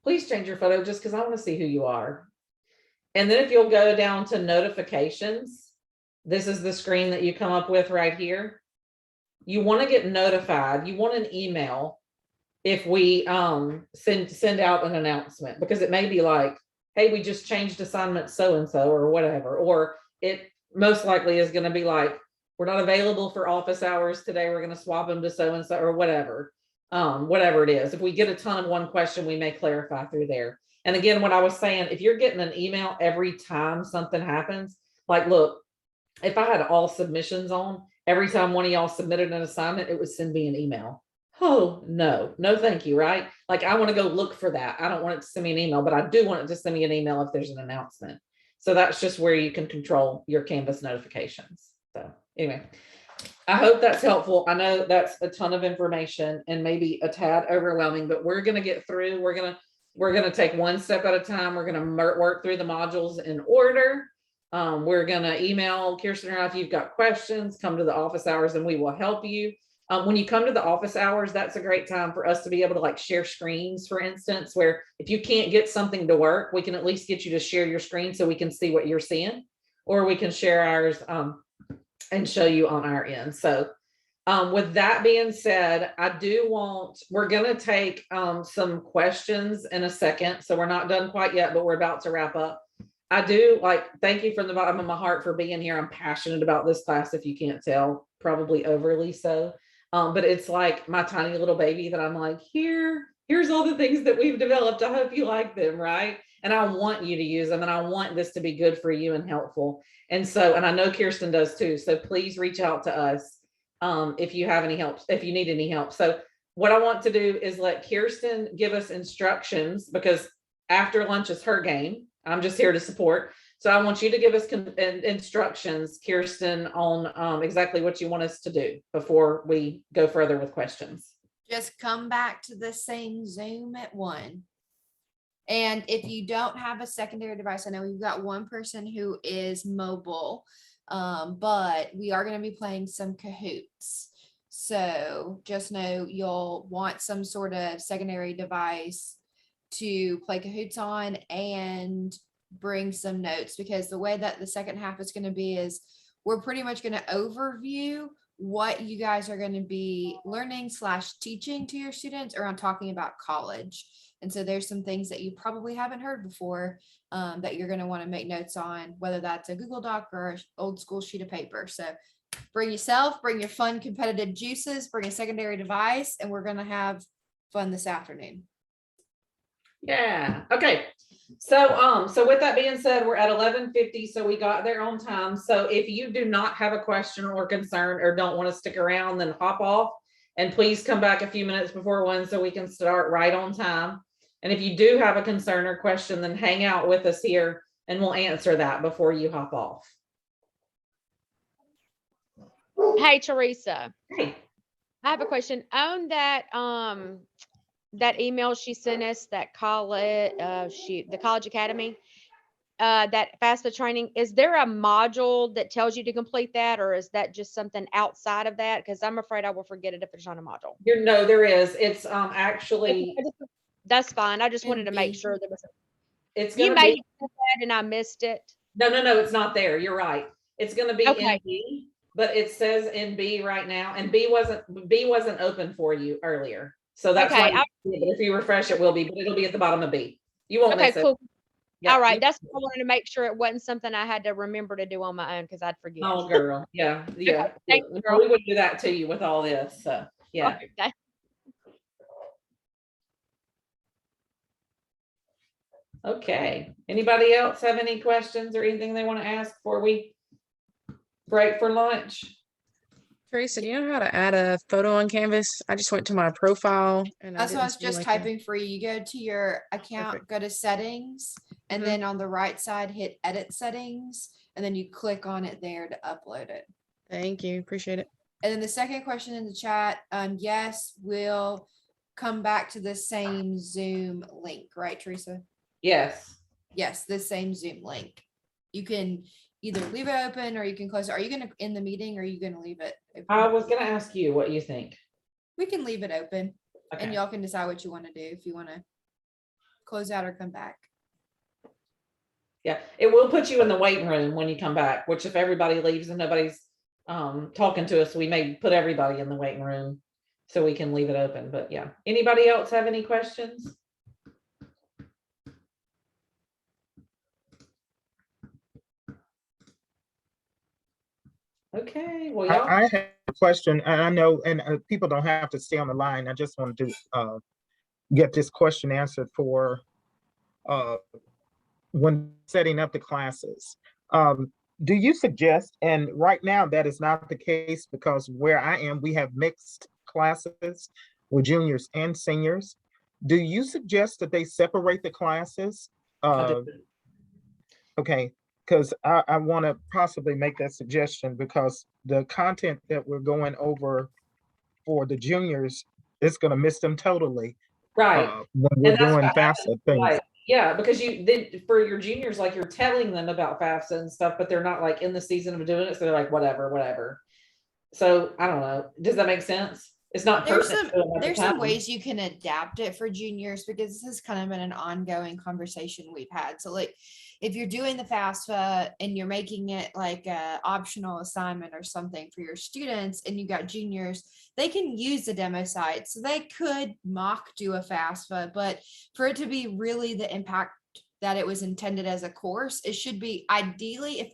Please change your photo just because I want to see who you are. And then if you'll go down to notifications, this is the screen that you come up with right here. You want to get notified. You want an email if we send out an announcement, because it may be like, hey, we just changed assignment so-and-so or whatever, or it most likely is going to be like, we're not available for office hours today. We're going to swap them to so-and-so or whatever, whatever it is. If we get a ton of one question, we may clarify through there. And again, what I was saying, if you're getting an email every time something happens, like, look, if I had all submissions on, every time one of y'all submitted an assignment, it would send me an email. Oh, no, thank you, right? Like, I want to go look for that. I don't want it to send me an email, but I do want it to send me an email if there's an announcement. So that's just where you can control your Canvas notifications. So anyway, I hope that's helpful. I know that's a ton of information and maybe a tad overwhelming, but we're going to get through. We're going to take one step at a time. We're going to work through the modules in order. We're going to email Kirsten or if you've got questions, come to the office hours and we will help you. When you come to the office hours, that's a great time for us to be able to like share screens, for instance, where if you can't get something to work, we can at least get you to share your screen so we can see what you're seeing, or we can share ours and show you on our end. So with that being said, we're going to take some questions in a second. So we're not done quite yet, but we're about to wrap up. I do thank you from the bottom of my heart for being here. I'm passionate about this class, if you can't tell, probably overly so. But it's like my tiny little baby that I'm like, here's all the things that we've developed. I hope you like them, right? And I want you to use them, and I want this to be good for you and helpful. And so, and I know Kirsten does too. So please reach out to us if you have any help, if you need any help. So what I want to do is let Kirsten give us instructions, because after lunch is her game. I'm just here to support. So I want you to give us instructions, Kirsten, on exactly what you want us to do before we go further with questions. Just come back to the same Zoom at 1. And if you don't have a secondary device, I know we've got one person who is mobile, but we are going to be playing some Kahoots. So just know you'll want some sort of secondary device to play cahoots on and bring some notes, because the way that the second half is going to be is we're pretty much going to overview what you guys are going to be learning / teaching to your students around talking about college. And so there's some things that you probably haven't heard before that you're going to want to make notes on, whether that's a Google Doc or an old school sheet of paper. So bring yourself, bring your fun competitive juices, bring a secondary device, and we're going to have fun this afternoon. Yeah. Okay. So with that being said, we're at 11:50, so we got there on time. So if you do not have a question or concern or don't want to stick around, then hop off and please come back a few minutes before 1 so we can start right on time. And if you do have a concern or question, then hang out with us here and we'll answer that before you hop off. Hey, Teresa. Hey. I have a question on that that email she sent us, that college the College Academy, that FAFSA training. Is there a module that tells you to complete that, or is that just something outside of that? Because I'm afraid I will forget it if it's on a module. No, there is. It's actually. That's fine. I just wanted to make sure there was. It's you gonna may be have said that and I missed it. No, it's not there. You're right. It's going to be Okay. in B, but it says in B right now, and B wasn't open for you earlier. So that's Okay, why if you refresh, it will be, but it'll be at the bottom of B. You won't Okay, miss cool. it. Yeah, All right. That's what I wanted to make sure it wasn't something I had to remember to do on my own because I'd forget. Oh, girl. Yeah. Okay, thanks, We girl. would do that to you with all this. So yeah. Okay. Okay. Anybody else have any questions or anything they want to ask before we break for lunch? Teresa, do you know how to add a photo on Canvas? I just went to my profile and That's what I was see just like typing for you. You go to your account, Perfect. go to settings, and then on the right side, hit edit settings, and then you click on it there to upload it. Thank you. Appreciate it. And then the second question in the chat, yes, we'll come back to the same Zoom link, right, Teresa? Yes. Yes, the same Zoom link. You can either leave it open or you can close it. Are you going to end the meeting or are you going to leave it open? I was going to ask you what you think. We can leave it open Okay. and y'all can decide what you want to do, if you want to close out or come back. Yeah, it will put you in the waiting room when you come back, which if everybody leaves and nobody's talking to us, we may put everybody in the waiting room so we can leave it open. But yeah, anybody else have any questions? Okay, well, y'all. I have a question, and I know, and people don't have to stay on the line. I just wanted to get this question answered for when setting up the classes. Do you suggest, and right now that is not the case because where I am, we have mixed classes with juniors and seniors. Do you suggest that they separate the classes? Okay. Because I want to possibly make that suggestion because the content that we're going over for the juniors is going to miss them totally. Right. When we're doing FAFSA things. Right. Yeah, because you then for your juniors, like you're telling them about FAFSA and stuff, but they're not like in the season of doing it. So they're like, whatever. So I don't know. Does that make sense? It's not pertinent to them at the There's some time. ways you can adapt it for juniors because this has kind of been an ongoing conversation we've had. So like if you're doing the FAFSA and you're making it like a optional assignment or something for your students and you got juniors, they can use the demo site. So they could mock do a FAFSA, but for it to be really the impact that it was intended as a course, it should be ideally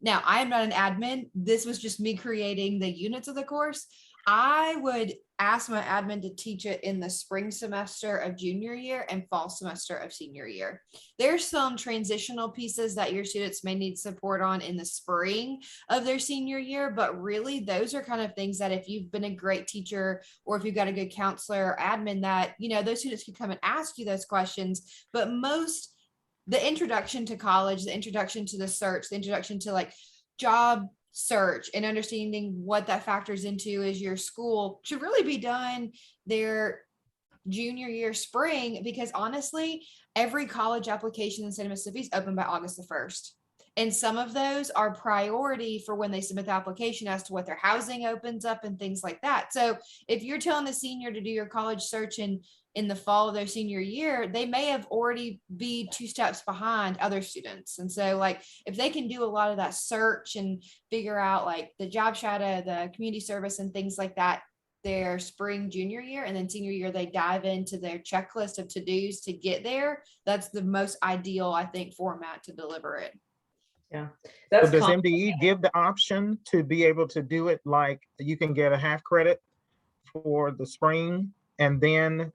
now I am not an admin. This was just me creating the units of the course. I would ask my admin to teach it in the spring semester of junior year and fall semester of senior year. There's some transitional pieces that your students may need support on in the spring of their senior year, but really those are kind of things that if you've been a great teacher or if you've got a good counselor or admin that, you know, those students can come and ask you those questions. But the introduction to college, the introduction to the search, the introduction to like job search and understanding what that factors into is your school should really be done their junior year spring, because honestly, every college application in the state of Mississippi is open by August the 1st. And some of those are priority for when they submit the application as to what their housing opens up and things like that. So if you're telling the senior to do your college search in the fall of their senior year, they may have already be 2 steps behind other students. And so like, if they can do a lot of that search and figure out like the job shadow, the community service and things like that, their spring junior year, and then senior year, they dive into their checklist of to-dos to get there. That's the most ideal, I think, format to deliver it. Yeah. So does MDE give the option to be able to do it like you can get a half credit for the spring and then,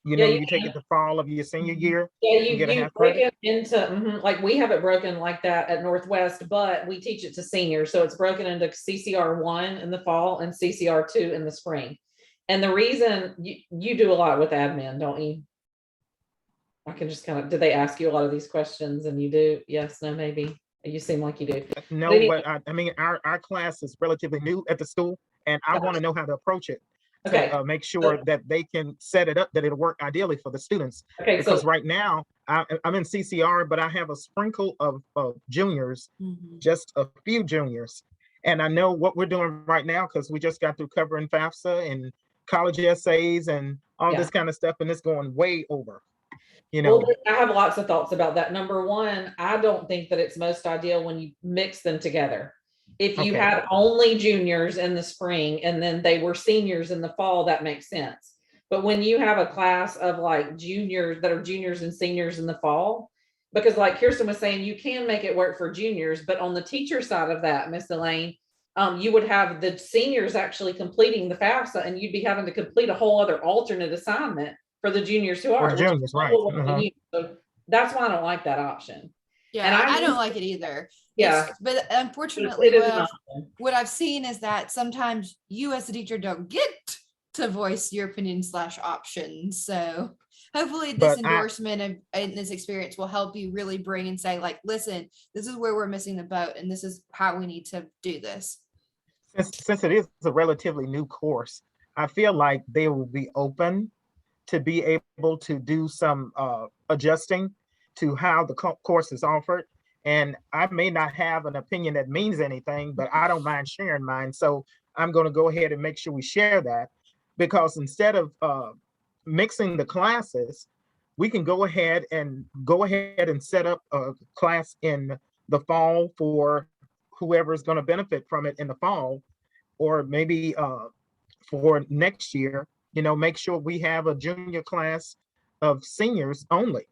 you know, you take it the fall of your senior year? Yeah, and get a you half break credit? it into, like we have it broken like that at Northwest, but we teach it to seniors. So it's broken into CCR1 in the fall and CCR2 in the spring. And the reason you do a lot with admin, don't you? I can just kind of, did they ask you a lot of these questions and you do? Yes, no, maybe. You seem like you do. No, but I mean, our class is relatively new at the school, and I want to know how to approach it. Okay. To make sure that they can set it up, that it'll work ideally for the students. Okay, because so right now I'm in CCR, but I have a sprinkle of juniors, just a few juniors. And I know what we're doing right now because we just got through covering FAFSA and college essays and all this kind of stuff, and it's going way over. You know, well, I have lots of thoughts about that. Number one, I don't think that it's most ideal when you mix them together. If you had only juniors in the spring and then they were seniors in the fall, that makes sense. But when you have a class of like juniors that are juniors and seniors in the fall, because like Kirsten was saying, you can make it work for juniors, but on the teacher side of that, Miss Elaine, you would have the seniors actually completing the FAFSA and you'd be having to complete a whole other alternate assignment for the juniors who are. Juniors, right. So that's why I don't like that option. Yeah, And I don't like it either. Yeah. But unfortunately, It is an what I've seen is that sometimes you as a teacher don't get to voice your opinion / options. So hopefully this endorsement and this experience will help you really bring and say like, listen, this is where we're missing the boat and this is how we need to do this. Since it is a relatively new course, I feel like they will be open to be able to do some adjusting to how the course is offered. And I may not have an opinion that means anything, but I don't mind sharing mine. So I'm going to go ahead and make sure we share that, because instead of mixing the classes, we can go ahead and set up a class in the fall for whoever is going to benefit from it in the fall, or maybe for next year, you know, make sure we have a junior class of seniors only,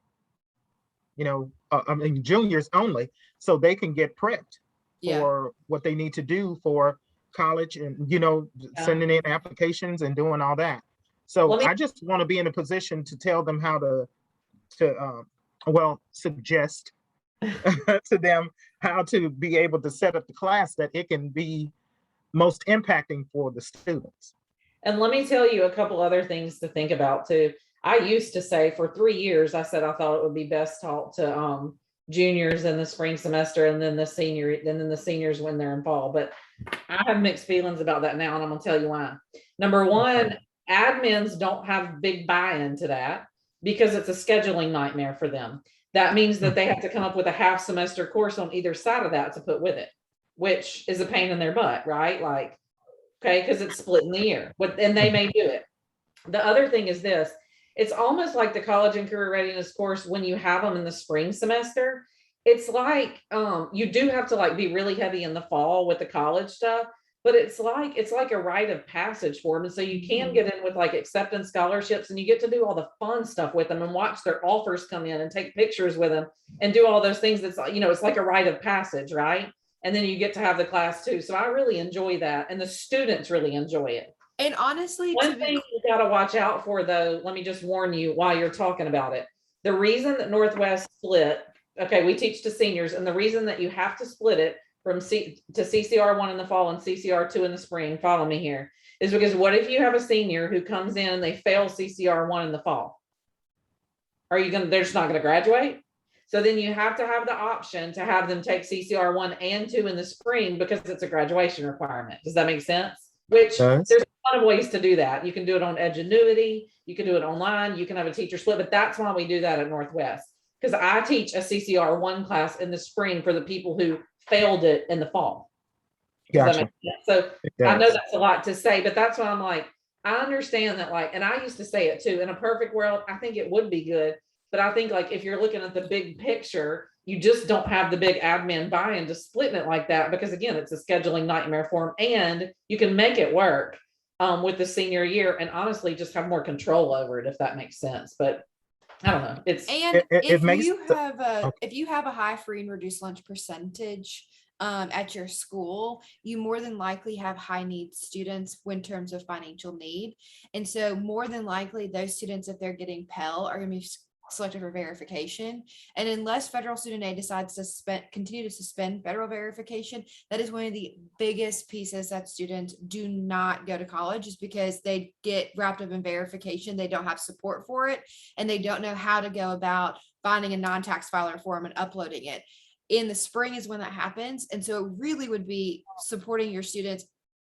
you know, I mean, juniors only, so they can get prepped for what they need to do for college and, you know, sending in applications and doing all that. So I just want to be in a position to tell them how to suggest to them how to be able to set up the class that it can be most impacting for the students. And let me tell you a couple other things to think about too. I used to say for 3 years, I said I thought it would be best taught to juniors in the spring semester and then the seniors when they're in fall. But I have mixed feelings about that now, and I'm gonna tell you why. Number one, admins don't have big buy-in to that because it's a scheduling nightmare for them. That means that they have to come up with a half semester course on either side of that to put with it, which is a pain in their butt, right? Like, okay, because it's split in the year, and they may do it. The other thing is this, it's almost like the college and career readiness course when you have them in the spring semester. It's like you do have to like be really heavy in the fall with the college stuff, but it's like a rite of passage for them. And so you can get in with like acceptance scholarships and you get to do all the fun stuff with them and watch their offers come in and take pictures with them and do all those things. That's, you know, it's like a rite of passage, right? And then you get to have the class too. So I really enjoy that. And the students really enjoy it. And honestly, one thing you got to watch out for though, let me just warn you while you're talking about it. The reason that Northwest split, okay, we teach to seniors, and the reason that you have to split it from to CCR1 in the fall and CCR2 in the spring, follow me here, is because what if you have a senior who comes in and they fail CCR1 in the fall? They're just not going to graduate? So then you have to have the option to have them take CCR1 and 2 in the spring because it's a graduation requirement. Does that make sense? Which there's a lot of ways to do that. You can do it on Edgenuity, you can do it online, you can have a teacher split, but that's why we do that at Northwest. because I teach a CCR one class in the spring for the people who failed it in the fall. Does that Gotcha. make sense? So It I know does. that's a lot to say, but that's why I'm like, I understand that, like, and I used to say it too, in a perfect world, I think it would be good. But I think like if you're looking at the big picture, you just don't have the big admin buy-in to splitting it like that, because again, it's a scheduling nightmare for them, and you can make it work with the senior year and honestly just have more control over it, if that makes sense. But I don't know. It's And It if makes you have a okay. if you have a high free and reduced lunch percentage at your school, you more than likely have high needs students in terms of financial need. And so more than likely those students, if they're getting Pell, are going to be selected for verification. And unless federal student aid decides to continue to suspend federal verification, that is one of the biggest pieces that students do not go to college, is because they get wrapped up in verification. They don't have support for it, and they don't know how to go about finding a non-tax filer form and uploading it. In the spring is when that happens. And so it really would be supporting your students,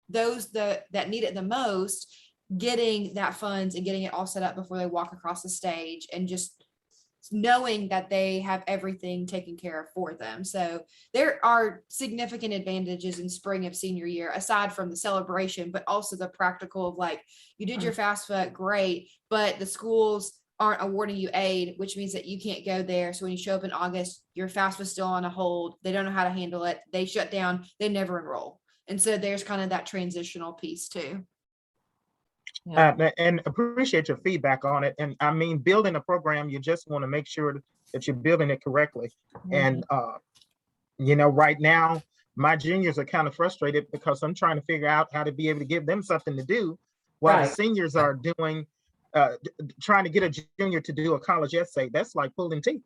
those that need it the most, getting that funds and getting it all set up before they walk across the stage, and just knowing that they have everything taken care of for them. So there are significant advantages in spring of senior year, aside from the celebration, but also the practical of like, you did your FAFSA, great, but the schools aren't awarding you aid, which means that you can't go there. So when you show up in August, your FAFSA is still on a hold. They don't know how to handle it. They shut down. They never enroll. And so there's kind of that transitional piece too. And appreciate your feedback on it. And I mean, building a program, you just want to make sure that you're building it correctly. And, you know, right now, my juniors are kind of frustrated because I'm trying to figure out how to be able to give them something to do while the seniors are doing, trying to get a junior to do a college essay. That's like pulling teeth.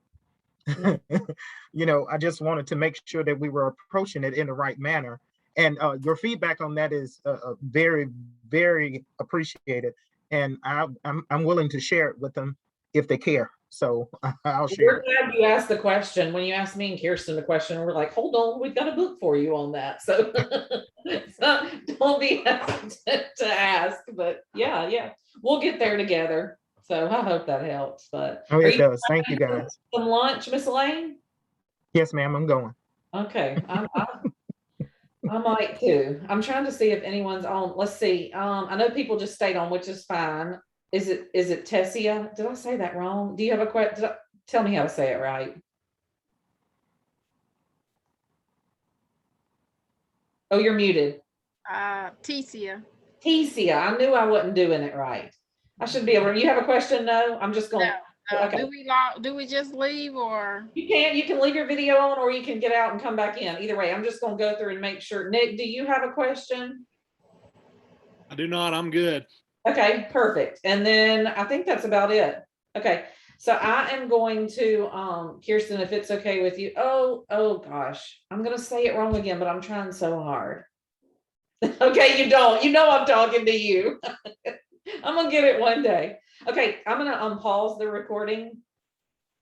You know, I just wanted to make sure that we were approaching it in the right manner. And your feedback on that is very, very appreciated. And I'm willing to share it with them if they care. So I'll share We're it. glad you asked the question. When you asked me and Kirsten the question, we're like, hold on, we've got a book for you on that. So, so don't be hesitant to ask. But yeah, we'll get there together. So I hope that helps. But Oh, it does. Thank you, guys. Some lunch, Miss Elaine? Yes, ma'am, I'm going. Okay. I might too. I'm trying to see if anyone's on. Let's see. I know people just stayed on, which is fine. Is it Tessia? Did I say that wrong? Do you have a question? Tell me how to say it right. Oh, you're muted. Tessia. Tessia. I knew I wasn't doing it right. I should be able to. You have a question? No, I'm just going. No. Okay. Do we just leave, or you can leave your video on, or you can get out and come back in. Either way, I'm just going to go through and make sure. Nick, do you have a question? I do not. I'm good. Okay, perfect. And then I think that's about it. Okay. So I am going to, Kirsten, if it's okay with you. Oh gosh, I'm going to say it wrong again, but I'm trying so hard. Okay, you don't. You know I'm talking to you. I'm going to get it one day. Okay, I'm going to pause the recording.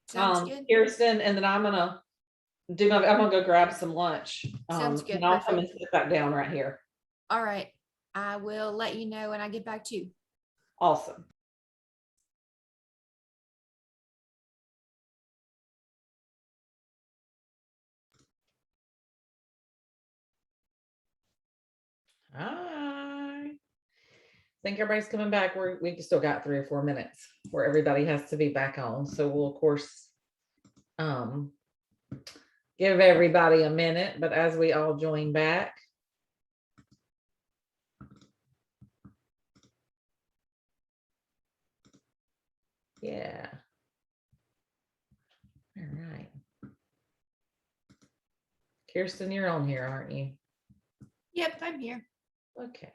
Sounds good. Kirsten, and then I'm going to go grab some lunch. Sounds good. And I'll come and Perfect. sit back down right here. All right. I will let you know when I get back to you. Awesome. Hi. Think everybody's coming back. We've still got 3 or 4 minutes where everybody has to be back on. So we'll of course give everybody a minute, but as we all join back. Yeah. All right. Kirsten, you're on here, aren't you? Yep, I'm here. Okay.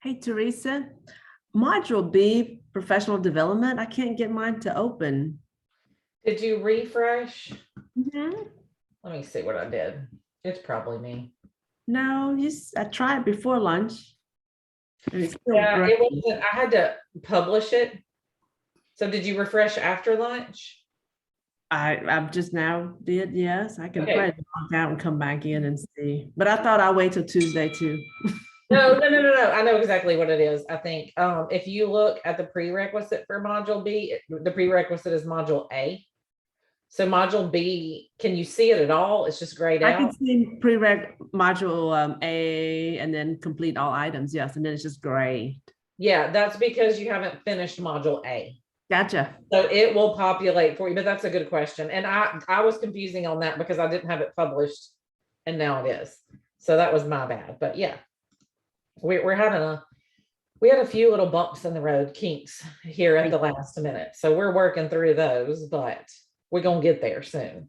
Hey, Teresa. Module B, professional development. I can't get mine to open. Did you refresh? Mhm. Let me see what I did. It's probably me. No, I tried before lunch. And it's still Yeah, it running. wasn't, I had to publish it. So did you refresh after lunch? I just now did, yes. I can Okay. probably log out and come back in and see. But I thought I'll wait till Tuesday too. No. I know exactly what it is. I think if you look at the prerequisite for module B, the prerequisite is module A. So module B, can you see it at all? It's just grayed I can out. see prereq module A and then complete all items, yes, and then it's just gray. Yeah, that's because you haven't finished module A. Gotcha. So it will populate for you, but that's a good question. And I was confusing on that because I didn't have it published and now it is. So that was my bad. But yeah, we had a few little bumps in the road, kinks here at the last minute. So we're working through those, but we're going to get there soon.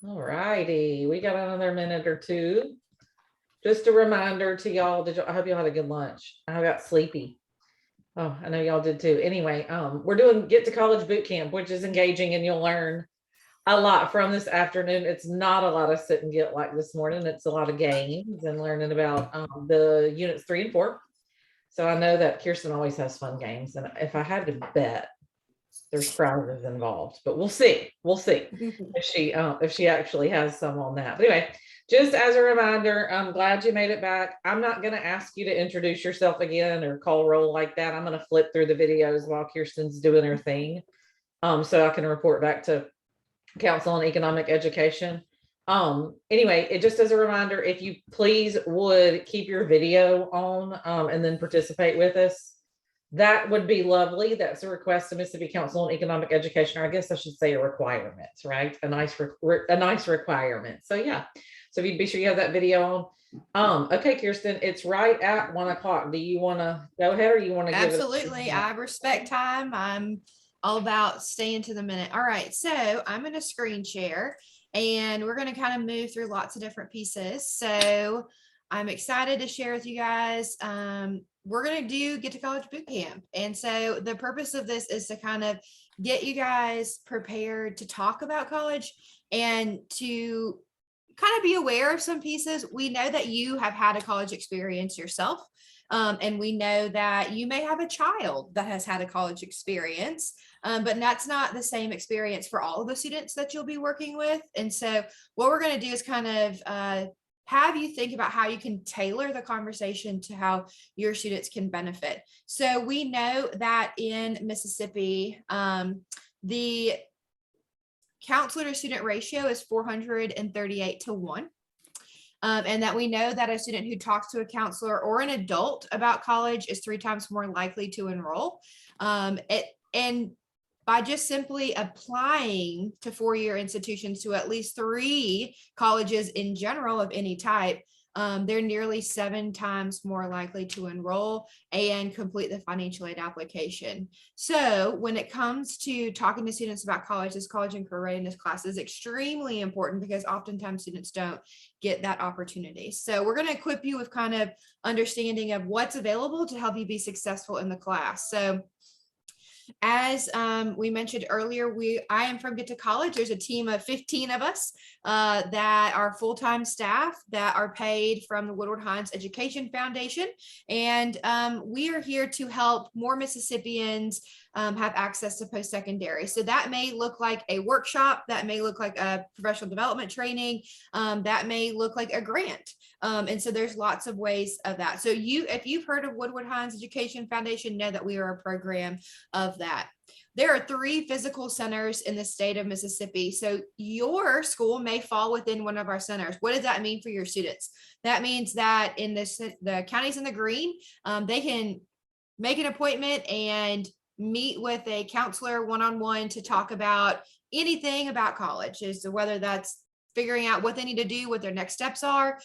All righty, we got another minute or two. Just a reminder to y'all, I hope y'all had a good lunch. I got sleepy. Oh, I know y'all did too. Anyway, we're doing Get to College Boot Camp, which is engaging and you'll learn a lot from this afternoon. It's not a lot of sit and get like this morning. It's a lot of games and learning about the units 3 and 4. So I know that Kirsten always has fun games. And if I had to bet, there's prizes involved, but we'll see. We'll see if she actually has some on that. But anyway, just as a reminder, I'm glad you made it back. I'm not going to ask you to introduce yourself again or call roll like that. I'm going to flip through the videos while Kirsten's doing her thing, so I can report back to Council on Economic Education. Anyway, it just as a reminder, if you please would keep your video on and then participate with us. That would be lovely. That's a request to Mississippi Council on Economic Education, or I guess I should say a requirement, right? A nice requirement. So yeah, so if you'd be sure you have that video on. Okay, Kirsten, it's right at 1 o'clock. Do you want to go ahead or you want to give it? Absolutely. I respect time. I'm all about staying to the minute. All right, so I'm going to screen share and we're going to kind of move through lots of different pieces. So I'm excited to share with you guys. We're going to do Get to College Boot Camp. And so the purpose of this is to kind of get you guys prepared to talk about college and to kind of be aware of some pieces. We know that you have had a college experience yourself. And we know that you may have a child that has had a college experience, but that's not the same experience for all of the students that you'll be working with. And so what we're going to do is kind of have you think about how you can tailor the conversation to how your students can benefit. So we know that in Mississippi, the counselor to student ratio is 438 to 1. And that we know that a student who talks to a counselor or an adult about college is 3 times more likely to enroll. And by just simply applying to 4-year institutions to at least 3 colleges in general of any type, they're nearly 7 times more likely to enroll and complete the financial aid application. So when it comes to talking to students about college, this college and career readiness class is extremely important because oftentimes students don't get that opportunity. So we're going to equip you with kind of understanding of what's available to help you be successful in the class. So as we mentioned earlier, I am from Get to College. There's a team of 15 of us that are full-time staff that are paid from the Woodward Hines Education Foundation. And we are here to help more Mississippians have access to post-secondary. So that may look like a workshop, that may look like a professional development training, that may look like a grant. And so there's lots of ways of that. So if you've heard of Woodward Hines Education Foundation, know that we are a program of that. There are 3 physical centers in the state of Mississippi. So your school may fall within one of our centers. What does that mean for your students? That means that in the counties in the green, they can make an appointment and meet with a counselor one-on-one to talk about anything about college, as to whether that's figuring out what they need to do, what their next steps are.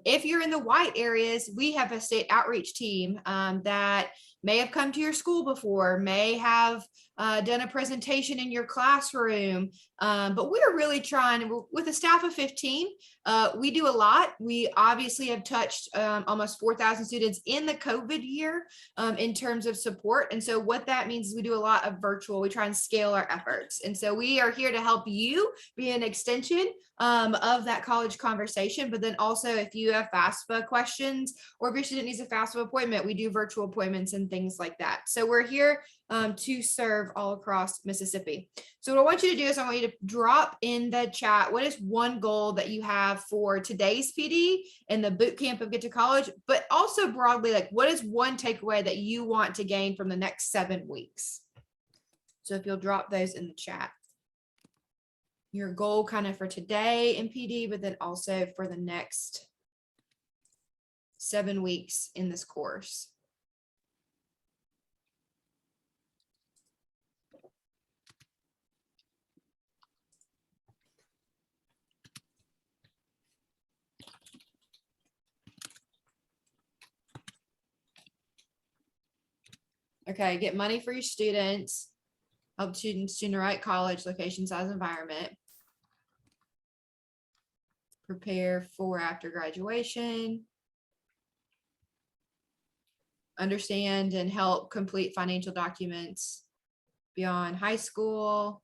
If you're in the white areas, we have a state outreach team that may have come to your school before, may have done a presentation in your classroom. But we're really trying, with a staff of 15, we do a lot. We obviously have touched almost 4,000 students in the COVID year in terms of support. And so what that means is we do a lot of virtual. We try and scale our efforts. And so we are here to help you be an extension of that college conversation. But then also if you have FAFSA questions, or if your student needs a FAFSA appointment, we do virtual appointments and things like that. So we're here to serve all across Mississippi. So what I want you to do is I want you to drop in the chat, what is one goal that you have for today's PD and the boot camp of Get to College, but also broadly, like what is one takeaway that you want to gain from the next 7 weeks? So if you'll drop those in the chat. Your goal kind of for today in PD, but then also for the next 7 weeks in this course. Okay, get money for your students, help students to the right college, location, size, environment. Prepare for after graduation. Understand and help complete financial documents beyond high school.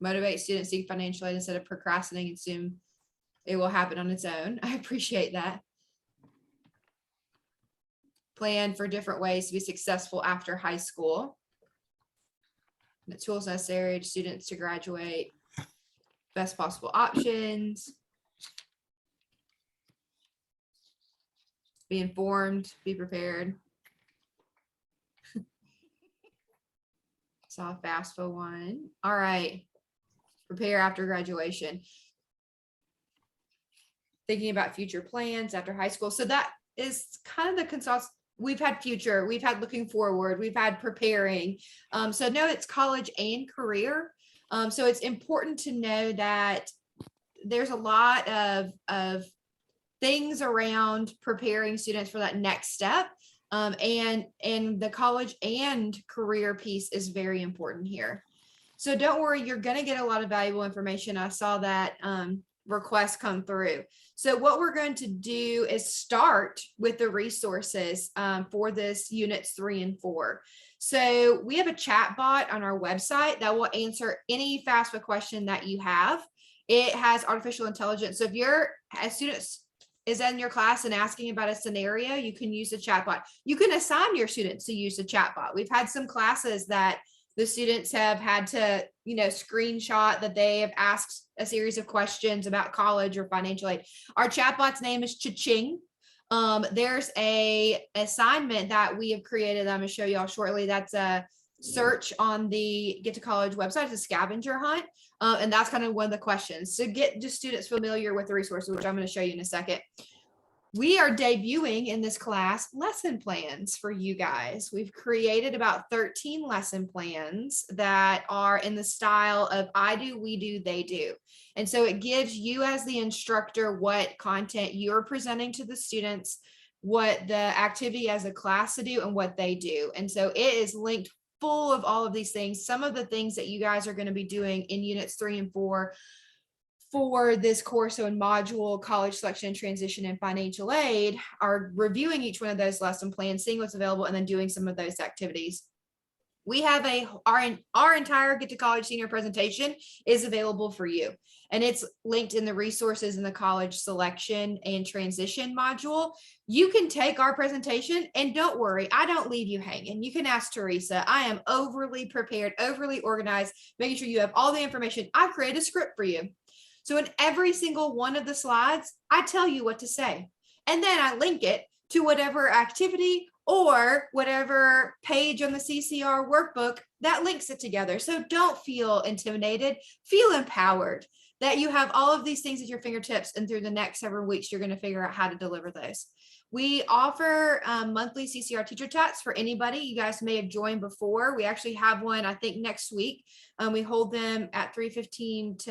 Motivate students to seek financial aid instead of procrastinating and assume it will happen on its own. I appreciate that. Plan for different ways to be successful after high school. The tools necessary to students to graduate. Best possible options. Be informed, be prepared. Saw FAFSA one. All right. Prepare after graduation. Thinking about future plans after high school. So that is kind of the consult. We've had future, we've had looking forward, we've had preparing. So no, it's college and career. So it's important to know that there's a lot of things around preparing students for that next step. And the college and career piece is very important here. So don't worry, you're going to get a lot of valuable information. I saw that request come through. So what we're going to do is start with the resources for this units 3 and 4. So we have a chat bot on our website that will answer any FAFSA question that you have. It has artificial intelligence. So if you're a student is in your class and asking about a scenario, you can use the chat bot. You can assign your students to use the chat bot. We've had some classes that the students have had to, screenshot that they have asked a series of questions about college or financial aid. Our chatbot's name is Cha-Ching. There's a assignment that we have created that I'm going to show y'all shortly. That's a search on the Get to College website. It's a scavenger hunt. And that's kind of one of the questions. So get just students familiar with the resources, which I'm going to show you in a second. We are debuting in this class lesson plans for you guys. We've created about 13 lesson plans that are in the style of I do, we do, they do. And so it gives you as the instructor what content you're presenting to the students, what the activity as a class to do, and what they do. And so it is linked full of all of these things. Some of the things that you guys are going to be doing in units 3 and 4 for this course, so in module, college selection, transition, and financial aid, are reviewing each one of those lesson plans, seeing what's available, and then doing some of those activities. We have our entire Get to College senior presentation is available for you. And it's linked in the resources in the college selection and transition module. You can take our presentation and don't worry, I don't leave you hanging. You can ask Teresa. I am overly prepared, overly organized, making sure you have all the information. I create a script for you. So in every single one of the slides, I tell you what to say. And then I link it to whatever activity or whatever page on the CCR workbook that links it together. So don't feel intimidated, feel empowered that you have all of these things at your fingertips, and through the next several weeks, you're going to figure out how to deliver those. We offer monthly CCR teacher chats for anybody. You guys may have joined before. We actually have one, I think, next week. We hold them at 3:45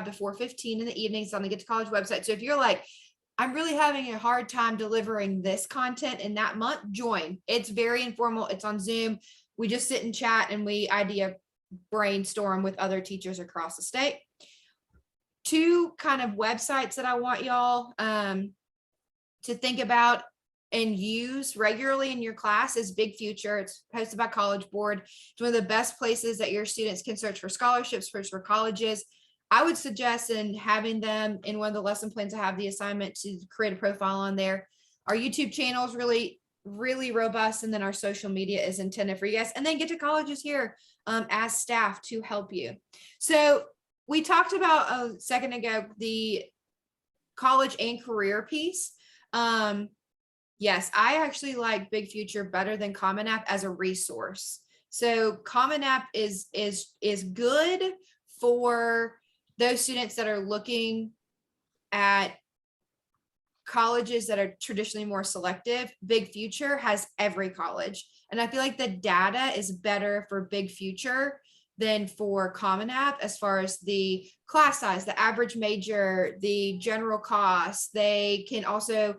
to 4:15 in the evenings on the Get to College website. So if you're like, I'm really having a hard time delivering this content in that month, join. It's very informal. It's on Zoom. We just sit and chat and we idea brainstorm with other teachers across the state. Two kind of websites that I want y'all to think about and use regularly in your class is Big Future. It's hosted by College Board. It's one of the best places that your students can search for scholarships, search for colleges. I would suggest in having them in one of the lesson plans to have the assignment to create a profile on there. Our YouTube channel is really robust, and then our social media is intended for you guys. And then Get to College is here as staff to help you. So we talked about a second ago the college and career piece. Yes, I actually like Big Future better than Common App as a resource. So Common App is good for those students that are looking at colleges that are traditionally more selective. Big Future has every college. And I feel like the data is better for Big Future than for Common App as far as the class size, the average major, the general cost. They can also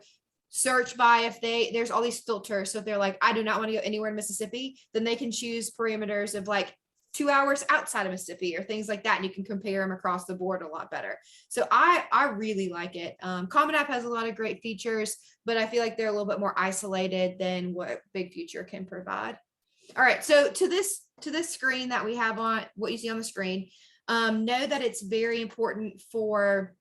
search by there's all these filters. So if they're like, I do not want to go anywhere in Mississippi, then they can choose parameters of like 2 hours outside of Mississippi or things like that. And you can compare them across the board a lot better. So I really like it. Common App has a lot of great features, but I feel like they're a little bit more isolated than what Big Future can provide. All right, so to this screen that we have on, what you see on the screen, know that it's very important for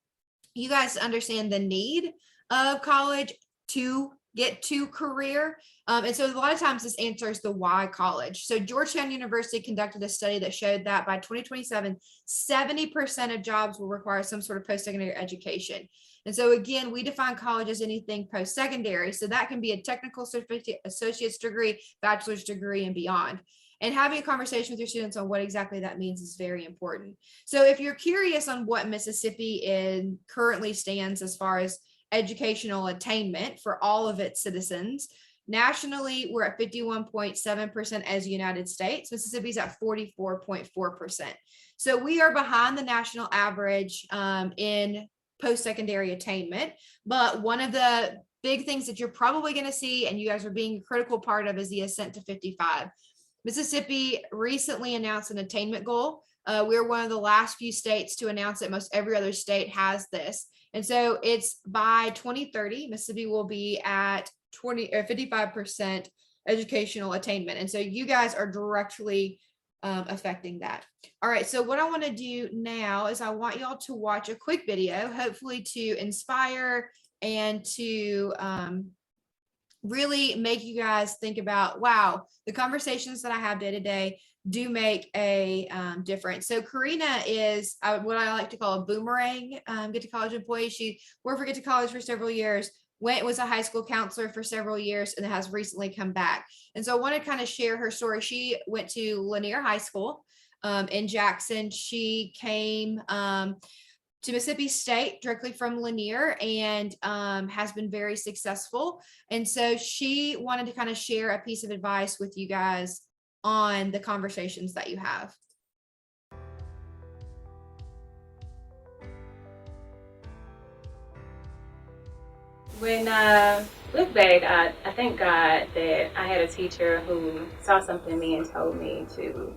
you guys to understand the need of college to get to career. And so a lot of times this answers the why college. So Georgetown University conducted a study that showed that by 2027, 70% of jobs will require some sort of post-secondary education. And so again, we define college as anything post-secondary. So that can be a technical certificate, associate's degree, bachelor's degree, and beyond. And having a conversation with your students on what exactly that means is very important. So if you're curious on what Mississippi currently stands as far as educational attainment for all of its citizens, nationally, we're at 51.7% as United States. Mississippi's at 44.4%. So we are behind the national average in post-secondary attainment. But one of the big things that you're probably going to see, and you guys are being a critical part of, is the ascent to 55. Mississippi recently announced an attainment goal. We're one of the last few states to announce it. Most every other state has this. And so it's by 2030, Mississippi will be at 55% educational attainment. And so you guys are directly affecting that. All right, so what I want to do now is I want y'all to watch a quick video, hopefully to inspire and to really make you guys think about, wow, the conversations that I have day to day do make a difference. So Karina is what I like to call a boomerang Get to College employee. She worked for Get to College for several years, was a high school counselor for several years, and has recently come back. And so I want to kind of share her story. She went to Lanier High School in Jackson. She came to Mississippi State directly from Lanier and has been very successful. And so she wanted to kind of share a piece of advice with you guys on the conversations that you have. When look back, I thank God that I had a teacher who saw something in me and told me to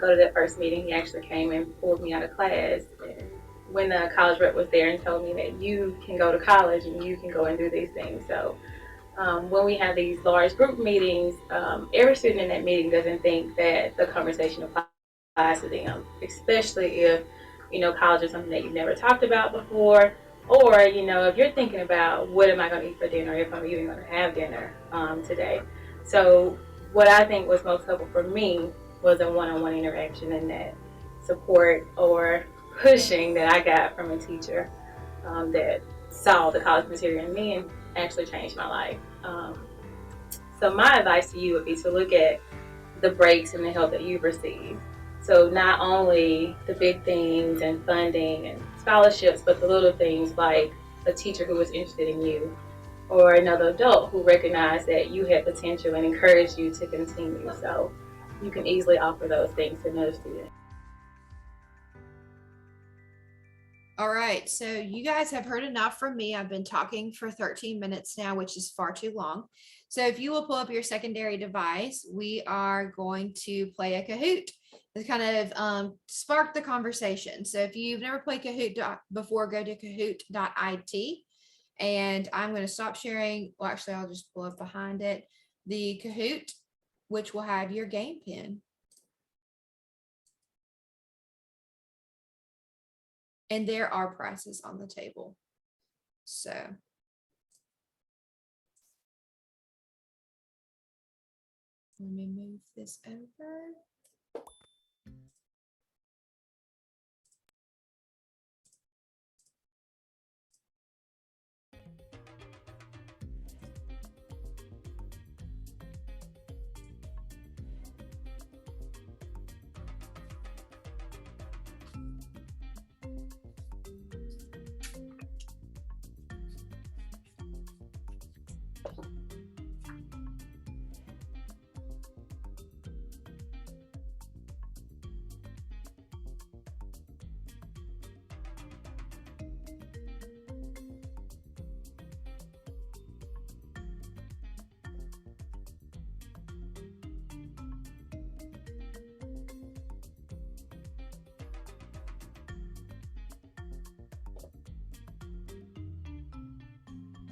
go to that first meeting. He actually came and pulled me out of class. And when the college rep was there and told me that you can go to college and you can go and do these things. So when we have these large group meetings, every student in that meeting doesn't think that the conversation applies to them, especially if, college is something that you've never talked about before, or, if you're thinking about what am I going to eat for dinner, if I'm even going to have dinner today. So what I think was most helpful for me was a one-on-one interaction, and that support or pushing that I got from a teacher that saw the college material in me and actually changed my life. So my advice to you would be to look at the breaks and the help that you've received. So not only the big things and funding and scholarships, but the little things like a teacher who was interested in you, or another adult who recognized that you had potential and encouraged you to continue. So you can easily offer those things to another student. All right, so you guys have heard enough from me. I've been talking for 13 minutes now, which is far too long. So if you will pull up your secondary device, we are going to play a Kahoot to kind of spark the conversation. So if you've never played Kahoot before, go to kahoot.it. And I'm going to stop sharing. Well, actually, I'll just pull up behind it the Kahoot, which will have your game pin. And there are prizes on the table. So let me move this over.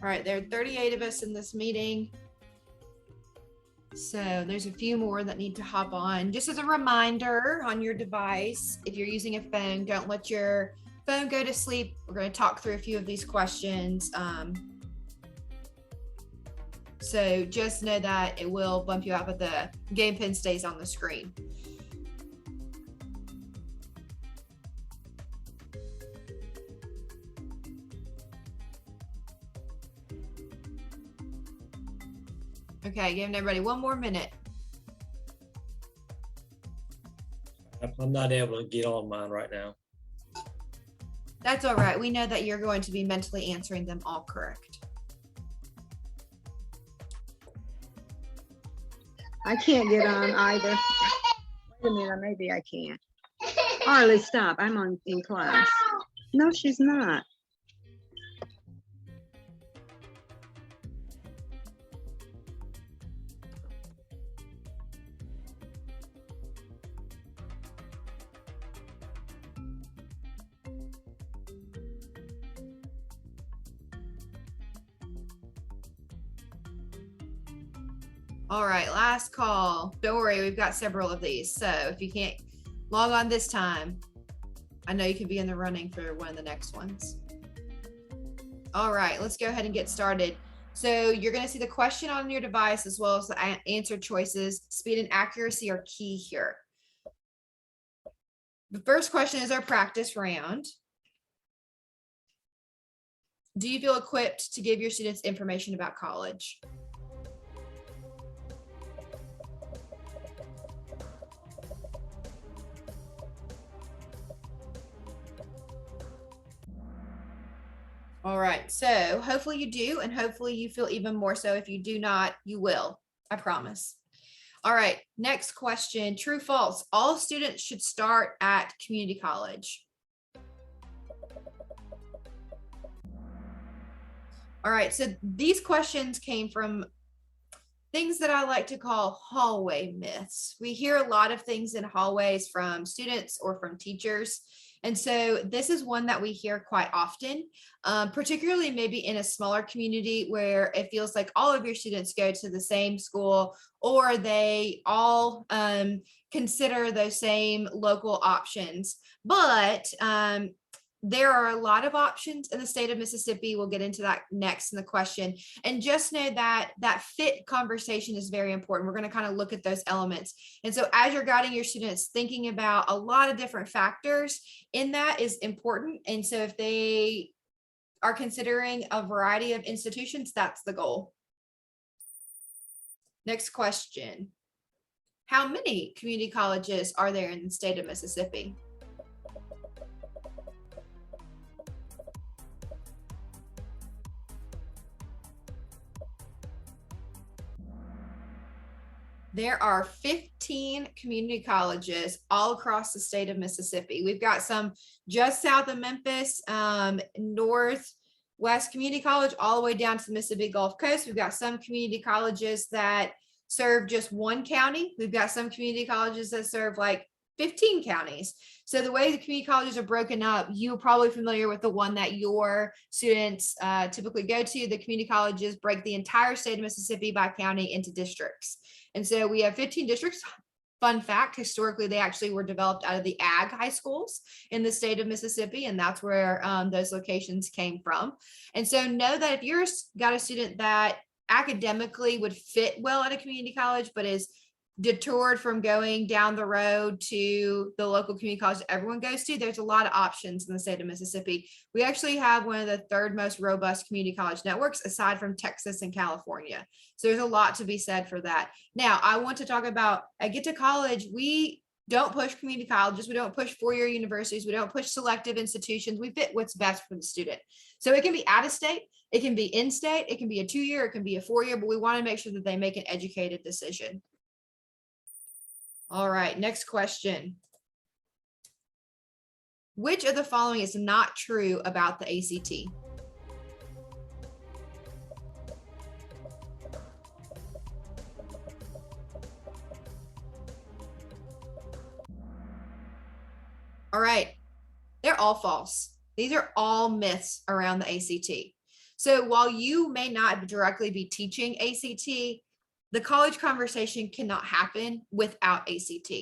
All right, there are 38 of us in this meeting. So there's a few more that need to hop on. Just as a reminder on your device, if you're using a phone, don't let your phone go to sleep. We're going to talk through a few of these questions. So just know that it will bump you out, but the game pin stays on the screen. Okay, giving everybody one more minute. I'm not able to get on mine right now. That's all right. We know that you're going to be mentally answering them all correct. I can't get on either. Wait a minute, maybe I can. Arlie, stop. I'm in class. No, she's not. All right, last call. Don't worry, we've got several of these. So if you can't log on this time, I know you could be in the running for one of the next ones. All right, let's go ahead and get started. So you're going to see the question on your device as well as the answer choices. Speed and accuracy are key here. The first question is our practice round. Do you feel equipped to give your students information about college? All right, so hopefully you do, and hopefully you feel even more so. If you do not, you will, I promise. All right, next question, true, false. All students should start at community college. All right, so these questions came from things that I like to call hallway myths. We hear a lot of things in hallways from students or from teachers, And so this is one that we hear quite often, particularly maybe in a smaller community where it feels like all of your students go to the same school, or they all consider those same local options. But there are a lot of options in the state of Mississippi. We'll get into that next in the question. And just know that that fit conversation is very important. We're going to kind of look at those elements. And so as you're guiding your students, thinking about a lot of different factors in that is important. And so if they are considering a variety of institutions, that's the goal. Next question. How many community colleges are there in the state of Mississippi? There are 15 community colleges all across the state of Mississippi. We've got some just south of Memphis, Northwest Community College, all the way down to the Mississippi Gulf Coast. We've got some community colleges that serve just one county. We've got some community colleges that serve like 15 counties. So the way the community colleges are broken up, you're probably familiar with the one that your students typically go to. The community colleges break the entire state of Mississippi by county into districts. And so we have 15 districts. Fun fact, historically, they actually were developed out of the ag high schools in the state of Mississippi, and that's where those locations came from. And so know that if you're got a student that academically would fit well at a community college, but is deterred from going down the road to the local community college that everyone goes to, there's a lot of options in the state of Mississippi. We actually have one of the third most robust community college networks aside from Texas and California. So there's a lot to be said for that. Now, I want to talk about at Get to College, we don't push community colleges. We don't push four-year universities. We don't push selective institutions. We fit what's best for the student. So it can be out of state, it can be in state, it can be a 2-year, it can be a 4-year, but we want to make sure that they make an educated decision. All right, next question. Which of the following is not true about the ACT? All right, they're all false. These are all myths around the ACT. So while you may not directly be teaching ACT, the college conversation cannot happen without ACT.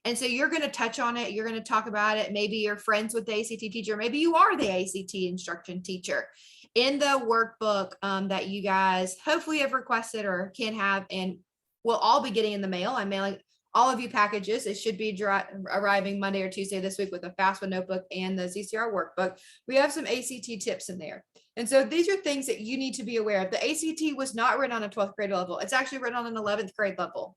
And so you're going to touch on it. You're going to talk about it. Maybe you're friends with the ACT teacher. Maybe you are the ACT instruction teacher. In the workbook that you guys hopefully have requested or can have, and will all be getting in the mail. I'm mailing all of you packages. It should be arriving Monday or Tuesday this week with a FAFSA notebook and the ZCR workbook. We have some ACT tips in there. And so these are things that you need to be aware of. The ACT was not written on a 12th grade level. It's actually written on an 11th grade level.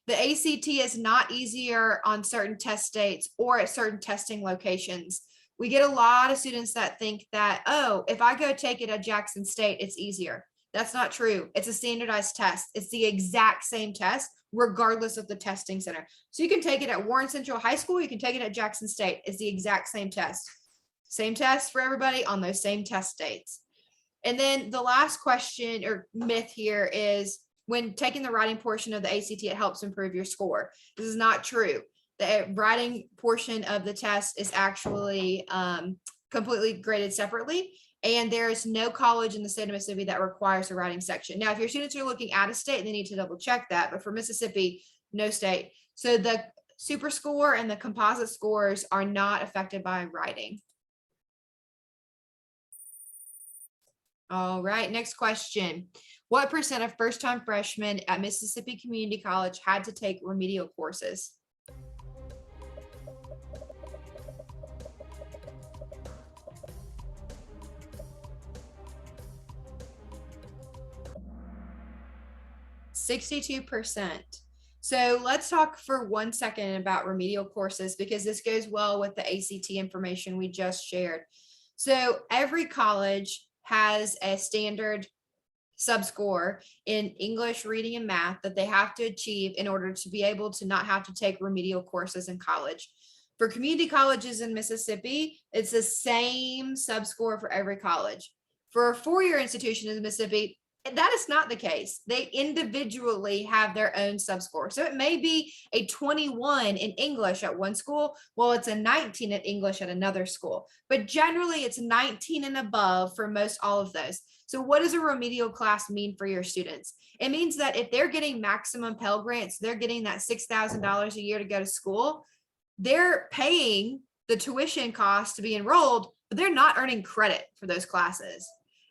The ACT is not easier on certain test dates or at certain testing locations. We get a lot of students that think that, oh, if I go take it at Jackson State, it's easier. That's not true. It's a standardized test. It's the exact same test, regardless of the testing center. So you can take it at Warren Central High School. You can take it at Jackson State. It's the exact same test. Same test for everybody on those same test dates. And then the last question or myth here is when taking the writing portion of the ACT, it helps improve your score. This is not true. The writing portion of the test is actually completely graded separately. And there is no college in the state of Mississippi that requires a writing section. Now, if your students are looking out of state, they need to double check that. But for Mississippi, no state. So the super score and the composite scores are not affected by writing. All right, next question. What % of first-time freshmen at Mississippi Community College had to take remedial courses? %. So let's talk for 1 second about remedial courses, because this goes well with the ACT information we just shared. So every college has a standard subscore in English, reading, and math that they have to achieve in order to be able to not have to take remedial courses in college. For community colleges in Mississippi, it's the same subscore for every college. For a four-year institution in Mississippi, That is not the case. They individually have their own subscore. So it may be a 21 in English at one school, while it's a 19 in English at another school. But generally it's 19 and above for most all of those. So what does a remedial class mean for your students? It means that if they're getting maximum Pell Grants, they're getting that $6,000 a year to go to school, they're paying the tuition cost to be enrolled, but they're not earning credit for those classes.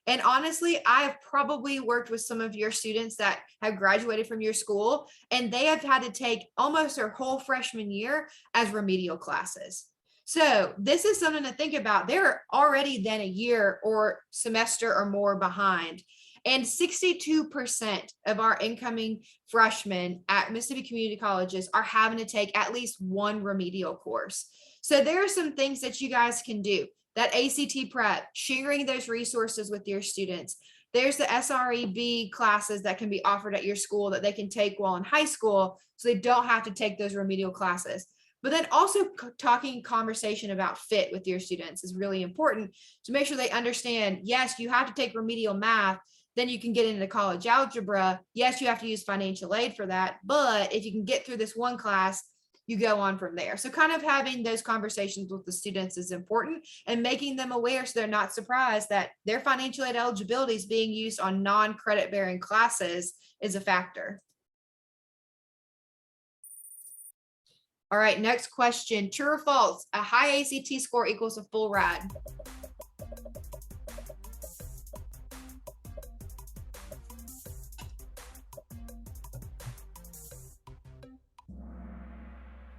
And honestly, I've probably worked with some of your students that have graduated from your school, and they have had to take almost their whole freshman year as remedial classes. So this is something to think about. They're already then a year or semester or more behind. And 62% of our incoming freshmen at Mississippi community colleges are having to take at least one remedial course. So there are some things that you guys can do. That ACT prep, sharing those resources with your students. There's the SREB classes that can be offered at your school that they can take while in high school, so they don't have to take those remedial classes. But then also talking conversation about fit with your students is really important to make sure they understand, yes, you have to take remedial math, then you can get into college algebra. Yes, you have to use financial aid for that, but if you can get through this one class, you go on from there. So kind of having those conversations with the students is important, and making them aware so they're not surprised that their financial aid eligibility is being used on non-credit bearing classes is a factor. All right, next question. True or false? A high ACT score equals a full ride.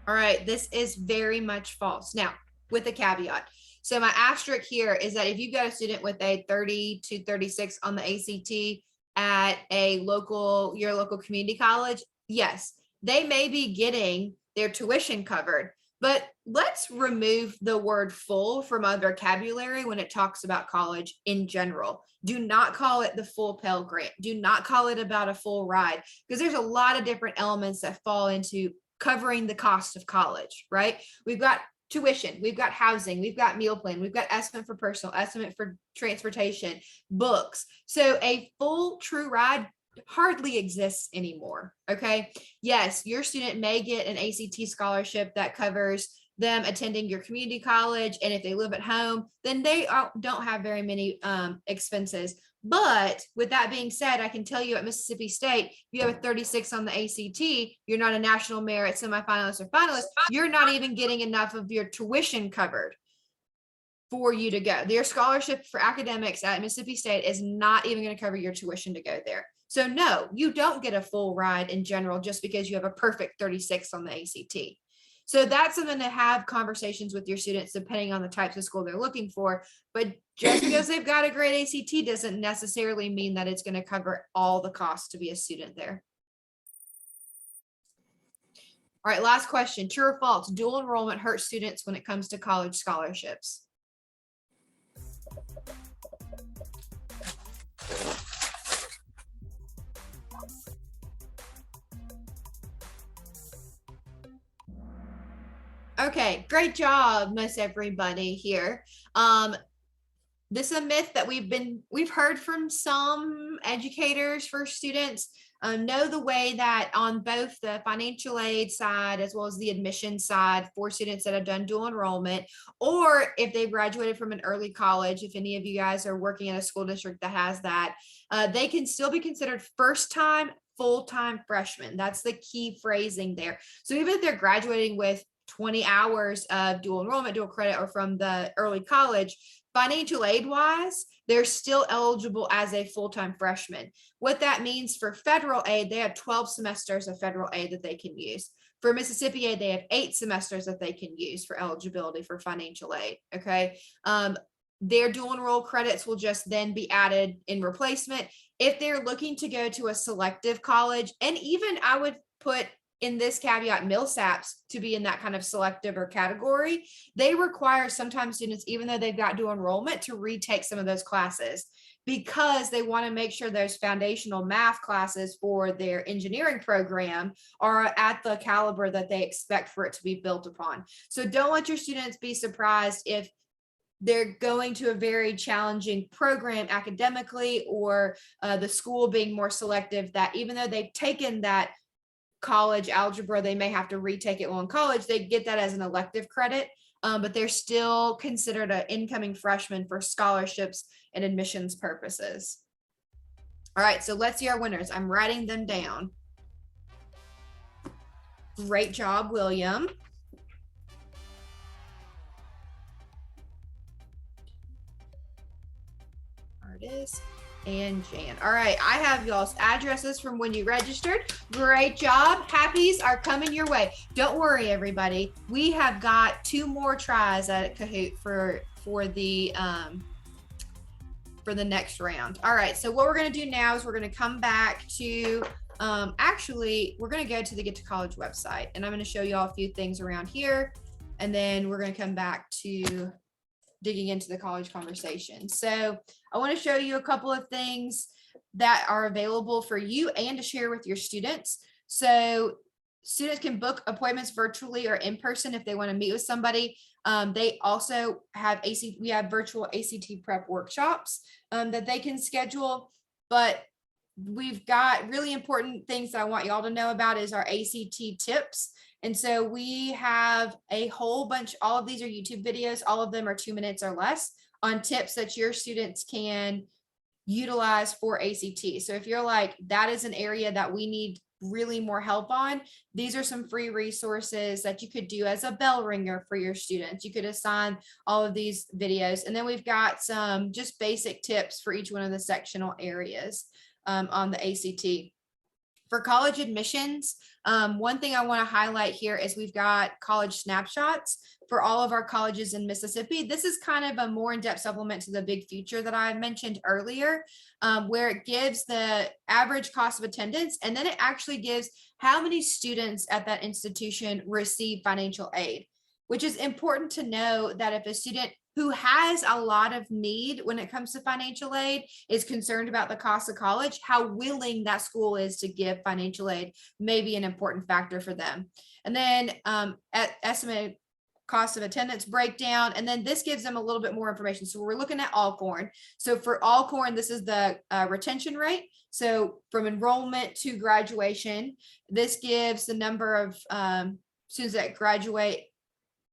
All right, this is very much false. Now, with a caveat. So my asterisk here is that if you've got a student with a 30 to 36 on the ACT at a your local community college, yes, they may be getting their tuition covered, but let's remove the word full from our vocabulary when it talks about college in general. Do not call it the full Pell Grant. Do not call it about a full ride, because there's a lot of different elements that fall into covering the cost of college, right? We've got tuition, we've got housing, we've got meal plan, we've got estimate for personal, estimate for transportation, books. So a full true ride hardly exists anymore, okay? Yes, your student may get an ACT scholarship that covers them attending your community college, and if they live at home, then they don't have very many expenses. But with that being said, I can tell you at Mississippi State, if you have a 36 on the ACT, you're not a national merit semifinalist or finalist, you're not even getting enough of your tuition covered for you to go. Your scholarship for academics at Mississippi State is not even going to cover your tuition to go there. So no, you don't get a full ride in general just because you have a perfect 36 on the ACT. So that's something to have conversations with your students depending on the types of school they're looking for. But just because they've got a great ACT doesn't necessarily mean that it's going to cover all the costs to be a student there. All right, last question. True or false? Dual enrollment hurts students when it comes to college scholarships. Okay, great job, most everybody here. This is a myth that we've heard from some educators for students. Know the way that on both the financial aid side as well as the admission side for students that have done dual enrollment, or if they've graduated from an early college, if any of you guys are working in a school district that has that, they can still be considered first-time, full-time freshmen. That's the key phrasing there. So even if they're graduating with 20 hours of dual enrollment, dual credit, or from the early college, financial aid wise, they're still eligible as a full-time freshman. What that means for federal aid, they have 12 semesters of federal aid that they can use. For Mississippi aid, they have 8 semesters that they can use for eligibility for financial aid, okay? Their dual enroll credits will just then be added in replacement. If they're looking to go to a selective college, and even I would put in this caveat, MilSAPs to be in that kind of selective or category, they require sometimes students, even though they've got dual enrollment, to retake some of those classes because they want to make sure those foundational math classes for their engineering program are at the caliber that they expect for it to be built upon. So don't let your students be surprised if they're going to a very challenging program academically, or the school being more selective, that even though they've taken that college algebra, they may have to retake it while in college, they get that as an elective credit, but they're still considered an incoming freshman for scholarships and admissions purposes. All right, so let's see our winners. I'm writing them down. Great job, William. Artist and Jan. All right, I have y'all's addresses from when you registered. Great job. Happies are coming your way. Don't worry, everybody. We have got 2 more tries at Kahoot for the next round. All right, so what we're going to do now is we're going to come back to actually we're going to go to the Get to College website, and I'm going to show you all a few things around here, and then we're going to come back to digging into the college conversation. So I want to show you a couple of things that are available for you and to share with your students. So students can book appointments virtually or in person if they want to meet with somebody. They also have we have virtual ACT prep workshops that they can schedule, but we've got really important things that I want y'all to know about is our ACT tips. And so we have a whole bunch, all of these are YouTube videos, all of them are 2 minutes or less on tips that your students can utilize for ACT. So if you're like, that is an area that we need really more help on, these are some free resources that you could do as a bell ringer for your students. You could assign all of these videos. And then we've got some just basic tips for each one of the sectional areas on the ACT. For college admissions, one thing I want to highlight here is we've got college snapshots for all of our colleges in Mississippi. This is kind of a more in-depth supplement to the big future that I mentioned earlier, where it gives the average cost of attendance, and then it actually gives how many students at that institution receive financial aid, which is important to know that if a student who has a lot of need when it comes to financial aid is concerned about the cost of college, how willing that school is to give financial aid may be an important factor for them. And then estimated cost of attendance breakdown, and then this gives them a little bit more information. So we're looking at Alcorn. So for Alcorn, this is the retention rate. So from enrollment to graduation, this gives the number of students that graduate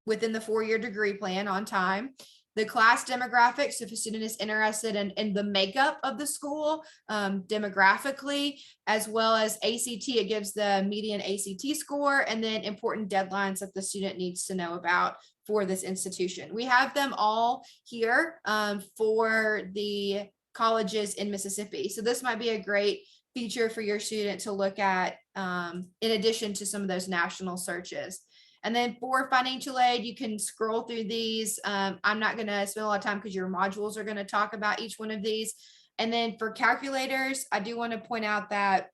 within the 4-year degree plan on time. The class demographics, if a student is interested in the makeup of the school demographically, as well as ACT, it gives the median ACT score, and then important deadlines that the student needs to know about for this institution. We have them all here for the colleges in Mississippi. So this might be a great feature for your student to look at in addition to some of those national searches. And then for financial aid, you can scroll through these. I'm not going to spend a lot of time because your modules are going to talk about each one of these. And then for calculators, I do want to point out that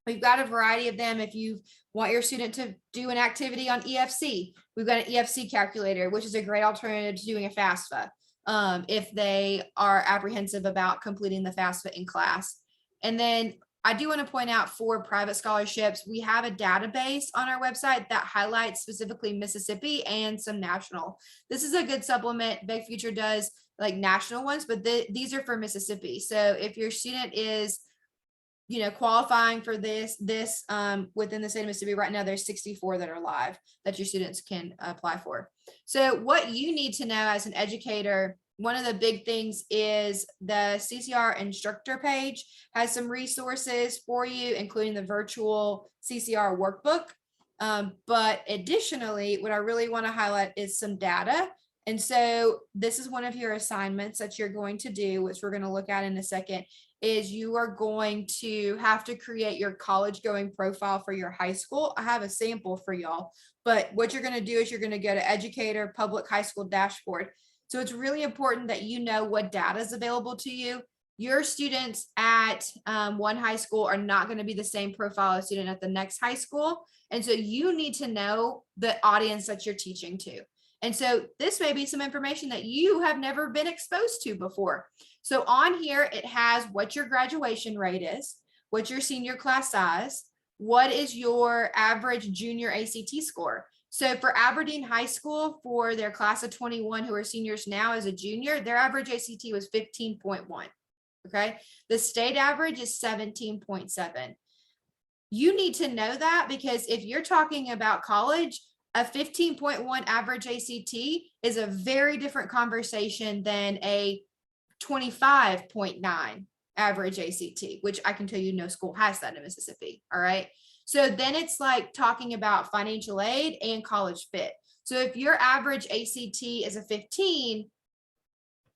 we've got a variety of them. If you want your student to do an activity on EFC, we've got an EFC calculator, which is a great alternative to doing a FAFSA if they are apprehensive about completing the FAFSA in class. And then I do want to point out for private scholarships, we have a database on our website that highlights specifically Mississippi and some national. This is a good supplement. Big Future does like national ones, but these are for Mississippi. So if your student is, qualifying for this within the state of Mississippi right now, there's 64 that are live that your students can apply for. So what you need to know as an educator, one of the big things is the CCR instructor page has some resources for you, including the virtual CCR workbook. But additionally, what I really want to highlight is some data. And so this is one of your assignments that you're going to do, which we're going to look at in a second, is you are going to have to create your college going profile for your high school. I have a sample for y'all, but what you're going to do is you're going to go to Educator Public High School Dashboard. So it's really important that you know what data is available to you. Your students at one high school are not going to be the same profile as student at the next high school. And so you need to know the audience that you're teaching to. And so this may be some information that you have never been exposed to before. So on here, it has what your graduation rate is, what your senior class size, what is your average junior ACT score. So for Aberdeen High School, for their class of 21 who are seniors now as a junior, their average ACT was 15.1. Okay. The state average is 17.7. You need to know that, because if you're talking about college, a 15.1 average ACT is a very different conversation than a 25.9 average ACT, which I can tell you no school has that in Mississippi. All right. So then it's like talking about financial aid and college fit. So if your average ACT is a 15,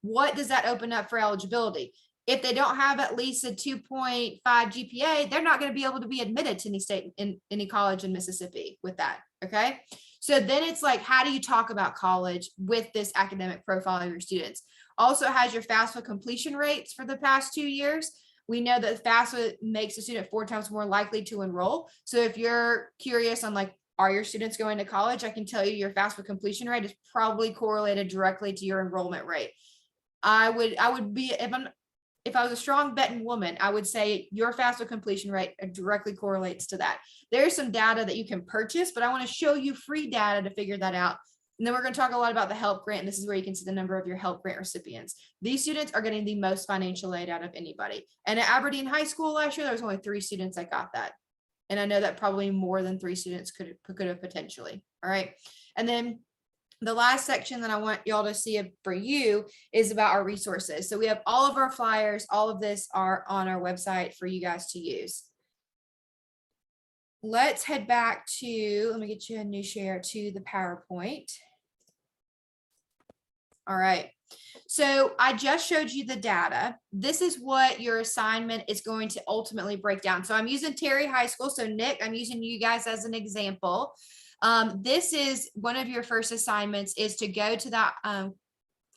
what does that open up for eligibility? If they don't have at least a 2.5 GPA, they're not going to be able to be admitted to any state in any college in Mississippi with that. Okay. So then it's like, how do you talk about college with this academic profile of your students? Also has your FAFSA completion rates for the past 2 years. We know that FAFSA makes a student 4 times more likely to enroll. So if you're curious on like, are your students going to college? I can tell you your FAFSA completion rate is probably correlated directly to your enrollment rate. I would be, if I was a strong betting woman, I would say your FAFSA completion rate directly correlates to that. There's some data that you can purchase, but I want to show you free data to figure that out. And then we're going to talk a lot about the help grant. And this is where you can see the number of your help grant recipients. These students are getting the most financial aid out of anybody. And at Aberdeen High School last year, there was only 3 students that got that. And I know that probably more than 3 students could have potentially. All right. And then the last section that I want y'all to see for you is about our resources. So we have all of our flyers. All of this are on our website for you guys to use. Let's head back to, let me get you a new share to the PowerPoint. All right. So I just showed you the data. This is what your assignment is going to ultimately break down. So I'm using Terry High School. So Nick, I'm using you guys as an example. This is one of your first assignments, is to go to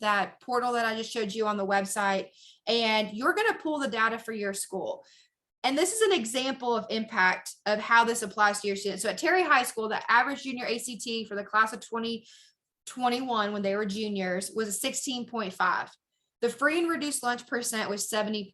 that portal that I just showed you on the website, and you're going to pull the data for your school. And this is an example of impact of how this applies to your students. So at Terry High School, the average junior ACT for the class of 2021 when they were juniors was a 16.5. The free and reduced lunch percent was 70%.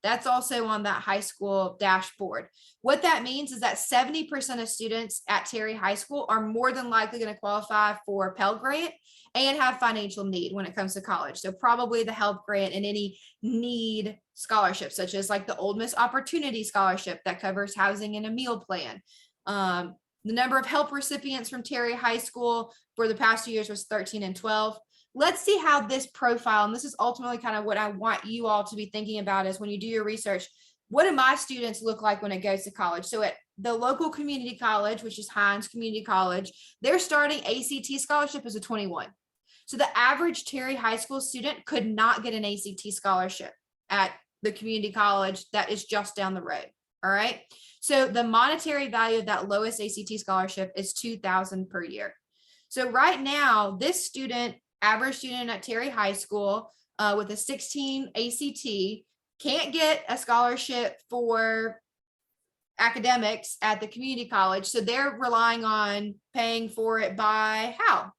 That's also on that high school dashboard. What that means is that 70% of students at Terry High School are more than likely going to qualify for a Pell Grant and have financial need when it comes to college. So probably the Help Grant and any need scholarships, such as like the Ole Miss Opportunity Scholarship that covers housing and a meal plan. The number of help recipients from Terry High School for the past 2 years was 13 and 12. Let's see how this profile, and this is ultimately kind of what I want you all to be thinking about is when you do your research, what do my students look like when it goes to college? So at the local community college, which is Hines Community College, their starting ACT scholarship is a 21. So the average Terry High School student could not get an ACT scholarship at the community college that is just down the road. All right. So the monetary value of that lowest ACT scholarship is $2,000 per year. So right now, this student, average student at Terry High School with a 16 ACT can't get a scholarship for academics at the community college. So they're relying on paying for it by how?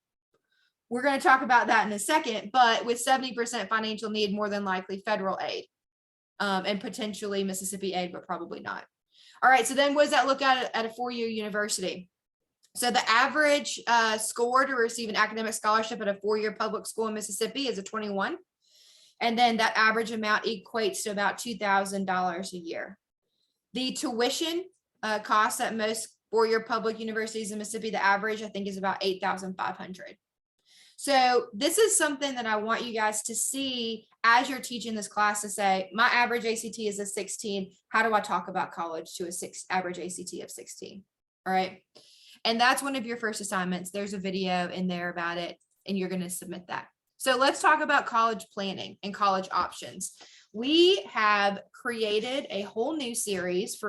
We're going to talk about that in a second, but with 70% financial need, more than likely federal aid and potentially Mississippi aid, but probably not. All right, so then what does that look at a 4-year university? So the average score to receive an academic scholarship at a 4-year public school in Mississippi is a 21. And then that average amount equates to about $2,000 a year. The tuition costs at most 4-year public universities in Mississippi, the average I think is about $8,500. So this is something that I want you guys to see as you're teaching this class, to say, my average ACT is a 16. How do I talk about college to average ACT of 16? All right. And that's one of your first assignments. There's a video in there about it, and you're going to submit that. So let's talk about college planning and college options. We have created a whole new series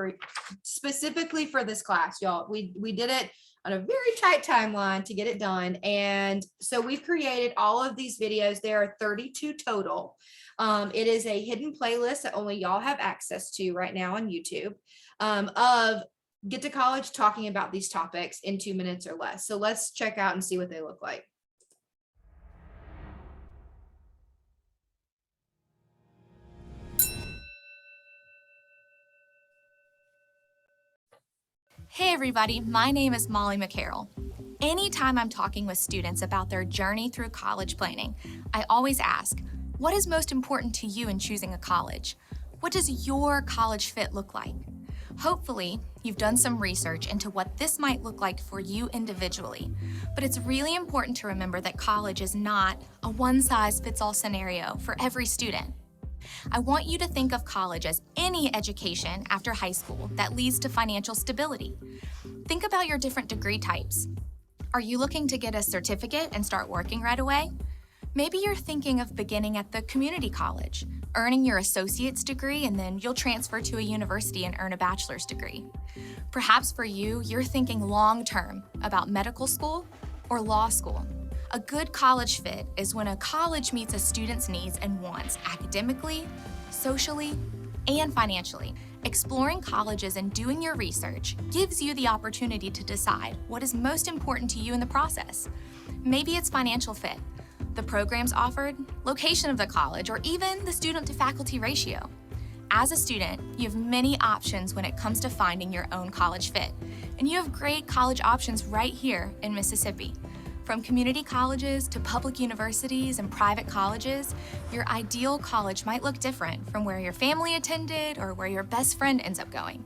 specifically for this class, y'all. We did it on a very tight timeline to get it done. And so we've created all of these videos. There are 32 total. It is a hidden playlist that only y'all have access to right now on YouTube of Get to College talking about these topics in 2 minutes or less. So let's check out and see what they look like. Hey everybody, my name is Molly McCarroll. Anytime I'm talking with students about their journey through college planning, I always ask, what is most important to you in choosing a college? What does your college fit look like? Hopefully, you've done some research into what this might look like for you individually, but it's really important to remember that college is not a one-size-fits-all scenario for every student. I want you to think of college as any education after high school that leads to financial stability. Think about your different degree types. Are you looking to get a certificate and start working right away? Maybe you're thinking of beginning at the community college, earning your associate's degree, and then you'll transfer to a university and earn a bachelor's degree. Perhaps for you, you're thinking long-term about medical school or law school. A good college fit is when a college meets a student's needs and wants academically, socially, and financially. Exploring colleges and doing your research gives you the opportunity to decide what is most important to you in the process. Maybe it's financial fit, the programs offered, location of the college, or even the student-to-faculty ratio. As a student, you have many options when it comes to finding your own college fit, and you have great college options right here in Mississippi. From community colleges to public universities and private colleges, your ideal college might look different from where your family attended or where your best friend ends up going.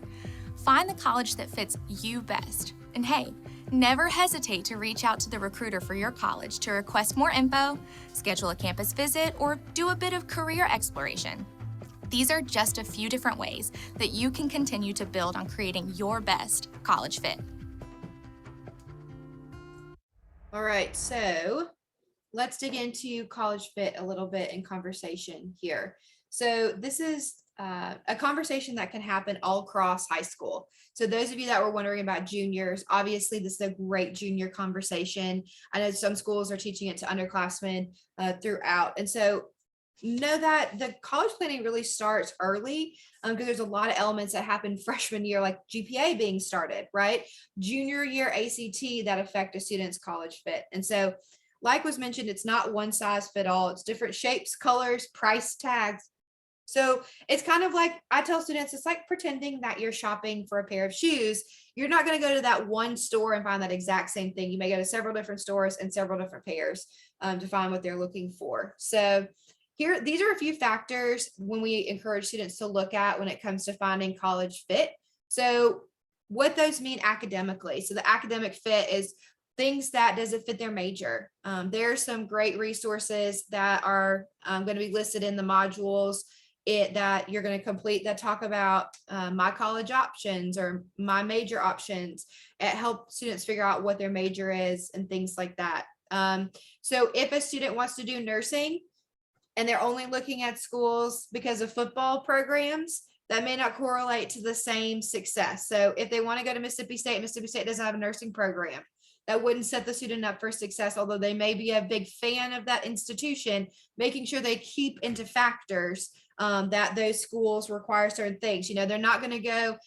Find the college that fits you best. And hey, never hesitate to reach out to the recruiter for your college to request more info, schedule a campus visit, or do a bit of career exploration. These are just a few different ways that you can continue to build on creating your best college fit. All right, so let's dig into college fit a little bit in conversation here. So this is a conversation that can happen all across high school. So those of you that were wondering about juniors, obviously this is a great junior conversation. I know some schools are teaching it to underclassmen throughout. And so know that the college planning really starts early because there's a lot of elements that happen freshman year, like GPA being started, right? Junior year ACT that affect a student's college fit. And so like was mentioned, it's not one size fit all. It's different shapes, colors, price tags. So it's kind of like, I tell students, it's like pretending that you're shopping for a pair of shoes. You're not going to go to that one store and find that exact same thing. You may go to several different stores and several different pairs to find what they're looking for. So here, these are a few factors when we encourage students to look at when it comes to finding college fit. So what those mean academically. So the academic fit is things that does it fit their major. There are some great resources that are going to be listed in the modules that you're going to complete that talk about my college options or my major options. It helps students figure out what their major is and things like that. So if a student wants to do nursing and they're only looking at schools because of football programs, that may not correlate to the same success. So if they want to go to Mississippi State doesn't have a nursing program. That wouldn't set the student up for success, although they may be a big fan of that institution, making sure they keep into factors that those schools require certain things. You know, they're not going to go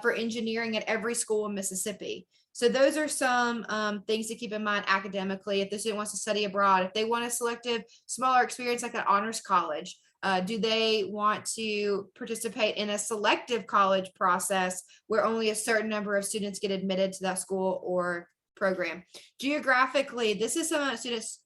for engineering at every school in Mississippi. So those are some things to keep in mind academically. If the student wants to study abroad, if they want a selective, smaller experience like an honors college, do they want to participate in a selective college process where only a certain number of students get admitted to that school or program? Geographically, this is some students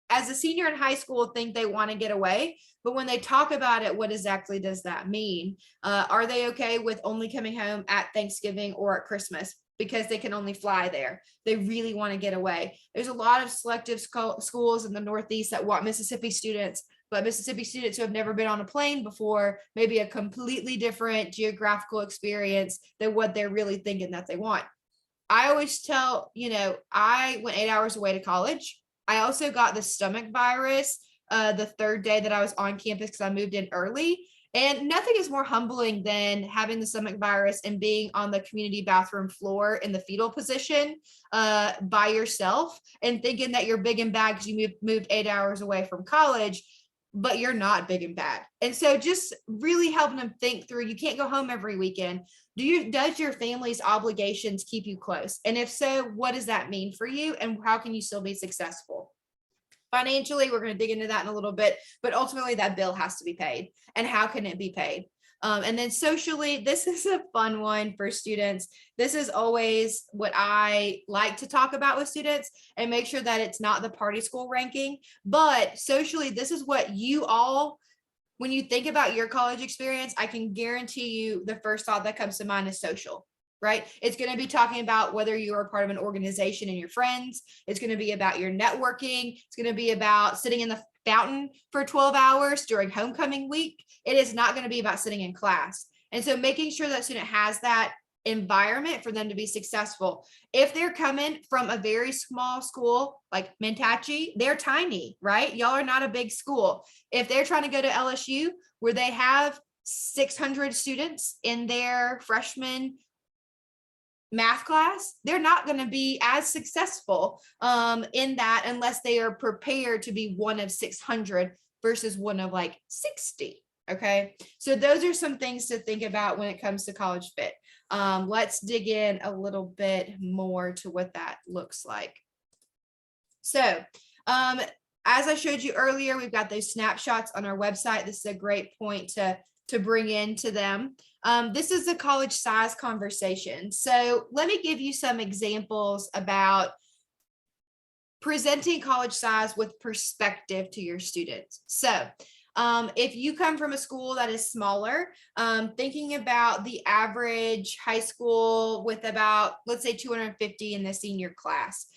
as a senior in high school think they want to get away, but when they talk about it, what exactly does that mean? Are they okay with only coming home at Thanksgiving or at Christmas because they can only fly there? They really want to get away. There's a lot of selective schools in the Northeast that want Mississippi students, but Mississippi students who have never been on a plane before, maybe a completely different geographical experience than what they're really thinking that they want. I always tell, you know, I went 8 hours away to college. I also got the stomach virus the third day that I was on campus because I moved in early. And nothing is more humbling than having the stomach virus and being on the community bathroom floor in the fetal position by yourself and thinking that you're big and bad because you moved 8 hours away from college, but you're not big and bad. And so just really helping them think through, you can't go home every weekend. Does your family's obligations keep you close? And if so, what does that mean for you? And how can you still be successful? Financially, we're going to dig into that in a little bit, but ultimately that bill has to be paid. And how can it be paid? And then socially, this is a fun one for students. This is always what I like to talk about with students and make sure that it's not the party school ranking, but socially, this is what you all, when you think about your college experience, I can guarantee you the first thought that comes to mind is social, right? It's going to be talking about whether you are part of an organization and your friends. It's going to be about your networking. It's going to be about sitting in the fountain for 12 hours during homecoming week. It is not going to be about sitting in class. And so making sure that student has that environment for them to be successful. If they're coming from a very small school like Mtccr, they're tiny, right? Y'all are not a big school. If they're trying to go to LSU where they have 600 students in their freshman math class, they're not going to be as successful in that unless they are prepared to be one of 600 versus one of like 60. Okay, so those are some things to think about when it comes to college fit. Let's dig in a little bit more to what that looks like. So as I showed you earlier, we've got those snapshots on our website. This is a great point to bring into them. This is a college size conversation. So let me give you some examples about presenting college size with perspective to your students. So if you come from a school that is smaller, thinking about the average high school with about, let's say 250 in the senior class.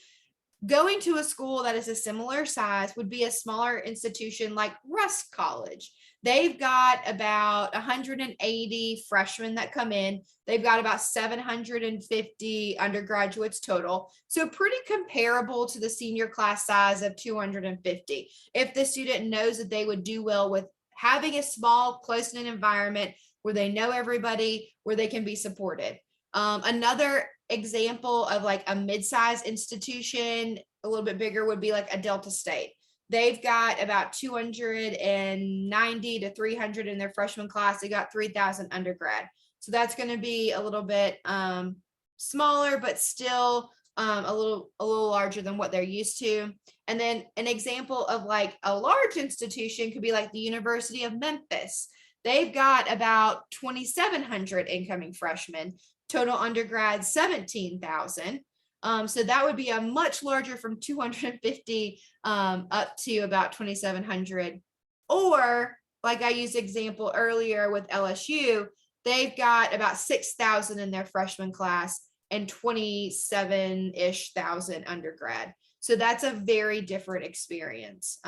Going to a school that is a similar size would be a smaller institution like Rusk College. They've got about 180 freshmen that come in. They've got about 750 undergraduates total. So pretty comparable to the senior class size of 250. If the student knows that they would do well with having a small, close-knit environment where they know everybody, where they can be supported. Another example of like a mid-sized institution, a little bit bigger, would be like a Delta State. They've got about 290 to 300 in their freshman class. They got 3,000 undergrad. So that's going to be a little bit smaller, but still a little larger than what they're used to. And then an example of like a large institution could be like the University of Memphis. They've got about 2,700 incoming freshmen, total undergrad 17,000. So that would be a much larger from 250 up to about 2,700. Or like I used example earlier with LSU, they've got about 6,000 in their freshman class and 27-ish thousand undergrad. So that's a very different experience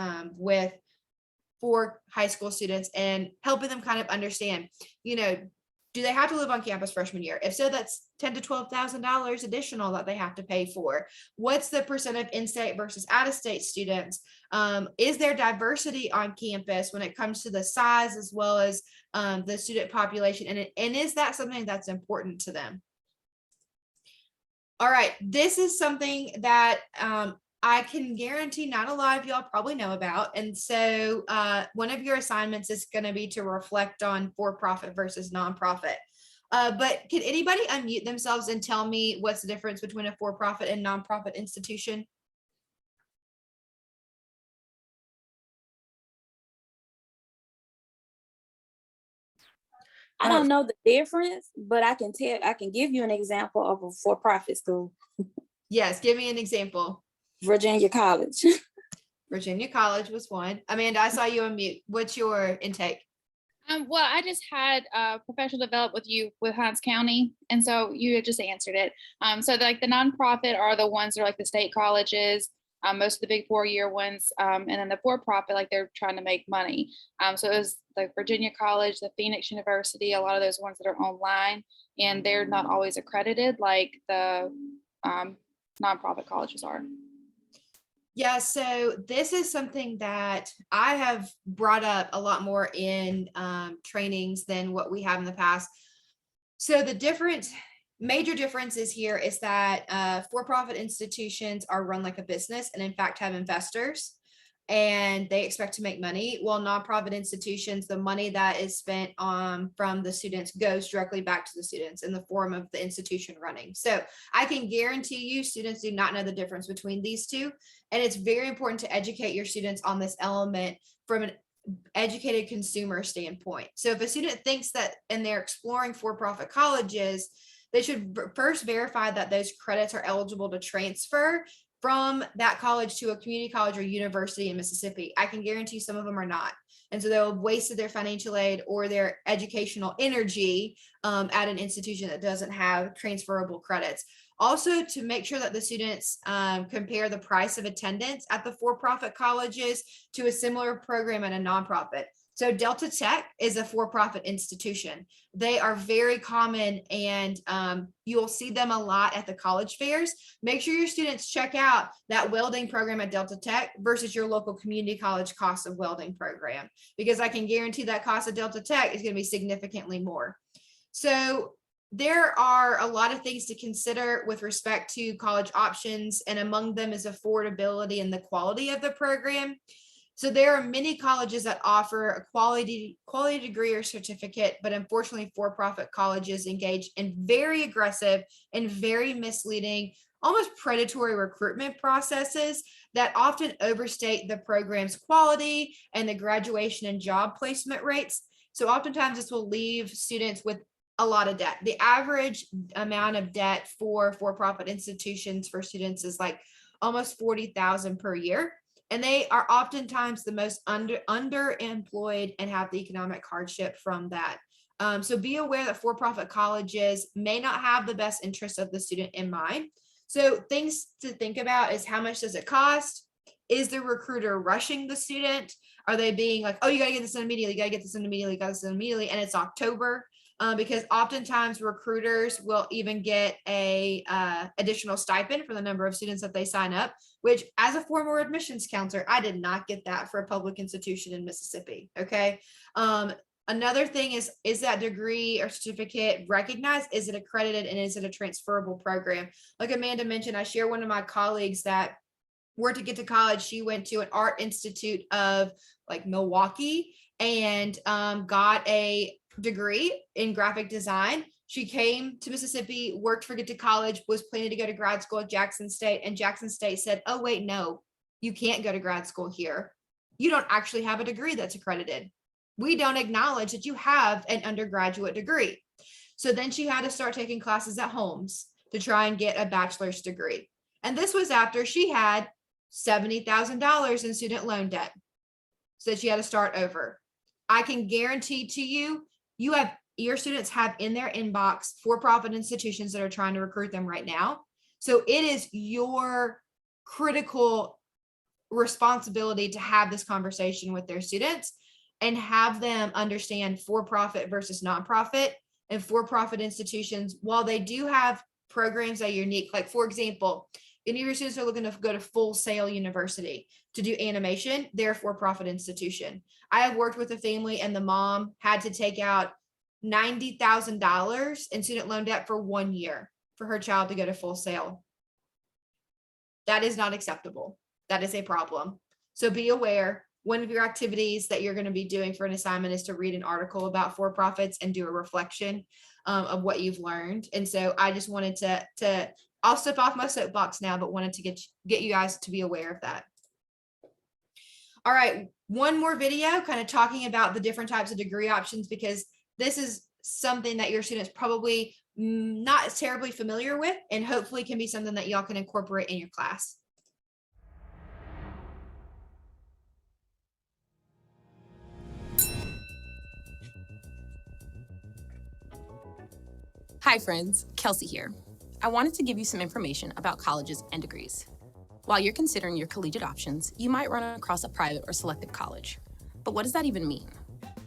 for high school students and helping them kind of understand, do they have to live on campus freshman year? If so, that's $10,000 to $12,000 additional that they have to pay for. What's the percent of in-state versus out-of-state students? Is there diversity on campus when it comes to the size as well as the student population? And is that something that's important to them? All right, this is something that I can guarantee not a lot of y'all probably know about. And so one of your assignments is going to be to reflect on for-profit versus nonprofit. But can anybody unmute themselves and tell me what's the difference between a for-profit and nonprofit institution? I don't know the difference, but I can give you an example of a for-profit school. Yes, give me an example. Virginia College. Virginia College was one. Amanda, I saw you unmute. What's your intake? Well, I just had professional development with you with Hinds County, and so you had just answered it. So like the nonprofit are the ones that are like the state colleges, most of the big 4-year ones, and then the for-profit, like they're trying to make money. So it was like Virginia College, the Phoenix University, a lot of those ones that are online, and they're not always accredited like the nonprofit colleges are. Yeah, so this is something that I have brought up a lot more in trainings than what we have in the past. So the major differences here is that for-profit institutions are run like a business and in fact have investors and they expect to make money, while nonprofit institutions, the money that is spent from the students goes directly back to the students in the form of the institution running. So I can guarantee you students do not know the difference between these two. And it's very important to educate your students on this element from educated consumer standpoint. So if a student thinks that and they're exploring for-profit colleges, they should first verify that those credits are eligible to transfer from that college to a community college or university in Mississippi. I can guarantee some of them are not. And so they'll have wasted their financial aid or their educational energy at an institution that doesn't have transferable credits. Also, to make sure that the students compare the price of attendance at the for-profit colleges to a similar program at a nonprofit. So Delta Tech is a for-profit institution. They are very common, and you'll see them a lot at the college fairs. Make sure your students check out that welding program at Delta Tech versus your local community college cost of welding program, because I can guarantee that cost of Delta Tech is going to be significantly more. So there are a lot of things to consider with respect to college options, and among them is affordability and the quality of the program. So there are many colleges that offer a quality degree or certificate, but unfortunately for-profit colleges engage in very aggressive and very misleading, almost predatory recruitment processes that often overstate the program's quality and the graduation and job placement rates. So oftentimes this will leave students with a lot of debt. The average amount of debt for for-profit institutions for students is like almost $40,000 per year. And they are oftentimes the most underemployed and have the economic hardship from that. So be aware that for-profit colleges may not have the best interest of the student in mind. So things to think about is, how much does it cost? Is the recruiter rushing the student? Are they being like, oh, you gotta get this in immediately, you gotta get this in immediately, you gotta get this in immediately, and it's October? Because oftentimes recruiters will even get a additional stipend for the number of students that they sign up, which, as a former admissions counselor, I did not get that for a public institution in Mississippi. Okay. Another thing is that degree or certificate recognized? Is it accredited, and is it a transferable program? Like Amanda mentioned, I share one of my colleagues that were to get to college. She went to an art institute of like Milwaukee and got a degree in graphic design. She came to Mississippi, worked for Get to College, was planning to go to grad school at Jackson State, and Jackson State said, oh wait, no, you can't go to grad school here. You don't actually have a degree that's accredited. We don't acknowledge that you have an undergraduate degree. So then she had to start taking classes at Holmes to try and get a bachelor's degree. And this was after she had $70,000 in student loan debt. So she had to start over. I can guarantee to you, your students have in their inbox for-profit institutions that are trying to recruit them right now. So it is your critical responsibility to have this conversation with their students and have them understand for-profit versus nonprofit. And for-profit institutions, while they do have programs that are unique, like for example, any of your students are looking to go to Full Sail University to do animation, they're a for-profit institution. I have worked with a family and the mom had to take out $90,000 in student loan debt for 1 year for her child to go to Full Sail. That is not acceptable. That is a problem. So be aware, one of your activities that you're going to be doing for an assignment is to read an article about for-profits and do a reflection of what you've learned. And so I just wanted to I'll step off my soapbox now, but wanted to get you guys to be aware of that. All right, one more video kind of talking about the different types of degree options, because this is something that your students probably not terribly familiar with, and hopefully can be something that y'all can incorporate in your class. Hi friends, Kelsey here. I wanted to give you some information about colleges and degrees. While you're considering your collegiate options, you might run across a private or selective college. But what does that even mean?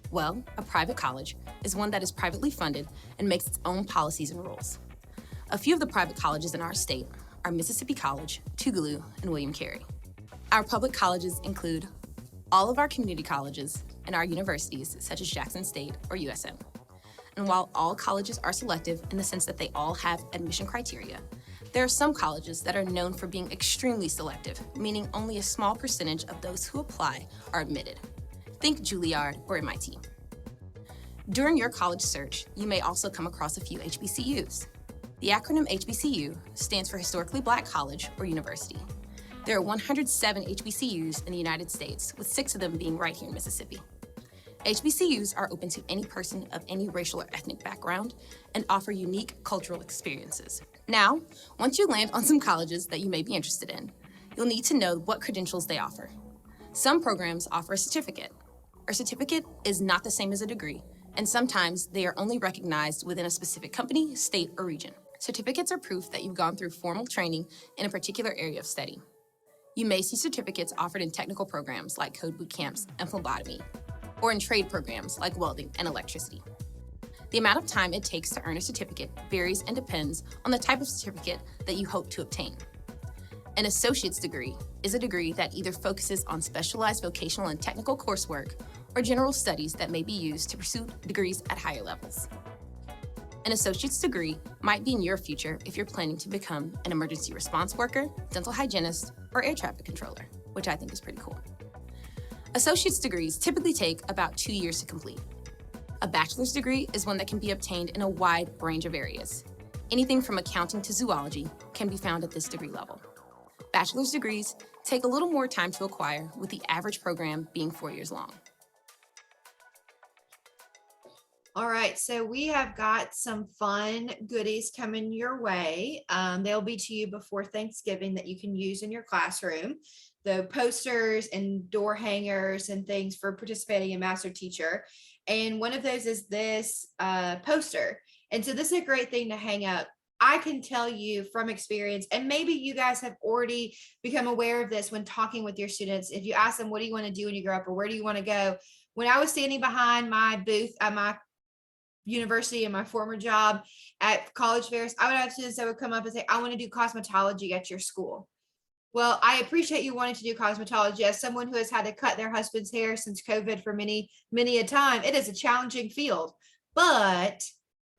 Well, a private college is one that is privately funded and makes its own policies and rules. A few of the private colleges in our state are Mississippi College, Tougaloo, and William Carey. Our public colleges include all of our community colleges and our universities, such as Jackson State or USM. And while all colleges are selective in the sense that they all have admission criteria, there are some colleges that are known for being extremely selective, meaning only a small percentage of those who apply are admitted. Think Juilliard or MIT. During your college search, you may also come across a few HBCUs. The acronym HBCU stands for Historically Black College or University. There are 107 HBCUs in the United States, with 6 of them being right here in Mississippi. HBCUs are open to any person of any racial or ethnic background and offer unique cultural experiences. Now, once you land on some colleges that you may be interested in, you'll need to know what credentials they offer. Some programs offer a certificate. A certificate is not the same as a degree, and sometimes they are only recognized within a specific company, state, or region. Certificates are proof that you've gone through formal training in a particular area of study. You may see certificates offered in technical programs like code boot camps and phlebotomy, or in trade programs like welding and electricity. The amount of time it takes to earn a certificate varies and depends on the type of certificate that you hope to obtain. An associate's degree is a degree that either focuses on specialized vocational and technical coursework or general studies that may be used to pursue degrees at higher levels. An associate's degree might be in your future if you're planning to become an emergency response worker, dental hygienist, or air traffic controller, which I think is pretty cool. Associate's degrees typically take about 2 years to complete. A bachelor's degree is one that can be obtained in a wide range of areas. Anything from accounting to zoology can be found at this degree level. Bachelor's degrees take a little more time to acquire, with the average program being 4 years long. All right, so we have got some fun goodies coming your way. They'll be to you before Thanksgiving that you can use in your classroom. The posters and door hangers and things for participating in Master Teacher. And one of those is this poster. And so this is a great thing to hang up. I can tell you from experience, and maybe you guys have already become aware of this when talking with your students. If you ask them, what do you want to do when you grow up, or where do you want to go? When I was standing behind my booth at my university and my former job at college fairs, I would have students that would come up and say, I want to do cosmetology at your school. Well, I appreciate you wanting to do cosmetology. As someone who has had to cut their husband's hair since COVID for many, many a time, it is a challenging field, but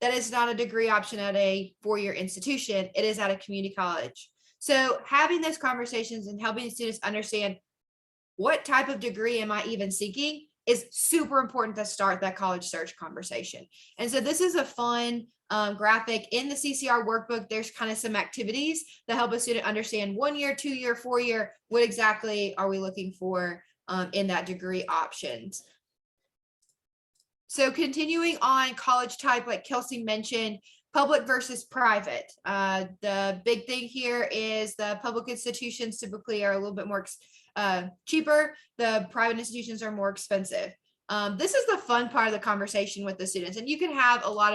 that is not a degree option at a 4-year institution. It is at a community college. So having those conversations and helping students understand what type of degree am I even seeking is super important to start that college search conversation. And so this is a fun graphic in the CCR workbook. There's kind of some activities that help a student understand 1 year, 2 year, 4 year, what exactly are we looking for in that degree options. So continuing on college type, like Kelsey mentioned, public versus private. The big thing here is the public institutions typically are a little bit more cheaper. The private institutions are more expensive. This is the fun part of the conversation with the students, and you can have a lot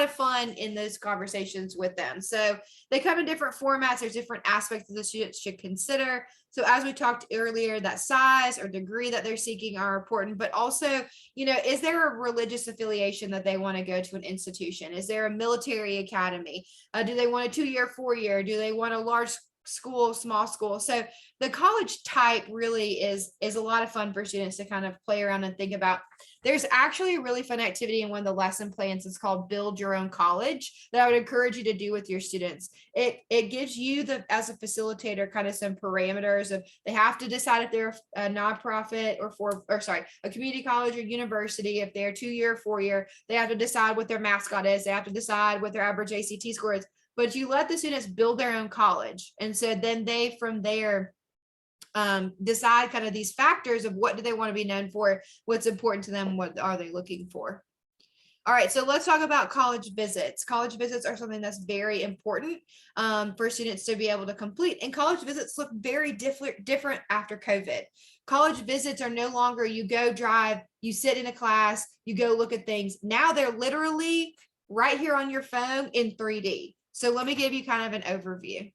of fun in those conversations with them. So they come in different formats. There's different aspects that the students should consider. So as we talked earlier, that size or degree that they're seeking are important, but also, is there a religious affiliation that they want to go to an institution? Is there a military academy? Do they want a 2-year, 4-year? Do they want a large school, small school? So the college type really is a lot of fun for students to kind of play around and think about. There's actually a really fun activity in one of the lesson plans. It's called Build Your Own College that I would encourage you to do with your students. It gives you, as a facilitator, kind of some parameters of they have to decide if they're a nonprofit a community college or university. If they're 2-year, 4-year, they have to decide what their mascot is. They have to decide what their average ACT score is. But you let the students build their own college. And so then they, from there, decide kind of these factors of what do they want to be known for, what's important to them, what are they looking for. All right, so let's talk about college visits. College visits are something that's very important for students to be able to complete. And college visits look very different after COVID. College visits are no longer you go drive, you sit in a class, you go look at things. Now they're literally right here on your phone in 3D. So let me give you kind of an overview.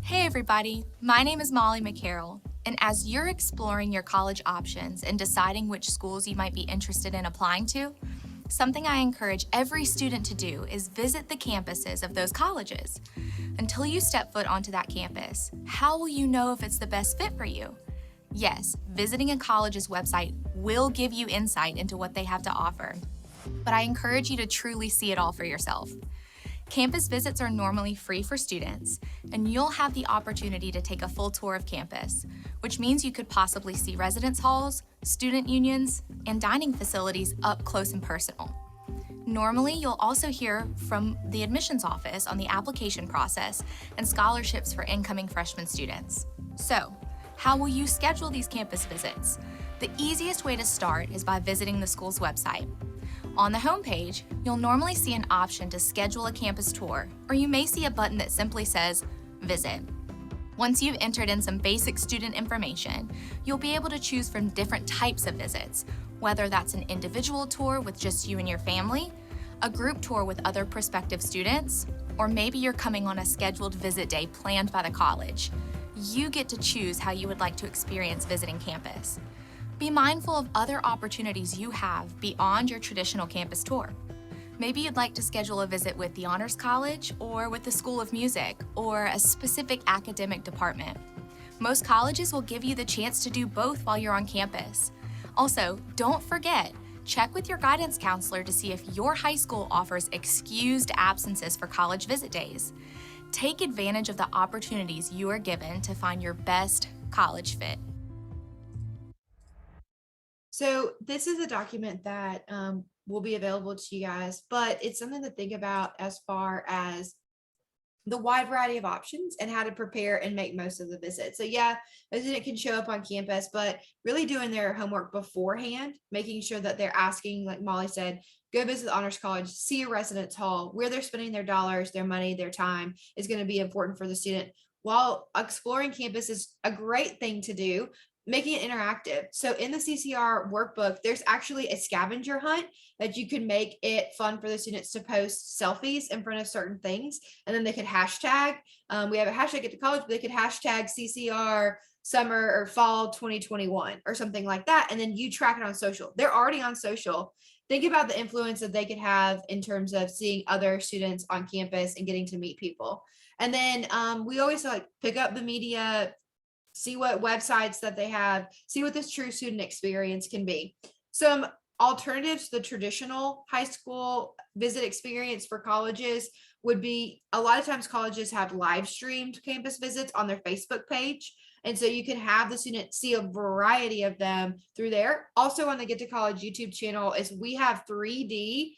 Hey everybody, my name is Molly McCarroll, and as you're exploring your college options and deciding which schools you might be interested in applying to, something I encourage every student to do is visit the campuses of those colleges. Until you step foot onto that campus, how will you know if it's the best fit for you? Yes, visiting a college's website will give you insight into what they have to offer, but I encourage you to truly see it all for yourself. Campus visits are normally free for students, and you'll have the opportunity to take a full tour of campus, which means you could possibly see residence halls, student unions, and dining facilities up close and personal. Normally, you'll also hear from the admissions office on the application process and scholarships for incoming freshman students. So, how will you schedule these campus visits? The easiest way to start is by visiting the school's website. On the homepage, you'll normally see an option to schedule a campus tour, or you may see a button that simply says, Visit. Once you've entered in some basic student information, you'll be able to choose from different types of visits, whether that's an individual tour with just you and your family, a group tour with other prospective students, or maybe you're coming on a scheduled visit day planned by the college. You get to choose how you would like to experience visiting campus. Be mindful of other opportunities you have beyond your traditional campus tour. Maybe you'd like to schedule a visit with the Honors College or with the School of Music or a specific academic department. Most colleges will give you the chance to do both while you're on campus. Also, don't forget, check with your guidance counselor to see if your high school offers excused absences for college visit days. Take advantage of the opportunities you are given to find your best college fit. So this is a document that will be available to you guys, but it's something to think about as far as the wide variety of options and how to prepare and make most of the visit. So yeah, a student can show up on campus, but really doing their homework beforehand, making sure that they're asking, like Molly said, go visit the Honors College, see a residence hall, where they're spending their dollars, their money, their time is going to be important for the student. While exploring campus is a great thing to do, making it interactive. So in the CCR workbook, there's actually a scavenger hunt that you can make it fun for the students to post selfies in front of certain things. And then they could hashtag, we have a hashtag Get to College, but they could hashtag CCR summer or fall 2021 or something like that. And then you track it on social. They're already on social. Think about the influence that they could have in terms of seeing other students on campus and getting to meet people. And then we always like pick up the media, see what websites that they have, see what this true student experience can be. Some alternatives to the traditional high school visit experience for colleges would be, a lot of times colleges have live streamed campus visits on their Facebook page. And so you can have the student see a variety of them through there. Also on the Get to College YouTube channel is we have 3D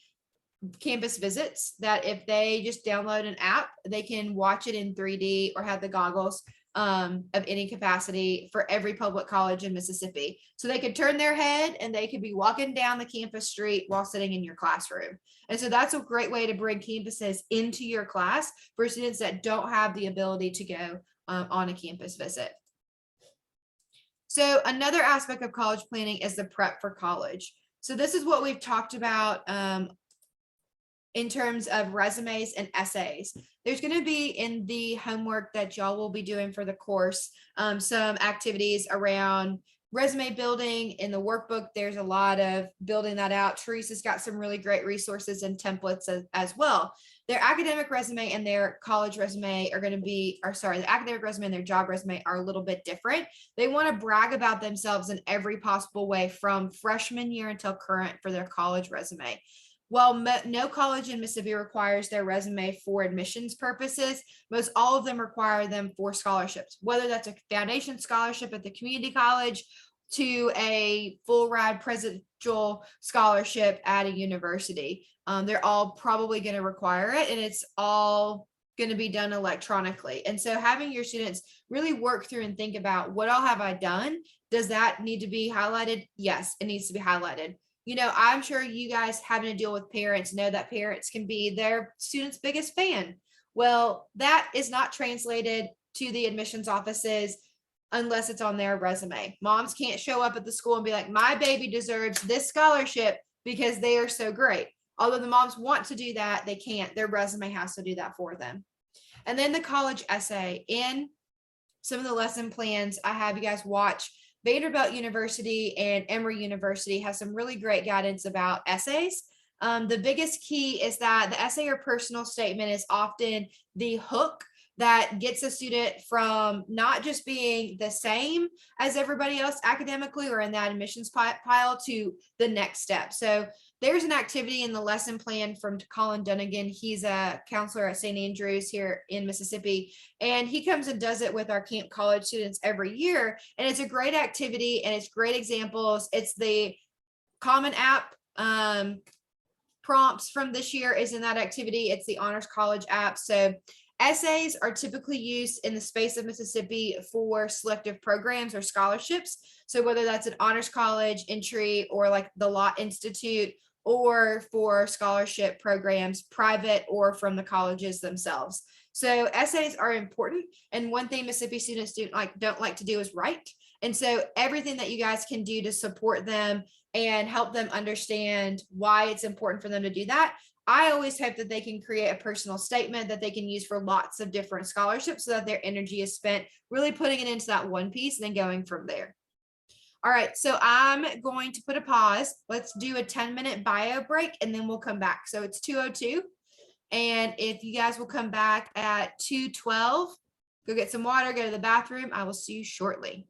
campus visits that if they just download an app, they can watch it in 3D or have the goggles of any capacity for every public college in Mississippi. So they could turn their head and they could be walking down the campus street while sitting in your classroom. And so that's a great way to bring campuses into your class for students that don't have the ability to go on a campus visit. So another aspect of college planning is the prep for college. So this is what we've talked about in terms of resumes and essays. There's going to be in the homework that y'all will be doing for the course, some activities around resume building. In the workbook, there's a lot of building that out. Teresa's got some really great resources and templates as well. Their academic resume and their college resume are going to be, or sorry, the academic resume and their job resume are a little bit different. They want to brag about themselves in every possible way from freshman year until current for their college resume. While no college in Mississippi requires their resume for admissions purposes, most all of them require them for scholarships, whether that's a foundation scholarship at the community college to a full ride presidential scholarship at a university. They're all probably going to require it, and it's all going to be done electronically. And so having your students really work through and think about, what all have I done? Does that need to be highlighted? Yes, it needs to be highlighted. You know, I'm sure you guys having to deal with parents know that parents can be their students' biggest fan. Well, that is not translated to the admissions offices unless it's on their resume. Moms can't show up at the school and be like, my baby deserves this scholarship because they are so great. Although the moms want to do that, they can't. Their resume has to do that for them. And then the college essay. In some of the lesson plans, I have you guys watch. Vanderbilt University and Emory University have some really great guidance about essays. The biggest key is that the essay or personal statement is often the hook that gets a student from not just being the same as everybody else academically or in that admissions pile to the next step. So there's an activity in the lesson plan from Colin Dunnigan. He's a counselor at St. Andrews here in Mississippi, and he comes and does it with our Camp College students every year. And it's a great activity and it's great examples. It's the Common App prompts from this year is in that activity. It's the Honors College app. So essays are typically used in the space of Mississippi for selective programs or scholarships. So whether that's an honors college entry or like the Law Institute, or for scholarship programs, private or from the colleges themselves. So essays are important. And one thing Mississippi students don't like to do is write. And so everything that you guys can do to support them and help them understand why it's important for them to do that. I always hope that they can create a personal statement that they can use for lots of different scholarships so that their energy is spent really putting it into that one piece and then going from there. All right, so I'm going to put a pause. Let's do a 10-minute bio break and then we'll come back. So it's 2:02. And if you guys will come back at 2:12, go get some water, go to the bathroom. I will see you shortly.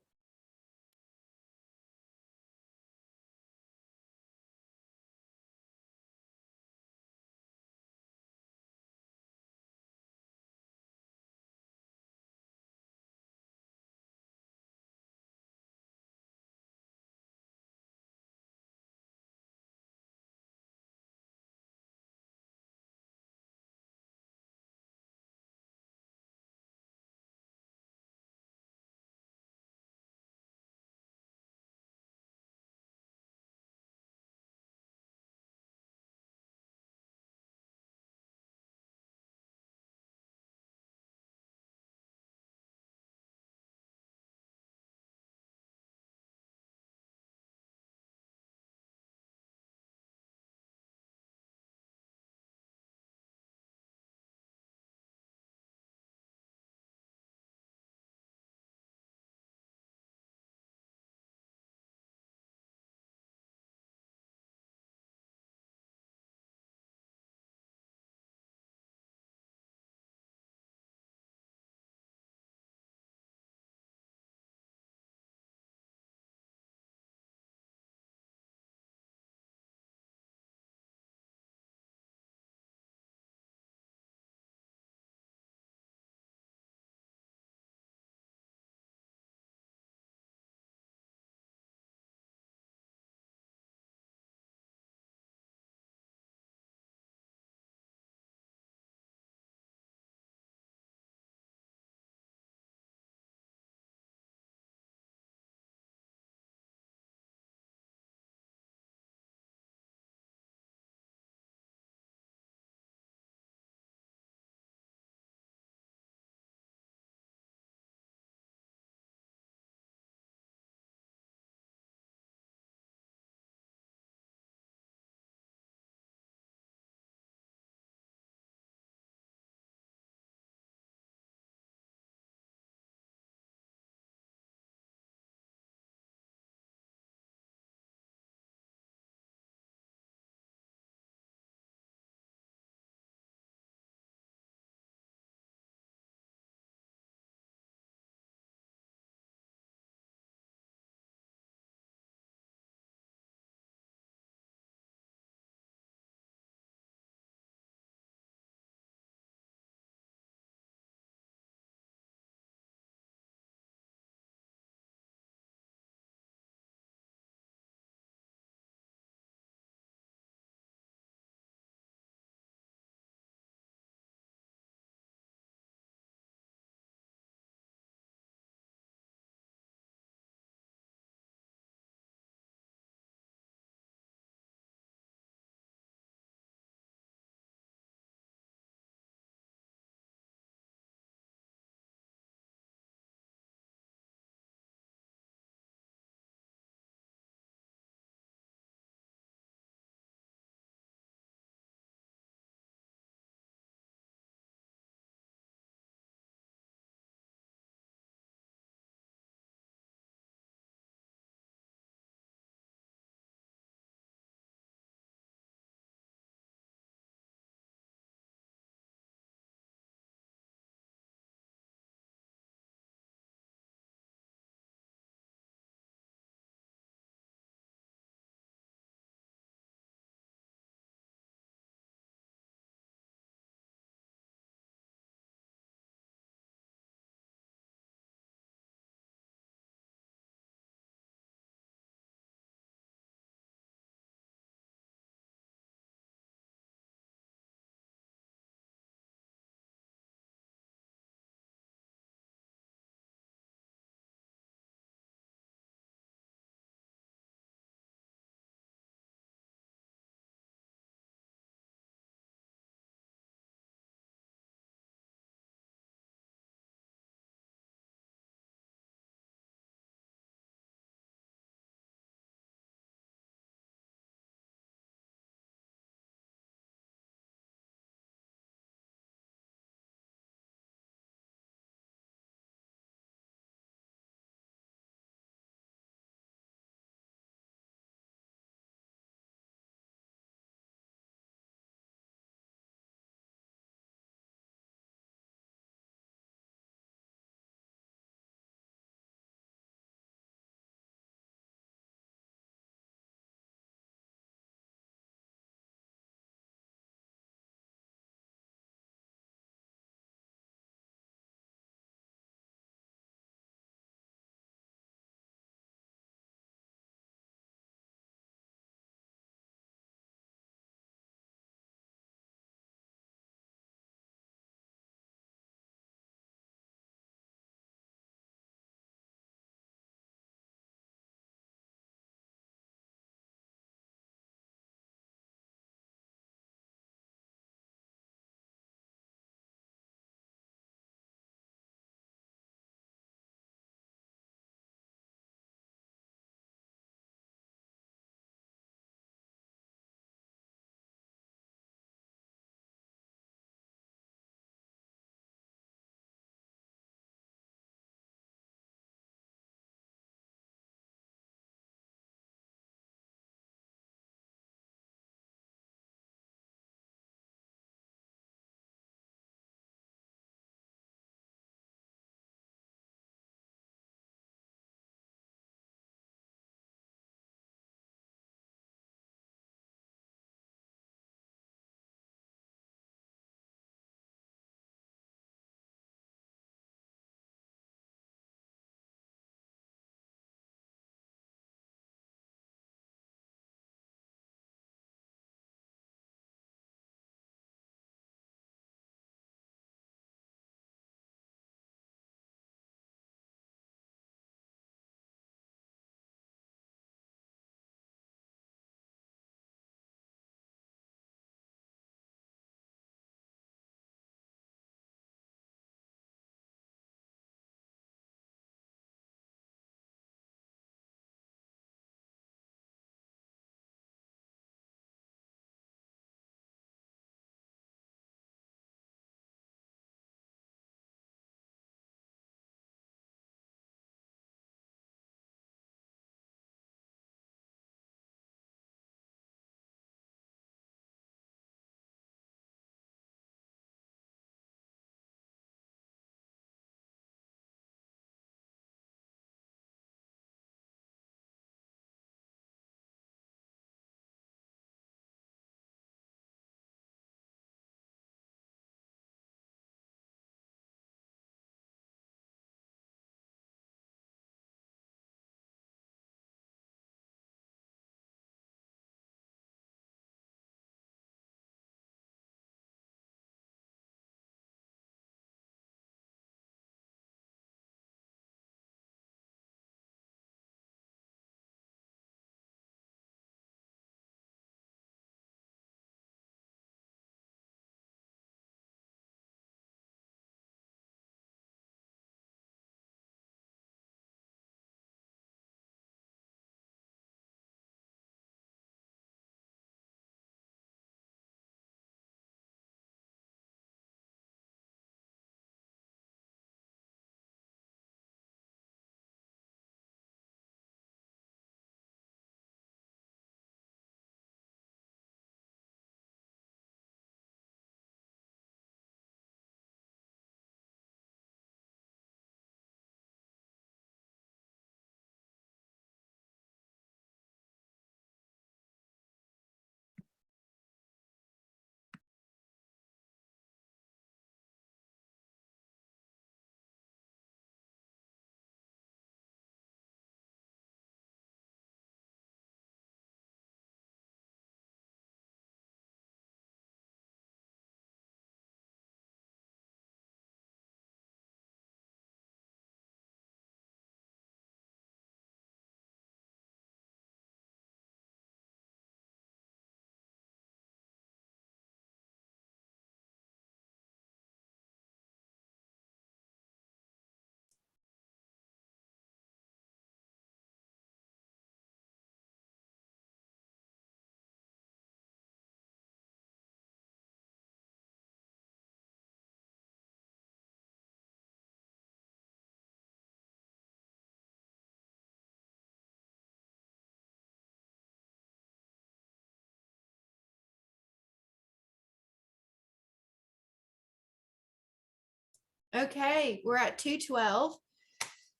Okay, we're at 2:12.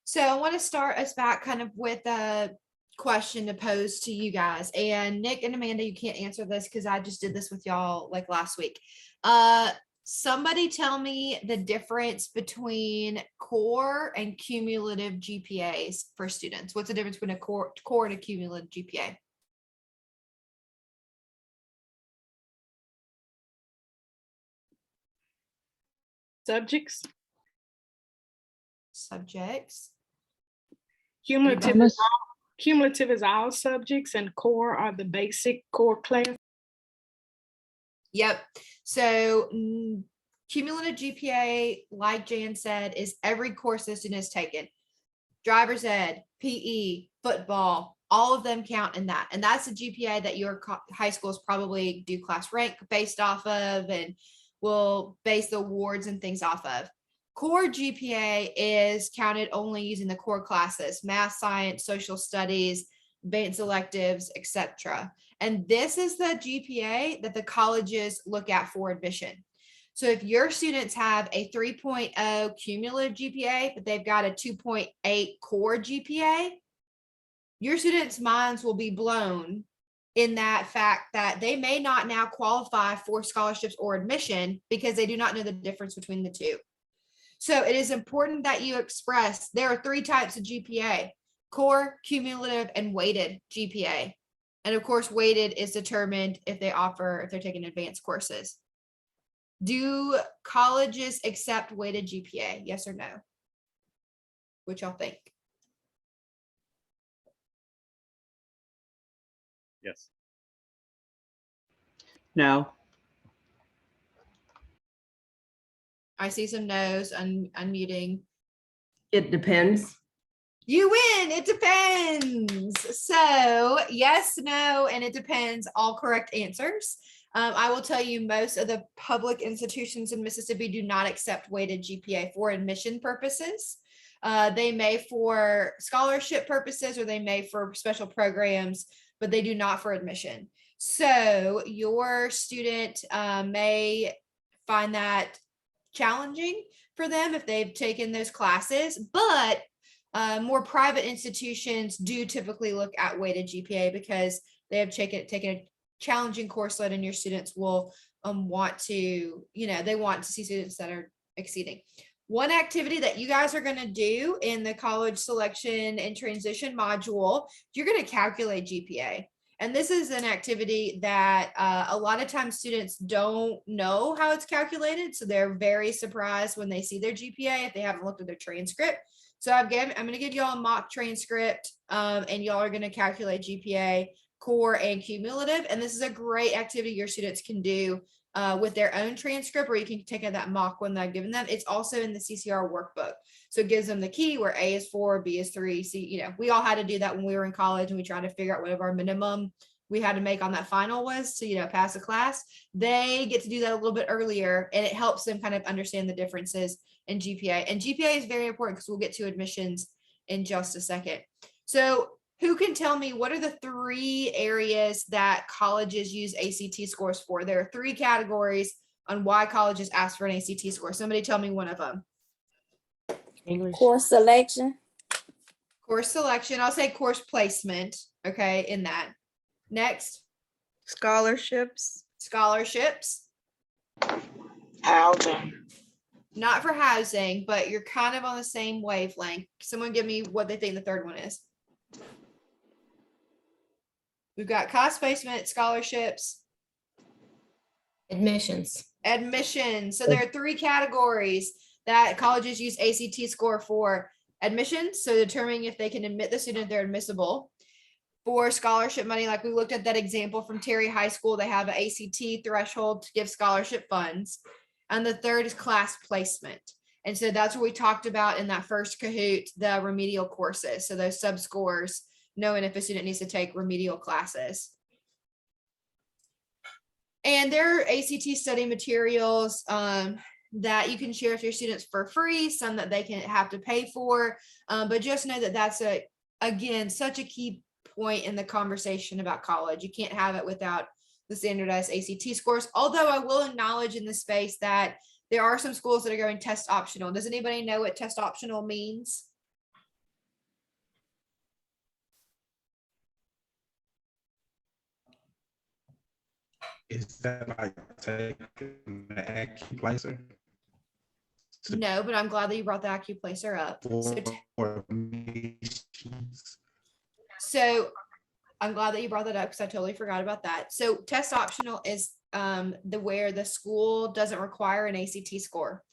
So I want to start us back kind of with a question to pose to you guys. And Nick and Amanda, you can't answer this because I just did this with y'all like last week. Somebody tell me the difference between core and cumulative GPAs for students. What's the difference between a core and a cumulative GPA? Subjects. Subjects. Cumulative is all subjects, and core are the basic core class. Yep. So cumulative GPA, like Jan said, is every course the student has taken. Driver's ed, PE, football, all of them count in that. And that's a GPA that your high schools probably do class rank based off of and will base the awards and things off of. Core GPA is counted only using the core classes, math, science, social studies, advanced electives, etc. And this is the GPA that the colleges look at for admission. So if your students have a 3.0 cumulative GPA, but they've got a 2.8 core GPA, your students' minds will be blown in that fact that they may not now qualify for scholarships or admission because they do not know the difference between the two. So it is important that you express there are 3 types of GPA: core, cumulative, and weighted GPA. And of course, weighted is determined if they're taking advanced courses. Do colleges accept weighted GPA? Yes or no? What y'all think? Yes. No. I see some no's, unmuting. It depends. You win. It depends. So yes, no, and it depends. All correct answers. I will tell you most of the public institutions in Mississippi do not accept weighted GPA for admission purposes. They may for scholarship purposes or they may for special programs, but they do not for admission. So your student may find that challenging for them if they've taken those classes, but more private institutions do typically look at weighted GPA because they have taken a challenging course load and your students will want to, they want to see students that are exceeding. One activity that you guys are going to do in the college selection and transition module, you're going to calculate GPA. And this is an activity that a lot of times students don't know how it's calculated. So they're very surprised when they see their GPA if they haven't looked at their transcript. So I'm going to give y'all a mock transcript and y'all are going to calculate GPA, core and cumulative. And this is a great activity your students can do with their own transcript, or you can take that mock one that I've given them. It's also in the CCR workbook. So it gives them the key where A is 4, B is 3. C, we all had to do that when we were in college and we tried to figure out whatever our minimum we had to make on that final was to, pass a class. They get to do that a little bit earlier and it helps them kind of understand the differences in GPA. And GPA is very important because we'll get to admissions in just a second. So who can tell me what are the 3 areas that colleges use ACT scores for? There are 3 categories on why colleges ask for an ACT score. Somebody tell me one of them. English. Course selection. Course selection. I'll say course placement. Okay, in that. Next. Scholarships. Scholarships. Housing. Not for housing, but you're kind of on the same wavelength. Someone give me what they think the third one is. We've got cost placement, scholarships. Admissions. Admissions. So there are 3 categories that colleges use ACT score for. Admissions, so determining if they can admit the student, they're admissible. For scholarship money, like we looked at that example from Terry High School, they have an ACT threshold to give scholarship funds. And the third is class placement. And so that's what we talked about in that first Kahoot, the remedial courses. So those sub scores, knowing if a student needs to take remedial classes. And there are ACT study materials that you can share with your students for free, some that they can have to pay for. But just know that that's again, such a key point in the conversation about college. You can't have it without the standardized ACT scores. Although I will acknowledge in this space that There are some schools that are going test optional. Does anybody know what test optional means? Is that like taking the acuplacer? No, but I'm glad that you brought the acuplacer up. So I'm glad that you brought that up because I totally forgot about that. So test optional is where the school doesn't require an ACT score.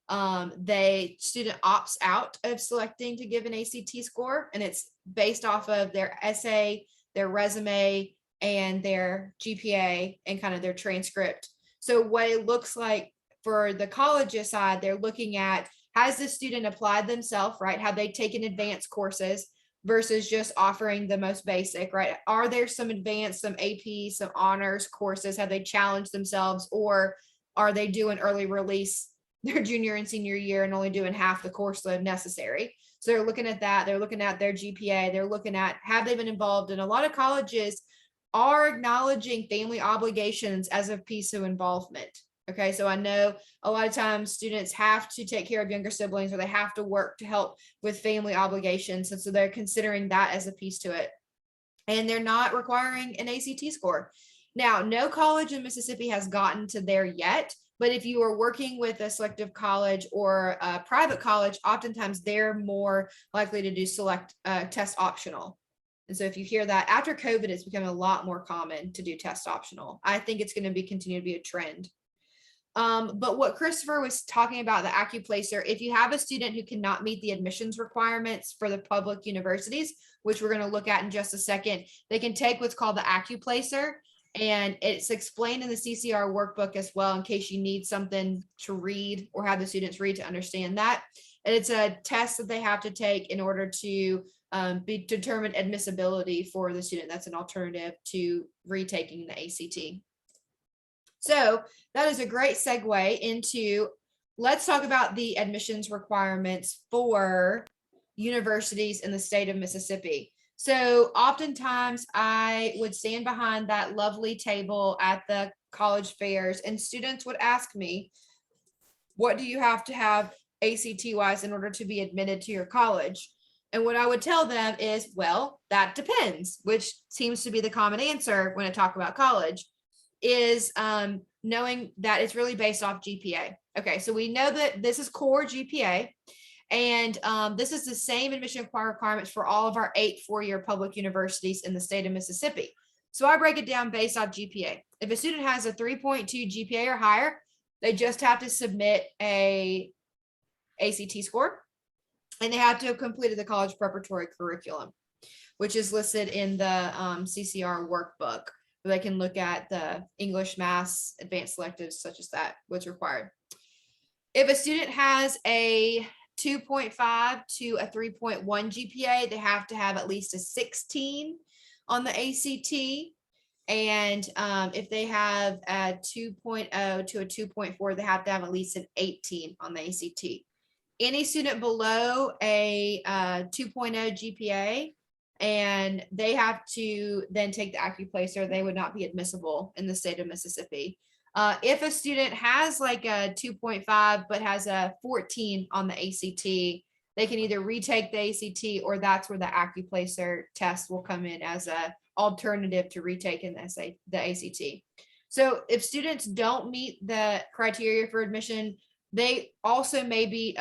Student opts out of selecting to give an ACT score, and it's based off of their essay, their resume, and their GPA and kind of their transcript. So what it looks like for the colleges side, they're looking at, has the student applied themselves, right? Have they taken advanced courses versus just offering the most basic, right? Are there some advanced, some AP, some honors courses? Have they challenged themselves, or are they doing early release their junior and senior year and only doing half the course load necessary? So they're looking at that. They're looking at their GPA. They're looking at, have they been involved in a lot of colleges are acknowledging family obligations as a piece of involvement. Okay, so I know a lot of times students have to take care of younger siblings, or they have to work to help with family obligations. And so they're considering that as a piece to it. And they're not requiring an ACT score. Now, no college in Mississippi has gotten to there yet, but if you are working with a selective college or a private college, oftentimes they're more likely to do select test optional. And so if you hear that after COVID, it's become a lot more common to do test optional. I think it's going to continue to be a trend. But what Christopher was talking about, the acuplacer, if you have a student who cannot meet the admissions requirements for the public universities, which we're going to look at in just a second, they can take what's called the acuplacer, and it's explained in the CCR workbook as well, in case you need something to read or have the students read to understand that. And it's a test that they have to take in order to be determined admissibility for the student. That's an alternative to retaking the ACT. So that is a great segue into, let's talk about the admissions requirements for universities in the state of Mississippi. So oftentimes I would stand behind that lovely table at the college fairs, and students would ask me, what do you have to have ACT wise in order to be admitted to your college? And what I would tell them is, well, that depends, which seems to be the common answer when I talk about college, is knowing that it's really based off GPA. Okay, so we know that this is core GPA, and this is the same admission requirements for all of our 8 four-year public universities in the state of Mississippi. So I break it down based off GPA. If a student has a 3.2 GPA or higher, they just have to submit a ACT score, and they have to have completed the college preparatory curriculum, which is listed in the CCR workbook. They can look at the English, Math, advanced selectives, such as that, what's required. If a student has a 2.5 to a 3.1 GPA, they have to have at least a 16 on the ACT. And if they have a 2.0 to a 2.4, they have to have at least an 18 on the ACT. Any student below a 2.0 GPA, and they have to then take the acuplacer, they would not be admissible in the state of Mississippi. If a student has like a 2.5 but has a 14 on the ACT, they can either retake the ACT, or that's where the acuplacer test will come in as a alternative to retaking the ACT. So if students don't meet the criteria for admission, they also may be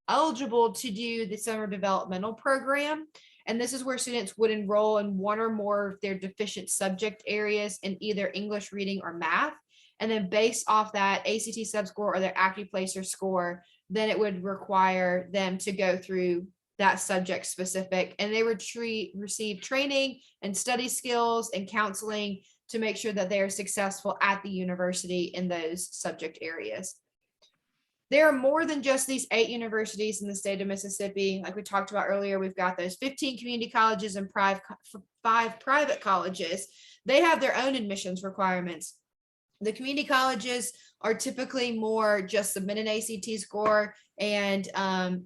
eligible to do the summer developmental program. And this is where students would enroll in one or more of their deficient subject areas in either English, reading, or math. And then based off that ACT subscore or their acuplacer score, then it would require them to go through that subject specific, and they would receive training and study skills and counseling to make sure that they are successful at the university in those subject areas. There are more than just these 8 universities in the state of Mississippi. Like we talked about earlier, we've got those 15 community colleges and 5 private colleges. They have their own admissions requirements. The community colleges are typically more just submit an ACT score and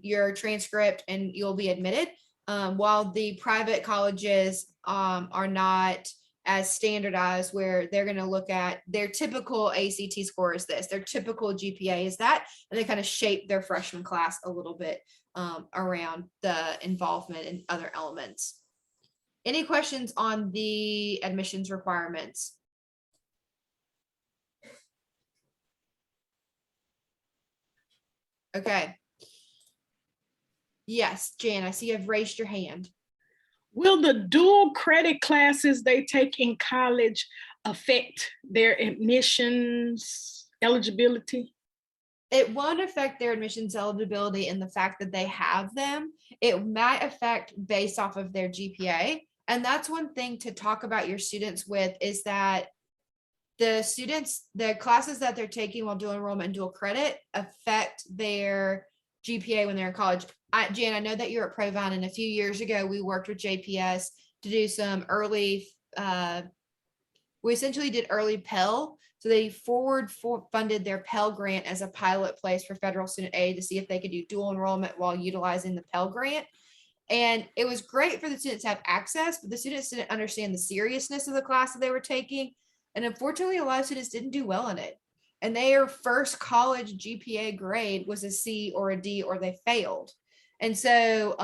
your transcript and you'll be admitted, while the private colleges are not as standardized, where they're going to look at their typical ACT score is this, their typical GPA is that, and they kind of shape their freshman class a little bit around the involvement in other elements. Any questions on the admissions requirements? Okay. Yes, Jan, I see you've raised your hand. Will the dual credit classes they take in college affect their admissions eligibility? It won't affect their admissions eligibility in the fact that they have them. It might affect based off of their GPA. And that's one thing to talk about your students with, is that the students, the classes that they're taking while dual enrollment and dual credit affect their GPA when they're in college. Jan, I know that you're at Provine, and a few years ago, we worked with JPS to do some early, we essentially did early Pell. So they funded their Pell Grant as a pilot place for federal student aid to see if they could do dual enrollment while utilizing the Pell Grant. And it was great for the students to have access, but the students didn't understand the seriousness of the class that they were taking. And unfortunately, a lot of students didn't do well in it. And their first college GPA grade was a C or a D, or they failed. And so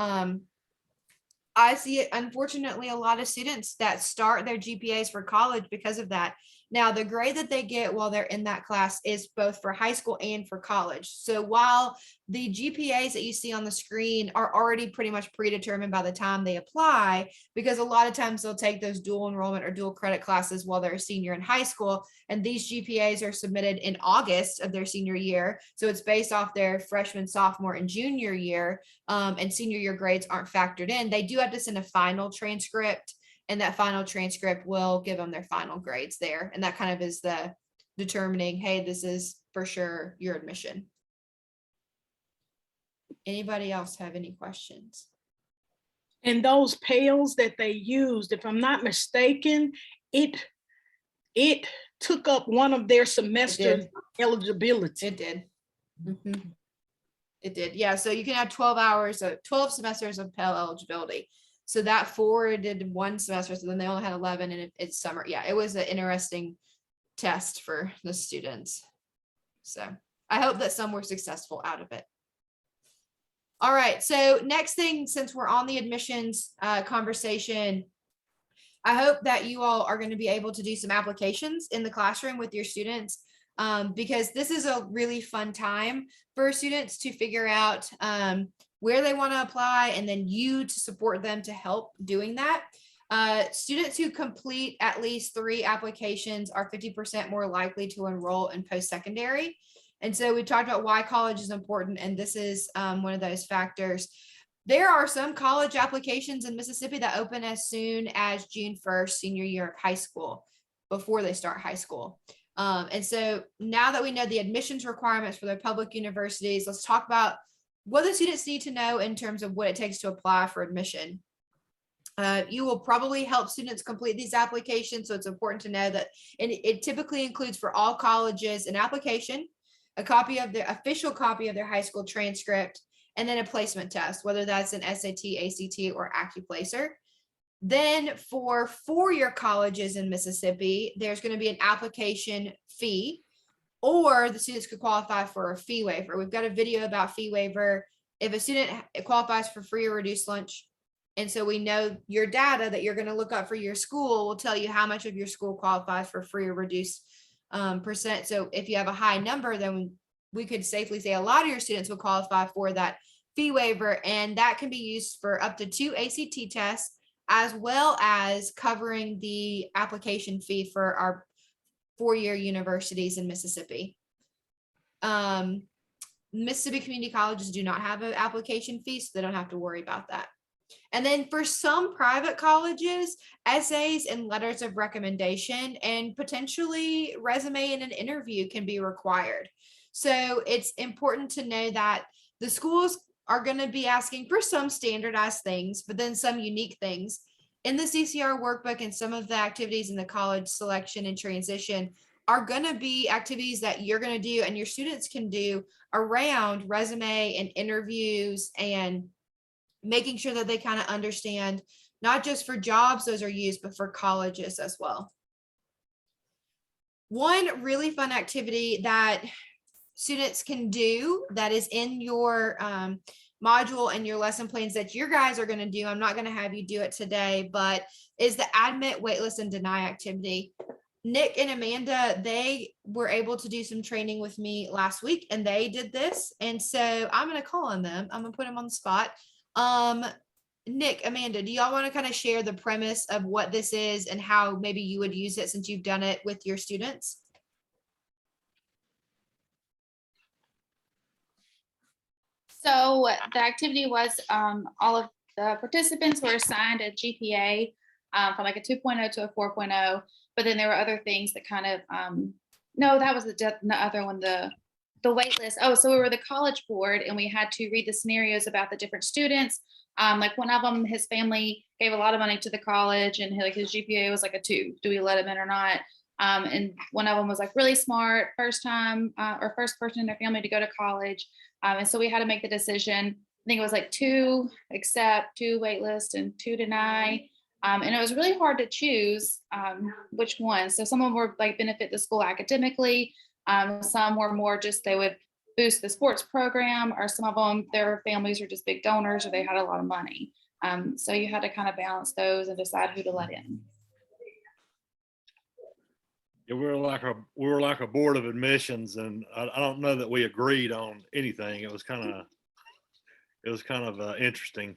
I see it, unfortunately, a lot of students that start their GPAs for college because of that. Now, the grade that they get while they're in that class is both for high school and for college. So while the GPAs that you see on the screen are already pretty much predetermined by the time they apply, because a lot of times they'll take those dual enrollment or dual credit classes while they're a senior in high school, and these GPAs are submitted in August of their senior year. So it's based off their freshman, sophomore, and junior year, and senior year grades aren't factored in. They do have to send a final transcript, and that final transcript will give them their final grades there. And that kind of is the determining, hey, this is for sure your admission. Anybody else have any questions? And those Pels that they used, if I'm not mistaken, it took up one of their semester eligibility. It did. Mm-hmm. It did. Yeah. So you can have 12 hours, 12 semesters of Pell eligibility. So that forwarded one semester. So then they only had 11, and it's summer. Yeah, it was an interesting test for the students. So I hope that some were successful out of it. All right. So next thing, since we're on the admissions conversation, I hope that you all are going to be able to do some applications in the classroom with your students, because this is a really fun time for students to figure out where they want to apply, and then you to support them to help doing that. Students who complete at least 3 applications are 50% more likely to enroll in post-secondary. And so we talked about why college is important, and this is one of those factors. There are some college applications in Mississippi that open as soon as June 1st, senior year of high school, before they start high school. And so now that we know the admissions requirements for the public universities, let's talk about what the students need to know in terms of what it takes to apply for admission. You will probably help students complete these applications. So it's important to know that it typically includes for all colleges an application, a copy of the official copy of their high school transcript, and then a placement test, whether that's an SAT, ACT, or AccuPlacer. Then for 4-year colleges in Mississippi, there's going to be an application fee, or the students could qualify for a fee waiver. We've got a video about fee waiver. If a student qualifies for free or reduced lunch, and so we know your data that you're going to look up for your school will tell you how much of your school qualifies for free or reduced percent. So if you have a high number, then we could safely say a lot of your students will qualify for that fee waiver, and that can be used for up to 2 ACT tests, as well as covering the application fee for our 4-year universities in Mississippi. Mississippi community colleges do not have an application fee, so they don't have to worry about that. And then for some private colleges, essays and letters of recommendation and potentially resume and an interview can be required. So it's important to know that the schools are going to be asking for some standardized things, but then some unique things. In the CCR workbook and some of the activities in the college selection and transition are going to be activities that you're going to do and your students can do around resume and interviews, and making sure that they kind of understand not just for jobs, those are used, but for colleges as well. One really fun activity that students can do that is in your module and your lesson plans that your guys are going to do, I'm not going to have you do it today, but is the admit, waitlist, and deny activity. Nick and Amanda, they were able to do some training with me last week and they did this. And so I'm going to call on them. I'm going to put them on the spot. Nick, Amanda, do y'all want to kind of share the premise of what this is and how maybe you would use it since you've done it with your students? So the activity was all of the participants were assigned a GPA from like a 2.0 to a 4.0, but then there were other things that kind of, no, that was the other one, the wait list. Oh, so we were the college board and we had to read the scenarios about the different students. Like one of them, his family gave a lot of money to the college and like his GPA was like a 2. Do we let him in or not? And one of them was like really smart, first time or first person in their family to go to college. And so we had to make the decision. I think it was like 2 accept, 2 waitlist, and 2 deny. And it was really hard to choose which one. So some of them were like benefit the school academically. Some were more just they would boost the sports program, or some of them, their families were just big donors or they had a lot of money. So you had to kind of balance those and decide who to let in. Yeah, we were like a board of admissions, and I don't know that we agreed on anything. It was kind of interesting.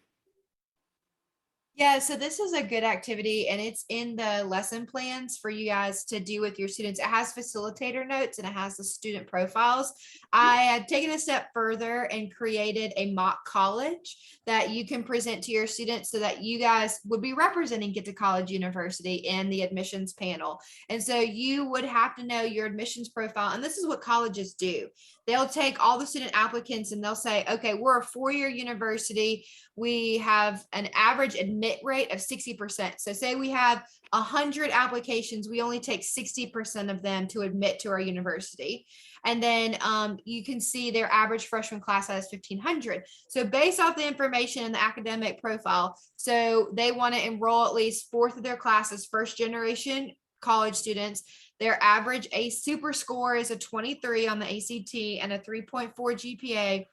Yeah, so this is a good activity and it's in the lesson plans for you guys to do with your students. It has facilitator notes and it has the student profiles. I had taken a step further and created a mock college that you can present to your students so that you guys would be representing Get to College University in the admissions panel. And so you would have to know your admissions profile. And this is what colleges do. They'll take all the student applicants and they'll say, okay, we're a 4-year university. We have an average admit rate of 60%. So say we have 100 applications, we only take 60% of them to admit to our university. And then you can see their average freshman class size 1,500. So based off the information in the academic profile, so they want to enroll at least 4th of their classes, first generation college students. Their average super score is a 23 on the ACT and a 3.4 GPA.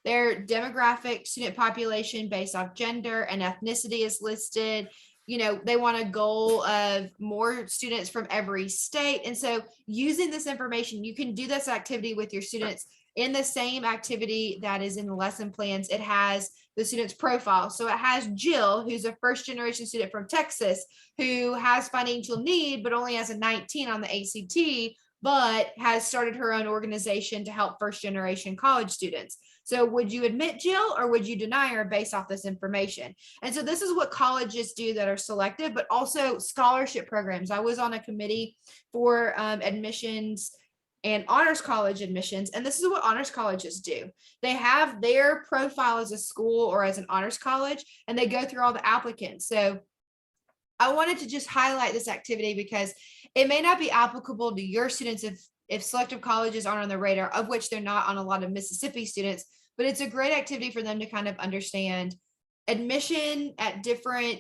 Their demographic student population based off gender and ethnicity is listed. You know, they want a goal of more students from every state. And so using this information, you can do this activity with your students in the same activity that is in the lesson plans. It has the student's profile. So it has Jill, who's a first generation student from Texas, who has financial need, but only has a 19 on the ACT, but has started her own organization to help first generation college students. So would you admit Jill or would you deny her based off this information? And so this is what colleges do that are selective, but also scholarship programs. I was on a committee for admissions and honors college admissions. And this is what honors colleges do. They have their profile as a school or as an honors college, and they go through all the applicants. So I wanted to just highlight this activity because it may not be applicable to your students if selective colleges aren't on the radar, of which they're not on a lot of Mississippi students, but it's a great activity for them to kind of understand admission at different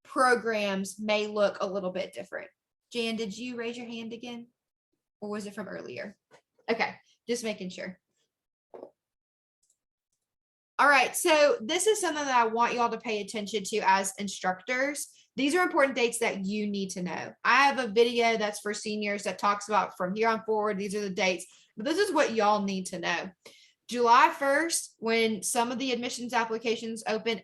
programs may look a little bit different. Jan, did you raise your hand again? Or was it from earlier? Okay, just making sure. All right, so this is something that I want y'all to pay attention to as instructors. These are important dates that you need to know. I have a video that's for seniors that talks about from here on forward, these are the dates, but this is what y'all need to know. July 1st, when some of the admissions applications open,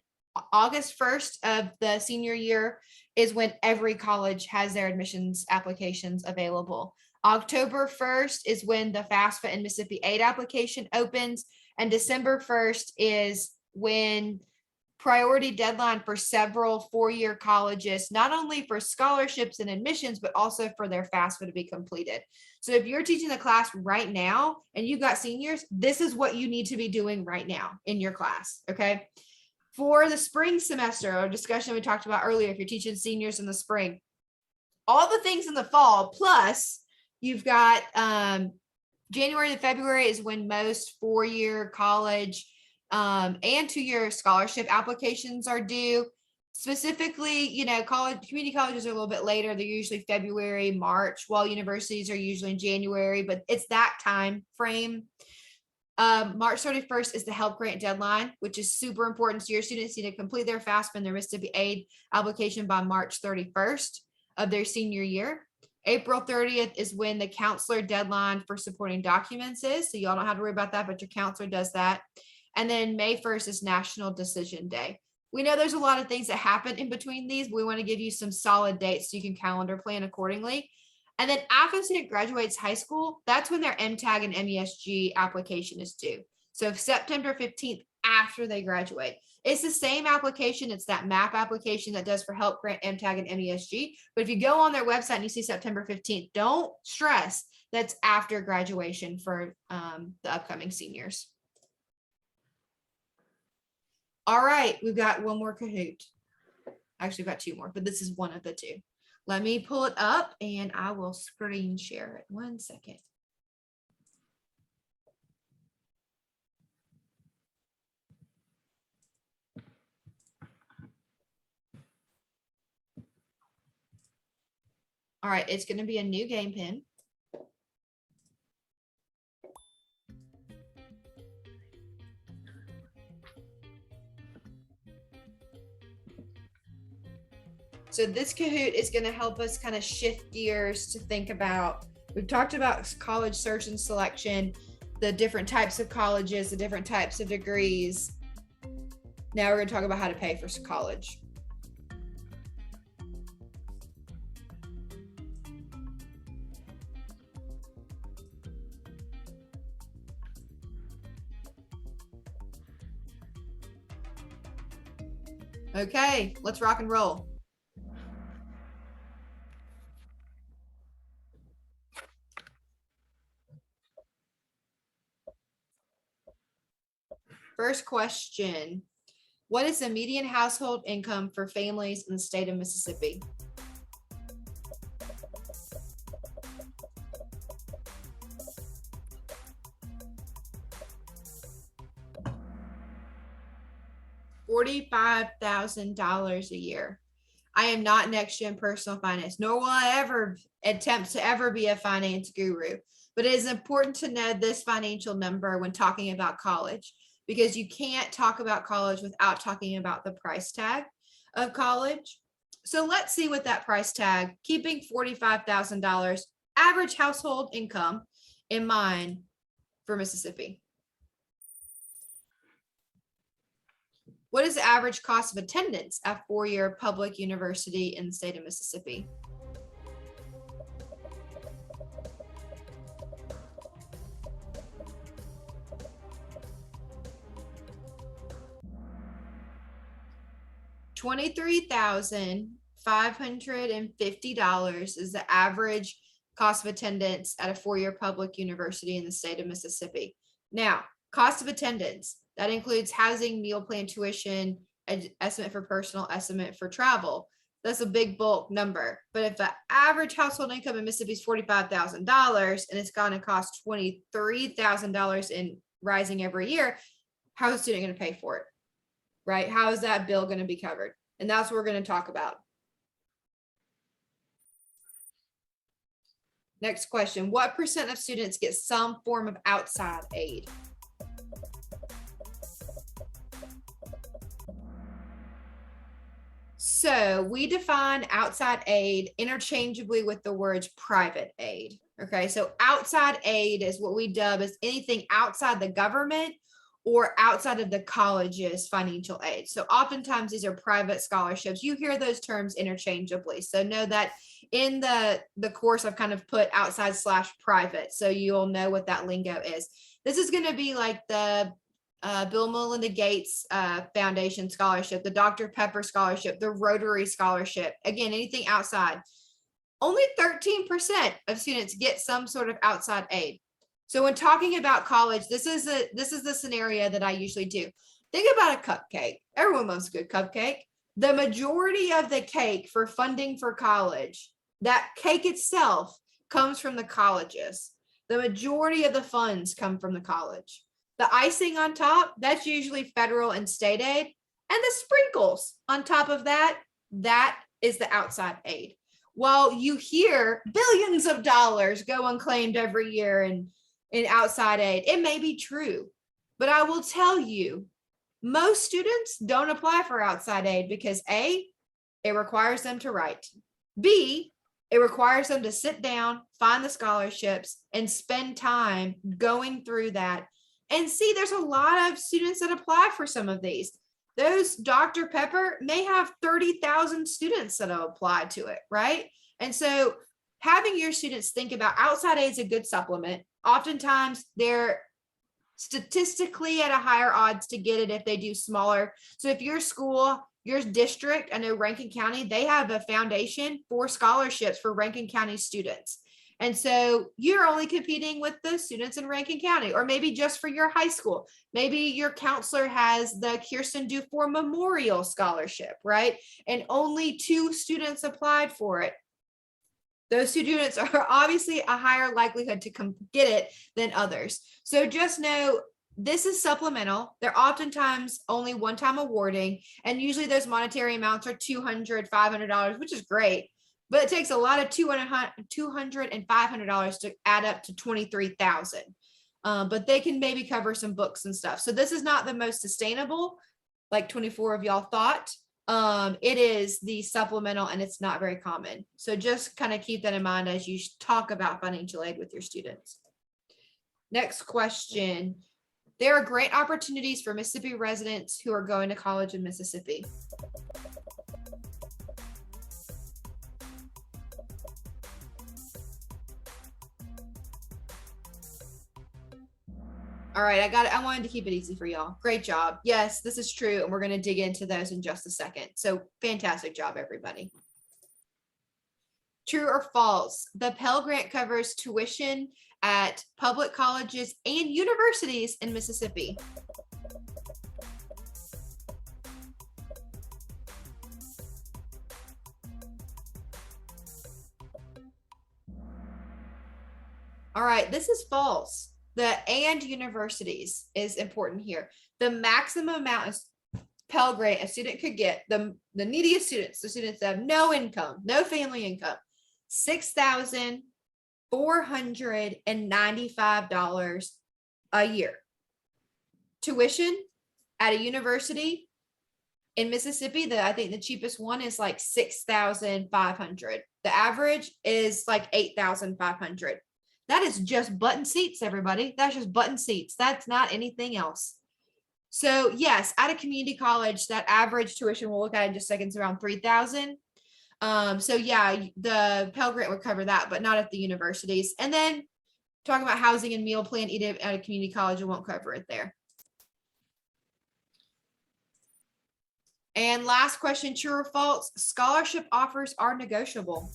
August 1st of the senior year is when every college has their admissions applications available. October 1st is when the FAFSA and Mississippi 8 application opens, and December 1st is when priority deadline for several 4-year colleges, not only for scholarships and admissions, but also for their FAFSA to be completed. So if you're teaching the class right now and you've got seniors, this is what you need to be doing right now in your class, okay? For the spring semester, or discussion we talked about earlier, if you're teaching seniors in the spring, all the things in the fall, plus you've got January to February is when most 4-year college and 2-year scholarship applications are due. Specifically, community colleges are a little bit later. They're usually February, March, while universities are usually in January, but it's that time frame. March 31st is the Help Grant deadline, which is super important. So your students need to complete their FAFSA and their Mississippi Aid application by March 31st of their senior year. April 30th is when the counselor deadline for supporting documents is. So y'all don't have to worry about that, but your counselor does that. And then May 1st is National Decision Day. We know there's a lot of things that happen in between these. But we want to give you some solid dates so you can calendar plan accordingly. And then after the student graduates high school, that's when their MTAG and MESG application is due. So September 15th after they graduate. It's the same application. It's that MAP application that does for Help Grant, MTAG, and MESG. But if you go on their website and you see September 15th, don't stress. That's after graduation for the upcoming seniors. All right, we've got one more Kahoot. Actually, we've got two more, but this is one of the two. Let me pull it up and I will screen share it. 1 second. All right, it's going to be a new game pin. So this Kahoot is going to help us kind of shift gears to think about, we've talked about college search and selection, the different types of colleges, the different types of degrees. Now we're going to talk about how to pay for college. Okay, let's rock and roll. First question, what is the median household income for families in the state of Mississippi? $45,000 a year. I am not next gen personal finance, nor will I ever attempt to ever be a finance guru, but it is important to know this financial number when talking about college, because you can't talk about college without talking about the price tag of college. So let's see what that price tag, keeping $45,000 average household income in mind for Mississippi. What is the average cost of attendance at four-year public university in the state of Mississippi? $23,550 is the average cost of attendance at a four-year public university in the state of Mississippi. Now, cost of attendance, that includes housing, meal plan, tuition, estimate for personal, estimate for travel. That's a big bulk number. But if the average household income in Mississippi is $45,000 and it's going to cost $23,000 in rising every year, how is the student going to pay for it? Right? How is that bill going to be covered? And that's what we're going to talk about. Next question. What % of students get some form of outside aid? So we define outside aid interchangeably with the words private aid. Okay, so outside aid is what we dub as anything outside the government or outside of the college's financial aid. So oftentimes these are private scholarships. You hear those terms interchangeably. So know that in the course I've kind of put outside / private. So you'll know what that lingo is. This is going to be like the Bill and Melinda Gates Foundation Scholarship, the Dr. Pepper Scholarship, the Rotary Scholarship. Again, anything outside. Only 13% of students get some sort of outside aid. So when talking about college, this is the scenario that I usually do. Think about a cupcake. Everyone loves a good cupcake. The majority of the cake for funding for college, that cake itself comes from the colleges. The majority of the funds come from the college. The icing on top, that's usually federal and state aid. And the sprinkles on top of that, that is the outside aid. While you hear billions of dollars go unclaimed every year in outside aid, it may be true, but I will tell you, most students don't apply for outside aid because A, it requires them to write. B, it requires them to sit down, find the scholarships, and spend time going through that. And C, there's a lot of students that apply for some of these. Those Dr. Pepper may have 30,000 students that have applied to it, right? And so having your students think about outside aid is a good supplement. Oftentimes they're statistically at a higher odds to get it if they do smaller. So if your school, your district, I know Rankin County, they have a foundation for scholarships for Rankin County students. And so you're only competing with the students in Rankin County, or maybe just for your high school. Maybe your counselor has the Kirsten Dufour Memorial Scholarship, right? And only 2 students applied for it. Those students are obviously a higher likelihood to get it than others. So just know this is supplemental. They're oftentimes only one-time awarding, and usually those monetary amounts are $200, $500, which is great. But it takes a lot of $200 and $500 to add up to $23,000. But they can maybe cover some books and stuff. So this is not the most sustainable, like 24 of y'all thought. It is the supplemental, and it's not very common. So just kind of keep that in mind as you talk about financial aid with your students. Next question. There are great opportunities for Mississippi residents who are going to college in Mississippi. All right, I wanted to keep it easy for y'all. Great job. Yes, this is true. And we're going to dig into those in just a second. So fantastic job, everybody. True or false? The Pell Grant covers tuition at public colleges and universities in Mississippi. All right, this is false. The and universities is important here. The maximum amount of Pell Grant a student could get, the neediest students, the students that have no income, no family income, $6,495 a year. Tuition at a university in Mississippi, I think the cheapest one is like $6,500. The average is like $8,500. That is just button seats, everybody. That's just button seats. That's not anything else. So yes, at a community college, that average tuition we'll look at in just seconds around $3,000. So yeah, the Pell Grant would cover that, but not at the universities. And then talking about housing and meal plan, eat at a community college, it won't cover it there. And last question, true or false? Scholarship offers are negotiable.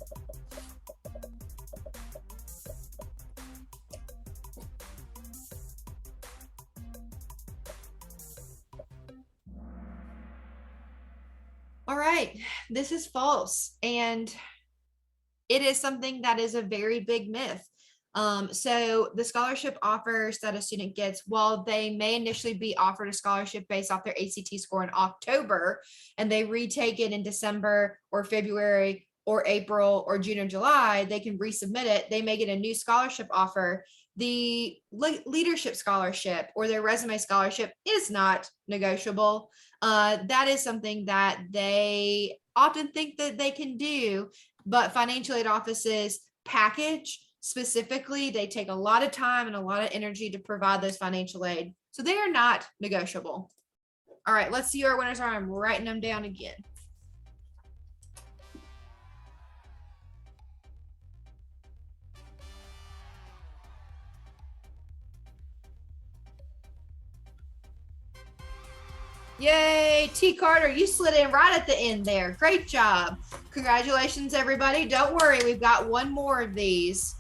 All right, this is false. And it is something that is a very big myth. So the scholarship offers that a student gets, while they may initially be offered a scholarship based off their ACT score in October, and they retake it in December or February or April or June or July, they can resubmit it. They may get a new scholarship offer. The leadership scholarship or their resume scholarship is not negotiable. That is something that they often think that they can do, but financial aid offices package specifically, they take a lot of time and a lot of energy to provide those financial aid. So they are not negotiable. All right, let's see who our winners are. I'm writing them down again. Yay, T. Carter, you slid in right at the end there. Great job. Congratulations, everybody. Don't worry, we've got one more of these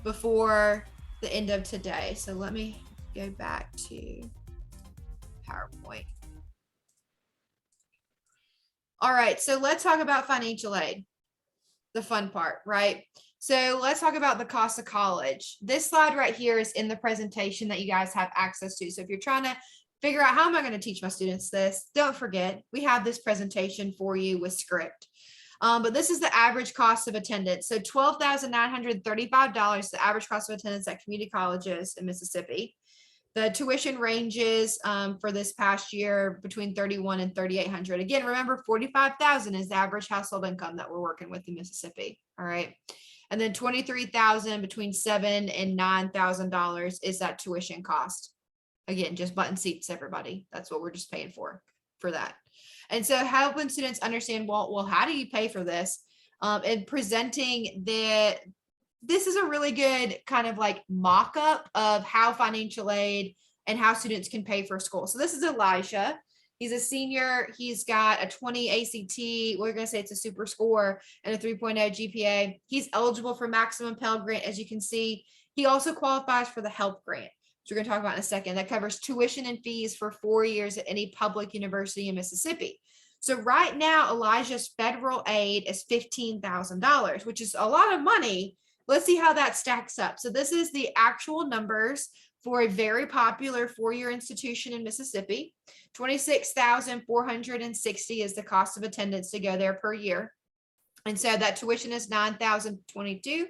before the end of today. So let me go back to PowerPoint. All right, so let's talk about financial aid, the fun part, right? So let's talk about the cost of college. This slide right here is in the presentation that you guys have access to. So if you're trying to figure out how am I going to teach my students this? Don't forget, we have this presentation for you with script. But this is the average cost of attendance. So $12,935, the average cost of attendance at community colleges in Mississippi. The tuition ranges for this past year between $3,100 and $3,800. Again, remember, $45,000 is the average household income that we're working with in Mississippi. All right. And then $23,000 between $7,000 and $9,000 is that tuition cost. Again, just button seats, everybody. That's what we're just paying for that. And so helping students understand, well, how do you pay for this? And presenting this is a really good kind of like mock-up of how financial aid and how students can pay for school. So this is Elijah. He's a senior. He's got a 20 ACT. We're going to say it's a super score and a 3.0 GPA. He's eligible for maximum Pell Grant, as you can see. He also qualifies for the HELP Grant, which we're going to talk about in a second. That covers tuition and fees for 4 years at any public university in Mississippi. So right now, Elijah's federal aid is $15,000, which is a lot of money. Let's see how that stacks up. So this is the actual numbers for a very popular four-year institution in Mississippi. $26,460 is the cost of attendance to go there per year. And so that tuition is $9,220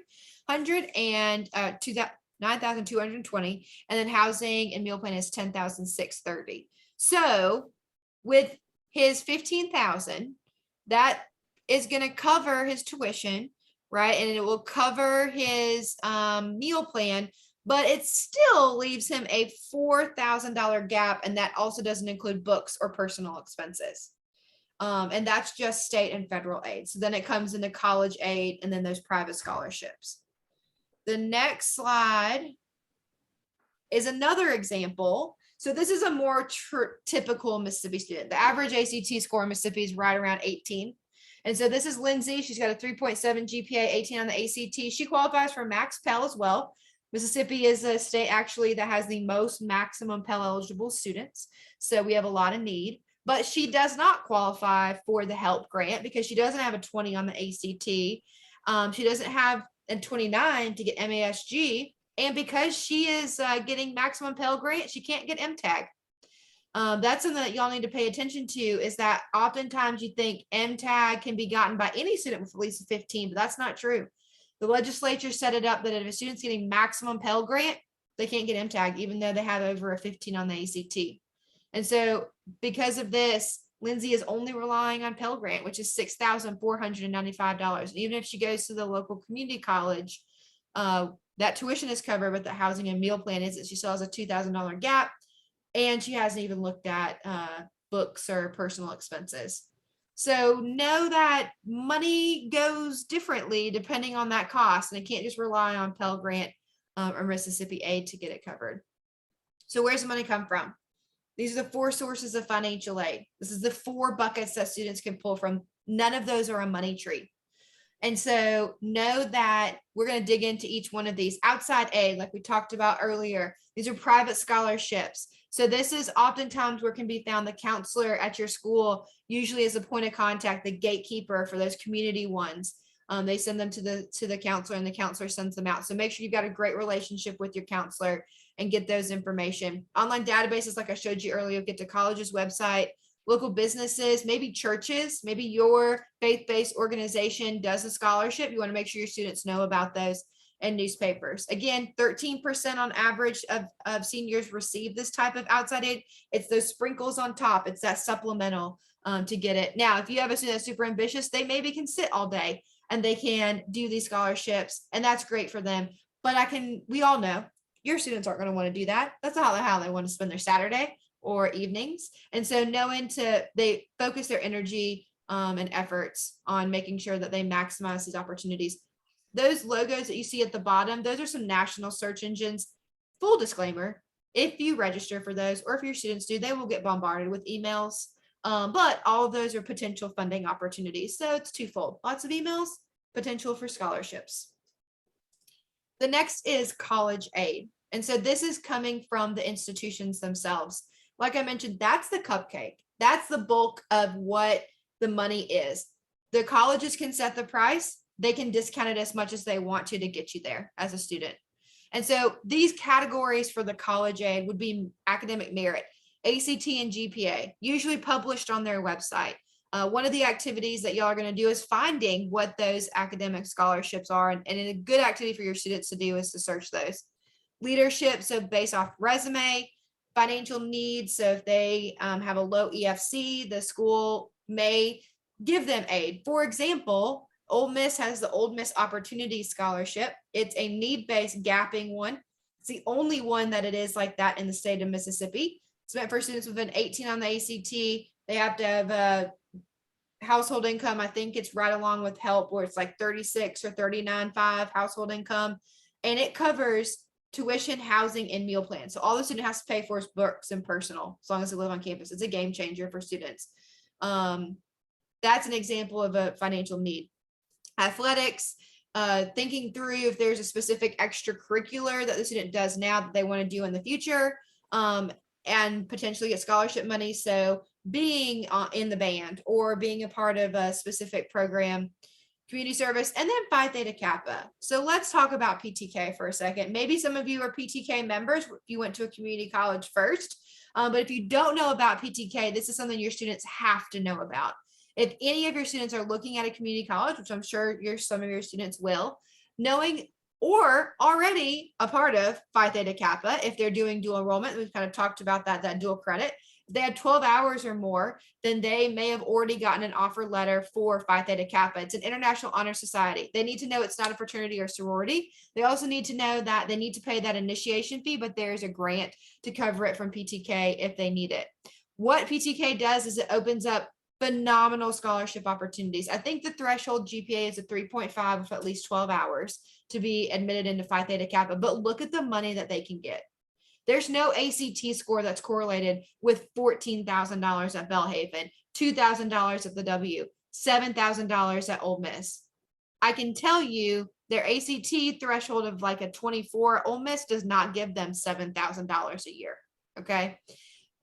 and $9,220. And then housing and meal plan is $10,630. So with his $15,000, that is going to cover his tuition, right? And it will cover his meal plan, but it still leaves him a $4,000 gap. And that also doesn't include books or personal expenses. And that's just state and federal aid. So then it comes into college aid and then those private scholarships. The next slide is another example. So this is a more typical Mississippi student. The average ACT score in Mississippi is right around 18. And so this is Lindsay. She's got a 3.7 GPA, 18 on the ACT. She qualifies for Max Pell as well. Mississippi is a state actually that has the most maximum Pell eligible students. So we have a lot of need, but she does not qualify for the HELP grant because she doesn't have a 20 on the ACT. She doesn't have a 29 to get MASG. And because she is getting maximum Pell Grant, she can't get MTAG. That's something that y'all need to pay attention to, is that oftentimes you think MTAG can be gotten by any student with at least a 15, but that's not true. The legislature set it up that if a student's getting maximum Pell Grant, they can't get MTAG, even though they have over a 15 on the ACT. And so because of this, Lindsay is only relying on Pell Grant, which is $6,495. And even if she goes to the local community college, that tuition is covered, but the housing and meal plan is that she still has a $2,000 gap, and she hasn't even looked at books or personal expenses. So know that money goes differently depending on that cost, and it can't just rely on Pell Grant or Mississippi aid to get it covered. So where's the money come from? These are the four sources of financial aid. This is the four buckets that students can pull from. None of those are a money tree. And so know that we're going to dig into each one of these. Outside aid, like we talked about earlier, these are private scholarships. So this is oftentimes where can be found the counselor at your school, usually as a point of contact, the gatekeeper for those community ones. They send them to the counselor, and the counselor sends them out. So make sure you've got a great relationship with your counselor and get those information. Online databases, like I showed you earlier, get to college's website. Local businesses, maybe churches, maybe your faith-based organization does a scholarship. You want to make sure your students know about those, and newspapers. Again, 13% on average of seniors receive this type of outside aid. It's those sprinkles on top. It's that supplemental to get it. Now, if you have a student that's super ambitious, they maybe can sit all day and they can do these scholarships, and that's great for them. But we all know your students aren't going to want to do that. That's not how they want to spend their Saturday or evenings. And so they focus their energy and efforts on making sure that they maximize these opportunities. Those logos that you see at the bottom, those are some national search engines. Full disclaimer, if you register for those, or if your students do, they will get bombarded with emails. But all of those are potential funding opportunities. So it's twofold. Lots of emails, potential for scholarships. The next is college aid. And so this is coming from the institutions themselves. Like I mentioned, that's the cupcake. That's the bulk of what the money is. The colleges can set the price. They can discount it as much as they want to get you there as a student. And so these categories for the college aid would be academic merit. ACT and GPA, usually published on their website. One of the activities that y'all are going to do is finding what those academic scholarships are. And a good activity for your students to do is to search those. Leadership, so based off resume. Financial needs, so if they have a low EFC, the school may give them aid. For example, Ole Miss has the Ole Miss Opportunity Scholarship. It's a need-based gapping one. It's the only one that it is like that in the state of Mississippi. It's meant for students with an 18 on the ACT. They have to have a household income. I think it's right along with help where it's like 36 or 39.5 household income. And it covers tuition, housing, and meal plans. So all the student has to pay for is books and personal, as long as they live on campus. It's a game changer for students. That's an example of a financial need. Athletics, thinking through if there's a specific extracurricular that the student does now that they want to do in the future, and potentially get scholarship money. So being in the band or being a part of a specific program, community service, and then Phi Theta Kappa. So let's talk about PTK for a second. Maybe some of you are PTK members if you went to a community college first, but if you don't know about PTK, this is something your students have to know about. If any of your students are looking at a community college, which I'm sure some of your students will, knowing or already a part of Phi Theta Kappa, if they're doing dual enrollment, we've kind of talked about that dual credit. If they had 12 hours or more, then they may have already gotten an offer letter for Phi Theta Kappa. It's an international honor society. They need to know it's not a fraternity or sorority. They also need to know that they need to pay that initiation fee, but there's a grant to cover it from PTK if they need it. What PTK does is it opens up phenomenal scholarship opportunities. I think the threshold GPA is a 3.5 with at least 12 hours to be admitted into Phi Theta Kappa, but look at the money that they can get. There's no ACT score that's correlated with $14,000 at Belhaven, $2,000 at the W, $7,000 at Ole Miss. I can tell you their ACT threshold of like a 24, Ole Miss does not give them $7,000 a year. Okay.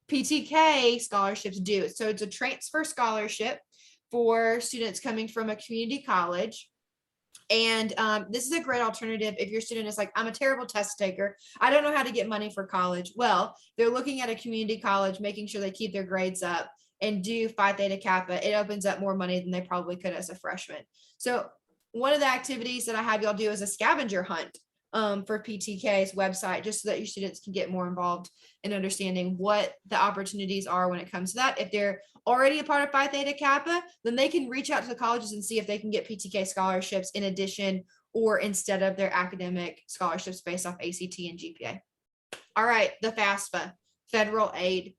PTK scholarships do. So it's a transfer scholarship for students coming from a community college. And this is a great alternative if your student is like, I'm a terrible test taker, I don't know how to get money for college. Well, they're looking at a community college, making sure they keep their grades up and do Phi Theta Kappa. It opens up more money than they probably could as a freshman. So one of the activities that I have y'all do is a scavenger hunt for PTK's website, just so that your students can get more involved in understanding what the opportunities are when it comes to that. If they're already a part of Phi Theta Kappa, then they can reach out to the colleges and see if they can get PTK scholarships in addition or instead of their academic scholarships based off ACT and GPA. All right, the FAFSA, federal aid.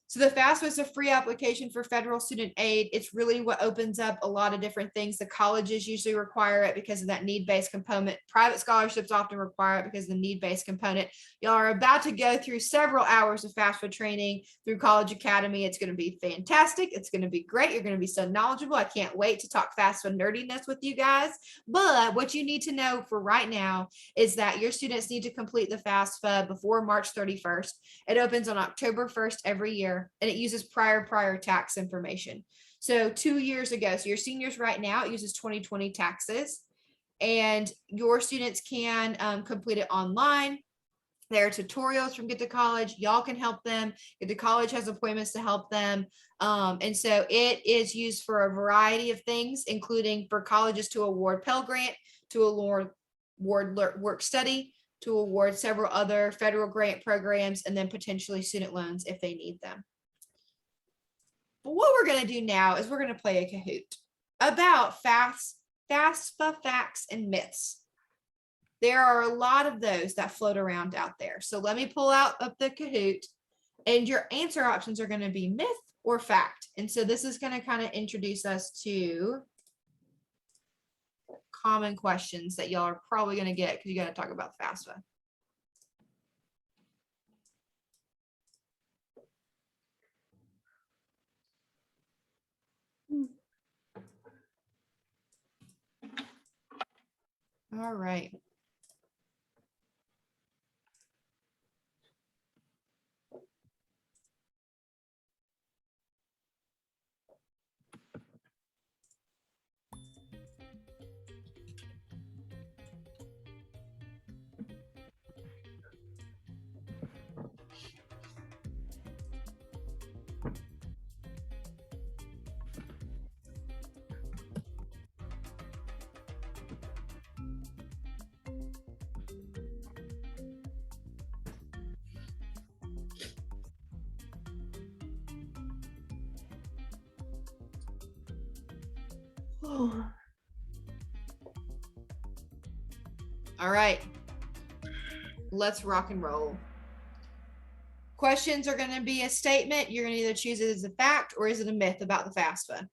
So the FAFSA is a free application for federal student aid. It's really what opens up a lot of different things. The colleges usually require it because of that need-based component. Private scholarships often require it because of the need-based component. Y'all are about to go through several hours of FAFSA training through College Academy. It's going to be fantastic. It's going to be great. You're going to be so knowledgeable. I can't wait to talk FAFSA nerdiness with you guys. But what you need to know for right now is that your students need to complete the FAFSA before March 31st. It opens on October 1st every year. And it uses prior tax information. So 2 years ago, so your seniors right now, it uses 2020 taxes, and your students can complete it online. There are tutorials from Get to College. Y'all can help them. Get to College has appointments to help them. And so it is used for a variety of things, including for colleges to award Pell Grant, to award work study, to award several other federal grant programs, and then potentially student loans if they need them. But what we're going to do now is we're going to play a Kahoot about FAFSA facts and myths. There are a lot of those that float around out there. So let me pull out of the Kahoot, and your answer options are going to be myth or fact. And so this is going to kind of introduce us to common questions that y'all are probably going to get because you got to talk about FAFSA. All right. All right. Let's rock and roll. Questions are going to be a statement. You're going to either choose it as a fact or is it a myth about the FAFSA.